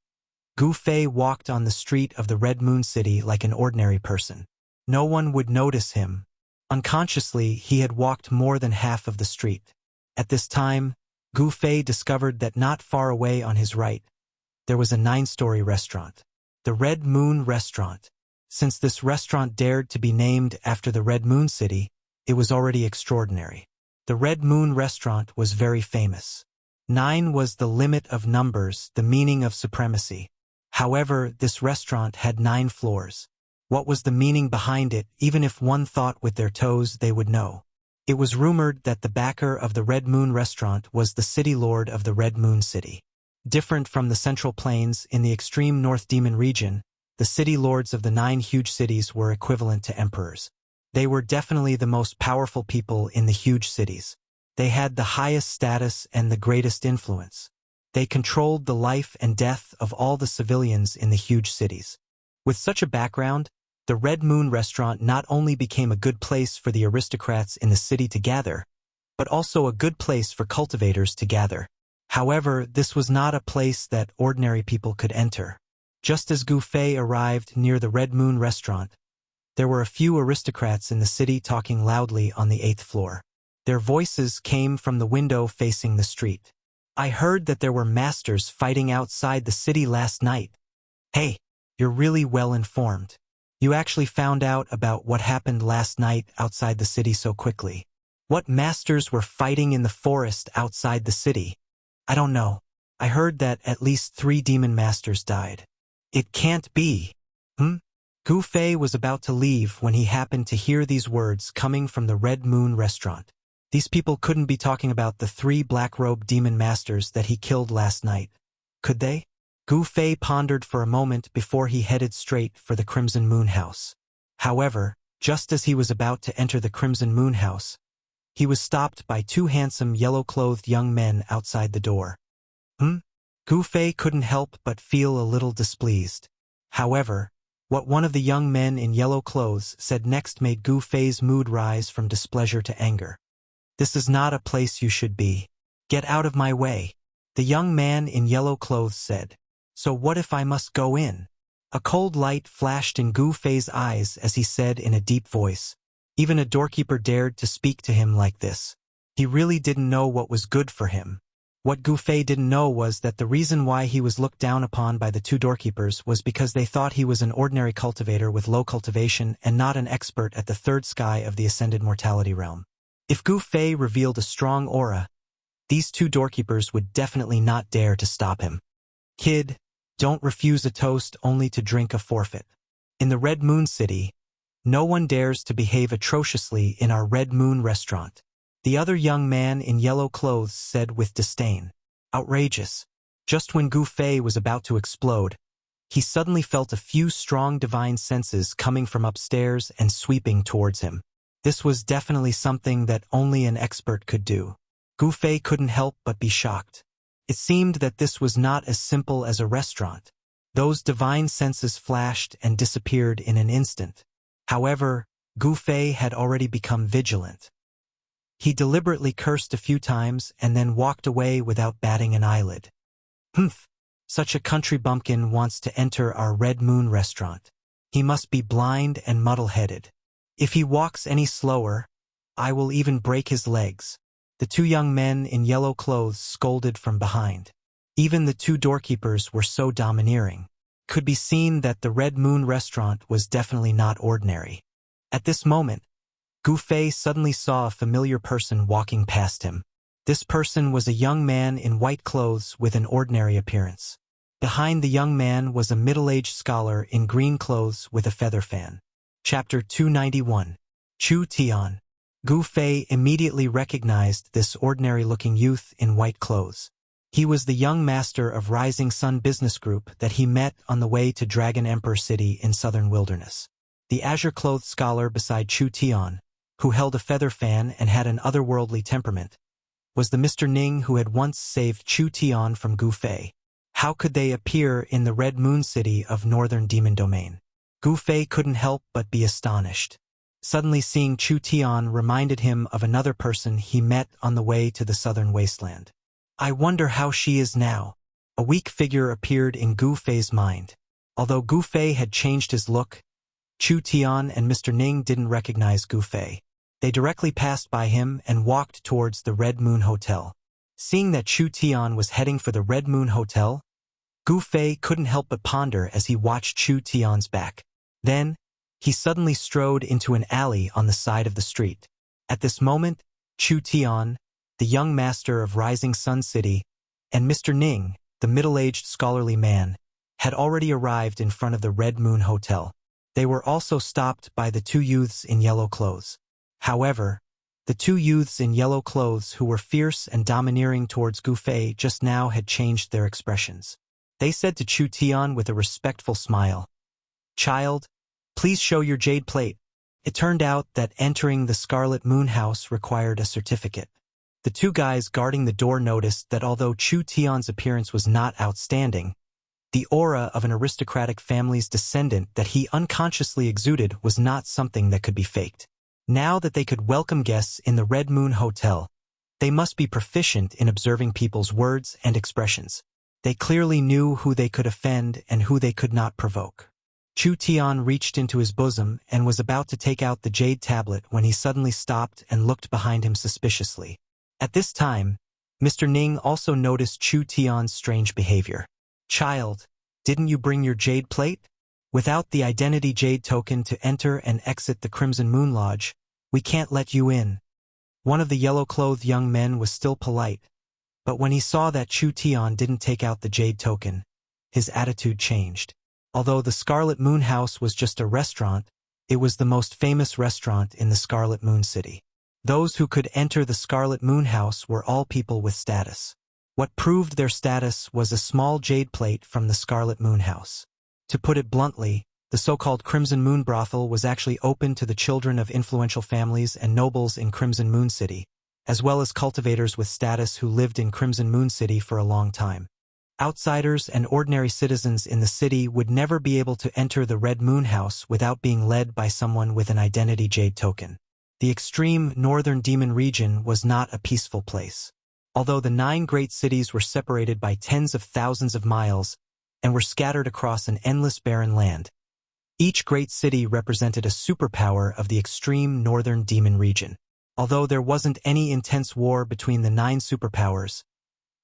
Gu Fei walked on the street of the Red Moon City like an ordinary person. No one would notice him. Unconsciously, he had walked more than half of the street. At this time, Gu Fei discovered that not far away on his right, there was a 9-story restaurant. The Red Moon Restaurant. Since this restaurant dared to be named after the Red Moon City, it was already extraordinary. The Red Moon Restaurant was very famous. 9 was the limit of numbers, the meaning of supremacy. However, this restaurant had 9 floors. What was the meaning behind it? Even if one thought with their toes, they would know. It was rumored that the backer of the Red Moon Restaurant was the city lord of the Red Moon City. Different from the Central Plains, in the extreme North Demon region, the city lords of the 9 huge cities were equivalent to emperors. They were definitely the most powerful people in the huge cities. They had the highest status and the greatest influence. They controlled the life and death of all the civilians in the huge cities. With such a background, the Red Moon Restaurant not only became a good place for the aristocrats in the city to gather, but also a good place for cultivators to gather. However, this was not a place that ordinary people could enter. Just as Gu Fei arrived near the Red Moon Restaurant, there were a few aristocrats in the city talking loudly on the 8th floor. Their voices came from the window facing the street. I heard that there were masters fighting outside the city last night. Hey, you're really well informed. You actually found out about what happened last night outside the city so quickly. What masters were fighting in the forest outside the city? I don't know. I heard that at least 3 demon masters died. It can't be. Gu Fei was about to leave when he happened to hear these words coming from the Red Moon Restaurant. These people couldn't be talking about the 3 black-robed demon masters that he killed last night, could they? Gu Fei pondered for a moment before he headed straight for the Crimson Moon House. However, just as he was about to enter the Crimson Moon House, he was stopped by two handsome yellow-clothed young men outside the door. Gu Fei couldn't help but feel a little displeased. However, what one of the young men in yellow clothes said next made Gu Fei's mood rise from displeasure to anger. "This is not a place you should be. Get out of my way," the young man in yellow clothes said. "So what if I must go in?" A cold light flashed in Gu Fei's eyes as he said in a deep voice. Even a doorkeeper dared to speak to him like this. He really didn't know what was good for him. What Gu Fei didn't know was that the reason why he was looked down upon by the two doorkeepers was because they thought he was an ordinary cultivator with low cultivation and not an expert at the third sky of the ascended mortality realm. If Gu Fei revealed a strong aura, these two doorkeepers would definitely not dare to stop him. "Kid, don't refuse a toast only to drink a forfeit. In the Red Moon City, no one dares to behave atrociously in our Red Moon restaurant," the other young man in yellow clothes said with disdain. Outrageous. Just when Gu Fei was about to explode, he suddenly felt a few strong divine senses coming from upstairs and sweeping towards him. This was definitely something that only an expert could do. Gu Fei couldn't help but be shocked. It seemed that this was not as simple as a restaurant. Those divine senses flashed and disappeared in an instant. However, Gu Fei had already become vigilant. He deliberately cursed a few times and then walked away without batting an eyelid. Such a country bumpkin wants to enter our Red Moon restaurant. He must be blind and muddle-headed. If he walks any slower, I will even break his legs. The two young men in yellow clothes scolded from behind. Even the two doorkeepers were so domineering. It could be seen that the Red Moon restaurant was definitely not ordinary. At this moment, Gu Fei suddenly saw a familiar person walking past him. This person was a young man in white clothes with an ordinary appearance. Behind the young man was a middle-aged scholar in green clothes with a feather fan. Chapter 291. Chu Tian. Gu Fei immediately recognized this ordinary-looking youth in white clothes. He was the young master of Rising Sun Business Group that he met on the way to Dragon Emperor City in Southern Wilderness. The azure-clothed scholar beside Chu Tian, who held a feather fan and had an otherworldly temperament, was the Mr. Ning who had once saved Chu Tian from Gu Fei. How could they appear in the Red Moon City of Northern Demon Domain? Gu Fei couldn't help but be astonished. Suddenly seeing Chu Tian reminded him of another person he met on the way to the southern wasteland. I wonder how she is now. A weak figure appeared in Gu Fei's mind. Although Gu Fei had changed his look, Chu Tian and Mr. Ning didn't recognize Gu Fei. They directly passed by him and walked towards the Red Moon Hotel. Seeing that Chu Tian was heading for the Red Moon Hotel, Gu Fei couldn't help but ponder as he watched Chu Tian's back. Then, he suddenly strode into an alley on the side of the street. At this moment, Chu Tian, the young master of Rising Sun City, and Mr. Ning, the middle-aged scholarly man, had already arrived in front of the Red Moon Hotel. They were also stopped by the two youths in yellow clothes. However, the two youths in yellow clothes who were fierce and domineering towards Gu Fei just now had changed their expressions. They said to Chu Tian with a respectful smile, "Child, please show your jade plate." It turned out that entering the Scarlet Moon House required a certificate. The two guys guarding the door noticed that although Chu Tian's appearance was not outstanding, the aura of an aristocratic family's descendant that he unconsciously exuded was not something that could be faked. Now that they could welcome guests in the Red Moon Hotel, they must be proficient in observing people's words and expressions. They clearly knew who they could offend and who they could not provoke. Chu Tian reached into his bosom and was about to take out the jade tablet when he suddenly stopped and looked behind him suspiciously. At this time, Mr. Ning also noticed Chu Tian's strange behavior. "Child, didn't you bring your jade plate? Without the identity jade token to enter and exit the Crimson Moon Lodge, we can't let you in." One of the yellow-clothed young men was still polite, but when he saw that Chu Tian didn't take out the jade token, his attitude changed. Although the Scarlet Moon House was just a restaurant, it was the most famous restaurant in the Scarlet Moon City. Those who could enter the Scarlet Moon House were all people with status. What proved their status was a small jade plate from the Scarlet Moon House. To put it bluntly, the so-called Crimson Moon brothel was actually open to the children of influential families and nobles in Crimson Moon City, as well as cultivators with status who lived in Crimson Moon City for a long time. Outsiders and ordinary citizens in the city would never be able to enter the Red Moon House without being led by someone with an identity jade token. The extreme northern demon region was not a peaceful place. Although the 9 great cities were separated by tens of thousands of miles and were scattered across an endless barren land, each great city represented a superpower of the extreme northern demon region. Although there wasn't any intense war between the 9 superpowers,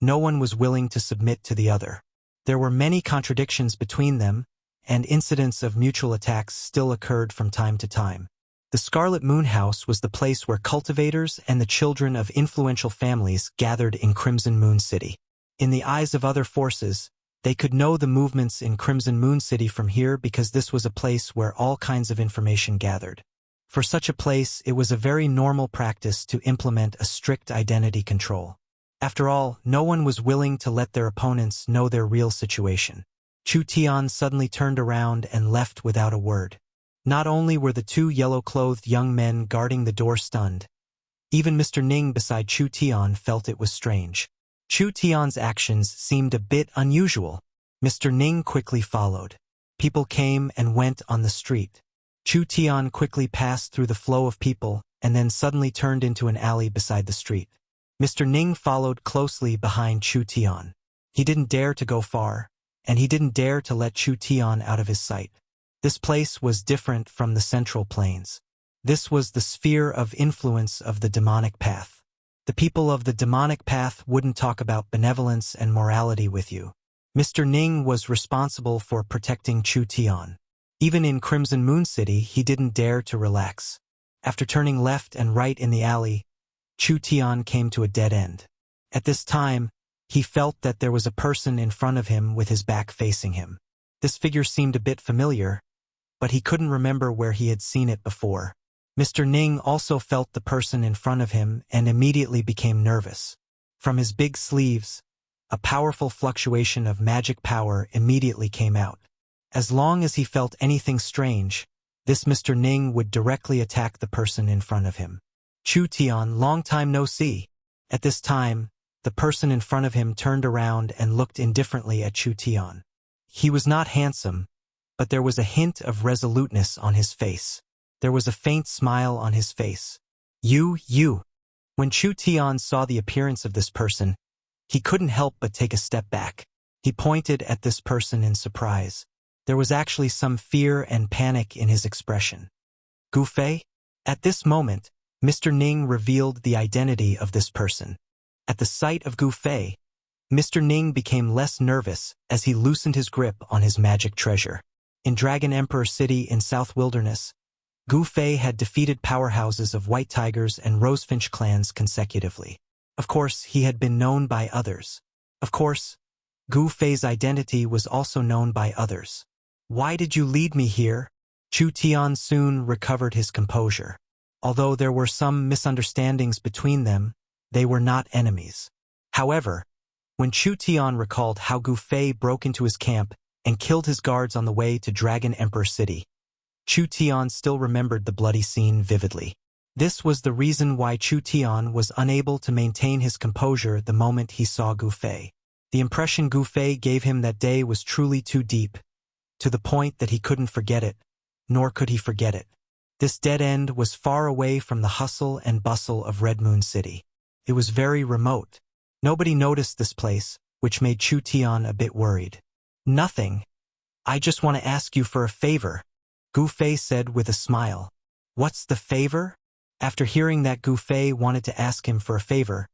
no one was willing to submit to the other. There were many contradictions between them, and incidents of mutual attacks still occurred from time to time. The Scarlet Moon House was the place where cultivators and the children of influential families gathered in Crimson Moon City. In the eyes of other forces, they could know the movements in Crimson Moon City from here because this was a place where all kinds of information gathered. For such a place, it was a very normal practice to implement a strict identity control. After all, no one was willing to let their opponents know their real situation. Chu Tian suddenly turned around and left without a word. Not only were the 2 yellow-clothed young men guarding the door stunned, even Mr. Ning beside Chu Tian felt it was strange. Chu Tian's actions seemed a bit unusual. Mr. Ning quickly followed. People came and went on the street. Chu Tian quickly passed through the flow of people and then suddenly turned into an alley beside the street. Mr. Ning followed closely behind Chu Tian. He didn't dare to go far, and he didn't dare to let Chu Tian out of his sight. This place was different from the Central Plains. This was the sphere of influence of the demonic path. The people of the demonic path wouldn't talk about benevolence and morality with you. Mr. Ning was responsible for protecting Chu Tian. Even in Crimson Moon City, he didn't dare to relax. After turning left and right in the alley, Chu Tian came to a dead end. At this time, he felt that there was a person in front of him with his back facing him. This figure seemed a bit familiar, but he couldn't remember where he had seen it before. Mr. Ning also felt the person in front of him and immediately became nervous. From his big sleeves, a powerful fluctuation of magic power immediately came out. As long as he felt anything strange, this Mr. Ning would directly attack the person in front of him. Chu Tian, long time no see. At this time, the person in front of him turned around and looked indifferently at Chu Tian. He was not handsome, but there was a hint of resoluteness on his face. There was a faint smile on his face. You. When Chu Tian saw the appearance of this person, he couldn't help but take a step back. He pointed at this person in surprise. There was actually some fear and panic in his expression. Gu Fei? At this moment, Mr. Ning revealed the identity of this person. At the sight of Gu Fei, Mr. Ning became less nervous as he loosened his grip on his magic treasure. In Dragon Emperor City in South Wilderness, Gu Fei had defeated powerhouses of White Tigers and Rosefinch clans consecutively. Of course, he had been known by others. Of course, Gu Fei's identity was also known by others. Why did you lead me here? Chu Tian soon recovered his composure. Although there were some misunderstandings between them, they were not enemies. However, when Chu Tian recalled how Gu Fei broke into his camp and killed his guards on the way to Dragon Emperor City, Chu Tian still remembered the bloody scene vividly. This was the reason why Chu Tian was unable to maintain his composure the moment he saw Gu Fei. The impression Gu Fei gave him that day was truly too deep, to the point that he couldn't forget it, nor could he forget it. This dead end was far away from the hustle and bustle of Red Moon City. It was very remote. Nobody noticed this place, which made Chu Tian a bit worried. Nothing. I just want to ask you for a favor, Gu Fei said with a smile. What's the favor? After hearing that Gu Fei wanted to ask him for a favor,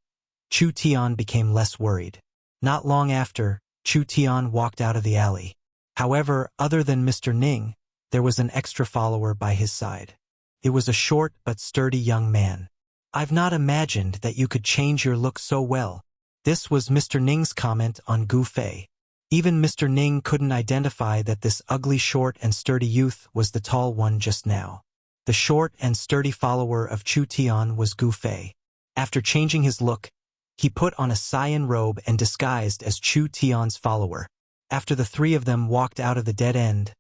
Chu Tian became less worried. Not long after, Chu Tian walked out of the alley. However, other than Mr. Ning, there was an extra follower by his side. It was a short but sturdy young man. I've not imagined that you could change your look so well. This was Mr. Ning's comment on Gu Fei. Even Mr. Ning couldn't identify that this ugly short and sturdy youth was the tall one just now. The short and sturdy follower of Chu Tian was Gu Fei. After changing his look, He put on a cyan robe and disguised as Chu Tian's follower. After the three of them walked out of the dead end,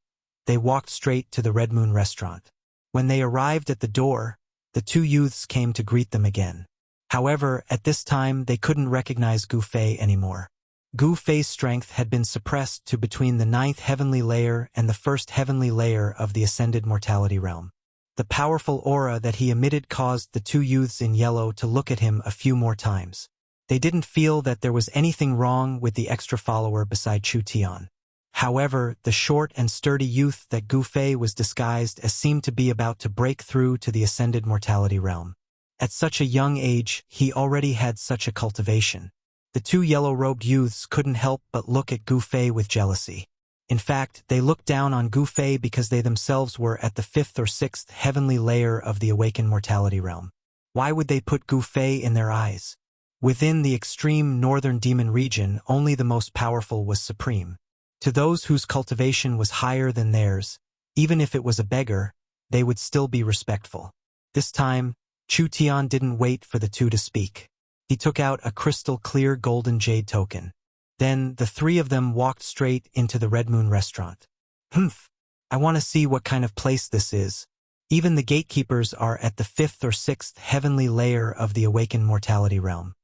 they walked straight to the Red Moon restaurant. When they arrived at the door, the two youths came to greet them again. However, at this time they couldn't recognize Gu Fei anymore. Gu Fei's strength had been suppressed to between the 9th heavenly layer and the 1st heavenly layer of the ascended mortality realm. The powerful aura that he emitted caused the two youths in yellow to look at him a few more times. They didn't feel that there was anything wrong with the extra follower beside Chu Tian. However, the short and sturdy youth that Gu Fei was disguised as seemed to be about to break through to the ascended mortality realm. At such a young age, he already had such a cultivation. The two yellow-robed youths couldn't help but look at Gu Fei with jealousy. In fact, they looked down on Gu Fei because they themselves were at the 5th or 6th heavenly layer of the awakened mortality realm. Why would they put Gu Fei in their eyes? Within the extreme northern demon region, only the most powerful was supreme. To those whose cultivation was higher than theirs, even if it was a beggar, they would still be respectful. This time, Chu Tian didn't wait for the two to speak. He took out a crystal-clear golden jade token. Then, the three of them walked straight into the Red Moon restaurant. Humph! I want to see what kind of place this is. Even the gatekeepers are at the 5th or 6th heavenly layer of the awakened mortality realm.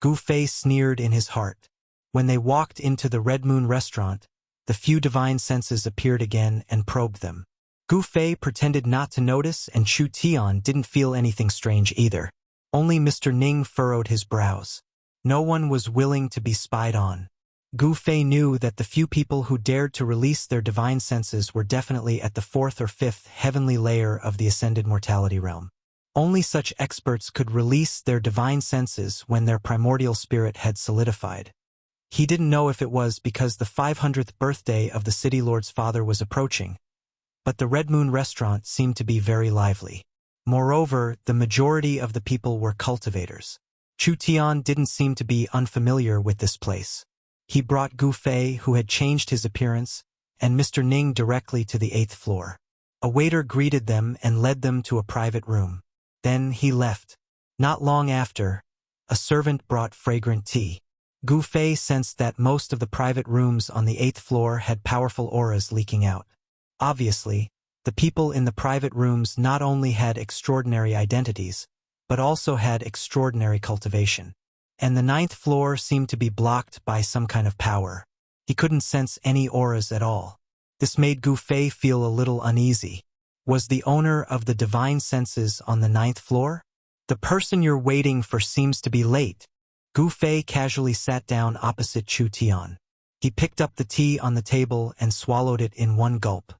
Gu Fei sneered in his heart. When they walked into the Red Moon restaurant, the few divine senses appeared again and probed them. Gu Fei pretended not to notice, and Chu Tian didn't feel anything strange either. Only Mr. Ning furrowed his brows. No one was willing to be spied on. Gu Fei knew that the few people who dared to release their divine senses were definitely at the 4th or 5th heavenly layer of the ascended mortality realm. Only such experts could release their divine senses when their primordial spirit had solidified. He didn't know if it was because the 500th birthday of the City Lord's father was approaching, but the Red Moon restaurant seemed to be very lively. Moreover, the majority of the people were cultivators. Chu Tian didn't seem to be unfamiliar with this place. He brought Gu Fei, who had changed his appearance, and Mr. Ning directly to the 8th floor. A waiter greeted them and led them to a private room. Then he left. Not long after, a servant brought fragrant tea. Gu Fei sensed that most of the private rooms on the 8th floor had powerful auras leaking out. Obviously, the people in the private rooms not only had extraordinary identities, but also had extraordinary cultivation. And the 9th floor seemed to be blocked by some kind of power. He couldn't sense any auras at all. This made Gu Fei feel a little uneasy. Was the owner of the divine senses on the 9th floor? The person you're waiting for seems to be late. Gu Fei casually sat down opposite Chu Tian. He picked up the tea on the table and swallowed it in one gulp.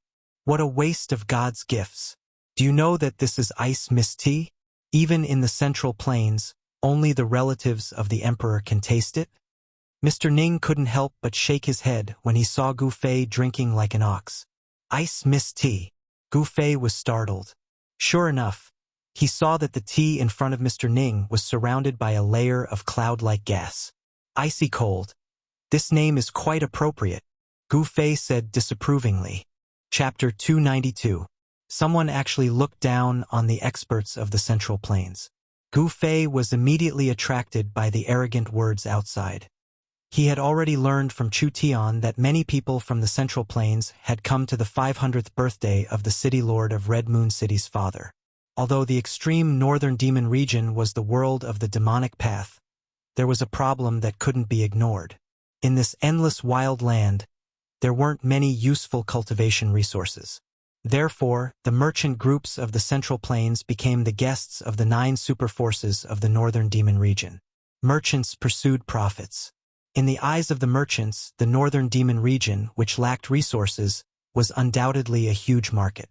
What a waste of God's gifts. Do you know that this is ice mist tea? Even in the central plains, only the relatives of the emperor can taste it? Mr. Ning couldn't help but shake his head when he saw Gu Fei drinking like an ox. Ice mist tea. Gu Fei was startled. Sure enough, he saw that the tea in front of Mr. Ning was surrounded by a layer of cloud-like gas. Icy cold. This name is quite appropriate, Gu Fei said disapprovingly. Chapter 292. Someone actually looked down on the experts of the Central Plains. Gu Fei was immediately attracted by the arrogant words outside. He had already learned from Chu Tian that many people from the Central Plains had come to the 500th birthday of the City Lord of Red Moon City's father. Although the extreme northern demon region was the world of the demonic path, there was a problem that couldn't be ignored. In this endless wild land, there weren't many useful cultivation resources. Therefore, the merchant groups of the Central Plains became the guests of the 9 superforces of the northern demon region. Merchants pursued profits. In the eyes of the merchants, the northern demon region, which lacked resources, was undoubtedly a huge market.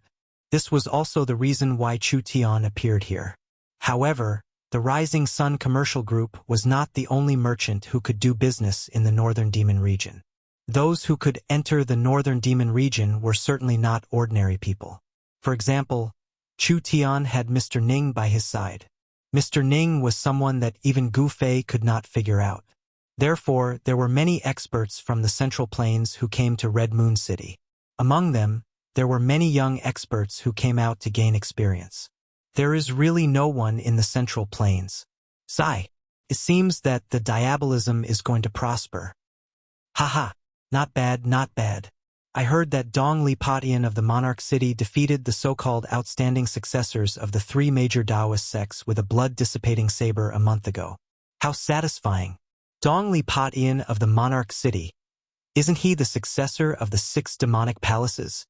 This was also the reason why Chu Tian appeared here. However, the Rising Sun Commercial Group was not the only merchant who could do business in the northern demon region. Those who could enter the northern demon region were certainly not ordinary people. For example, Chu Tian had Mr. Ning by his side. Mr. Ning was someone that even Gu Fei could not figure out. Therefore, there were many experts from the Central Plains who came to Red Moon City. Among them, there were many young experts who came out to gain experience. There is really no one in the Central Plains. Sigh. It seems that the diabolism is going to prosper. Haha, not bad, not bad. I heard that Dong Li Patian of the Monarch City defeated the so-called outstanding successors of the three major Taoist sects with a blood-dissipating saber a month ago. How satisfying. Dong Li Patian of the Monarch City. Isn't he the successor of the 6 demonic palaces?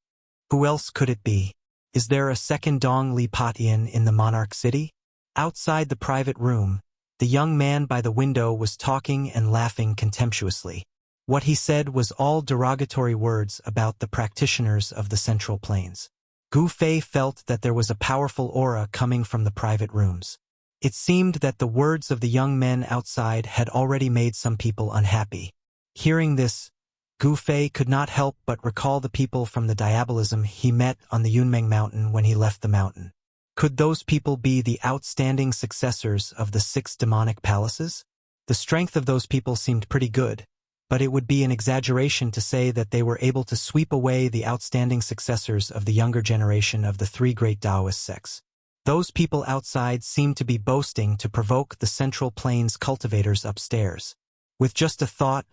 Who else could it be? Is there a second Dong Li Patian in the Monarch City? Outside the private room, the young man by the window was talking and laughing contemptuously. What he said was all derogatory words about the practitioners of the Central Plains. Gu Fei felt that there was a powerful aura coming from the private rooms. It seemed that the words of the young men outside had already made some people unhappy. Hearing this, Gu Fei could not help but recall the people from the diabolism he met on the Yunmeng Mountain when he left the mountain. Could those people be the outstanding successors of the 6 demonic palaces? The strength of those people seemed pretty good, but it would be an exaggeration to say that they were able to sweep away the outstanding successors of the younger generation of the 3 great Taoist sects. Those people outside seemed to be boasting to provoke the Central Plains cultivators upstairs. With just a thought,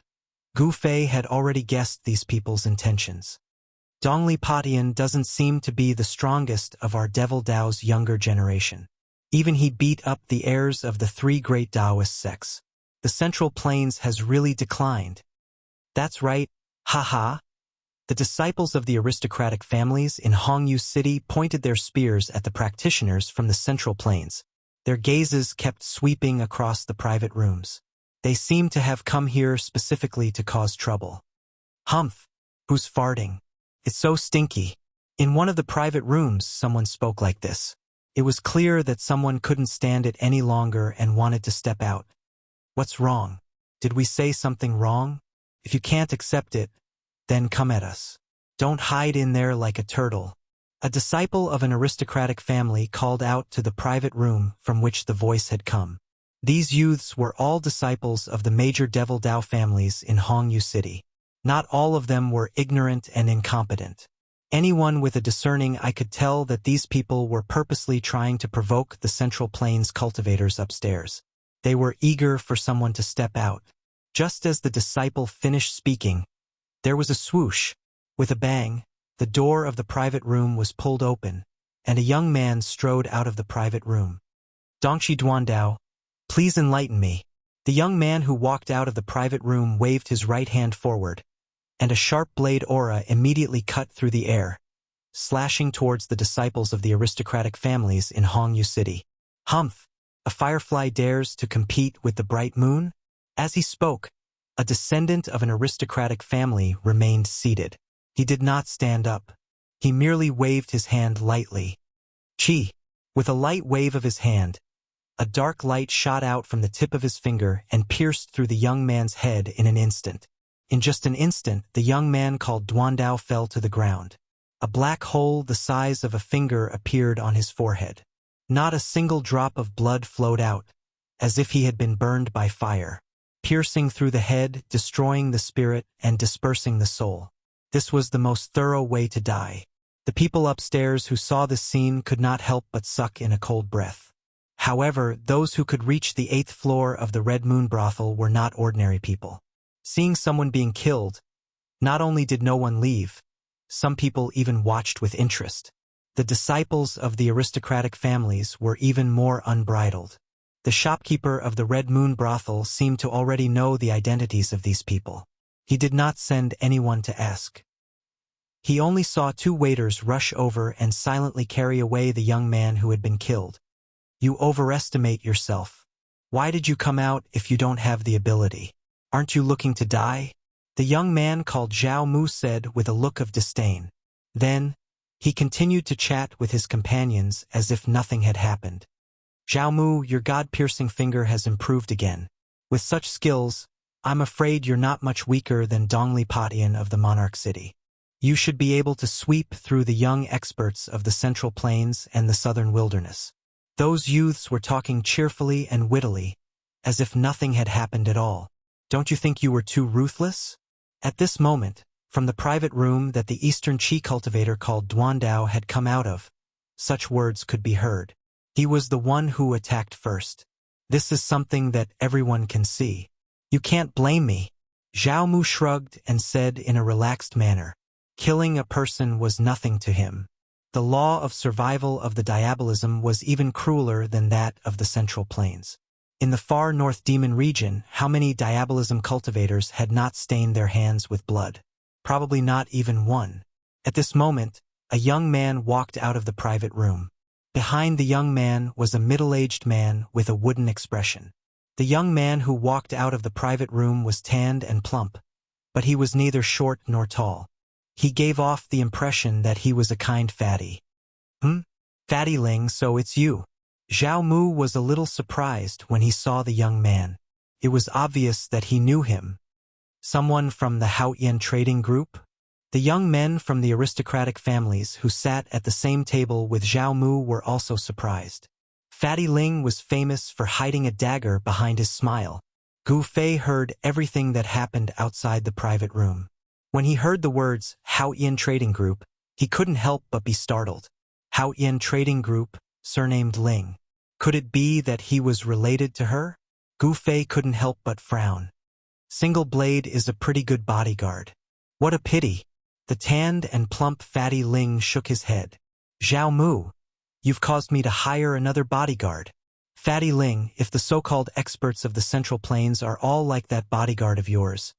Gu Fei had already guessed these people's intentions. Dong Li Patian doesn't seem to be the strongest of our Devil Dao's younger generation. Even he beat up the heirs of the 3 great Taoist sects. The Central Plains has really declined. That's right, haha. The disciples of the aristocratic families in Hongyu City pointed their spears at the practitioners from the Central Plains. Their gazes kept sweeping across the private rooms. They seemed to have come here specifically to cause trouble. Humph, who's farting? It's so stinky. In one of the private rooms, someone spoke like this. It was clear that someone couldn't stand it any longer and wanted to step out. What's wrong? Did we say something wrong? If you can't accept it, then come at us. Don't hide in there like a turtle. A disciple of an aristocratic family called out to the private room from which the voice had come. These youths were all disciples of the major Devil Dao families in Hongyu City. Not all of them were ignorant and incompetent. Anyone with a discerning eye could tell that these people were purposely trying to provoke the Central Plains cultivators upstairs. They were eager for someone to step out. Just as the disciple finished speaking, there was a swoosh. With a bang, the door of the private room was pulled open, and a young man strode out of the private room. Dongshi Duandao, please enlighten me. The young man who walked out of the private room waved his right hand forward, and a sharp blade aura immediately cut through the air, slashing towards the disciples of the aristocratic families in Hongyu City. Humph! A firefly dares to compete with the bright moon? As he spoke, a descendant of an aristocratic family remained seated. He did not stand up. He merely waved his hand lightly. Chi! With a light wave of his hand, a dark light shot out from the tip of his finger and pierced through the young man's head in an instant. In just an instant, the young man called Duandao fell to the ground. A black hole the size of a finger appeared on his forehead. Not a single drop of blood flowed out, as if he had been burned by fire, piercing through the head, destroying the spirit, and dispersing the soul. This was the most thorough way to die. The people upstairs who saw this scene could not help but suck in a cold breath. However, those who could reach the 8th floor of the Red Moon brothel were not ordinary people. Seeing someone being killed, not only did no one leave, some people even watched with interest. The disciples of the aristocratic families were even more unbridled. The shopkeeper of the Red Moon brothel seemed to already know the identities of these people. He did not send anyone to ask. He only saw 2 waiters rush over and silently carry away the young man who had been killed. You overestimate yourself. Why did you come out if you don't have the ability? Aren't you looking to die? The young man called Zhao Mu said with a look of disdain. Then, he continued to chat with his companions as if nothing had happened. Zhao Mu, your god-piercing finger has improved again. With such skills, I'm afraid you're not much weaker than Dong Li Patian of the Monarch City. You should be able to sweep through the young experts of the Central Plains and the Southern Wilderness. Those youths were talking cheerfully and wittily, as if nothing had happened at all. Don't you think you were too ruthless? At this moment, from the private room that the Eastern Qi cultivator called Duandao had come out of, such words could be heard. He was the one who attacked first. This is something that everyone can see. You can't blame me. Zhao Mu shrugged and said in a relaxed manner. Killing a person was nothing to him. The law of survival of the diabolism was even crueler than that of the Central Plains. In the far north demon region, how many diabolism cultivators had not stained their hands with blood? Probably not even one. At this moment, a young man walked out of the private room. Behind the young man was a middle-aged man with a wooden expression. The young man who walked out of the private room was tanned and plump, but he was neither short nor tall. He gave off the impression that he was a kind fatty. Fatty Ling, so it's you. Zhao Mu was a little surprised when he saw the young man. It was obvious that he knew him. Someone from the Haotian trading group? The young men from the aristocratic families who sat at the same table with Zhao Mu were also surprised. Fatty Ling was famous for hiding a dagger behind his smile. Gu Fei heard everything that happened outside the private room. When he heard the words Haotian Trading Group, he couldn't help but be startled. Haotian Trading Group, surnamed Ling. Could it be that he was related to her? Gu Fei couldn't help but frown. Single Blade is a pretty good bodyguard. What a pity. The tanned and plump Fatty Ling shook his head. Zhao Mu, you've caused me to hire another bodyguard. Fatty Ling, if the so-called experts of the Central Plains are all like that bodyguard of yours,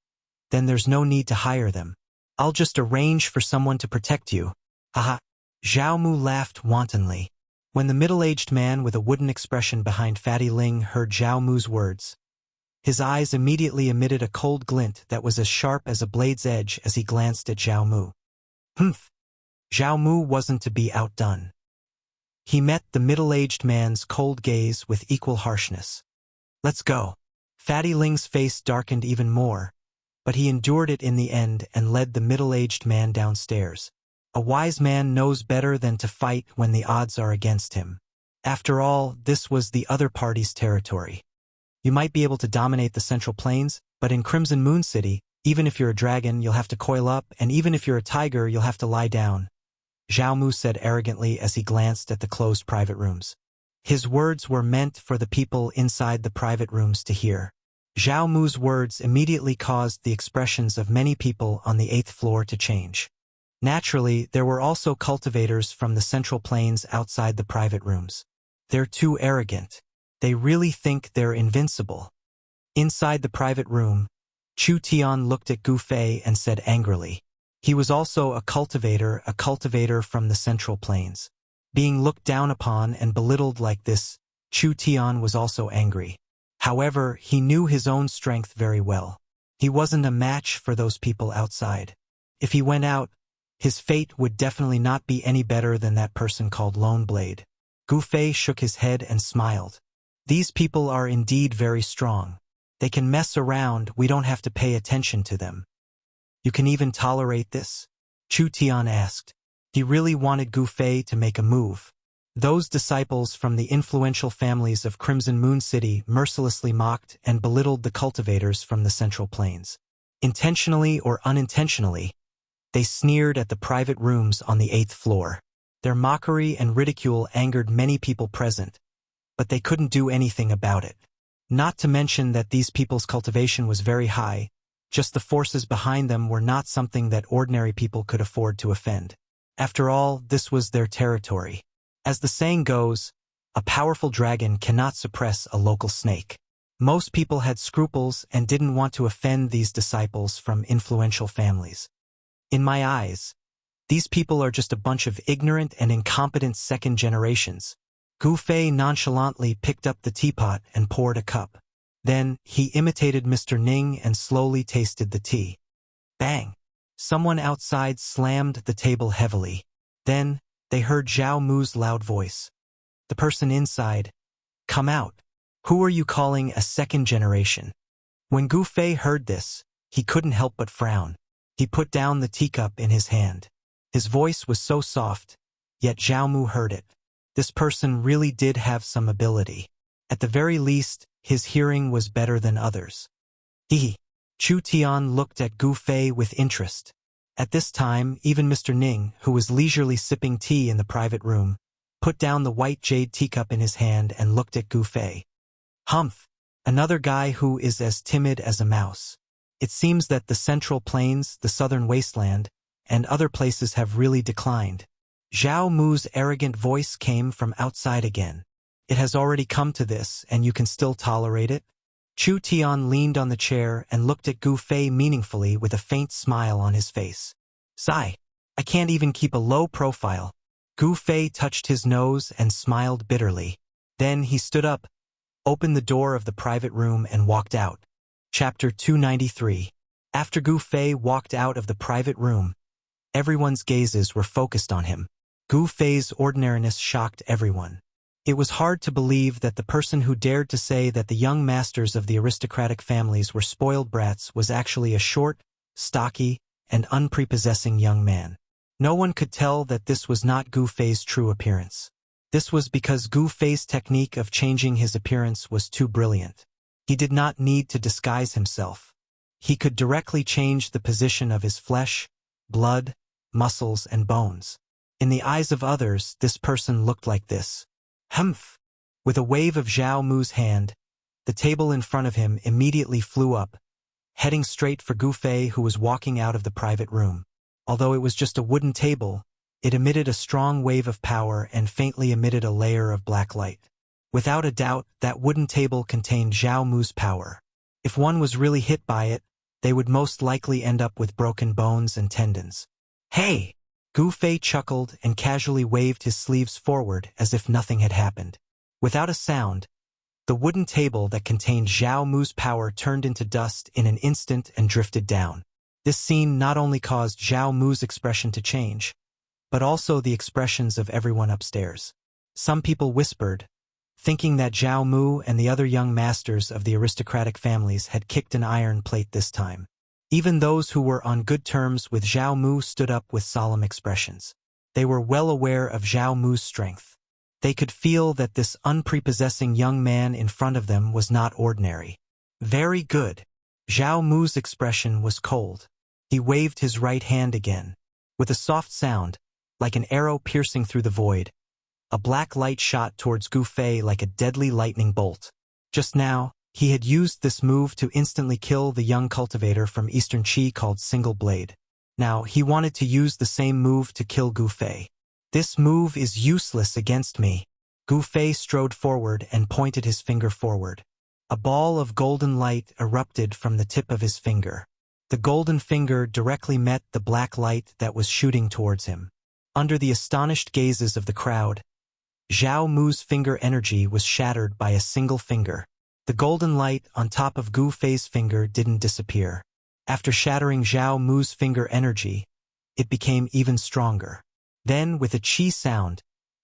then there's no need to hire them. I'll just arrange for someone to protect you. Haha. Zhao Mu laughed wantonly. When the middle-aged man with a wooden expression behind Fatty Ling heard Zhao Mu's words, his eyes immediately emitted a cold glint that was as sharp as a blade's edge as he glanced at Zhao Mu. Humph! Zhao Mu wasn't to be outdone. He met the middle-aged man's cold gaze with equal harshness. Let's go. Fatty Ling's face darkened even more, but he endured it in the end and led the middle-aged man downstairs. A wise man knows better than to fight when the odds are against him. After all, this was the other party's territory. You might be able to dominate the Central Plains, but in Crimson Moon City, even if you're a dragon, you'll have to coil up, and even if you're a tiger, you'll have to lie down. Zhao Mu said arrogantly as he glanced at the closed private rooms. His words were meant for the people inside the private rooms to hear. Zhao Mu's words immediately caused the expressions of many people on the 8th floor to change. Naturally, there were also cultivators from the Central Plains outside the private rooms. They're too arrogant. They really think they're invincible. Inside the private room, Chu Tian looked at Gu Fei and said angrily. He was also a cultivator from the Central Plains. Being looked down upon and belittled like this, Chu Tian was also angry. However, he knew his own strength very well. He wasn't a match for those people outside. If he went out, his fate would definitely not be any better than that person called Lone Blade. Gu Fei shook his head and smiled. These people are indeed very strong. They can mess around, we don't have to pay attention to them. You can even tolerate this? Chu Tian asked. He really wanted Gu Fei to make a move. Those disciples from the influential families of Crimson Moon City mercilessly mocked and belittled the cultivators from the Central Plains. Intentionally or unintentionally, they sneered at the private rooms on the 8th floor. Their mockery and ridicule angered many people present, but they couldn't do anything about it. Not to mention that these people's cultivation was very high, just the forces behind them were not something that ordinary people could afford to offend. After all, this was their territory. As the saying goes, a powerful dragon cannot suppress a local snake. Most people had scruples and didn't want to offend these disciples from influential families. In my eyes, these people are just a bunch of ignorant and incompetent second generations. Gu Fei nonchalantly picked up the teapot and poured a cup. Then, he imitated Mr. Ning and slowly tasted the tea. Bang! Someone outside slammed the table heavily. Then, they heard Zhao Mu's loud voice. The person inside, come out. Who are you calling a second generation? When Gu Fei heard this, he couldn't help but frown. He put down the teacup in his hand. His voice was so soft, yet Zhao Mu heard it. This person really did have some ability. At the very least, his hearing was better than others. Chu Tian looked at Gu Fei with interest. At this time, even Mr. Ning, who was leisurely sipping tea in the private room, put down the white jade teacup in his hand and looked at Gu Fei. Humph, another guy who is as timid as a mouse. It seems that the Central Plains, the Southern Wasteland, and other places have really declined. Zhao Mu's arrogant voice came from outside again. It has already come to this, and you can still tolerate it? Chu Tian leaned on the chair and looked at Gu Fei meaningfully with a faint smile on his face. Sigh. I can't even keep a low profile. Gu Fei touched his nose and smiled bitterly. Then he stood up, opened the door of the private room and walked out. Chapter 293. After Gu Fei walked out of the private room, everyone's gazes were focused on him. Gu Fei's ordinariness shocked everyone. It was hard to believe that the person who dared to say that the young masters of the aristocratic families were spoiled brats was actually a short, stocky, and unprepossessing young man. No one could tell that this was not Gu Fei's true appearance. This was because Gu Fei's technique of changing his appearance was too brilliant. He did not need to disguise himself. He could directly change the position of his flesh, blood, muscles, and bones. In the eyes of others, this person looked like this. Humph! With a wave of Zhao Mu's hand, the table in front of him immediately flew up, heading straight for Gu Fei, who was walking out of the private room. Although it was just a wooden table, it emitted a strong wave of power and faintly emitted a layer of black light. Without a doubt, that wooden table contained Zhao Mu's power. If one was really hit by it, they would most likely end up with broken bones and tendons. Hey! Gu Fei chuckled and casually waved his sleeves forward as if nothing had happened. Without a sound, the wooden table that contained Zhao Mu's power turned into dust in an instant and drifted down. This scene not only caused Zhao Mu's expression to change, but also the expressions of everyone upstairs. Some people whispered, thinking that Zhao Mu and the other young masters of the aristocratic families had kicked an iron plate this time. Even those who were on good terms with Zhao Mu stood up with solemn expressions. They were well aware of Zhao Mu's strength. They could feel that this unprepossessing young man in front of them was not ordinary. Very good. Zhao Mu's expression was cold. He waved his right hand again. With a soft sound, like an arrow piercing through the void, a black light shot towards Gu Fei like a deadly lightning bolt. Just now, he had used this move to instantly kill the young cultivator from Eastern Qi called Single Blade. Now, he wanted to use the same move to kill Gu Fei. This move is useless against me. Gu Fei strode forward and pointed his finger forward. A ball of golden light erupted from the tip of his finger. The golden finger directly met the black light that was shooting towards him. Under the astonished gazes of the crowd, Zhao Mu's finger energy was shattered by a single finger. The golden light on top of Gu Fei's finger didn't disappear. After shattering Zhao Mu's finger energy, it became even stronger. Then, with a chi sound,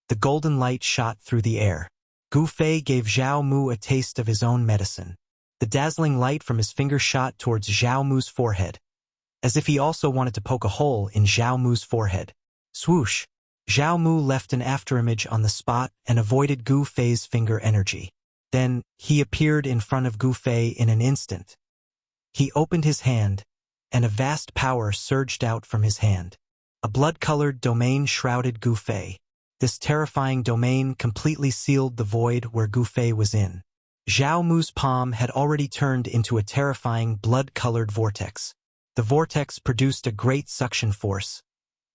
the golden light shot through the air. Gu Fei gave Zhao Mu a taste of his own medicine. The dazzling light from his finger shot towards Zhao Mu's forehead, as if he also wanted to poke a hole in Zhao Mu's forehead. Swoosh! Zhao Mu left an afterimage on the spot and avoided Gu Fei's finger energy. Then, he appeared in front of Gu Fei in an instant. He opened his hand, and a vast power surged out from his hand. A blood-colored domain shrouded Gu Fei. This terrifying domain completely sealed the void where Gu Fei was in. Zhao Mu's palm had already turned into a terrifying blood-colored vortex. The vortex produced a great suction force,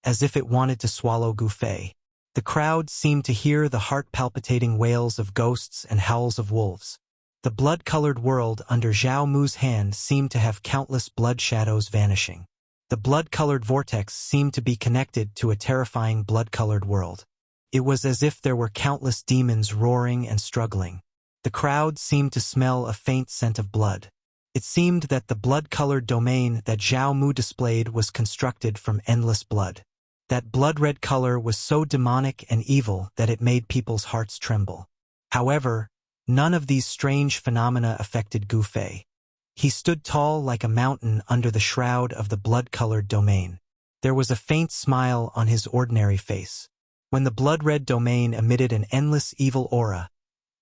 as if it wanted to swallow Gu Fei. The crowd seemed to hear the heart-palpitating wails of ghosts and howls of wolves. The blood-colored world under Zhao Mu's hand seemed to have countless blood shadows vanishing. The blood-colored vortex seemed to be connected to a terrifying blood-colored world. It was as if there were countless demons roaring and struggling. The crowd seemed to smell a faint scent of blood. It seemed that the blood-colored domain that Zhao Mu displayed was constructed from endless blood. That blood-red color was so demonic and evil that it made people's hearts tremble. However, none of these strange phenomena affected Gu Fei. He stood tall like a mountain under the shroud of the blood-colored domain. There was a faint smile on his ordinary face. When the blood-red domain emitted an endless evil aura,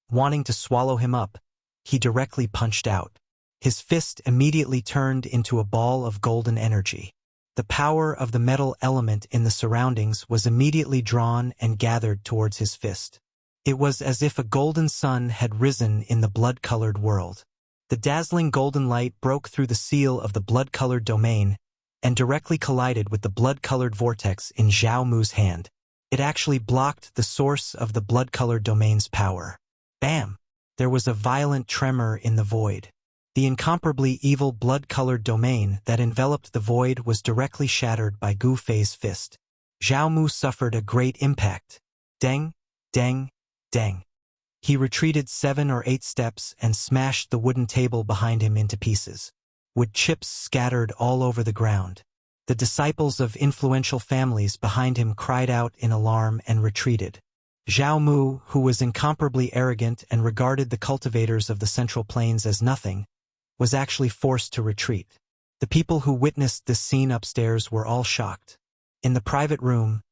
wanting to swallow him up, he directly punched out. His fist immediately turned into a ball of golden energy. The power of the metal element in the surroundings was immediately drawn and gathered towards his fist. It was as if a golden sun had risen in the blood-colored world. The dazzling golden light broke through the seal of the blood-colored domain and directly collided with the blood-colored vortex in Zhao Mu's hand. It actually blocked the source of the blood-colored domain's power. Bam! There was a violent tremor in the void. The incomparably evil blood-colored domain that enveloped the void was directly shattered by Gu Fei's fist. Zhao Mu suffered a great impact. Deng, deng, deng. He retreated 7 or 8 steps and smashed the wooden table behind him into pieces. Wood chips scattered all over the ground. The disciples of influential families behind him cried out in alarm and retreated. Zhao Mu, who was incomparably arrogant and regarded the cultivators of the Central Plains as nothing, was actually forced to retreat. The people who witnessed this scene upstairs were all shocked. In the private room,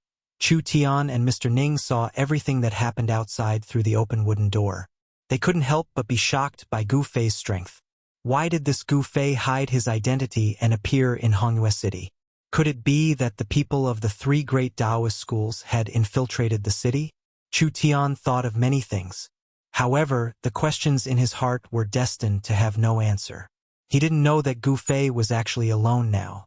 Chu Tian and Mr. Ning saw everything that happened outside through the open wooden door. They couldn't help but be shocked by Gu Fei's strength. Why did this Gu Fei hide his identity and appear in Hongyue City? Could it be that the people of the 3 great Taoist schools had infiltrated the city? Chu Tian thought of many things. However, the questions in his heart were destined to have no answer. He didn't know that Gu Fei was actually alone now.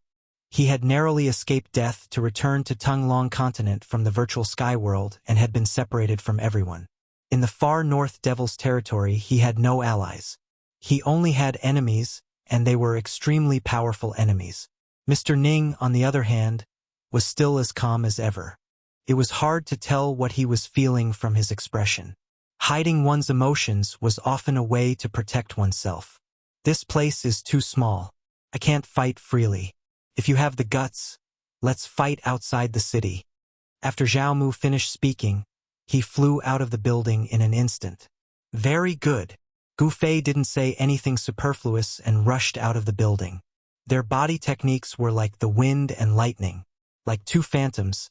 He had narrowly escaped death to return to Tunglong continent from the virtual sky world and had been separated from everyone. In the far north Devil's territory, he had no allies. He only had enemies, and they were extremely powerful enemies. Mr. Ning, on the other hand, was still as calm as ever. It was hard to tell what he was feeling from his expression. Hiding one's emotions was often a way to protect oneself. This place is too small. I can't fight freely. If you have the guts, let's fight outside the city. After Zhao Mu finished speaking, he flew out of the building in an instant. Very good. Gu Fei didn't say anything superfluous and rushed out of the building. Their body techniques were like the wind and lightning. Like 2 phantoms,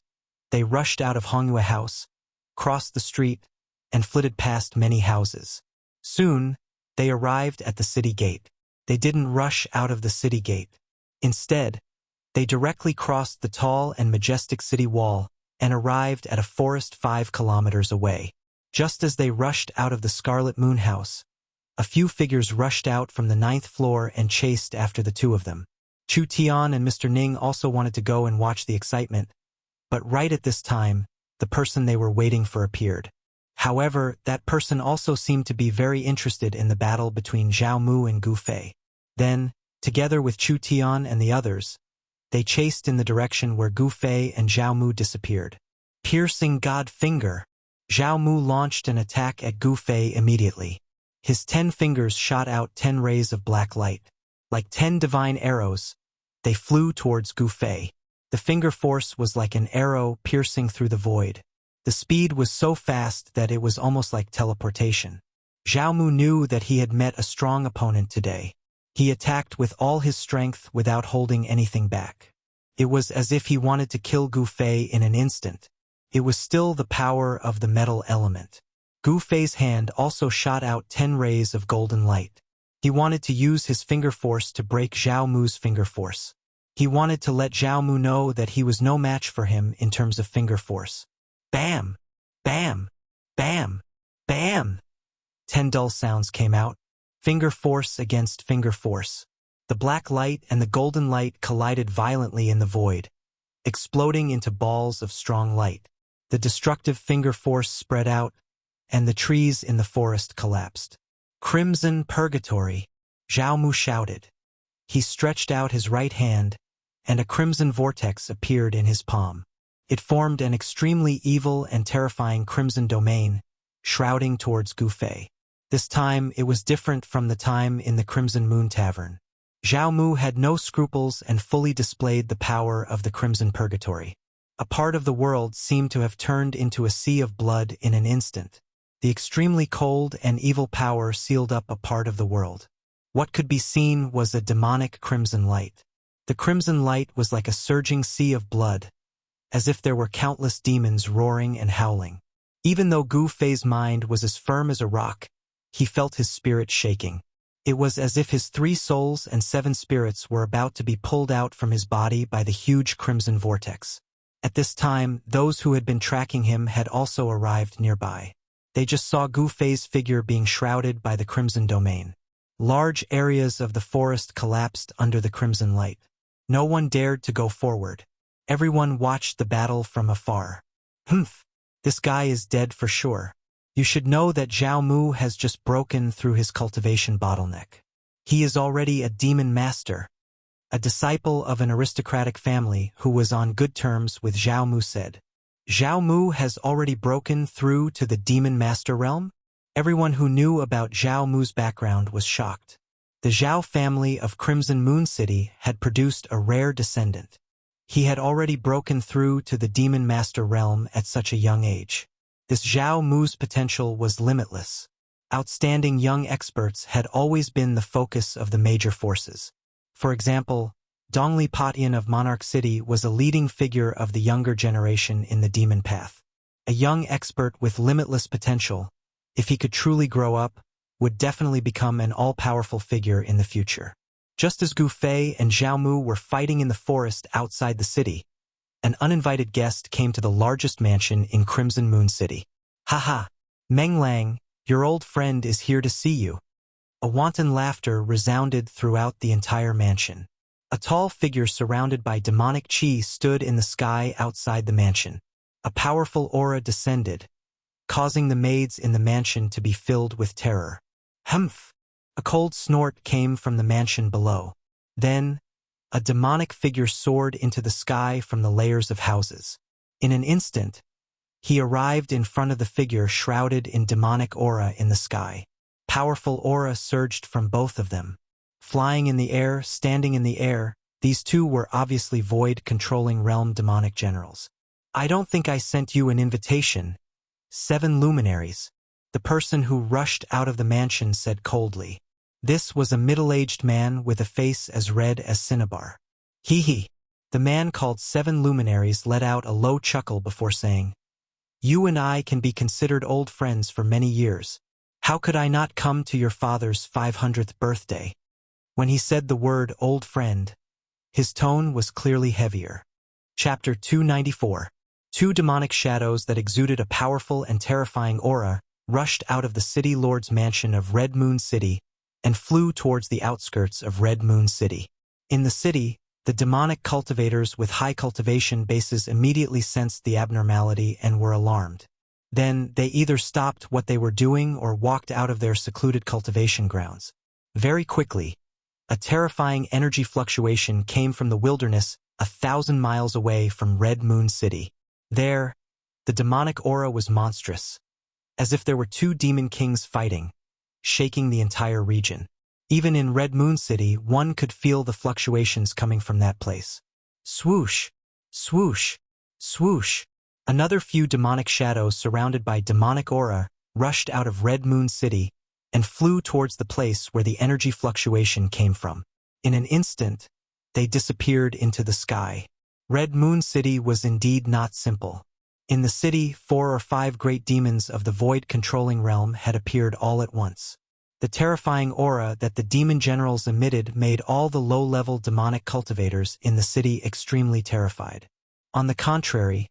they rushed out of Hongyue House, crossed the street, and flitted past many houses. Soon, they arrived at the city gate. They didn't rush out of the city gate. Instead, they directly crossed the tall and majestic city wall and arrived at a forest 5 kilometers away. Just as they rushed out of the Scarlet Moon House, a few figures rushed out from the 9th floor and chased after the 2 of them. Chu Tian and Mr. Ning also wanted to go and watch the excitement, but right at this time, the person they were waiting for appeared. However, that person also seemed to be very interested in the battle between Zhao Mu and Gu Fei. Then, together with Chu Tian and the others, they chased in the direction where Gu Fei and Zhao Mu disappeared. Piercing God Finger, Zhao Mu launched an attack at Gu Fei immediately. His 10 fingers shot out 10 rays of black light. Like 10 divine arrows, they flew towards Gu Fei. The finger force was like an arrow piercing through the void. The speed was so fast that it was almost like teleportation. Zhao Mu knew that he had met a strong opponent today. He attacked with all his strength without holding anything back. It was as if he wanted to kill Gu Fei in an instant. It was still the power of the metal element. Gu Fei's hand also shot out 10 rays of golden light. He wanted to use his finger force to break Zhao Mu's finger force. He wanted to let Zhao Mu know that he was no match for him in terms of finger force. Bam! Bam! Bam! Bam! 10 dull sounds came out. Finger force against finger force. The black light and the golden light collided violently in the void, exploding into balls of strong light. The destructive finger force spread out, and the trees in the forest collapsed. Crimson Purgatory, Zhao Mu shouted. He stretched out his right hand, and a crimson vortex appeared in his palm. It formed an extremely evil and terrifying crimson domain, shrouding towards Gu Fei. This time, it was different from the time in the Crimson Moon Tavern. Zhao Mu had no scruples and fully displayed the power of the Crimson Purgatory. A part of the world seemed to have turned into a sea of blood in an instant. The extremely cold and evil power sealed up a part of the world. What could be seen was a demonic crimson light. The crimson light was like a surging sea of blood, as if there were countless demons roaring and howling. Even though Gu Fei's mind was as firm as a rock, he felt his spirit shaking. It was as if his 3 souls and 7 spirits were about to be pulled out from his body by the huge crimson vortex. At this time, those who had been tracking him had also arrived nearby. They just saw Gu Fei's figure being shrouded by the crimson domain. Large areas of the forest collapsed under the crimson light. No one dared to go forward. Everyone watched the battle from afar. Humph! This guy is dead for sure. You should know that Zhao Mu has just broken through his cultivation bottleneck. He is already a demon master. A disciple of an aristocratic family who was on good terms with Zhao Mu said. Zhao Mu has already broken through to the demon master realm? Everyone who knew about Zhao Mu's background was shocked. The Zhao family of Crimson Moon City had produced a rare descendant. He had already broken through to the demon master realm at such a young age. This Zhao Mu's potential was limitless. Outstanding young experts had always been the focus of the major forces. For example, Dongli Patian of Monarch City was a leading figure of the younger generation in the demon path. A young expert with limitless potential, if he could truly grow up, would definitely become an all-powerful figure in the future. Just as Gu Fei and Zhao Mu were fighting in the forest outside the city, an uninvited guest came to the largest mansion in Crimson Moon City. Haha, Meng Lang, your old friend is here to see you. A wanton laughter resounded throughout the entire mansion. A tall figure surrounded by demonic qi stood in the sky outside the mansion. A powerful aura descended, causing the maids in the mansion to be filled with terror. Humph! A cold snort came from the mansion below. Then, a demonic figure soared into the sky from the layers of houses. In an instant, he arrived in front of the figure shrouded in demonic aura in the sky. Powerful aura surged from both of them. Flying in the air, standing in the air, these two were obviously void-controlling realm demonic generals. I don't think I sent you an invitation. 7 luminaries. The person who rushed out of the mansion said coldly. This was a middle-aged man with a face as red as cinnabar. Hee hee. The man called 7 luminaries let out a low chuckle before saying, You and I can be considered old friends for many years. How could I not come to your father's 500th birthday? When he said the word old friend, his tone was clearly heavier. Chapter 294. 2 demonic shadows that exuded a powerful and terrifying aura rushed out of the city lord's mansion of Red Moon City and flew towards the outskirts of Red Moon City. In the city, the demonic cultivators with high cultivation bases immediately sensed the abnormality and were alarmed. Then they either stopped what they were doing or walked out of their secluded cultivation grounds. Very quickly, a terrifying energy fluctuation came from the wilderness 1,000 miles away from Red Moon City. There, the demonic aura was monstrous, as if there were 2 demon kings fighting, shaking the entire region. Even in Red Moon City, one could feel the fluctuations coming from that place. Swoosh! Swoosh! Swoosh! Another few demonic shadows surrounded by demonic aura rushed out of Red Moon City and flew towards the place where the energy fluctuation came from. In an instant, they disappeared into the sky. Red Moon City was indeed not simple. In the city, 4 or 5 great demons of the void-controlling realm had appeared all at once. The terrifying aura that the demon generals emitted made all the low-level demonic cultivators in the city extremely terrified. On the contrary,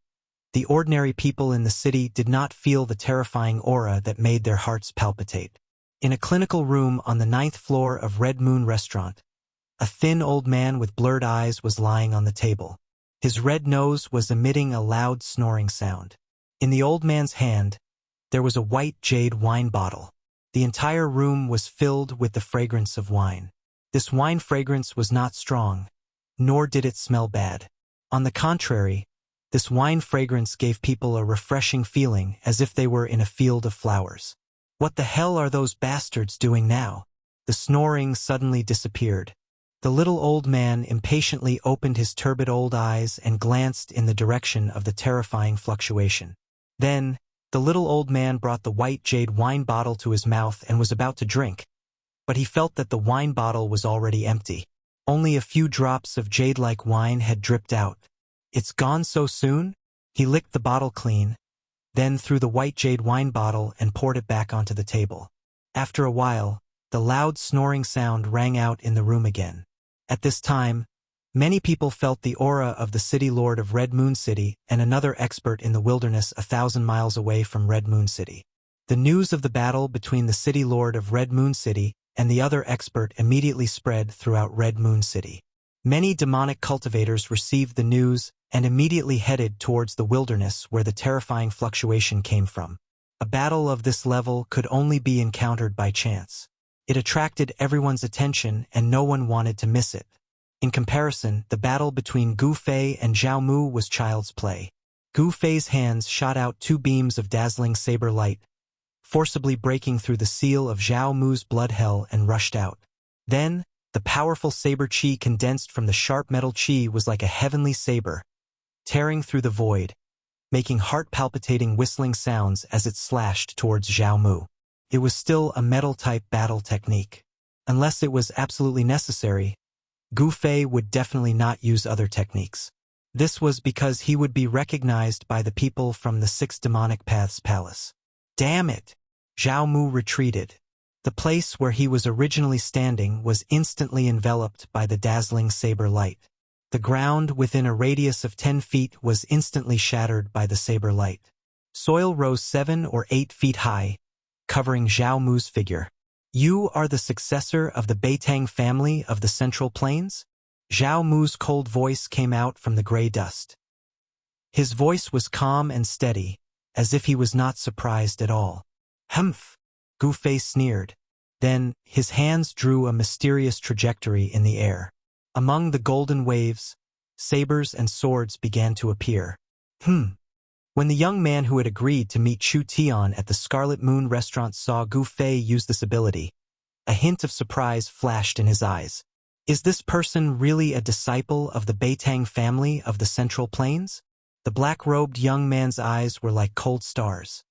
the ordinary people in the city did not feel the terrifying aura that made their hearts palpitate. In a clinical room on the 9th floor of Red Moon Restaurant, a thin old man with blurred eyes was lying on the table. His red nose was emitting a loud snoring sound. In the old man's hand, there was a white jade wine bottle. The entire room was filled with the fragrance of wine. This wine fragrance was not strong, nor did it smell bad. On the contrary, this wine fragrance gave people a refreshing feeling as if they were in a field of flowers. What the hell are those bastards doing now? The snoring suddenly disappeared. The little old man impatiently opened his turbid old eyes and glanced in the direction of the terrifying fluctuation. Then, the little old man brought the white jade wine bottle to his mouth and was about to drink, but he felt that the wine bottle was already empty. Only a few drops of jade-like wine had dripped out. It's gone so soon? He licked the bottle clean, then threw the white jade wine bottle and poured it back onto the table. After a while, the loud snoring sound rang out in the room again. At this time, many people felt the aura of the city lord of Red Moon City and another expert in the wilderness 1,000 miles away from Red Moon City. The news of the battle between the city lord of Red Moon City and the other expert immediately spread throughout Red Moon City. Many demonic cultivators received the news and immediately headed towards the wilderness where the terrifying fluctuation came from. A battle of this level could only be encountered by chance. It attracted everyone's attention and no one wanted to miss it. In comparison, the battle between Gu Fei and Zhao Mu was child's play. Gu Fei's hands shot out 2 beams of dazzling saber light, forcibly breaking through the seal of Zhao Mu's blood hell and rushed out. Then, the powerful saber chi condensed from the sharp metal chi was like a heavenly saber, tearing through the void, making heart-palpitating whistling sounds as it slashed towards Zhao Mu. It was still a metal-type battle technique. Unless it was absolutely necessary, Gu Fei would definitely not use other techniques. This was because he would be recognized by the people from the 6 Demonic Paths Palace. Damn it! Zhao Mu retreated. The place where he was originally standing was instantly enveloped by the dazzling saber light. The ground within a radius of 10 feet was instantly shattered by the saber light. Soil rose 7 or 8 feet high, covering Zhao Mu's figure. You are the successor of the Beitang family of the Central Plains? Zhao Mu's cold voice came out from the gray dust. His voice was calm and steady, as if he was not surprised at all. Humph! Gu Fei sneered. Then, his hands drew a mysterious trajectory in the air. Among the golden waves, sabers and swords began to appear. When the young man who had agreed to meet Chu Tian at the Scarlet Moon restaurant saw Gu Fei use this ability, a hint of surprise flashed in his eyes. Is this person really a disciple of the Beitang family of the Central Plains? The black-robed young man's eyes were like cold stars.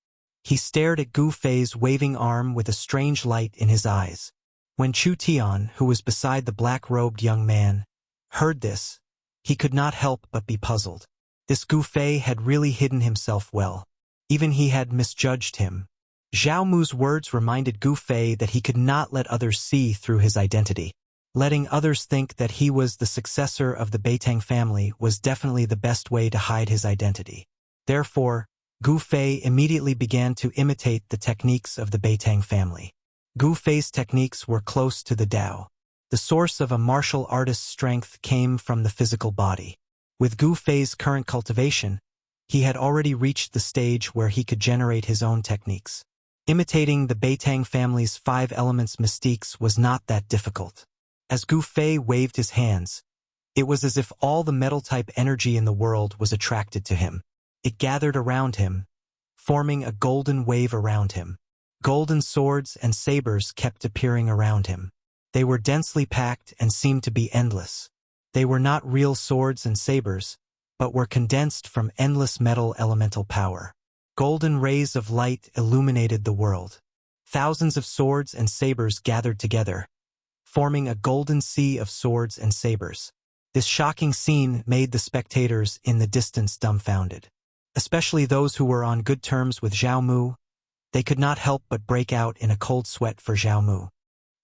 He stared at Gu Fei's waving arm with a strange light in his eyes. When Chu Tian, who was beside the black-robed young man, heard this, he could not help but be puzzled. This Gu Fei had really hidden himself well. Even he had misjudged him. Zhao Mu's words reminded Gu Fei that he could not let others see through his identity. Letting others think that he was the successor of the Beitang family was definitely the best way to hide his identity. Therefore, Gu Fei immediately began to imitate the techniques of the Beitang family. Gu Fei's techniques were close to the Tao. The source of a martial artist's strength came from the physical body. With Gu Fei's current cultivation, he had already reached the stage where he could generate his own techniques. Imitating the Beitang family's 5 elements mystiques was not that difficult. As Gu Fei waved his hands, it was as if all the metal-type energy in the world was attracted to him. It gathered around him, forming a golden wave around him. Golden swords and sabers kept appearing around him. They were densely packed and seemed to be endless. They were not real swords and sabers, but were condensed from endless metal elemental power. Golden rays of light illuminated the world. Thousands of swords and sabers gathered together, forming a golden sea of swords and sabers. This shocking scene made the spectators in the distance dumbfounded. Especially those who were on good terms with Zhao Mu, they could not help but break out in a cold sweat for Zhao Mu.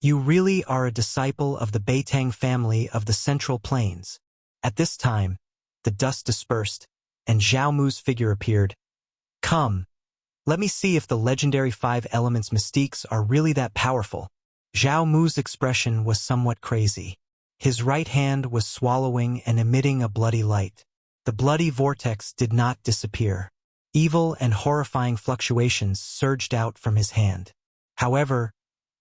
You really are a disciple of the Beitang family of the Central Plains. At this time, the dust dispersed, and Zhao Mu's figure appeared. Come, let me see if the legendary 5 elements mystiques are really that powerful. Zhao Mu's expression was somewhat crazy. His right hand was swallowing and emitting a bloody light. The bloody vortex did not disappear. Evil and horrifying fluctuations surged out from his hand. However,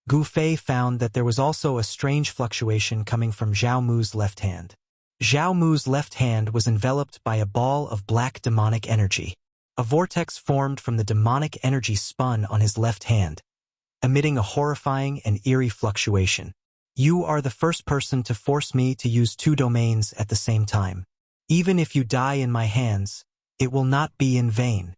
Gu Fei found that there was also a strange fluctuation coming from Zhao Mu's left hand. Zhao Mu's left hand was enveloped by a ball of black demonic energy. A vortex formed from the demonic energy spun on his left hand, emitting a horrifying and eerie fluctuation. You are the first person to force me to use 2 domains at the same time. Even if you die in my hands, it will not be in vain.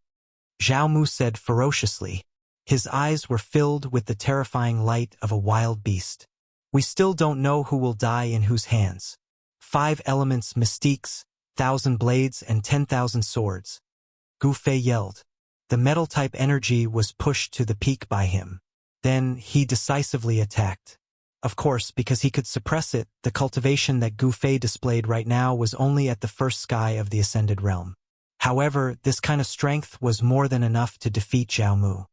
Zhao Mu said ferociously. His eyes were filled with the terrifying light of a wild beast. We still don't know who will die in whose hands. 5 elements mystiques, 1,000 blades and 10,000 swords. Gu Fei yelled. The metal-type energy was pushed to the peak by him. Then he decisively attacked. Of course, because he could suppress it, the cultivation that Gu Fei displayed right now was only at the first sky of the Ascended Realm. However, this kind of strength was more than enough to defeat Zhao Mu.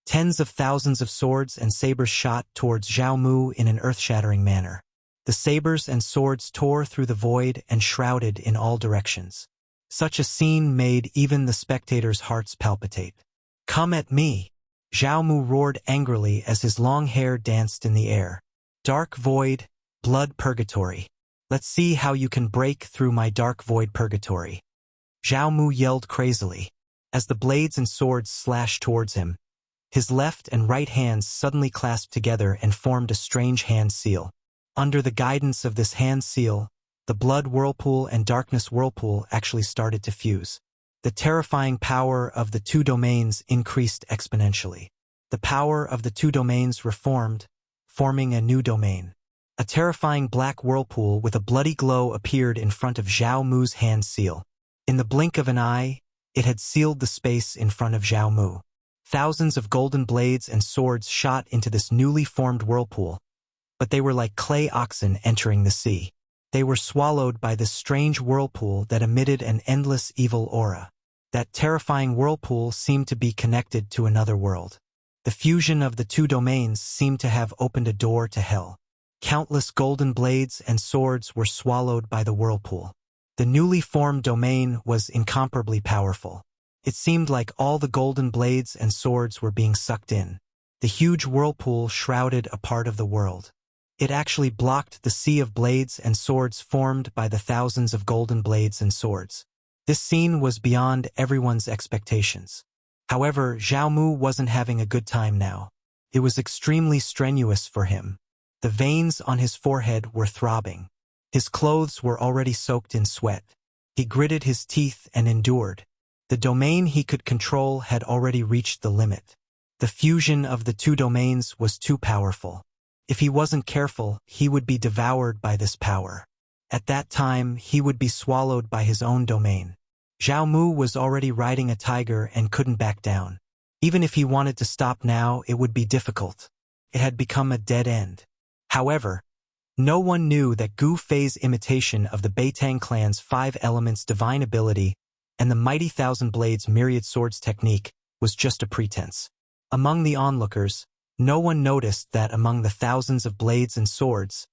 Tens of thousands of swords and sabers shot towards Zhao Mu in an earth-shattering manner. The sabers and swords tore through the void and shrouded in all directions. Such a scene made even the spectators' hearts palpitate. "Come at me!" Zhao Mu roared angrily as his long hair danced in the air. "Dark void, blood purgatory. Let's see how you can break through my dark void purgatory." Zhao Mu yelled crazily. As the blades and swords slashed towards him, his left and right hands suddenly clasped together and formed a strange hand seal. Under the guidance of this hand seal, the blood whirlpool and darkness whirlpool actually started to fuse. The terrifying power of the two domains increased exponentially. The power of the two domains reformed, forming a new domain. A terrifying black whirlpool with a bloody glow appeared in front of Zhao Mu's hand seal. In the blink of an eye, it had sealed the space in front of Zhao Mu. Thousands of golden blades and swords shot into this newly formed whirlpool, but they were like clay oxen entering the sea. They were swallowed by this strange whirlpool that emitted an endless evil aura. That terrifying whirlpool seemed to be connected to another world. The fusion of the two domains seemed to have opened a door to hell. Countless golden blades and swords were swallowed by the whirlpool. The newly formed domain was incomparably powerful. It seemed like all the golden blades and swords were being sucked in. The huge whirlpool shrouded a part of the world. It actually blocked the sea of blades and swords formed by the thousands of golden blades and swords. This scene was beyond everyone's expectations. However, Zhao Mu wasn't having a good time now. It was extremely strenuous for him. The veins on his forehead were throbbing. His clothes were already soaked in sweat. He gritted his teeth and endured. The domain he could control had already reached the limit. The fusion of the two domains was too powerful. If he wasn't careful, he would be devoured by this power. At that time, he would be swallowed by his own domain. Zhao Mu was already riding a tiger and couldn't back down. Even if he wanted to stop now, it would be difficult. It had become a dead end. However, no one knew that Gu Fei's imitation of the Beitang clan's 5 elements divine ability and the mighty Thousand Blades myriad swords technique was just a pretense. Among the onlookers, no one noticed that among the thousands of blades and swords,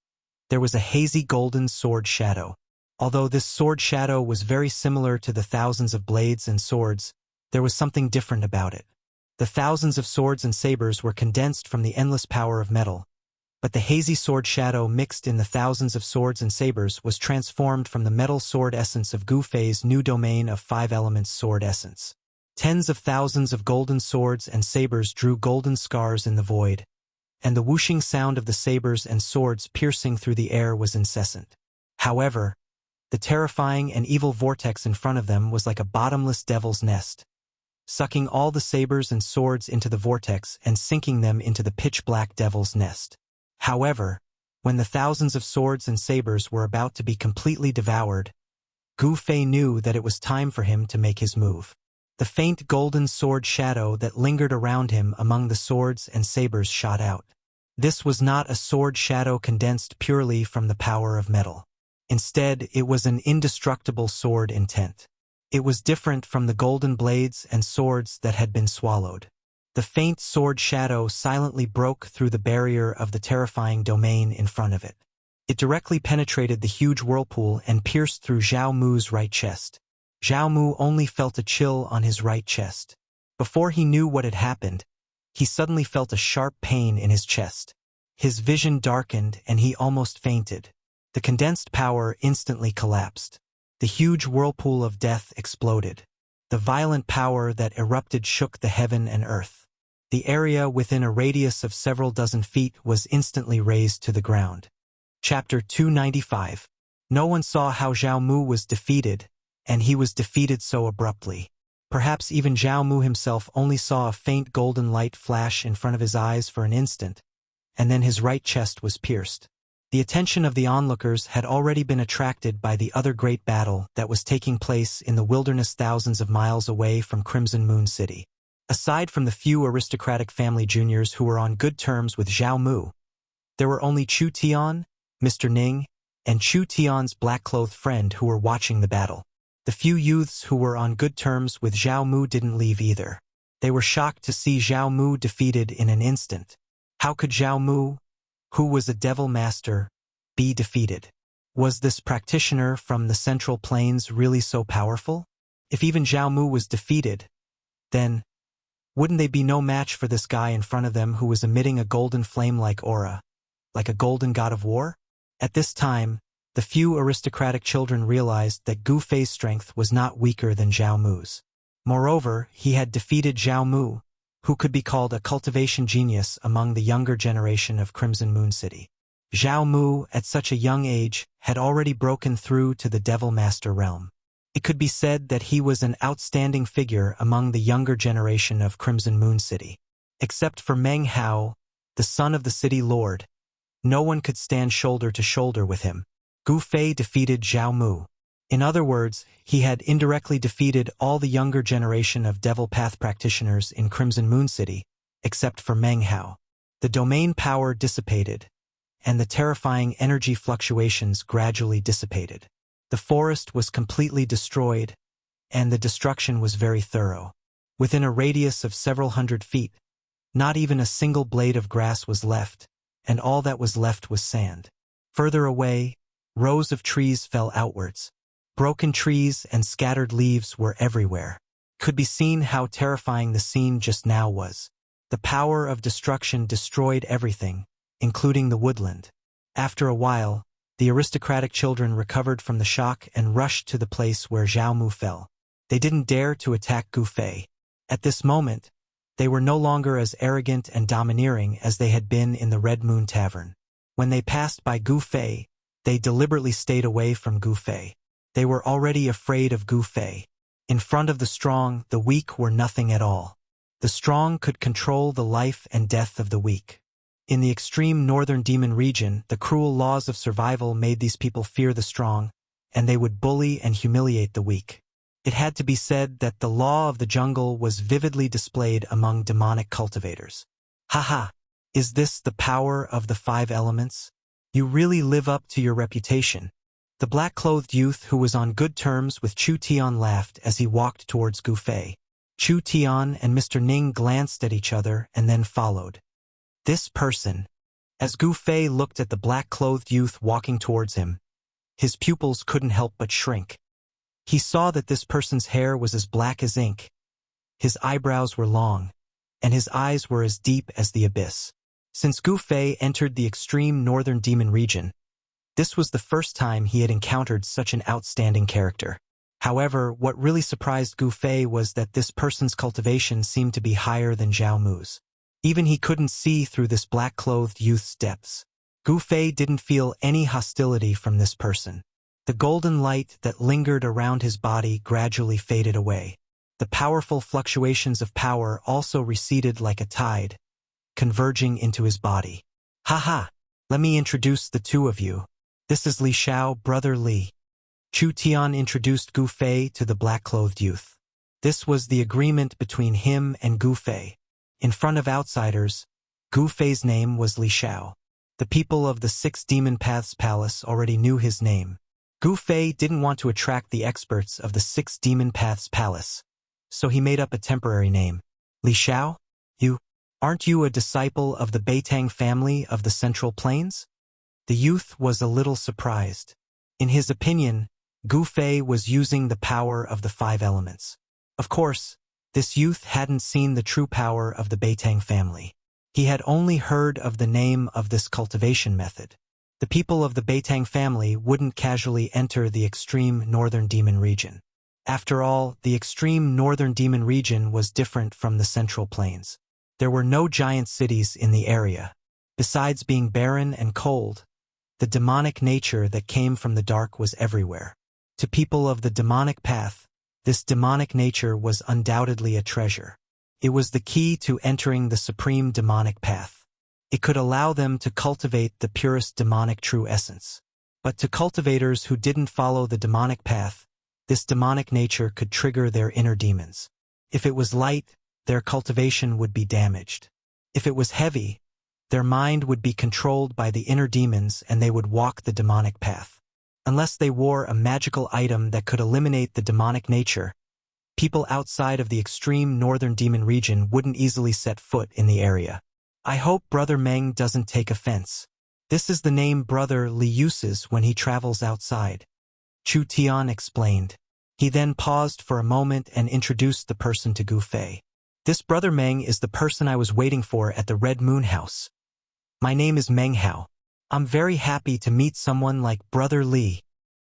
there was a hazy golden sword shadow. Although this sword shadow was very similar to the thousands of blades and swords, there was something different about it. The thousands of swords and sabers were condensed from the endless power of metal, but the hazy sword shadow mixed in the thousands of swords and sabers was transformed from the metal sword essence of Gu Fei's new domain of 5 elements sword essence. Tens of thousands of golden swords and sabers drew golden scars in the void, and the whooshing sound of the sabers and swords piercing through the air was incessant. However, the terrifying and evil vortex in front of them was like a bottomless devil's nest, sucking all the sabers and swords into the vortex and sinking them into the pitch-black devil's nest. However, when the thousands of swords and sabers were about to be completely devoured, Gu Fei knew that it was time for him to make his move. The faint golden sword shadow that lingered around him among the swords and sabers shot out. This was not a sword shadow condensed purely from the power of metal. Instead, it was an indestructible sword intent. It was different from the golden blades and swords that had been swallowed. The faint sword shadow silently broke through the barrier of the terrifying domain in front of it. It directly penetrated the huge whirlpool and pierced through Zhao Mu's right chest. Zhao Mu only felt a chill on his right chest. Before he knew what had happened, he suddenly felt a sharp pain in his chest. His vision darkened and he almost fainted. The condensed power instantly collapsed. The huge whirlpool of death exploded. The violent power that erupted shook the heaven and earth. The area within a radius of several dozen feet was instantly razed to the ground. Chapter 295. No one saw how Zhao Mu was defeated, and he was defeated so abruptly. Perhaps even Zhao Mu himself only saw a faint golden light flash in front of his eyes for an instant, and then his right chest was pierced. The attention of the onlookers had already been attracted by the other great battle that was taking place in the wilderness thousands of miles away from Crimson Moon City. Aside from the few aristocratic family juniors who were on good terms with Zhao Mu, there were only Chu Tian, Mr. Ning, and Chu Tian's black-clothed friend who were watching the battle. The few youths who were on good terms with Zhao Mu didn't leave either. They were shocked to see Zhao Mu defeated in an instant. How could Zhao Mu, who was a devil master, be defeated? Was this practitioner from the Central Plains really so powerful? If even Zhao Mu was defeated, then wouldn't they be no match for this guy in front of them who was emitting a golden flame-like aura, like a golden god of war? At this time, the few aristocratic children realized that Gu Fei's strength was not weaker than Zhao Mu's. Moreover, he had defeated Zhao Mu, who could be called a cultivation genius among the younger generation of Crimson Moon City. Zhao Mu, at such a young age, had already broken through to the Devil Master realm. It could be said that he was an outstanding figure among the younger generation of Crimson Moon City. Except for Meng Hao, the son of the city lord, no one could stand shoulder to shoulder with him. Gu Fei defeated Zhao Mu. In other words, he had indirectly defeated all the younger generation of Devil Path practitioners in Crimson Moon City, except for Meng Hao. The domain power dissipated, and the terrifying energy fluctuations gradually dissipated. The forest was completely destroyed, and the destruction was very thorough. Within a radius of several hundred feet, not even a single blade of grass was left, and all that was left was sand. Further away, rows of trees fell outwards. Broken trees and scattered leaves were everywhere. Could be seen how terrifying the scene just now was. The power of destruction destroyed everything, including the woodland. After a while, the aristocratic children recovered from the shock and rushed to the place where Zhao Mu fell. They didn't dare to attack Gu Fei. At this moment, they were no longer as arrogant and domineering as they had been in the Red Moon Tavern. When they passed by Gu Fei, they deliberately stayed away from Gu Fei. They were already afraid of Gu Fei. In front of the strong, the weak were nothing at all. The strong could control the life and death of the weak. In the extreme northern demon region, the cruel laws of survival made these people fear the strong, and they would bully and humiliate the weak. It had to be said that the law of the jungle was vividly displayed among demonic cultivators. Haha, is this the power of the 5 elements? You really live up to your reputation. The black-clothed youth who was on good terms with Chu Tian laughed as he walked towards Gu Fei. Chu Tian and Mr. Ning glanced at each other and then followed. This person. As Gu Fei looked at the black-clothed youth walking towards him, his pupils couldn't help but shrink. He saw that this person's hair was as black as ink, his eyebrows were long, and his eyes were as deep as the abyss. Since Gu Fei entered the extreme northern demon region, this was the first time he had encountered such an outstanding character. However, what really surprised Gu Fei was that this person's cultivation seemed to be higher than Zhao Mu's. Even he couldn't see through this black-clothed youth's depths. Gu Fei didn't feel any hostility from this person. The golden light that lingered around his body gradually faded away. The powerful fluctuations of power also receded like a tide, converging into his body. Haha, let me introduce the two of you. This is Li Xiao, brother Li. Chu Tian introduced Gu Fei to the black-clothed youth. This was the agreement between him and Gu Fei. In front of outsiders, Gu Fei's name was Li Xiao. The people of the 6 Demon Paths Palace already knew his name. Gu Fei didn't want to attract the experts of the 6 Demon Paths Palace, so he made up a temporary name. Li Xiao? Aren't you a disciple of the Beitang family of the Central Plains? The youth was a little surprised. In his opinion, Gu Fei was using the power of the 5 elements. Of course, this youth hadn't seen the true power of the Beitang family. He had only heard of the name of this cultivation method. The people of the Beitang family wouldn't casually enter the extreme northern demon region. After all, the extreme northern demon region was different from the Central Plains. There were no giant cities in the area. Besides being barren and cold, the demonic nature that came from the dark was everywhere. To people of the demonic path, this demonic nature was undoubtedly a treasure. It was the key to entering the supreme demonic path. It could allow them to cultivate the purest demonic true essence. But to cultivators who didn't follow the demonic path, this demonic nature could trigger their inner demons. If it was light, their cultivation would be damaged. If it was heavy, their mind would be controlled by the inner demons and they would walk the demonic path. Unless they wore a magical item that could eliminate the demonic nature, People outside of the extreme northern demon region wouldn't easily set foot in the area. I hope Brother Meng doesn't take offense. This is the name Brother Li uses when he travels outside. Chu Tian explained. He then paused for a moment and introduced the person to Gu Fei. This Brother Meng is the person I was waiting for at the Red Moon House. My name is Meng Hao. I'm very happy to meet someone like Brother Li.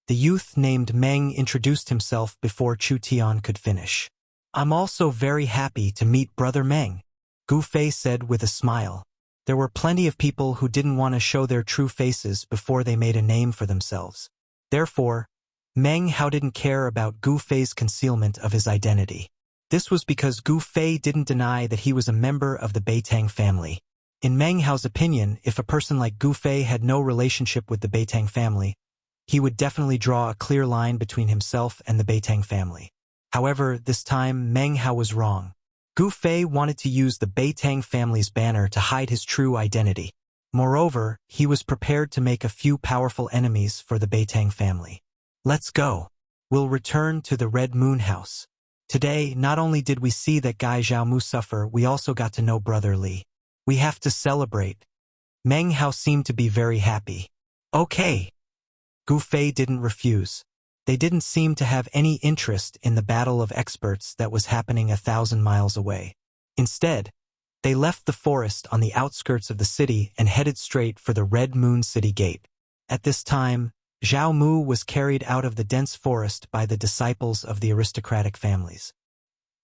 The youth named Meng introduced himself before Chu Tian could finish. I'm also very happy to meet Brother Meng, Gu Fei said with a smile. There were plenty of people who didn't want to show their true faces before they made a name for themselves. Therefore, Meng Hao didn't care about Gu Fei's concealment of his identity. This was because Gu Fei didn't deny that he was a member of the Beitang family. In Meng Hao's opinion, if a person like Gu Fei had no relationship with the Beitang family, he would definitely draw a clear line between himself and the Beitang family. However, this time Meng Hao was wrong. Gu Fei wanted to use the Beitang family's banner to hide his true identity. Moreover, he was prepared to make a few powerful enemies for the Beitang family. Let's go. We'll return to the Red Moon House. Today, not only did we see that Gai Xiaomu suffer, we also got to know Brother Li. We have to celebrate. Meng Hao seemed to be very happy. Okay. Gu Fei didn't refuse. They didn't seem to have any interest in the battle of experts that was happening 1,000 miles away. Instead, they left the forest on the outskirts of the city and headed straight for the Red Moon City Gate. At this time, Zhao Mu was carried out of the dense forest by the disciples of the aristocratic families.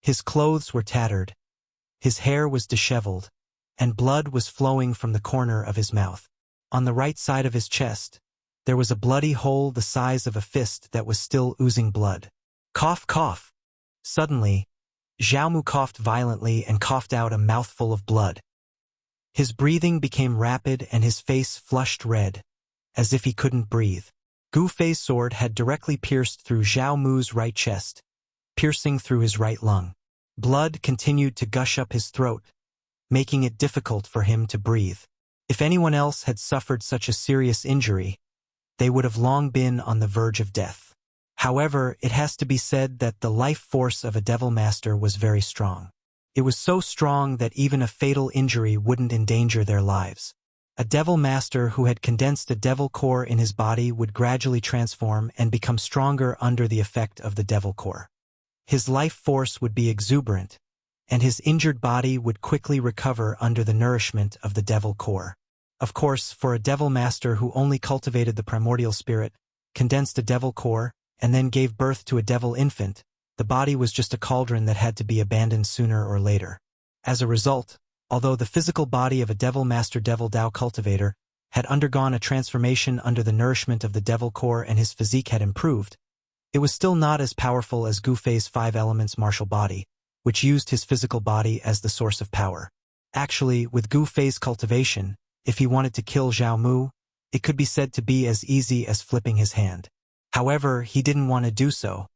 His clothes were tattered, his hair was disheveled, and blood was flowing from the corner of his mouth. On the right side of his chest, there was a bloody hole the size of a fist that was still oozing blood. Cough, cough. Suddenly, Zhao Mu coughed violently and coughed out a mouthful of blood. His breathing became rapid and his face flushed red, as if he couldn't breathe. Gu Fei's sword had directly pierced through Zhao Mu's right chest, piercing through his right lung. Blood continued to gush up his throat, making it difficult for him to breathe. If anyone else had suffered such a serious injury, they would have long been on the verge of death. However, it has to be said that the life force of a Devil Master was very strong. It was so strong that even a fatal injury wouldn't endanger their lives. A Devil Master who had condensed a Devil Core in his body would gradually transform and become stronger under the effect of the Devil Core. His life force would be exuberant, and his injured body would quickly recover under the nourishment of the Devil Core. Of course, for a Devil Master who only cultivated the primordial spirit, condensed a Devil Core, and then gave birth to a Devil Infant, the body was just a cauldron that had to be abandoned sooner or later. As a result, although the physical body of a Devil Master Devil Dao cultivator had undergone a transformation under the nourishment of the Devil Core and his physique had improved, it was still not as powerful as Gu Fei's 5 elements martial body, which used his physical body as the source of power. Actually, with Gu Fei's cultivation, if he wanted to kill Zhao Mu, it could be said to be as easy as flipping his hand. However, he didn't want to do so.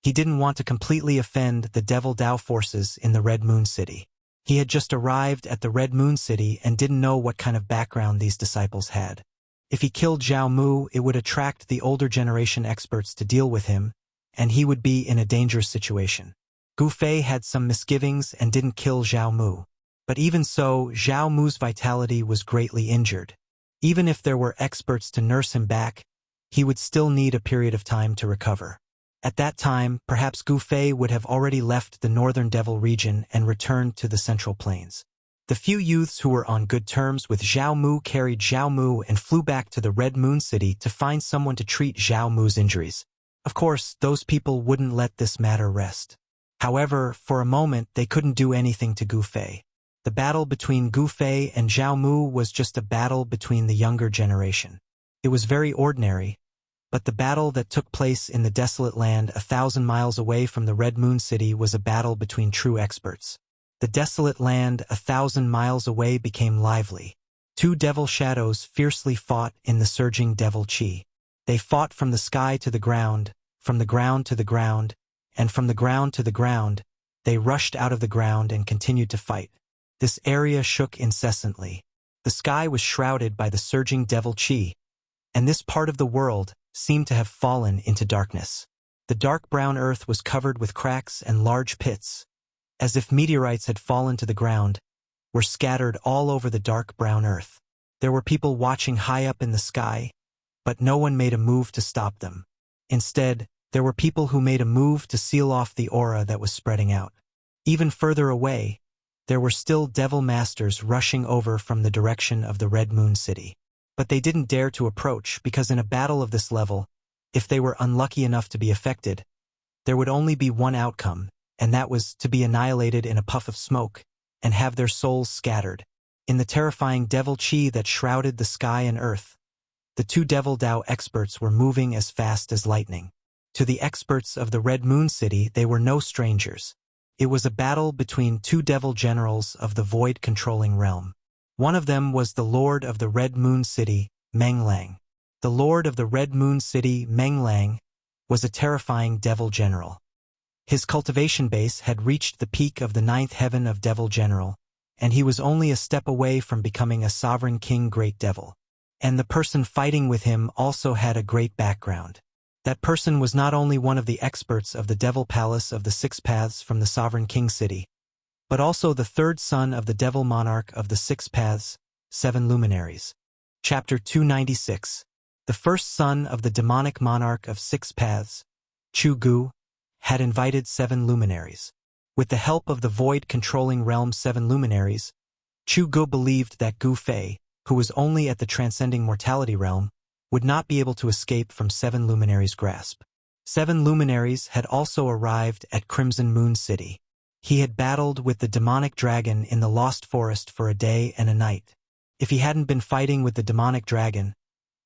He didn't want to completely offend the Devil Dao forces in the Red Moon City. He had just arrived at the Red Moon City and didn't know what kind of background these disciples had. If he killed Zhao Mu, it would attract the older generation experts to deal with him, and he would be in a dangerous situation. Gu Fei had some misgivings and didn't kill Zhao Mu. But even so, Zhao Mu's vitality was greatly injured. Even if there were experts to nurse him back, he would still need a period of time to recover. At that time, perhaps Gu Fei would have already left the northern Devil region and returned to the Central Plains. The few youths who were on good terms with Zhao Mu carried Zhao Mu and flew back to the Red Moon City to find someone to treat Zhao Mu's injuries. Of course, those people wouldn't let this matter rest. However, for a moment they couldn't do anything to Gu Fei. The battle between Gu Fei and Zhao Mu was just a battle between the younger generation. It was very ordinary, but the battle that took place in the desolate land 1,000 miles away from the Red Moon City was a battle between true experts. The desolate land 1,000 miles away became lively. 2 devil shadows fiercely fought in the surging devil chi. They fought from the sky to the ground, from the ground to the ground, and from the ground to the ground. They rushed out of the ground and continued to fight. This area shook incessantly. The sky was shrouded by the surging devil chi, and this part of the world seemed to have fallen into darkness. The dark brown earth was covered with cracks and large pits, as if meteorites had fallen to the ground, were scattered all over the dark brown earth. There were people watching high up in the sky, but no one made a move to stop them. Instead, there were people who made a move to seal off the aura that was spreading out. Even further away, there were still devil masters rushing over from the direction of the Red Moon City. But they didn't dare to approach because in a battle of this level, if they were unlucky enough to be affected, there would only be one outcome, and that was to be annihilated in a puff of smoke and have their souls scattered. In the terrifying devil chi that shrouded the sky and earth, the two Devil Dao experts were moving as fast as lightning. To the experts of the Red Moon City, they were no strangers. It was a battle between two devil generals of the void-controlling realm. One of them was the Lord of the Red Moon City, Meng Lang. The Lord of the Red Moon City, Meng Lang, was a terrifying devil general. His cultivation base had reached the peak of the 9th heaven of Devil General, and he was only a step away from becoming a sovereign king great devil. And the person fighting with him also had a great background. That person was not only one of the experts of the Devil Palace of the Six Paths from the Sovereign King City, but also the third son of the Devil Monarch of the Six Paths, 7 Luminaries. Chapter 296. The first son of the Demonic Monarch of Six Paths, Chu Gu, had invited 7 luminaries. With the help of the void-controlling realm's 7 luminaries, Chu Gu believed that Gu Fei, who was only at the transcending mortality realm, would not be able to escape from 7 luminaries' grasp. 7 luminaries had also arrived at Crimson Moon City. He had battled with the demonic dragon in the Lost Forest for a day and a night. If he hadn't been fighting with the demonic dragon,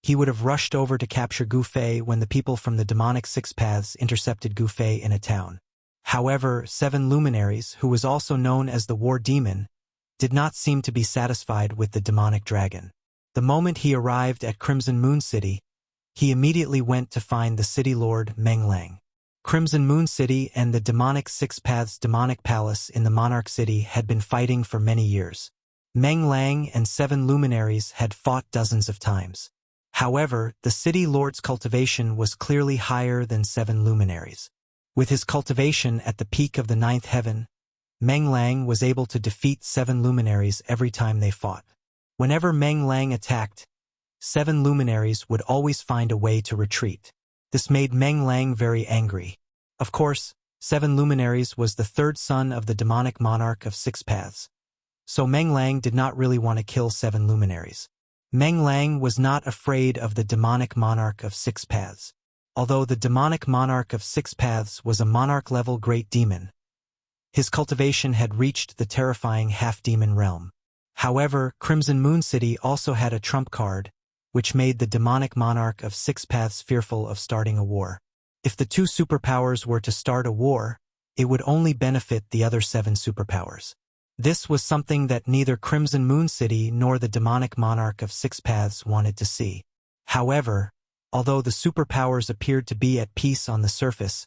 he would have rushed over to capture Gu Fei when the people from the demonic Six Paths intercepted Gu Fei in a town. However, 7 luminaries, who was also known as the War Demon, did not seem to be satisfied with the demonic dragon. The moment he arrived at Crimson Moon City, he immediately went to find the city lord Meng Lang. Crimson Moon City and the demonic Six Paths demonic palace in the Monarch City had been fighting for many years. Meng Lang and 7 luminaries had fought dozens of times. However, the city lord's cultivation was clearly higher than 7 luminaries. With his cultivation at the peak of the 9th heaven, Meng Lang was able to defeat 7 luminaries every time they fought. Whenever Meng Lang attacked, 7 luminaries would always find a way to retreat. This made Meng Lang very angry. Of course, 7 luminaries was the third son of the demonic monarch of Six Paths, so Meng Lang did not really want to kill 7 luminaries. Meng Lang was not afraid of the demonic monarch of Six Paths. Although the demonic monarch of Six Paths was a monarch-level great demon, his cultivation had reached the terrifying half-demon realm. However, Crimson Moon City also had a trump card, which made the demonic monarch of Six Paths fearful of starting a war. If the 2 superpowers were to start a war, it would only benefit the other 7 superpowers. This was something that neither Crimson Moon City nor the demonic monarch of Six Paths wanted to see. However, although the superpowers appeared to be at peace on the surface,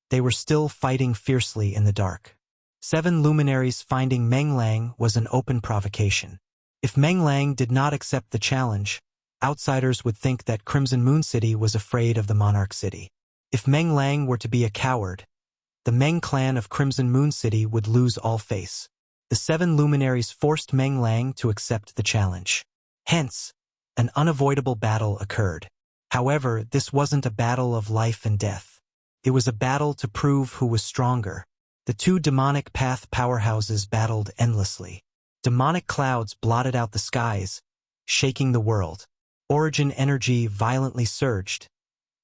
they were still fighting fiercely in the dark. 7 luminaries finding Meng Lang was an open provocation. If Meng Lang did not accept the challenge, outsiders would think that Crimson Moon City was afraid of the Monarch City. If Meng Lang were to be a coward, the Meng clan of Crimson Moon City would lose all face. The 7 luminaries forced Meng Lang to accept the challenge. Hence, an unavoidable battle occurred. However, this wasn't a battle of life and death. It was a battle to prove who was stronger. The 2 demonic path powerhouses battled endlessly. Demonic clouds blotted out the skies, shaking the world. Origin energy violently surged,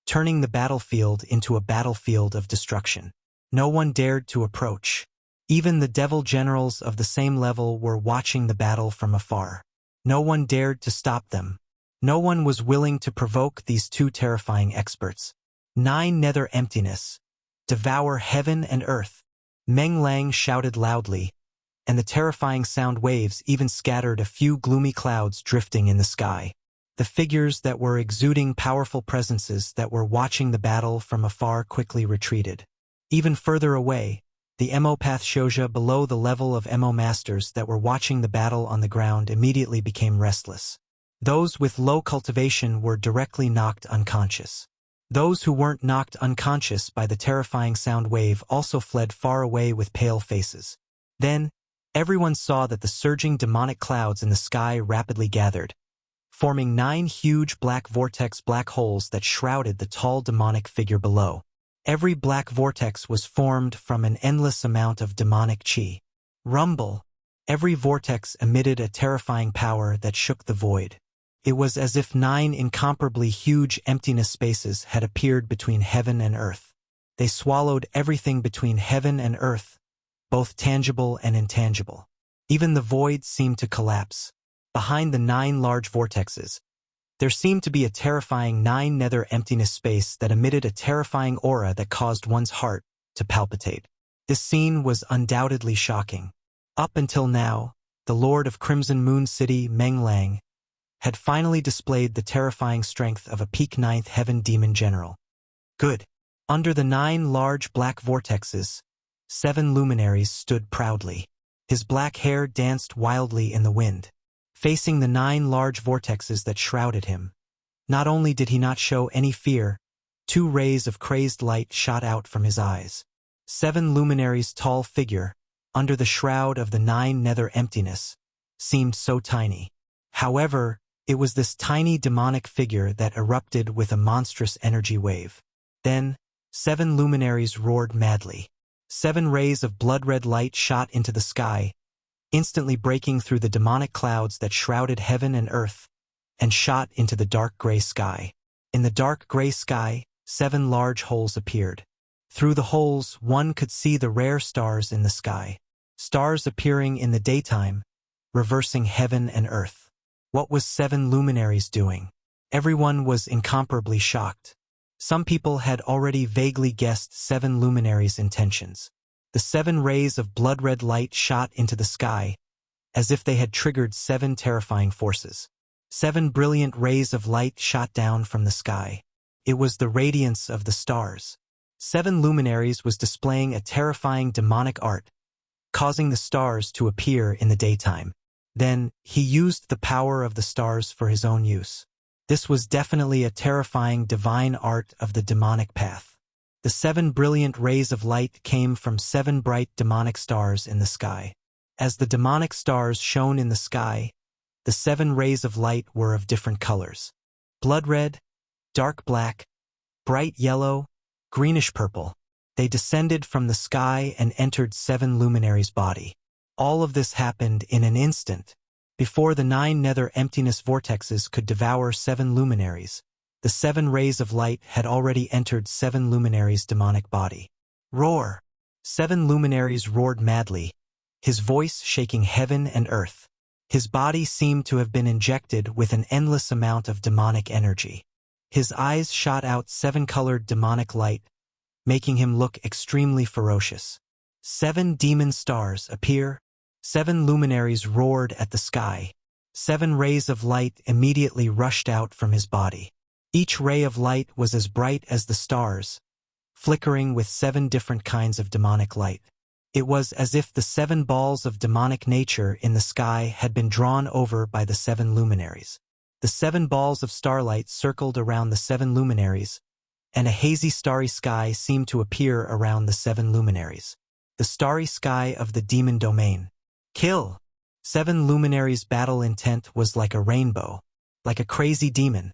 turning the battlefield into a battlefield of destruction. No one dared to approach. Even the devil generals of the same level were watching the battle from afar. No one dared to stop them. No one was willing to provoke these 2 terrifying experts. 9 nether emptiness. Devour heaven and earth. Meng Lang shouted loudly, and the terrifying sound waves even scattered a few gloomy clouds drifting in the sky. The figures that were exuding powerful presences that were watching the battle from afar quickly retreated. Even further away, the Emopath Shouja below the level of Emo Masters that were watching the battle on the ground immediately became restless. Those with low cultivation were directly knocked unconscious. Those who weren't knocked unconscious by the terrifying sound wave also fled far away with pale faces. Then, everyone saw that the surging demonic clouds in the sky rapidly gathered, forming 9 huge black vortex black holes that shrouded the tall demonic figure below. Every black vortex was formed from an endless amount of demonic chi. Rumble. Every vortex emitted a terrifying power that shook the void. It was as if 9 incomparably huge emptiness spaces had appeared between heaven and earth. They swallowed everything between heaven and earth, both tangible and intangible. Even the void seemed to collapse. Behind the 9 large vortexes, there seemed to be a terrifying 9 nether emptiness space that emitted a terrifying aura that caused one's heart to palpitate. This scene was undoubtedly shocking. Up until now, the Lord of Crimson Moon City, Meng Lang, had finally displayed the terrifying strength of a peak 9th heaven demon general. Good. Under the 9 large black vortexes, 7 luminaries stood proudly. His black hair danced wildly in the wind. Facing the 9 large vortexes that shrouded him, not only did he not show any fear, 2 rays of crazed light shot out from his eyes. 7 luminaries' tall figure, under the shroud of the 9 nether emptiness, seemed so tiny. However, it was this tiny demonic figure that erupted with a monstrous energy wave. Then, 7 luminaries roared madly. 7 rays of blood-red light shot into the sky, instantly breaking through the demonic clouds that shrouded heaven and earth, and shot into the dark gray sky. In the dark gray sky, 7 large holes appeared. Through the holes, one could see the rare stars in the sky. Stars appearing in the daytime, reversing heaven and earth. What was 7 luminaries doing? Everyone was incomparably shocked. Some people had already vaguely guessed 7 luminaries' intentions. The 7 rays of blood-red light shot into the sky, as if they had triggered 7 terrifying forces. 7 brilliant rays of light shot down from the sky. It was the radiance of the stars. 7 luminaries was displaying a terrifying demonic art, causing the stars to appear in the daytime. Then, he used the power of the stars for his own use. This was definitely a terrifying divine art of the demonic path. The 7 brilliant rays of light came from 7 bright demonic stars in the sky. As the demonic stars shone in the sky, the 7 rays of light were of different colors. Blood red, dark black, bright yellow, greenish purple. They descended from the sky and entered 7 luminaries' body. All of this happened in an instant. Before the 9 nether emptiness vortexes could devour 7 luminaries, the 7 rays of light had already entered 7 luminaries' demonic body. Roar! 7 luminaries roared madly, his voice shaking heaven and earth. His body seemed to have been injected with an endless amount of demonic energy. His eyes shot out 7-colored demonic light, making him look extremely ferocious. 7 demon stars appear. 7 luminaries roared at the sky. 7 rays of light immediately rushed out from his body. Each ray of light was as bright as the stars, flickering with 7 different kinds of demonic light. It was as if the 7 balls of demonic nature in the sky had been drawn over by the 7 luminaries. The 7 balls of starlight circled around the 7 luminaries, and a hazy starry sky seemed to appear around the 7 luminaries. The starry sky of the demon domain. Kill! 7 luminaries' battle intent was like a rainbow, like a crazy demon.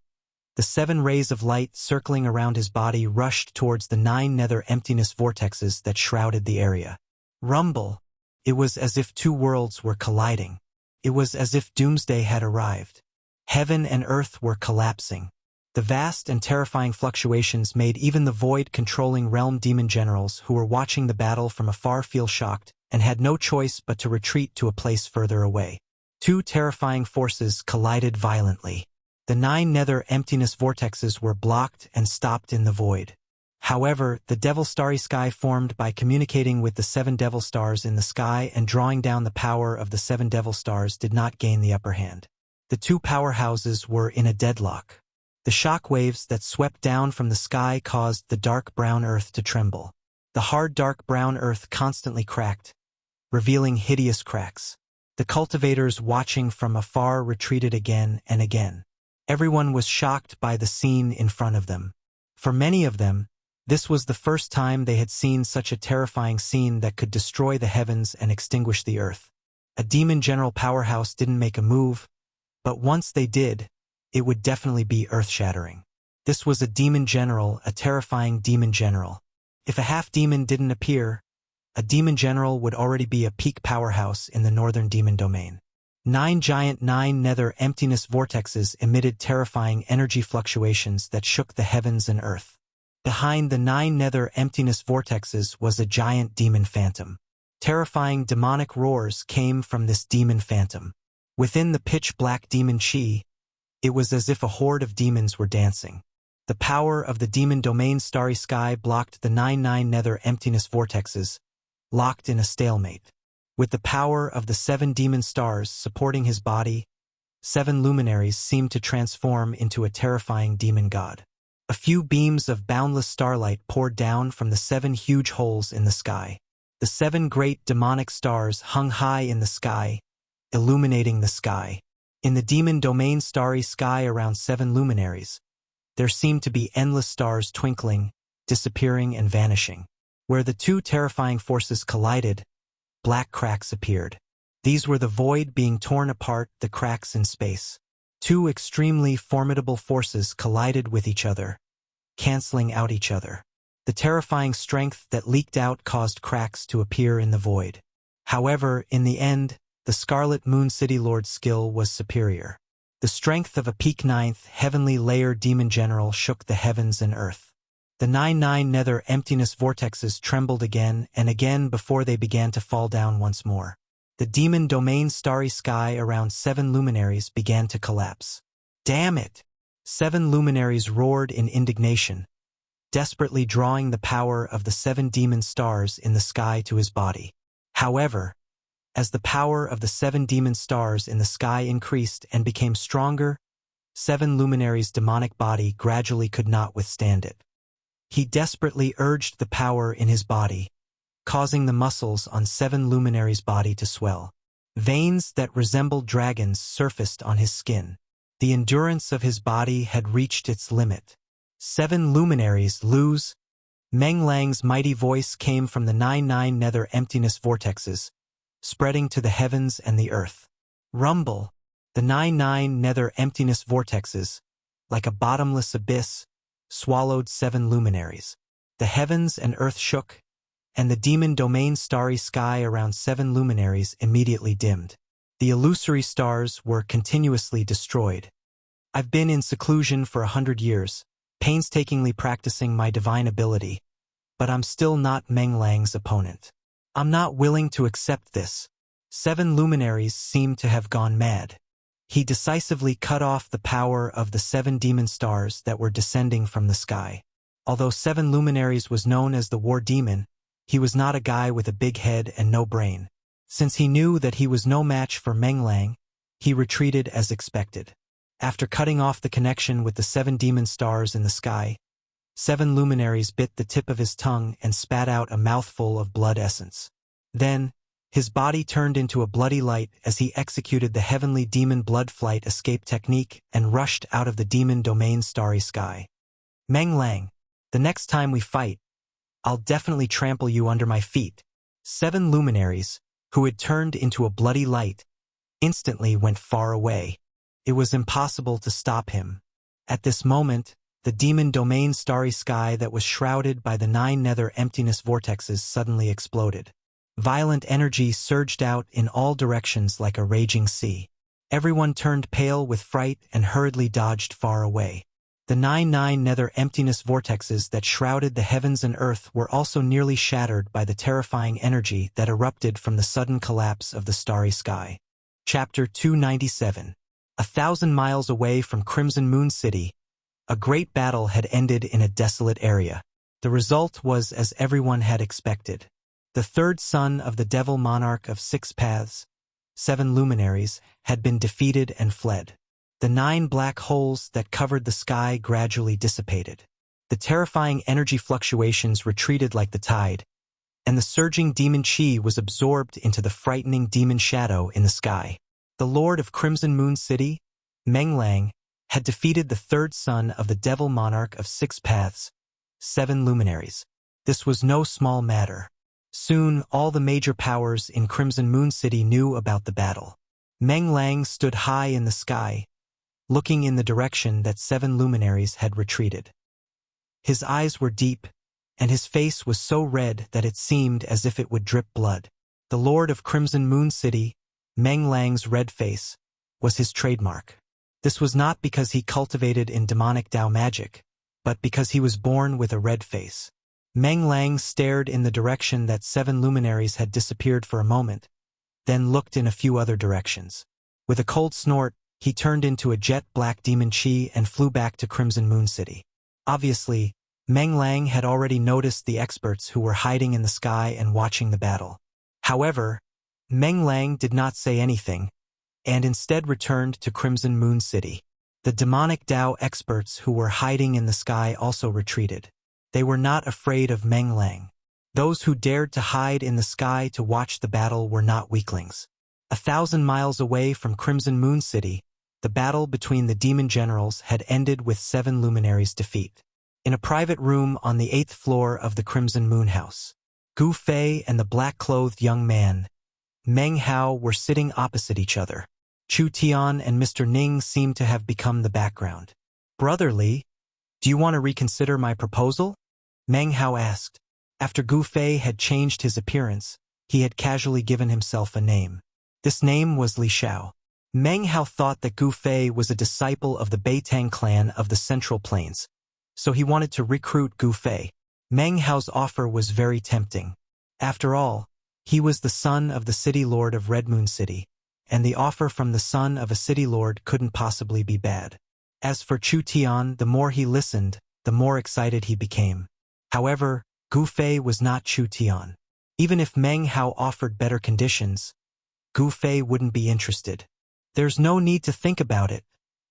The 7 rays of light circling around his body rushed towards the 9 nether emptiness vortexes that shrouded the area. Rumble! It was as if 2 worlds were colliding. It was as if doomsday had arrived. Heaven and earth were collapsing. The vast and terrifying fluctuations made even the void-controlling realm demon generals who were watching the battle from afar feel shocked and had no choice but to retreat to a place further away. 2 terrifying forces collided violently. The 9 nether emptiness vortexes were blocked and stopped in the void. However, the devil starry sky formed by communicating with the 7 devil stars in the sky and drawing down the power of the 7 devil stars did not gain the upper hand. The 2 powerhouses were in a deadlock. The shock waves that swept down from the sky caused the dark brown earth to tremble. The hard dark brown earth constantly cracked, revealing hideous cracks. The cultivators watching from afar retreated again and again. Everyone was shocked by the scene in front of them. For many of them, this was the first time they had seen such a terrifying scene that could destroy the heavens and extinguish the earth. A demon general powerhouse didn't make a move, but once they did, it would definitely be earth-shattering. This was a demon general, a terrifying demon general. If a half-demon didn't appear, a demon general would already be a peak powerhouse in the northern demon domain. 9 giant 9 nether emptiness vortexes emitted terrifying energy fluctuations that shook the heavens and earth. Behind the 9 nether emptiness vortexes was a giant demon phantom. Terrifying demonic roars came from this demon phantom. Within the pitch-black demon chi, it was as if a horde of demons were dancing. The power of the demon domain starry sky blocked the 9 nether emptiness vortexes, locked in a stalemate. With the power of the 7 demon stars supporting his body, 7 luminaries seemed to transform into a terrifying demon god. A few beams of boundless starlight poured down from the 7 huge holes in the sky. The 7 great demonic stars hung high in the sky, illuminating the sky. In the demon domain starry sky around 7 luminaries, there seemed to be endless stars twinkling, disappearing and vanishing. Where the 2 terrifying forces collided, black cracks appeared. These were the void being torn apart, the cracks in space. 2 extremely formidable forces collided with each other, canceling out each other. The terrifying strength that leaked out caused cracks to appear in the void. However, in the end, the Scarlet Moon City Lord's skill was superior. The strength of a peak 9th heavenly layer demon general shook the heavens and earth. The 9 nether emptiness vortexes trembled again and again before they began to fall down once more. The demon domain starry sky around 7 luminaries began to collapse. Damn it! 7 luminaries roared in indignation, desperately drawing the power of the 7 demon stars in the sky to his body. However, as the power of the 7 demon stars in the sky increased and became stronger, 7 luminaries' demonic body gradually could not withstand it. He desperately urged the power in his body, causing the muscles on 7 luminaries' body to swell. Veins that resembled dragons surfaced on his skin. The endurance of his body had reached its limit. 7 luminaries lose. Meng Lang's mighty voice came from the 9 nether emptiness vortexes, spreading to the heavens and the earth. Rumble! The 9 nether emptiness vortexes, like a bottomless abyss, swallowed 7 luminaries. The heavens and earth shook, and the demon domain starry sky around 7 luminaries immediately dimmed. The illusory stars were continuously destroyed. I've been in seclusion for 100 years, painstakingly practicing my divine ability, but I'm still not Meng Lang's opponent. I'm not willing to accept this. 7 luminaries seem to have gone mad. He decisively cut off the power of the 7 demon stars that were descending from the sky. Although 7 luminaries was known as the war demon, he was not a guy with a big head and no brain. Since he knew that he was no match for Meng Lang, he retreated as expected. After cutting off the connection with the 7 demon stars in the sky, 7 luminaries bit the tip of his tongue and spat out a mouthful of blood essence. Then, his body turned into a bloody light as he executed the heavenly demon blood flight escape technique and rushed out of the demon domain starry sky. Meng Lang, the next time we fight, I'll definitely trample you under my feet. 7 luminaries, who had turned into a bloody light, instantly went far away. It was impossible to stop him. At this moment, the demon domain starry sky that was shrouded by the 9 nether emptiness vortexes suddenly exploded. Violent energy surged out in all directions like a raging sea. Everyone turned pale with fright and hurriedly dodged far away. The 9 nether emptiness vortexes that shrouded the heavens and earth were also nearly shattered by the terrifying energy that erupted from the sudden collapse of the starry sky. Chapter 297. 1,000 miles away from Crimson Moon City, a great battle had ended in a desolate area. The result was as everyone had expected. The third son of the devil monarch of 6 paths, 7 luminaries, had been defeated and fled. The 9 black holes that covered the sky gradually dissipated. The terrifying energy fluctuations retreated like the tide, and the surging demon chi was absorbed into the frightening demon shadow in the sky. The Lord of Crimson Moon City, Meng Lang, had defeated the third son of the devil monarch of 6 paths, 7 luminaries. This was no small matter. Soon, all the major powers in Crimson Moon City knew about the battle. Meng Lang stood high in the sky, looking in the direction that 7 luminaries had retreated. His eyes were deep, and his face was so red that it seemed as if it would drip blood. The Lord of Crimson Moon City, Meng Lang's red face, was his trademark. This was not because he cultivated in demonic Dao magic, but because he was born with a red face. Meng Lang stared in the direction that 7 luminaries had disappeared for a moment, then looked in a few other directions. With a cold snort, he turned into a jet-black demon chi and flew back to Crimson Moon City. Obviously, Meng Lang had already noticed the experts who were hiding in the sky and watching the battle. However, Meng Lang did not say anything, and instead returned to Crimson Moon City. The demonic Dao experts who were hiding in the sky also retreated. They were not afraid of Meng Lang. Those who dared to hide in the sky to watch the battle were not weaklings. 1,000 miles away from Crimson Moon City, the battle between the demon generals had ended with 7 luminaries' defeat. In a private room on the 8th floor of the Crimson Moon House, Gu Fei and the black-clothed young man, Meng Hao, were sitting opposite each other. Chu Tian and Mr. Ning seemed to have become the background. "Brother Li, do you want to reconsider my proposal?" Meng Hao asked. After Gu Fei had changed his appearance, he had casually given himself a name. This name was Li Xiao. Meng Hao thought that Gu Fei was a disciple of the Beitang clan of the Central Plains, so he wanted to recruit Gu Fei. Meng Hao's offer was very tempting. After all, he was the son of the city lord of Red Moon City, and the offer from the son of a city lord couldn't possibly be bad. As for Chu Tian, the more he listened, the more excited he became. However, Gu Fei was not Chu Tian. Even if Meng Hao offered better conditions, Gu Fei wouldn't be interested. "There's no need to think about it,"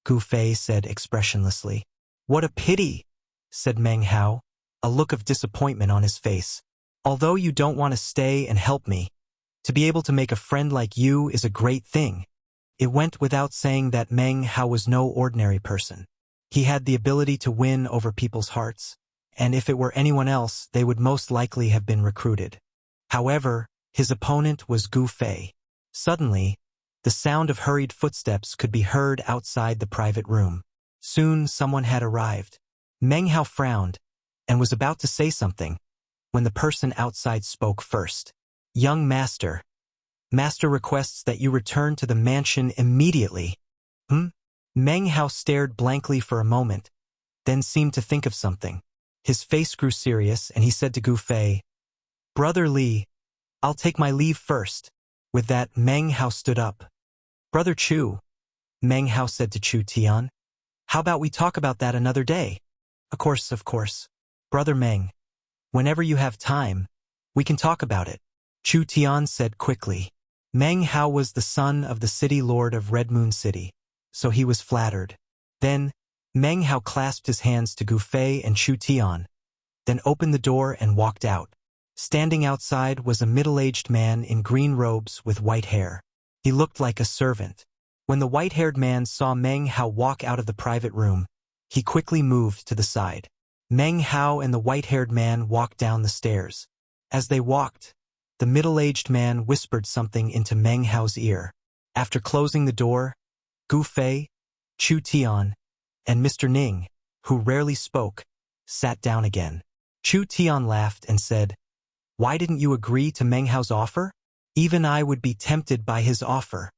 Gu Fei said expressionlessly. "What a pity," said Meng Hao, a look of disappointment on his face. "Although you don't want to stay and help me, to be able to make a friend like you is a great thing." It went without saying that Meng Hao was no ordinary person. He had the ability to win over people's hearts, and if it were anyone else, they would most likely have been recruited. However, his opponent was Gu Fei. Suddenly, the sound of hurried footsteps could be heard outside the private room. Soon someone had arrived. Meng Hao frowned and was about to say something when the person outside spoke first. "Young master. Master requests that you return to the mansion immediately." Meng Hao stared blankly for a moment, then seemed to think of something. His face grew serious and he said to Gu Fei, "Brother Li, I'll take my leave first." With that, Meng Hao stood up. "Brother Chu," Meng Hao said to Chu Tian, "how about we talk about that another day?" Of course. Brother Meng. Whenever you have time, we can talk about it," Chu Tian said quickly. Meng Hao was the son of the city lord of Red Moon City, so he was flattered. Then, Meng Hao clasped his hands to Gu Fei and Chu Tian, then opened the door and walked out. Standing outside was a middle-aged man in green robes with white hair. He looked like a servant. When the white-haired man saw Meng Hao walk out of the private room, he quickly moved to the side. Meng Hao and the white-haired man walked down the stairs. As they walked, the middle-aged man whispered something into Meng Hao's ear. After closing the door, Gu Fei, Chu Tian, and Mr. Ning, who rarely spoke, sat down again. Chu Tian laughed and said, "Why didn't you agree to Meng Hao's offer? Even I would be tempted by his offer."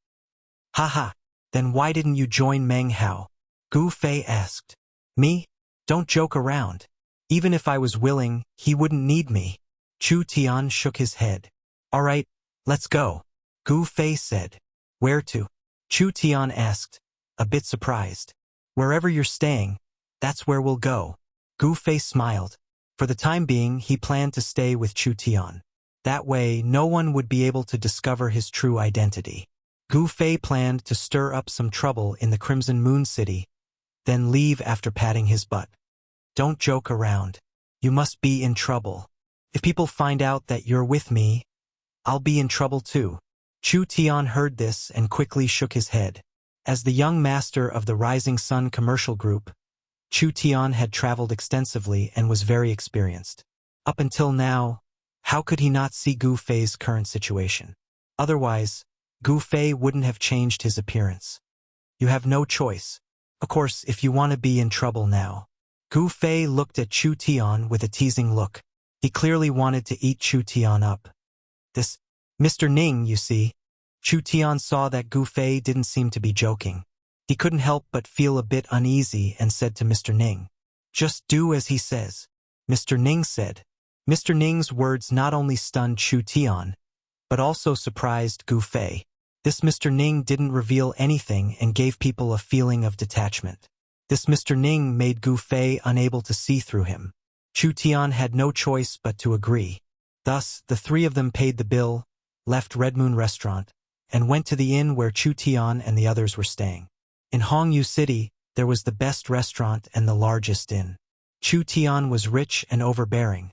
"Haha, then why didn't you join Meng Hao?" Gu Fei asked. "Me? Don't joke around. Even if I was willing, he wouldn't need me." Chu Tian shook his head. "All right, let's go," Gu Fei said. "Where to?" Chu Tian asked, a bit surprised. "Wherever you're staying, that's where we'll go." Gu Fei smiled. For the time being, he planned to stay with Chu Tian. That way, no one would be able to discover his true identity. Gu Fei planned to stir up some trouble in the Crimson Moon City, then leave after patting his butt. "Don't joke around. You must be in trouble. If people find out that you're with me, I'll be in trouble too." Chu Tian heard this and quickly shook his head. As the young master of the Rising Sun commercial group, Chu Tian had traveled extensively and was very experienced. Up until now, how could he not see Gu Fei's current situation? Otherwise, Gu Fei wouldn't have changed his appearance. You have no choice. Of course, if you want to be in trouble now. Gu Fei looked at Chu Tian with a teasing look. He clearly wanted to eat Chu Tian up. This, Mr. Ning, you see. Chu Tian saw that Gu Fei didn't seem to be joking. He couldn't help but feel a bit uneasy and said to Mr. Ning, "Just do as he says." Mr. Ning said. Mr. Ning's words not only stunned Chu Tian, but also surprised Gu Fei. This Mr. Ning didn't reveal anything and gave people a feeling of detachment. This Mr. Ning made Gu Fei unable to see through him. Chu Tian had no choice but to agree. Thus, the three of them paid the bill, left Red Moon Restaurant, and went to the inn where Chu Tian and the others were staying. In Hongyu City, there was the best restaurant and the largest inn. Chu Tian was rich and overbearing,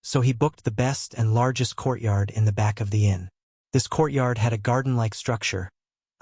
so he booked the best and largest courtyard in the back of the inn. This courtyard had a garden-like structure,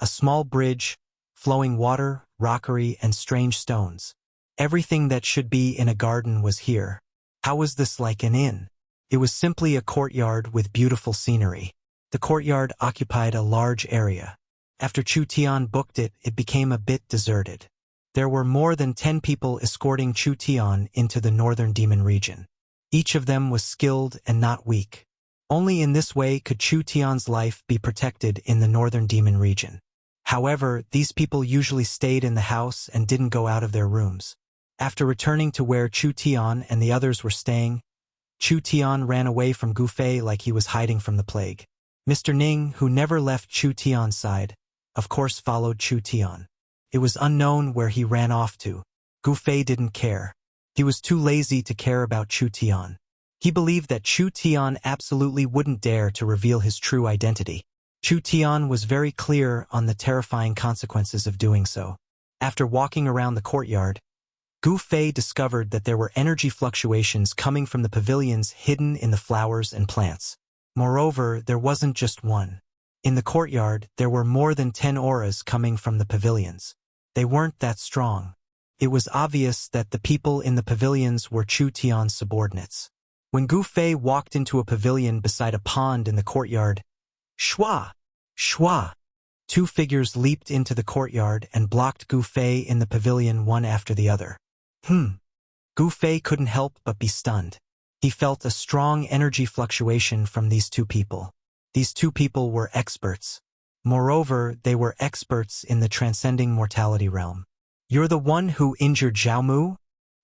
a small bridge, flowing water, rockery, and strange stones. Everything that should be in a garden was here. How was this like an inn? It was simply a courtyard with beautiful scenery. The courtyard occupied a large area. After Chu Tian booked it, it became a bit deserted. There were more than 10 people escorting Chu Tian into the northern demon region. Each of them was skilled and not weak. Only in this way could Chu Tian's life be protected in the northern demon region. However, these people usually stayed in the house and didn't go out of their rooms. After returning to where Chu Tian and the others were staying, Chu Tian ran away from Gu Fei like he was hiding from the plague. Mr. Ning, who never left Chu Tian's side, of course followed Chu Tian. It was unknown where he ran off to. Gu Fei didn't care. He was too lazy to care about Chu Tian. He believed that Chu Tian absolutely wouldn't dare to reveal his true identity. Chu Tian was very clear on the terrifying consequences of doing so. After walking around the courtyard, Gu Fei discovered that there were energy fluctuations coming from the pavilions hidden in the flowers and plants. Moreover, there wasn't just one. In the courtyard, there were more than 10 auras coming from the pavilions. They weren't that strong. It was obvious that the people in the pavilions were Chu Tian's subordinates. When Gu Fei walked into a pavilion beside a pond in the courtyard, shwa! Shwa! 2 figures leaped into the courtyard and blocked Gu Fei in the pavilion one after the other. Gu Fei couldn't help but be stunned. He felt a strong energy fluctuation from these 2 people. These 2 people were experts. Moreover, they were experts in the transcending mortality realm. "You're the one who injured Zhao Mu?"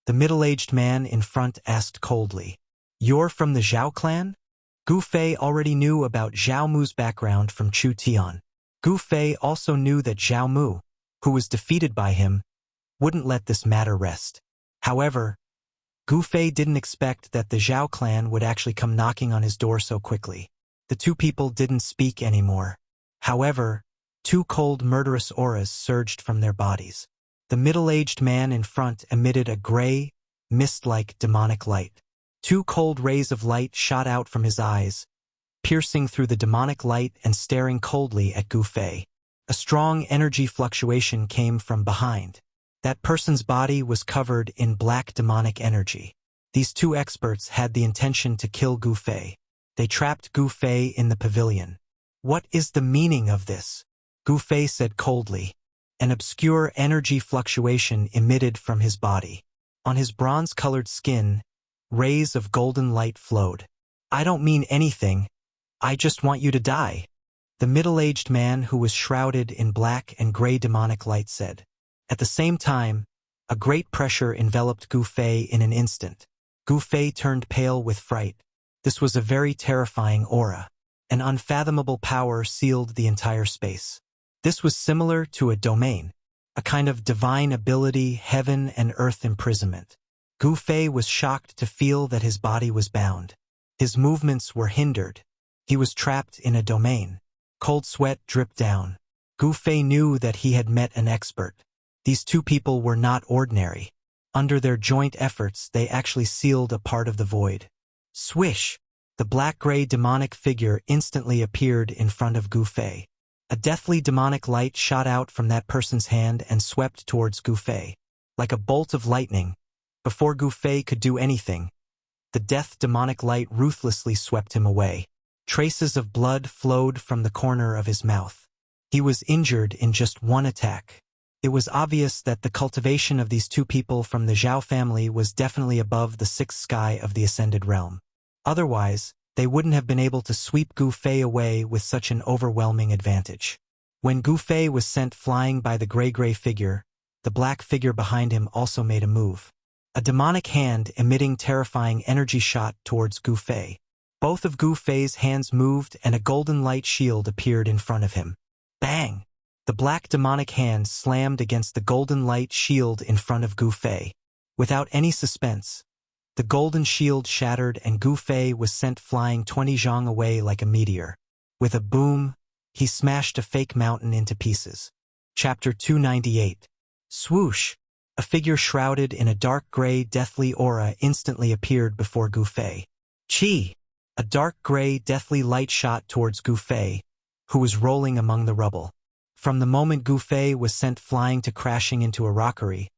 The middle-aged man in front asked coldly. "You're from the Zhao clan?" Gu Fei already knew about Zhao Mu's background from Chu Tian. Gu Fei also knew that Zhao Mu, who was defeated by him, wouldn't let this matter rest. However, Gu Fei didn't expect that the Zhao clan would actually come knocking on his door so quickly. The 2 people didn't speak anymore. However, 2 cold murderous auras surged from their bodies. The middle-aged man in front emitted a gray, mist-like demonic light. 2 cold rays of light shot out from his eyes, piercing through the demonic light and staring coldly at Gu Fei. A strong energy fluctuation came from behind. That person's body was covered in black demonic energy. These 2 experts had the intention to kill Gu Fei. They trapped Gu Fei in the pavilion. "What is the meaning of this?" Gu Fei said coldly. An obscure energy fluctuation emitted from his body. On his bronze-colored skin, rays of golden light flowed. "I don't mean anything. I just want you to die," the middle-aged man who was shrouded in black and gray demonic light said. At the same time, a great pressure enveloped Gu Fei in an instant. Gu Fei turned pale with fright. This was a very terrifying aura. An unfathomable power sealed the entire space. This was similar to a domain, a kind of divine ability, heaven and earth imprisonment. Gu Fei was shocked to feel that his body was bound. His movements were hindered. He was trapped in a domain. Cold sweat dripped down. Gu Fei knew that he had met an expert. These 2 people were not ordinary. Under their joint efforts, they actually sealed a part of the void. Swish! The black-gray demonic figure instantly appeared in front of Gu Fei. A deathly demonic light shot out from that person's hand and swept towards Gu Fei. Like a bolt of lightning, before Gu Fei could do anything, the death demonic light ruthlessly swept him away. Traces of blood flowed from the corner of his mouth. He was injured in just one attack. It was obvious that the cultivation of these two people from the Zhao family was definitely above the sixth sky of the Ascended Realm. Otherwise, they wouldn't have been able to sweep Gu Fei away with such an overwhelming advantage. When Gu Fei was sent flying by the gray figure, the black figure behind him also made a move. A demonic hand emitting terrifying energy shot towards Gu Fei. Both of Gu Fei's hands moved and a golden light shield appeared in front of him. Bang! The black demonic hand slammed against the golden light shield in front of Gu Fei. Without any suspense, the golden shield shattered and Gu Fei was sent flying 20 zhang away like a meteor. With a boom, he smashed a fake mountain into pieces. Chapter 298. Swoosh! A figure shrouded in a dark gray deathly aura instantly appeared before Gu Fei. Chi! A dark gray deathly light shot towards Gu Fei, who was rolling among the rubble. From the moment Gu Fei was sent flying to crashing into a rockery,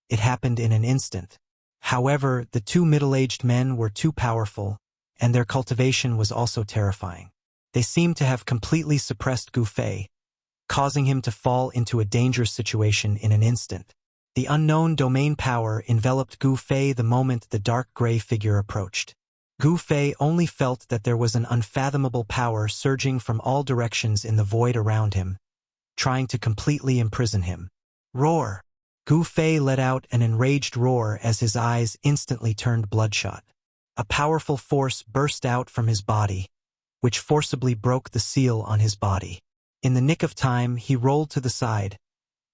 it happened in an instant. However, the two middle-aged men were too powerful, and their cultivation was also terrifying. They seemed to have completely suppressed Gu Fei, causing him to fall into a dangerous situation in an instant. The unknown domain power enveloped Gu Fei the moment the dark gray figure approached. Gu Fei only felt that there was an unfathomable power surging from all directions in the void around him, trying to completely imprison him. Roar! Gu Fei let out an enraged roar as his eyes instantly turned bloodshot. A powerful force burst out from his body, which forcibly broke the seal on his body. In the nick of time, he rolled to the side,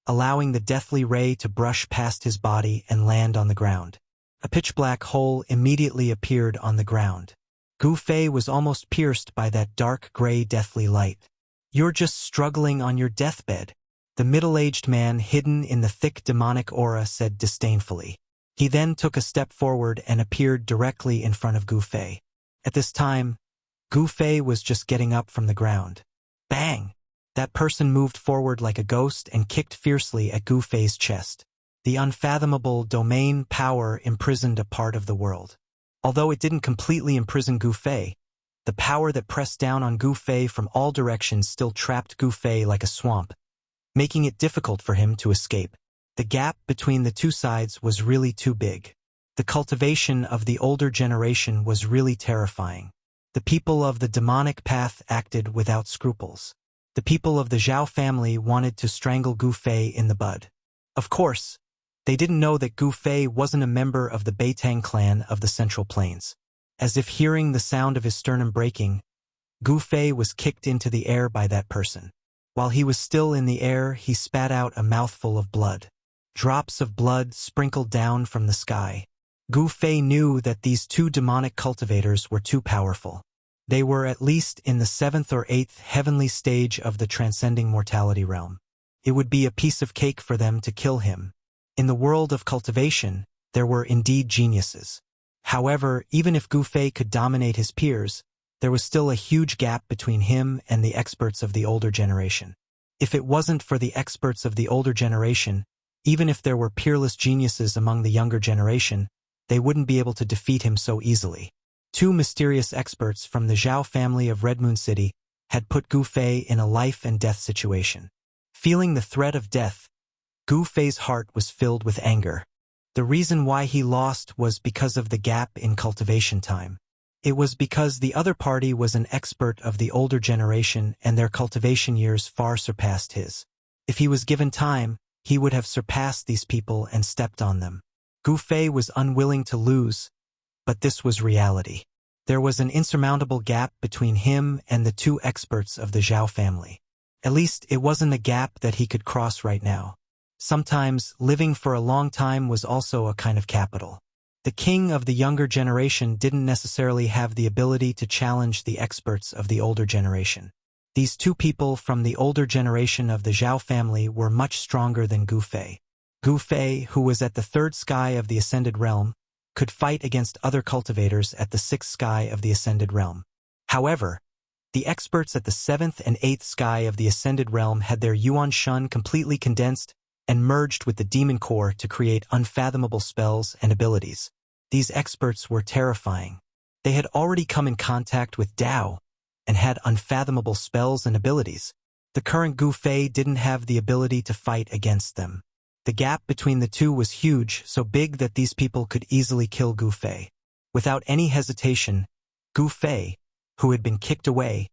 allowing the deathly ray to brush past his body and land on the ground. A pitch-black hole immediately appeared on the ground. Gu Fei was almost pierced by that dark gray deathly light. "You're just struggling on your deathbed," the middle-aged man hidden in the thick demonic aura said disdainfully. He then took a step forward and appeared directly in front of Gu Fei. At this time, Gu Fei was just getting up from the ground. Bang! That person moved forward like a ghost and kicked fiercely at Gu Fei's chest. The unfathomable domain power imprisoned a part of the world. Although it didn't completely imprison Gu Fei, the power that pressed down on Gu Fei from all directions still trapped Gu Fei like a swamp, making it difficult for him to escape. The gap between the two sides was really too big. The cultivation of the older generation was really terrifying. The people of the demonic path acted without scruples. The people of the Zhao family wanted to strangle Gu Fei in the bud. Of course, they didn't know that Gu Fei wasn't a member of the Beitang clan of the Central Plains. As if hearing the sound of his sternum breaking, Gu Fei was kicked into the air by that person. While he was still in the air, he spat out a mouthful of blood. Drops of blood sprinkled down from the sky. Gu Fei knew that these two demonic cultivators were too powerful. They were at least in the 7th or 8th heavenly stage of the transcending mortality realm. It would be a piece of cake for them to kill him. In the world of cultivation, there were indeed geniuses. However, even if Gu Fei could dominate his peers, there was still a huge gap between him and the experts of the older generation. If it wasn't for the experts of the older generation, even if there were peerless geniuses among the younger generation, they wouldn't be able to defeat him so easily. Two mysterious experts from the Zhao family of Red Moon City had put Gu Fei in a life and death situation. Feeling the threat of death, Gu Fei's heart was filled with anger. The reason why he lost was because of the gap in cultivation time. It was because the other party was an expert of the older generation and their cultivation years far surpassed his. If he was given time, he would have surpassed these people and stepped on them. Gu Fei was unwilling to lose, but this was reality. There was an insurmountable gap between him and the two experts of the Zhao family. At least it wasn't a gap that he could cross right now. Sometimes, living for a long time was also a kind of capital. The king of the younger generation didn't necessarily have the ability to challenge the experts of the older generation. These two people from the older generation of the Zhao family were much stronger than Gu Fei. Gu Fei, who was at the 3rd sky of the Ascended Realm, could fight against other cultivators at the 6th sky of the Ascended Realm. However, The experts at the 7th and 8th sky of the Ascended Realm had their Yuan Shun completely condensed and merged with the demon core to create unfathomable spells and abilities. These experts were terrifying. They had already come in contact with Tao and had unfathomable spells and abilities. The current Gu Fei didn't have the ability to fight against them. The gap between the two was huge, so big that these people could easily kill Gu Fei. Without any hesitation, Gu Fei, who had been kicked away,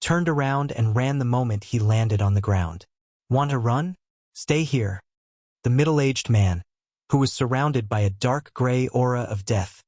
turned around and ran the moment he landed on the ground. Want to run? Stay here. The middle-aged man, who was surrounded by a dark gray aura of death,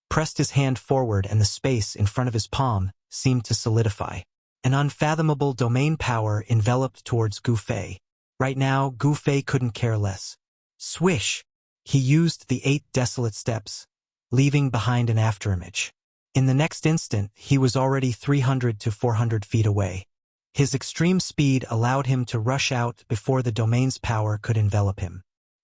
pressed his hand forward and the space in front of his palm seemed to solidify. An unfathomable domain power enveloped towards Gu Fei. Right now, Gu Fei couldn't care less. Swish! He used the 8 desolate steps, leaving behind an afterimage. In the next instant, he was already 300 to 400 feet away. His extreme speed allowed him to rush out before the domain's power could envelop him.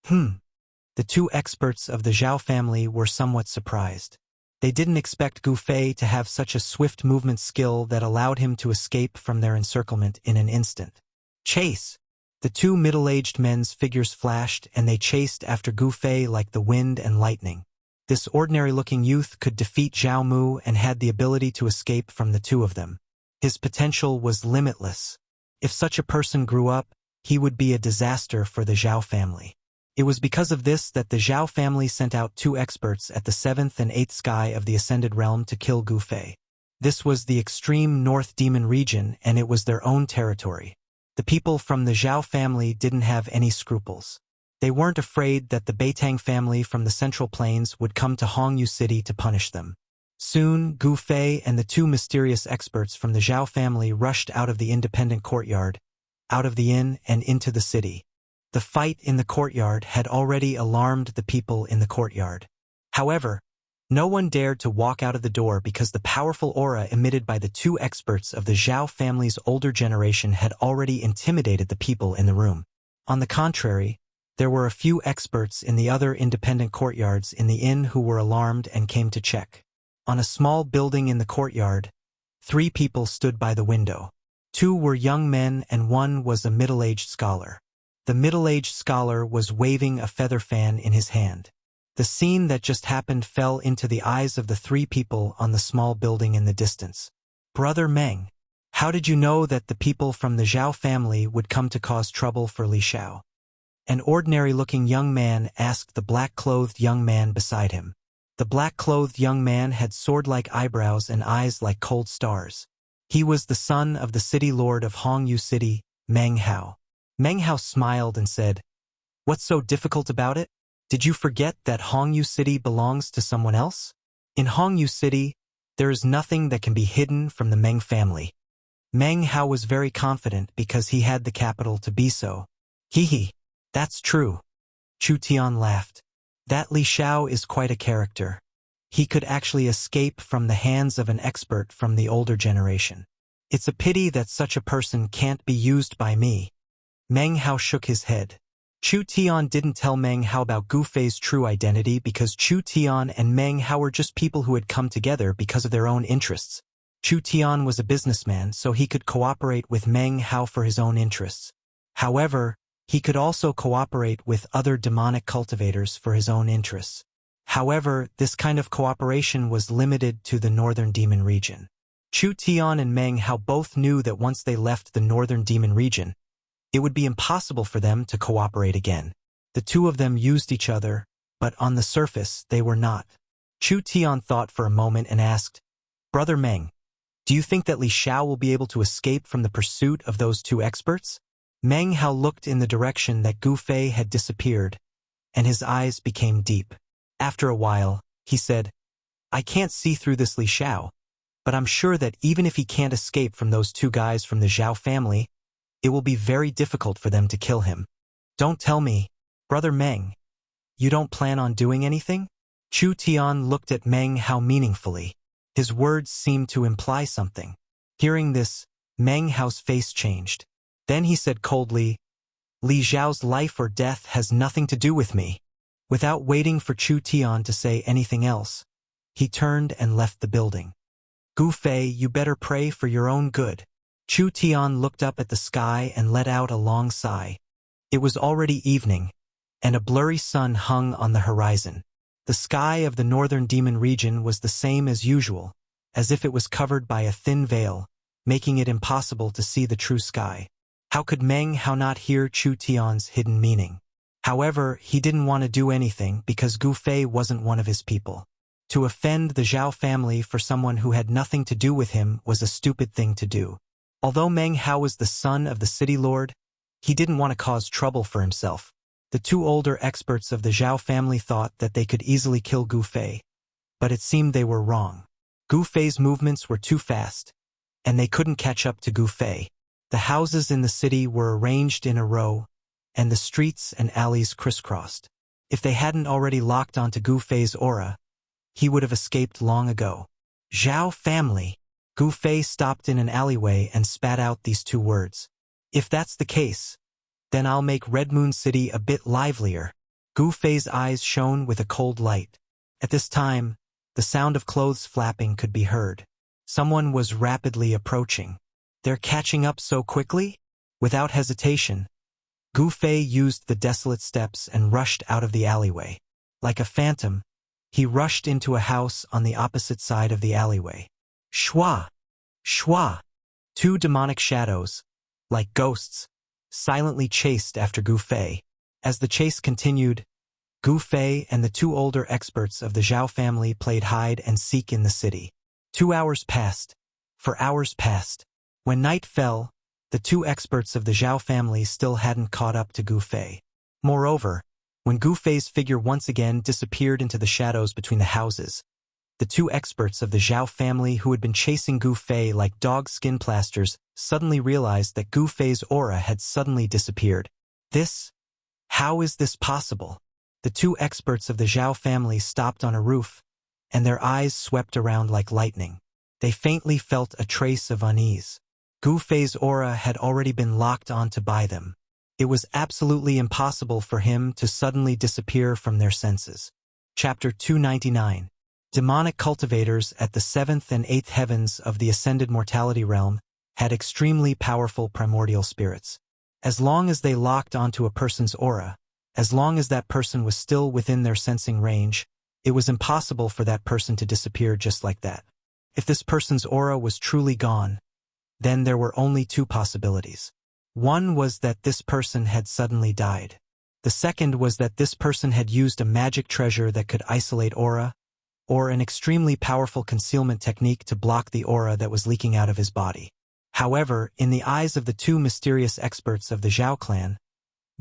The 2 experts of the Zhao family were somewhat surprised. They didn't expect Gu Fei to have such a swift movement skill that allowed him to escape from their encirclement in an instant. Chase! The 2 middle-aged men's figures flashed and they chased after Gu Fei like the wind and lightning. This ordinary-looking youth could defeat Zhao Mu and had the ability to escape from the 2 of them. His potential was limitless. If such a person grew up, he would be a disaster for the Zhao family. It was because of this that the Zhao family sent out 2 experts at the 7th and 8th sky of the Ascended Realm to kill Gu Fei. This was the extreme North Demon region and it was their own territory. The people from the Zhao family didn't have any scruples. They weren't afraid that the Beitang family from the Central Plains would come to Hongyu City to punish them. Soon, Gu Fei and the 2 mysterious experts from the Zhao family rushed out of the independent courtyard, out of the inn and into the city. The fight in the courtyard had already alarmed the people in the courtyard. However, no one dared to walk out of the door because the powerful aura emitted by the 2 experts of the Zhao family's older generation had already intimidated the people in the room. On the contrary, there were a few experts in the other independent courtyards in the inn who were alarmed and came to check. On a small building in the courtyard, 3 people stood by the window. 2 were young men and 1 was a middle-aged scholar. The middle-aged scholar was waving a feather fan in his hand. The scene that just happened fell into the eyes of the 3 people on the small building in the distance. Brother Meng, how did you know that the people from the Zhao family would come to cause trouble for Li Xiao? An ordinary-looking young man asked the black-clothed young man beside him. The black-clothed young man had sword-like eyebrows and eyes like cold stars. He was the son of the city lord of Hongyu City, Meng Hao. Meng Hao smiled and said, "What's so difficult about it? Did you forget that Hongyu City belongs to someone else? In Hongyu City, there is nothing that can be hidden from the Meng family." Meng Hao was very confident because he had the capital to be so. Hee, that's true. Chu Tian laughed. That Li Xiao is quite a character. He could actually escape from the hands of an expert from the older generation. It's a pity that such a person can't be used by me. Meng Hao shook his head. Chu Tian didn't tell Meng Hao about Gu Fei's true identity because Chu Tian and Meng Hao were just people who had come together because of their own interests. Chu Tian was a businessman, so he could cooperate with Meng Hao for his own interests. However, he could also cooperate with other demonic cultivators for his own interests. However, this kind of cooperation was limited to the Northern Demon region. Chu Tian and Meng Hao both knew that once they left the Northern Demon region, it would be impossible for them to cooperate again. The 2 of them used each other, but on the surface they were not. Chu Tian thought for a moment and asked, "Brother Meng, do you think that Li Xiao will be able to escape from the pursuit of those 2 experts?" Meng Hao looked in the direction that Gu Fei had disappeared, and his eyes became deep. After a while, he said, "I can't see through this Li Xiao, but I'm sure that even if he can't escape from those 2 guys from the Zhao family, it will be very difficult for them to kill him. Don't tell me, Brother Meng, you don't plan on doing anything?" Chu Tian looked at Meng Hao meaningfully. His words seemed to imply something. Hearing this, Meng Hao's face changed. Then he said coldly, "Li Xiao's life or death has nothing to do with me." Without waiting for Chu Tian to say anything else, he turned and left the building. Gu Fei, you better pray for your own good. Chu Tian looked up at the sky and let out a long sigh. It was already evening, and a blurry sun hung on the horizon. The sky of the northern demon region was the same as usual, as if it was covered by a thin veil, making it impossible to see the true sky. How could Meng Hao not hear Chu Tian's hidden meaning? However, he didn't want to do anything because Gu Fei wasn't one of his people. To offend the Zhao family for someone who had nothing to do with him was a stupid thing to do. Although Meng Hao was the son of the city lord, he didn't want to cause trouble for himself. The two older experts of the Zhao family thought that they could easily kill Gu Fei, but it seemed they were wrong. Gu Fei's movements were too fast, and they couldn't catch up to Gu Fei. The houses in the city were arranged in a row, and the streets and alleys crisscrossed. If they hadn't already locked onto Gu Fei's aura, he would have escaped long ago. Zhao family. Gu Fei stopped in an alleyway and spat out these two words. If that's the case, then I'll make Red Moon City a bit livelier. Gu Fei's eyes shone with a cold light. At this time, the sound of clothes flapping could be heard. Someone was rapidly approaching. They're catching up so quickly? Without hesitation, Gu Fei used the desolate steps and rushed out of the alleyway. Like a phantom, he rushed into a house on the opposite side of the alleyway. Shua! Shua! Two demonic shadows, like ghosts, silently chased after Gu Fei. As the chase continued, Gu Fei and the two older experts of the Zhao family played hide and seek in the city. 2 hours passed. 4 hours passed. When night fell, the two experts of the Zhao family still hadn't caught up to Gu Fei. Moreover, when Gu Fei's figure once again disappeared into the shadows between the houses, the two experts of the Zhao family who had been chasing Gu Fei like dog skin plasters suddenly realized that Gu Fei's aura had suddenly disappeared. How is this possible? The two experts of the Zhao family stopped on a roof, and their eyes swept around like lightning. They faintly felt a trace of unease. Gu Fei's aura had already been locked onto by them. It was absolutely impossible for him to suddenly disappear from their senses. Chapter 299. Demonic cultivators at the 7th and 8th heavens of the ascended mortality realm had extremely powerful primordial spirits. As long as they locked onto a person's aura, as long as that person was still within their sensing range, it was impossible for that person to disappear just like that. If this person's aura was truly gone, then there were only two possibilities. One was that this person had suddenly died. The second was that this person had used a magic treasure that could isolate aura, or an extremely powerful concealment technique to block the aura that was leaking out of his body. However, in the eyes of the two mysterious experts of the Zhao clan,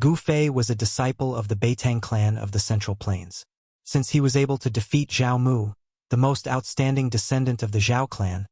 Gu Fei was a disciple of the Beitang clan of the Central Plains. Since he was able to defeat Zhao Mu, the most outstanding descendant of the Zhao clan,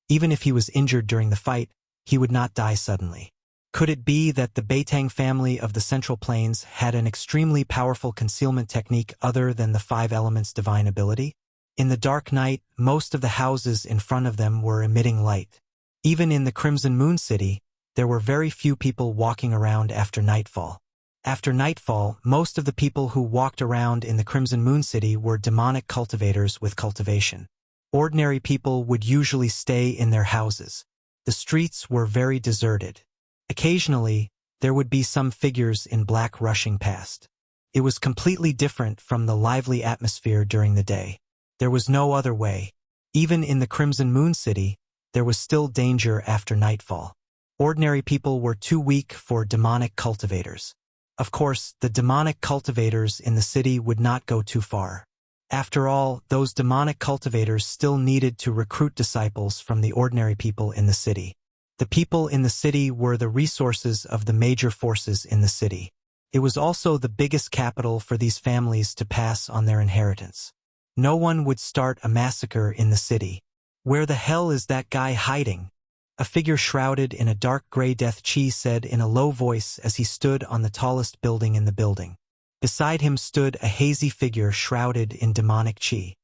even if he was injured during the fight, he would not die suddenly. Could it be that the Beitang family of the Central Plains had an extremely powerful concealment technique other than the 5 elements divine ability? In the dark night, most of the houses in front of them were emitting light. Even in the Crimson Moon City, there were very few people walking around after nightfall. After nightfall, most of the people who walked around in the Crimson Moon City were demonic cultivators with cultivation. Ordinary people would usually stay in their houses. The streets were very deserted. Occasionally, there would be some figures in black rushing past. It was completely different from the lively atmosphere during the day. There was no other way. Even in the Crimson Moon City, there was still danger after nightfall. Ordinary people were too weak for demonic cultivators. Of course, the demonic cultivators in the city would not go too far. After all, those demonic cultivators still needed to recruit disciples from the ordinary people in the city. The people in the city were the resources of the major forces in the city. It was also the biggest capital for these families to pass on their inheritance. No one would start a massacre in the city. Where the hell is that guy hiding? A figure shrouded in a dark gray death chi said in a low voice as he stood on the tallest building in the building. Beside him stood a hazy figure shrouded in demonic chi.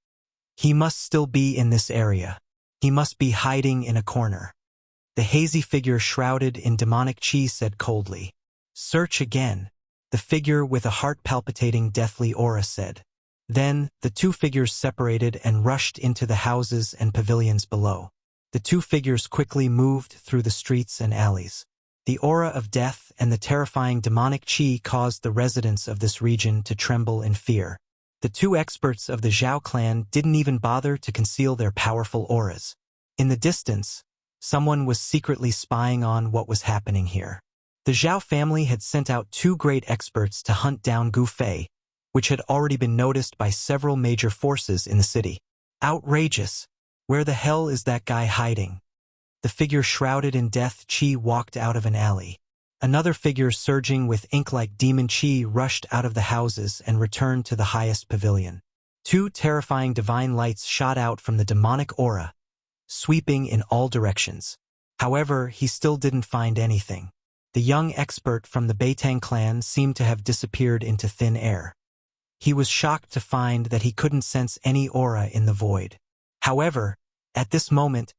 He must still be in this area. He must be hiding in a corner. The hazy figure shrouded in demonic chi said coldly. Search again, the figure with a heart-palpitating deathly aura said. Then, the two figures separated and rushed into the houses and pavilions below. The two figures quickly moved through the streets and alleys. The aura of death and the terrifying demonic qi caused the residents of this region to tremble in fear. The two experts of the Zhao clan didn't even bother to conceal their powerful auras. In the distance, someone was secretly spying on what was happening here. The Zhao family had sent out two great experts to hunt down Gu Fei, which had already been noticed by several major forces in the city. Outrageous! Where the hell is that guy hiding? The figure shrouded in death qi walked out of an alley. Another figure surging with ink-like demon qi rushed out of the houses and returned to the highest pavilion. Two terrifying divine lights shot out from the demonic aura, sweeping in all directions. However, he still didn't find anything. The young expert from the Beitang clan seemed to have disappeared into thin air. He was shocked to find that he couldn't sense any aura in the void. However, at this moment,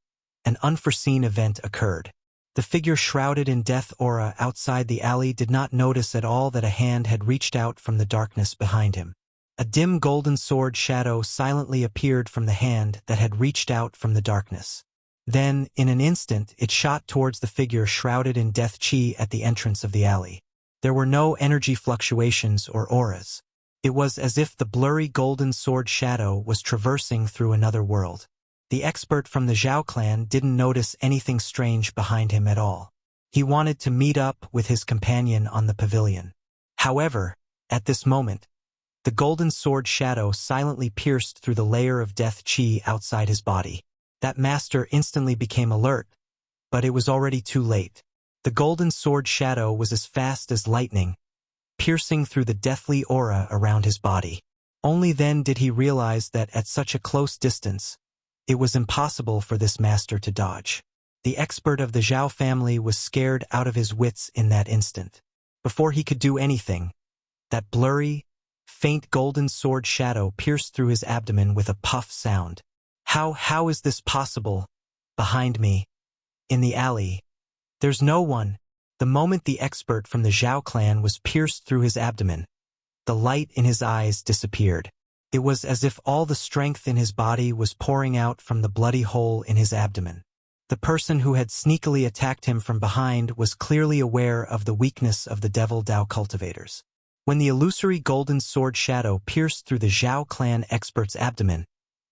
an unforeseen event occurred. The figure shrouded in death aura outside the alley did not notice at all that a hand had reached out from the darkness behind him. A dim golden sword shadow silently appeared from the hand that had reached out from the darkness. Then, in an instant, it shot towards the figure shrouded in death qi at the entrance of the alley. There were no energy fluctuations or auras. It was as if the blurry golden sword shadow was traversing through another world. The expert from the Zhao clan didn't notice anything strange behind him at all. He wanted to meet up with his companion on the pavilion. However, at this moment, the golden sword shadow silently pierced through the layer of death qi outside his body. That master instantly became alert, but it was already too late. The golden sword shadow was as fast as lightning, piercing through the deathly aura around his body. Only then did he realize that at such a close distance, it was impossible for this master to dodge. The expert of the Zhao family was scared out of his wits in that instant. Before he could do anything, that blurry, faint golden sword shadow pierced through his abdomen with a puff sound. How is this possible? Behind me, in the alley. There's no one. The moment the expert from the Zhao clan was pierced through his abdomen, the light in his eyes disappeared. It was as if all the strength in his body was pouring out from the bloody hole in his abdomen. The person who had sneakily attacked him from behind was clearly aware of the weakness of the Devil Dao cultivators. When the illusory golden sword shadow pierced through the Zhao clan expert's abdomen,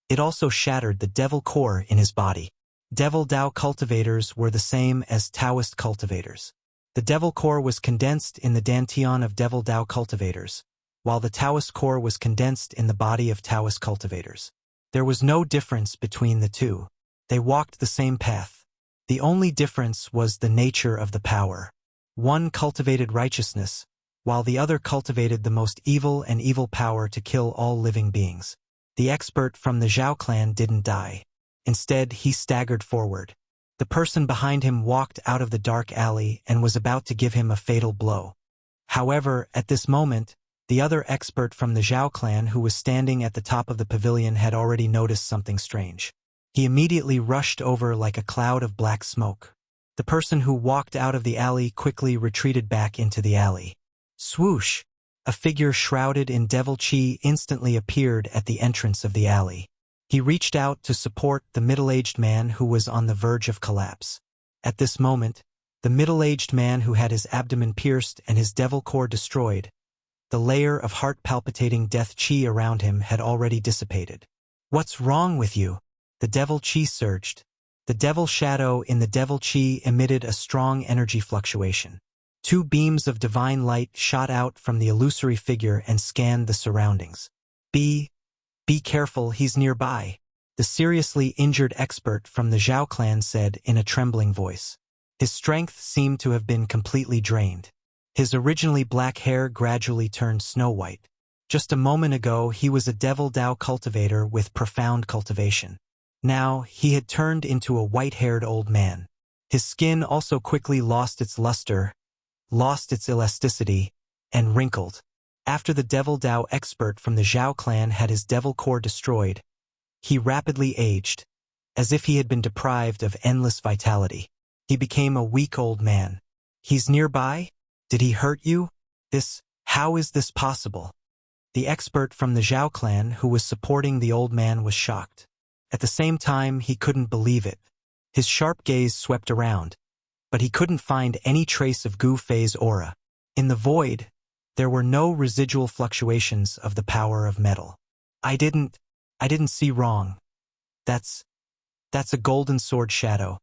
it also shattered the devil core in his body. Devil Dao cultivators were the same as Taoist cultivators. The devil core was condensed in the dantian of Devil Dao cultivators, while the Taoist core was condensed in the body of Taoist cultivators. There was no difference between the two. They walked the same path. The only difference was the nature of the power. One cultivated righteousness, while the other cultivated the most evil and evil power to kill all living beings. The expert from the Zhao clan didn't die. Instead, he staggered forward. The person behind him walked out of the dark alley and was about to give him a fatal blow. However, at this moment, the other expert from the Zhao clan who was standing at the top of the pavilion had already noticed something strange. He immediately rushed over like a cloud of black smoke. The person who walked out of the alley quickly retreated back into the alley. Swoosh! A figure shrouded in devil qi instantly appeared at the entrance of the alley. He reached out to support the middle-aged man who was on the verge of collapse. At this moment, the middle-aged man who had his abdomen pierced and his devil core destroyed, the layer of heart-palpitating death qi around him had already dissipated. "What's wrong with you?" The devil qi surged. The devil shadow in the devil qi emitted a strong energy fluctuation. Two beams of divine light shot out from the illusory figure and scanned the surroundings. Be careful, he's nearby," the seriously injured expert from the Zhao clan said in a trembling voice. His strength seemed to have been completely drained. His originally black hair gradually turned snow-white. Just a moment ago, he was a Devil Dao cultivator with profound cultivation. Now, he had turned into a white-haired old man. His skin also quickly lost its luster, lost its elasticity, and wrinkled. After the Devil Dao expert from the Zhao clan had his devil core destroyed, he rapidly aged, as if he had been deprived of endless vitality. He became a weak old man. "He's nearby? Did he hurt you? How is this possible?" The expert from the Zhao clan who was supporting the old man was shocked. At the same time, he couldn't believe it. His sharp gaze swept around, but he couldn't find any trace of Gu Fei's aura. In the void, there were no residual fluctuations of the power of metal. I didn't see wrong. That's a golden sword shadow,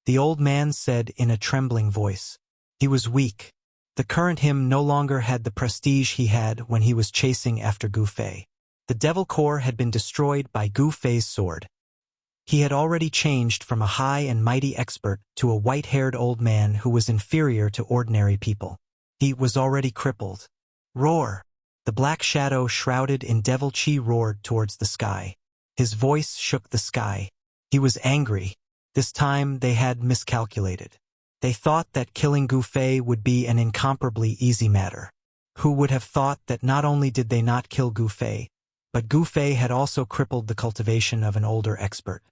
the old man said in a trembling voice. He was weak. The current him no longer had the prestige he had when he was chasing after Gu Fei. The devil core had been destroyed by Gu Fei's sword. He had already changed from a high and mighty expert to a white-haired old man who was inferior to ordinary people. He was already crippled. Roar! The black shadow shrouded in devil chi roared towards the sky. His voice shook the sky. He was angry. This time they had miscalculated. They thought that killing Gu Fei would be an incomparably easy matter. Who would have thought that not only did they not kill Gu Fei, but Gu Fei had also crippled the cultivation of an older expert.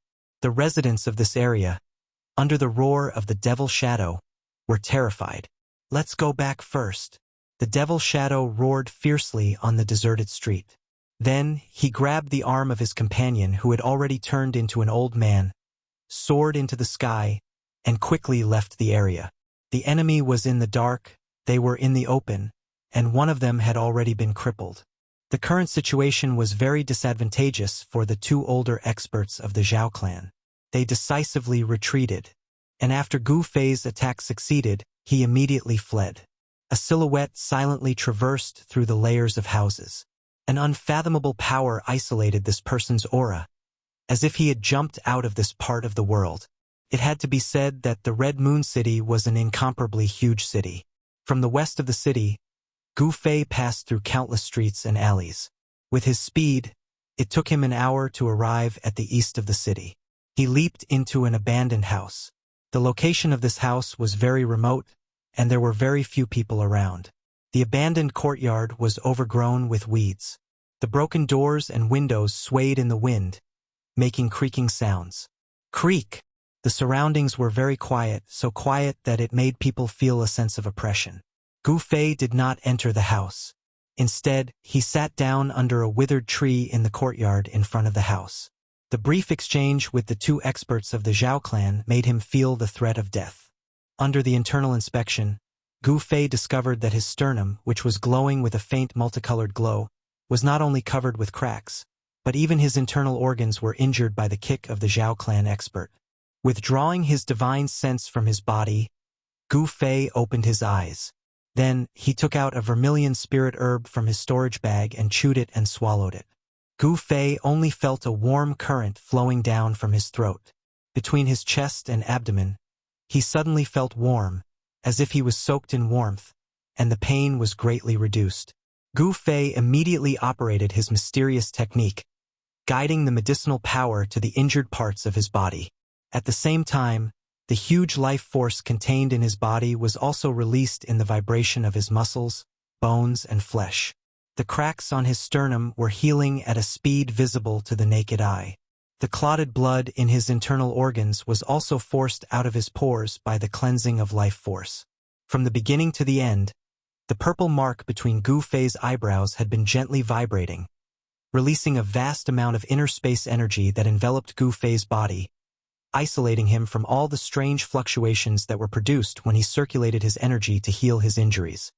The residents of this area, under the roar of the devil shadow, were terrified. Let's go back first. The devil shadow roared fiercely on the deserted street. Then he grabbed the arm of his companion who had already turned into an old man, soared into the sky, and quickly left the area. The enemy was in the dark, they were in the open, and one of them had already been crippled. The current situation was very disadvantageous for the two older experts of the Zhao clan. They decisively retreated, and after Gu Fei's attack succeeded, he immediately fled. A silhouette silently traversed through the layers of houses. An unfathomable power isolated this person's aura, as if he had jumped out of this part of the world. It had to be said that the Red Moon City was an incomparably huge city. From the west of the city, Gu Fei passed through countless streets and alleys. With his speed, it took him an hour to arrive at the east of the city. He leaped into an abandoned house. The location of this house was very remote, and there were very few people around. The abandoned courtyard was overgrown with weeds. The broken doors and windows swayed in the wind, making creaking sounds. Creak! The surroundings were very quiet, so quiet that it made people feel a sense of oppression. Gu Fei did not enter the house. Instead, he sat down under a withered tree in the courtyard in front of the house. The brief exchange with the two experts of the Zhao clan made him feel the threat of death. Under the internal inspection, Gu Fei discovered that his sternum, which was glowing with a faint multicolored glow, was not only covered with cracks, but even his internal organs were injured by the kick of the Zhao clan expert. Withdrawing his divine sense from his body, Gu Fei opened his eyes. Then, he took out a vermilion spirit herb from his storage bag and chewed it and swallowed it. Gu Fei only felt a warm current flowing down from his throat. Between his chest and abdomen, he suddenly felt warm, as if he was soaked in warmth, and the pain was greatly reduced. Gu Fei immediately operated his mysterious technique, guiding the medicinal power to the injured parts of his body. At the same time, the huge life force contained in his body was also released in the vibration of his muscles, bones, and flesh. The cracks on his sternum were healing at a speed visible to the naked eye. The clotted blood in his internal organs was also forced out of his pores by the cleansing of life force. From the beginning to the end, the purple mark between Gu Fei's eyebrows had been gently vibrating, releasing a vast amount of inner space energy that enveloped Gu Fei's body, isolating him from all the strange fluctuations that were produced when he circulated his energy to heal his injuries.